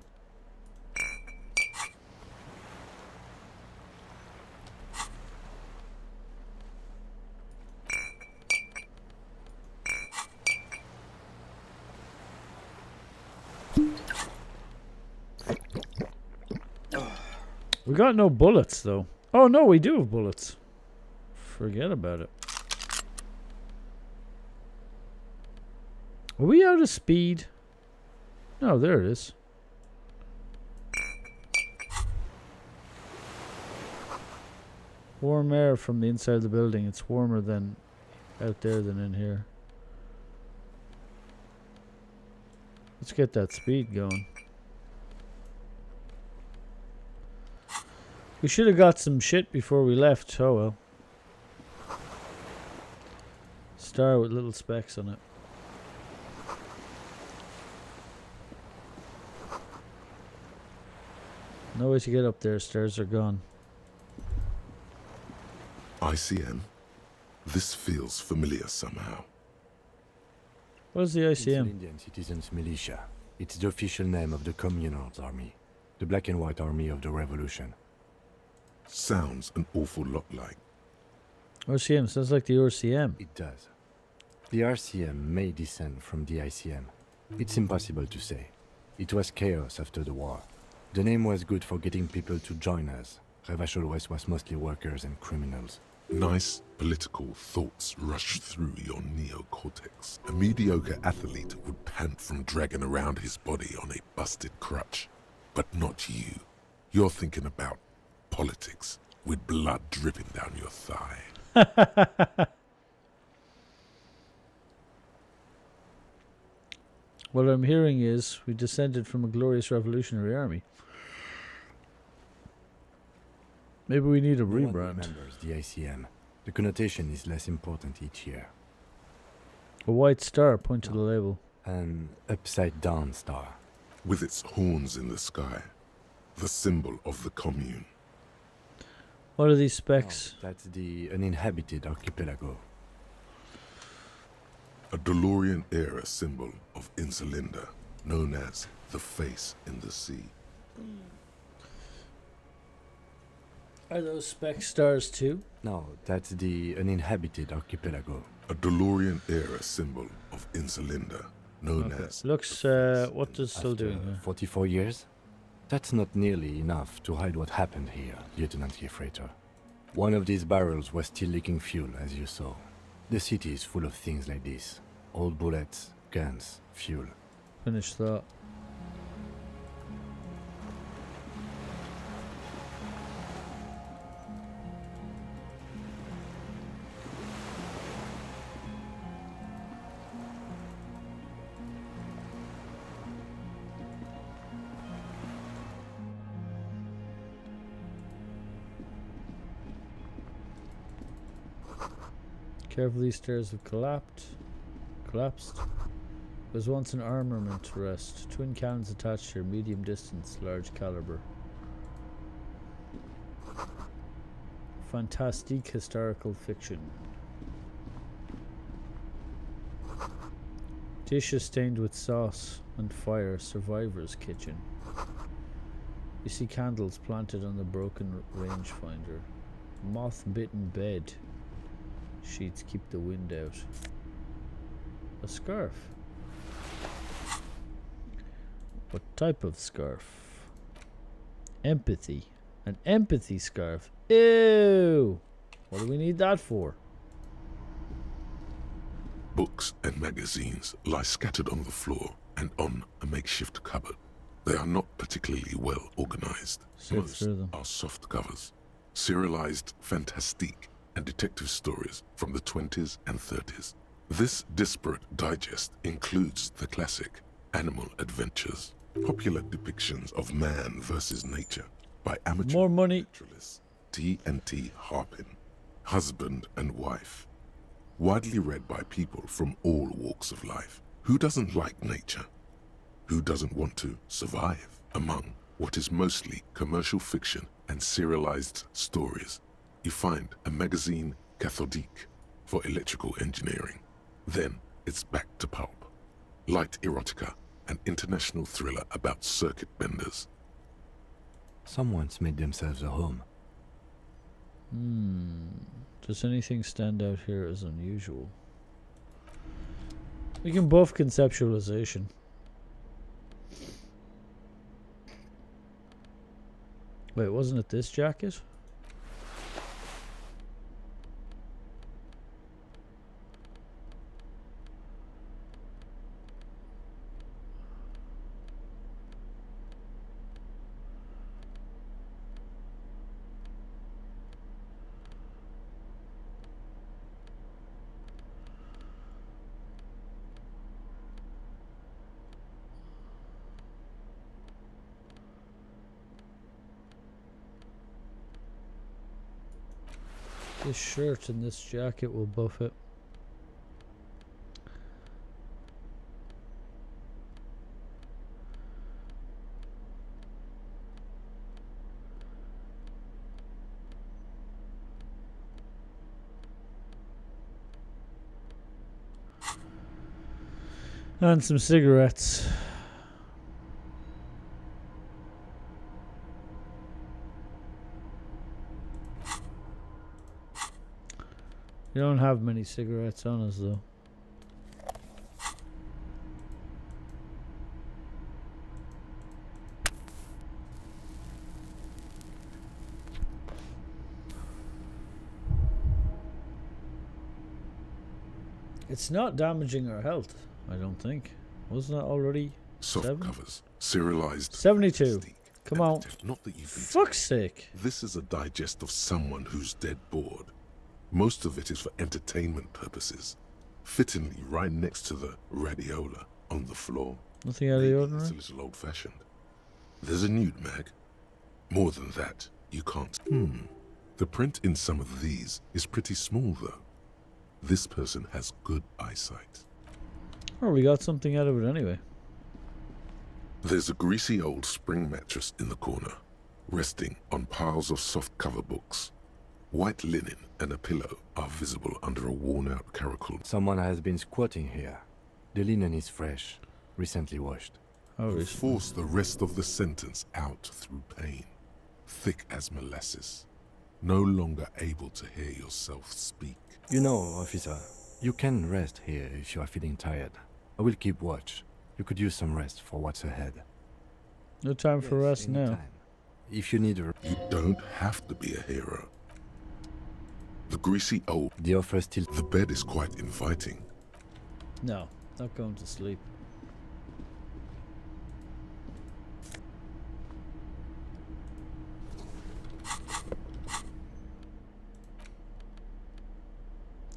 We got no bullets though. Oh no, we do have bullets. Forget about it. Are we out of speed? No, there it is. Warm air from the inside of the building. It's warmer than out there than in here. Let's get that speed going. We should have got some shit before we left. Oh well. Star with little specks on it. No way to get up there. Stairs are gone. ICM? This feels familiar somehow. What is the It's an ICM? Indian Citizens Militia. It's the official name of the Communards Army. The black and white army of the revolution. Sounds an awful lot like. RCM sounds like the RCM. It does. The RCM may descend from the ICM. It's impossible to say. It was chaos after the war. The name was good for getting people to join us. Revachol West was mostly workers and criminals. Nice political thoughts rush through your neocortex. A mediocre athlete would pant from dragging around his body on a busted crutch. But not you. You're thinking about politics with blood dripping down your thigh. What I'm hearing is we descended from a glorious revolutionary army. Maybe we need a No one rebrand. remembers the ICM. The connotation is less important each year. A white star, point to the label. An upside-down star. With its horns in the sky. The symbol of the commune. What are these specs? That's the uninhabited archipelago. A DeLorean-era symbol of Insulinda, known as the face in the sea. Are those spec stars too? No, that's the uninhabited archipelago. A DeLorean-era symbol of Insulinda, known as... Looks, what is still After doing here? 44 years? That's not nearly enough to hide what happened here, Lieutenant Gefreiter. One of these barrels was still leaking fuel, as you saw. The city is full of things like this. Old bullets, guns, fuel. Finish that. Careful, these stairs have collapsed. Was once an armament rest. Twin cannons attached here, medium distance, large caliber. Fantastique historical fiction. Dishes stained with sauce and fire, survivor's kitchen. You see candles planted on the broken rangefinder. Moth-bitten bed. Sheets keep the wind out. A scarf. What type of scarf? Empathy. An empathy scarf. Ew! What do we need that for? Books and magazines lie scattered on the floor and on a makeshift cupboard. They are not particularly well organized. Most are soft covers, serialized fantastique and detective stories from the 20s and 30s. This disparate digest includes the classic Animal Adventures, popular depictions of man versus nature by amateur naturalists T&T Harpin, husband and wife. Widely read by people from all walks of life. Who doesn't like nature? Who doesn't want to survive? Among what is mostly commercial fiction and serialized stories, you find a magazine cathodique for electrical engineering. Then it's back to pulp. Light erotica, an international thriller about circuit benders. Someone's made themselves a home. Does anything stand out here as unusual? We can buff conceptualization. Wait, wasn't it this jacket? This shirt and this jacket will buff it. And some cigarettes. You don't have many cigarettes on us, though. It's not damaging our health, I don't think. Wasn't that already Soft covers, serialized 72. Come on. Not that you've been Fuck's sake. This is a digest of someone who's dead bored. Most of it is for entertainment purposes. Fittingly right next to the radiola on the floor. Nothing out of the ordinary? It's a little old-fashioned. There's a nude mag. More than that, you can't. The print in some of these is pretty small, though. This person has good eyesight. Oh, we got something out of it anyway. There's a greasy old spring mattress in the corner, resting on piles of soft cover books. White linen and a pillow are visible under a worn-out caracal. Someone has been squatting here. The linen is fresh, recently washed. You force the rest of the sentence out through pain, thick as molasses, no longer able to hear yourself speak. You know, officer, you can rest here if you are feeling tired. I will keep watch. You could use some rest for what's ahead. No time for rest now. If you need a... You don't have to be a hero. The greasy old... The offer still... The bed is quite inviting. No, not going to sleep.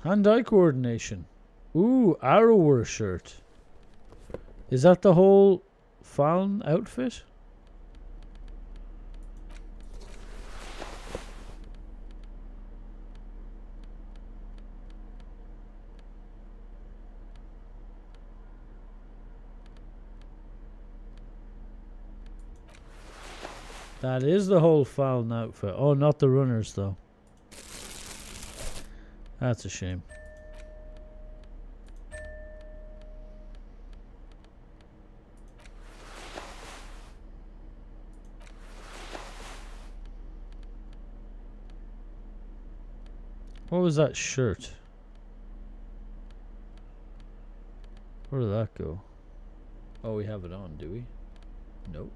Hand-eye coordination. Ooh, Arrower shirt. Is that the whole Faln outfit? That is the whole Faln outfit. Oh, not the runners, though. That's a shame. What was that shirt? Where did that go? Oh, we have it on, do we? Nope.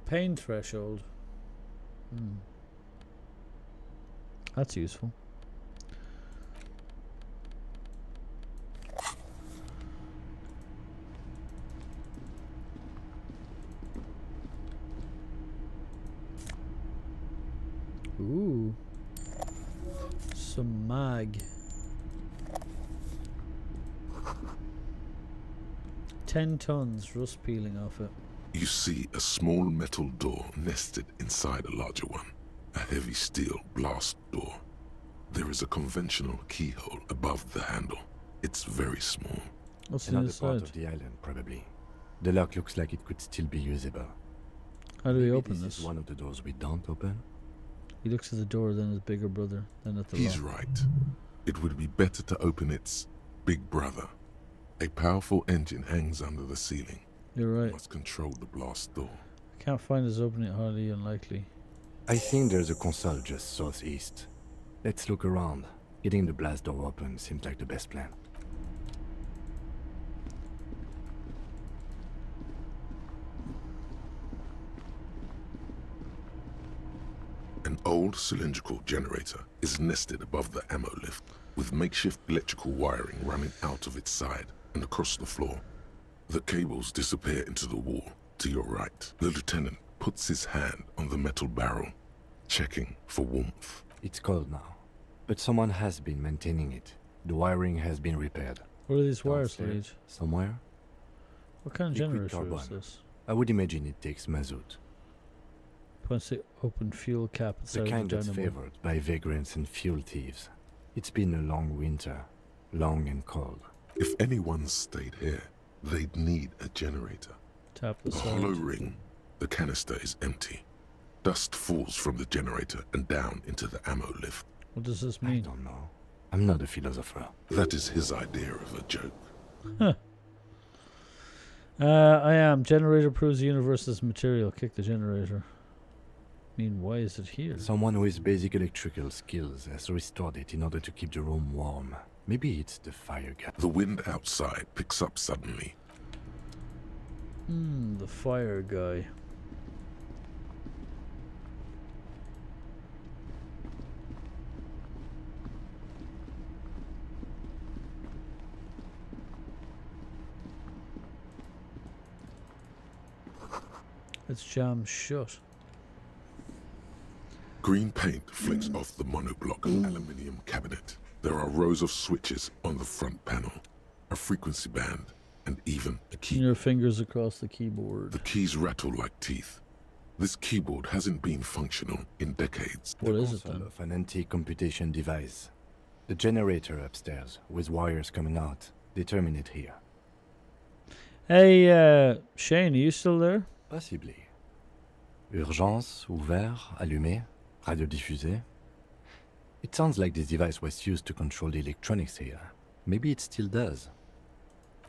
Pain threshold. That's useful. Ooh. Some mag. 10 tons rust peeling off it. You see a small metal door nested inside a larger one. A heavy steel blast door. There is a conventional keyhole above the handle. It's very small. What's Another inside? part of the island, probably. The lock looks like it could still be usable. How do we Maybe open this this? is one of the doors we don't open. He looks at the door, then his bigger brother, then at the He's lock. right. It would be better to open its big brother. A powerful engine hangs under the ceiling. You're right. Must control the blast door. I can't find his opening, highly unlikely. I think there's a console just southeast. Let's look around. Getting the blast door open seems like the best plan. An old cylindrical generator is nested above the ammo lift, with makeshift electrical wiring running out of its side and across the floor. The cables disappear into the wall to your right. The lieutenant puts his hand on the metal barrel, checking for warmth. It's cold now, but someone has been maintaining it. The wiring has been repaired. Where are these wires Downstairs, lead? somewhere? What kind of Liquid generator is turbine. this? I would imagine it takes mazout. Points the open fuel cap The inside kind the that's dynamo. favored by vagrants and fuel thieves. It's been a long winter, long and cold. If anyone stayed here, they'd need a generator. Tap the A side. hollow ring. The canister is empty. Dust falls from the generator and down into the ammo lift. What does this I mean? don't know. I'm not a philosopher. That is his idea of a joke. Huh. I am. Generator proves the universe is material. Kick the generator. I mean, why is it here? Someone with basic electrical skills has restored it in order to keep the room warm. Maybe it's the fire guy. The wind outside picks up suddenly. The fire guy. It's jammed shut. Green paint flicks off the monoblock aluminium cabinet. There are rows of switches on the front panel, a frequency band, and even a key. Your fingers across the keyboard. The keys rattle like teeth. This keyboard hasn't been functional in decades. What is it Console then? of an anti-computation device. The generator upstairs, with wires coming out. They terminate here. Hey, Shane, are you still there? Possibly. Urgence, ouvert, allumé, radiodiffusé. It sounds like this device was used to control the electronics here. Maybe it still does.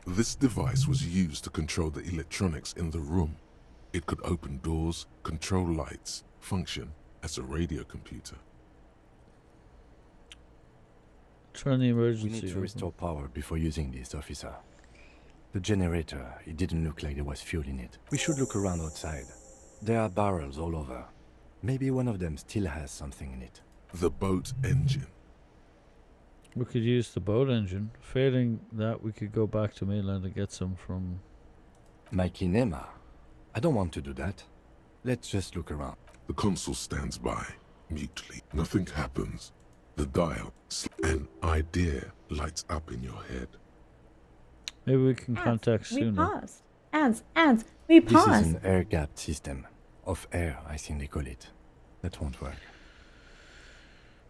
This device was used to control the electronics in the room. It could open doors, control lights, function as a radio computer. Turn the emergency. We need to open. restore power before using this, officer. The generator, it didn't look like there was fuel in it. We should look around outside. There are barrels all over. Maybe one of them still has something in it. The boat engine. We could use the boat engine. Failing that, we could go back to mainland and get some from... My kinema. I don't want to do that. Let's just look around. The console stands by, mutely. Nothing happens. The dial, an idea lights up in your head. Maybe we can Ants, contact we sooner. paused. Ants, we This is paused. an air-gapped system. Of air, I think they call it. That won't work.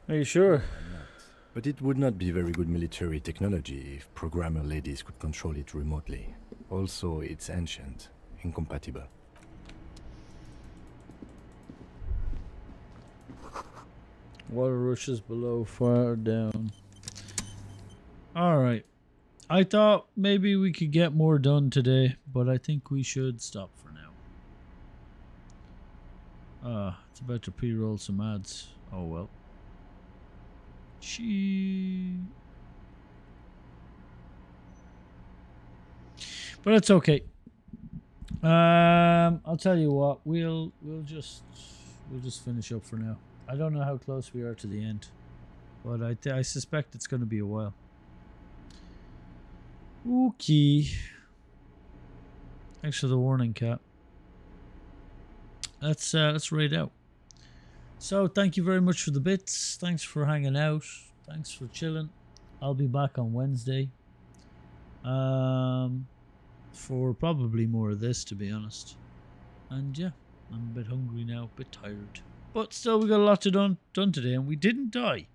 Are you sure? But it would not be very good military technology if programmer ladies could control it remotely. Also, it's ancient. Incompatible. Water rushes below, far down. Alright. I thought maybe we could get more done today, but I think we should stop for now. It's about to pre-roll some ads. Oh well. But it's okay. I'll tell you what, we'll just finish up for now. I don't know how close we are to the end. But I suspect it's going to be a while. Okay. Thanks for the warning, Cat. Let's raid out. So thank you very much for the bits. Thanks for hanging out. Thanks for chilling. I'll be back on Wednesday. For probably more of this, to be honest. And yeah, I'm a bit hungry now, a bit tired. But still, we got a lot to done today, and we didn't die.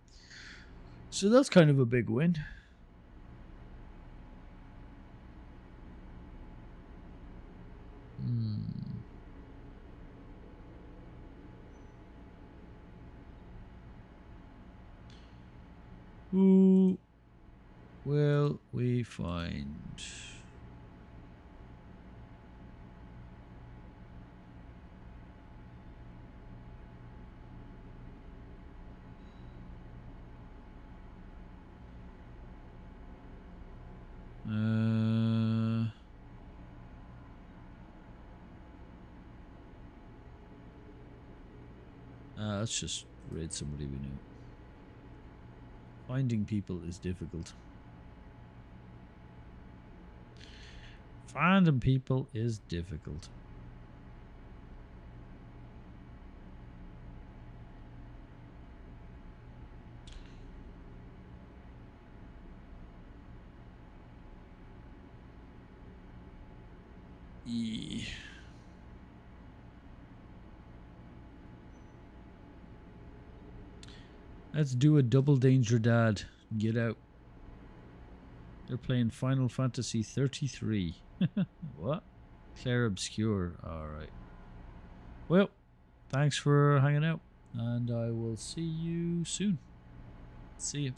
So that's kind of a big win. Who will we find? Let's just raid somebody we know. Finding people is difficult. Finding people is difficult. Yeah. Let's do a double danger, Dad. Get out. They're playing Final Fantasy 33. What? Claire Obscure. Alright. Well, thanks for hanging out. And I will see you soon. See you.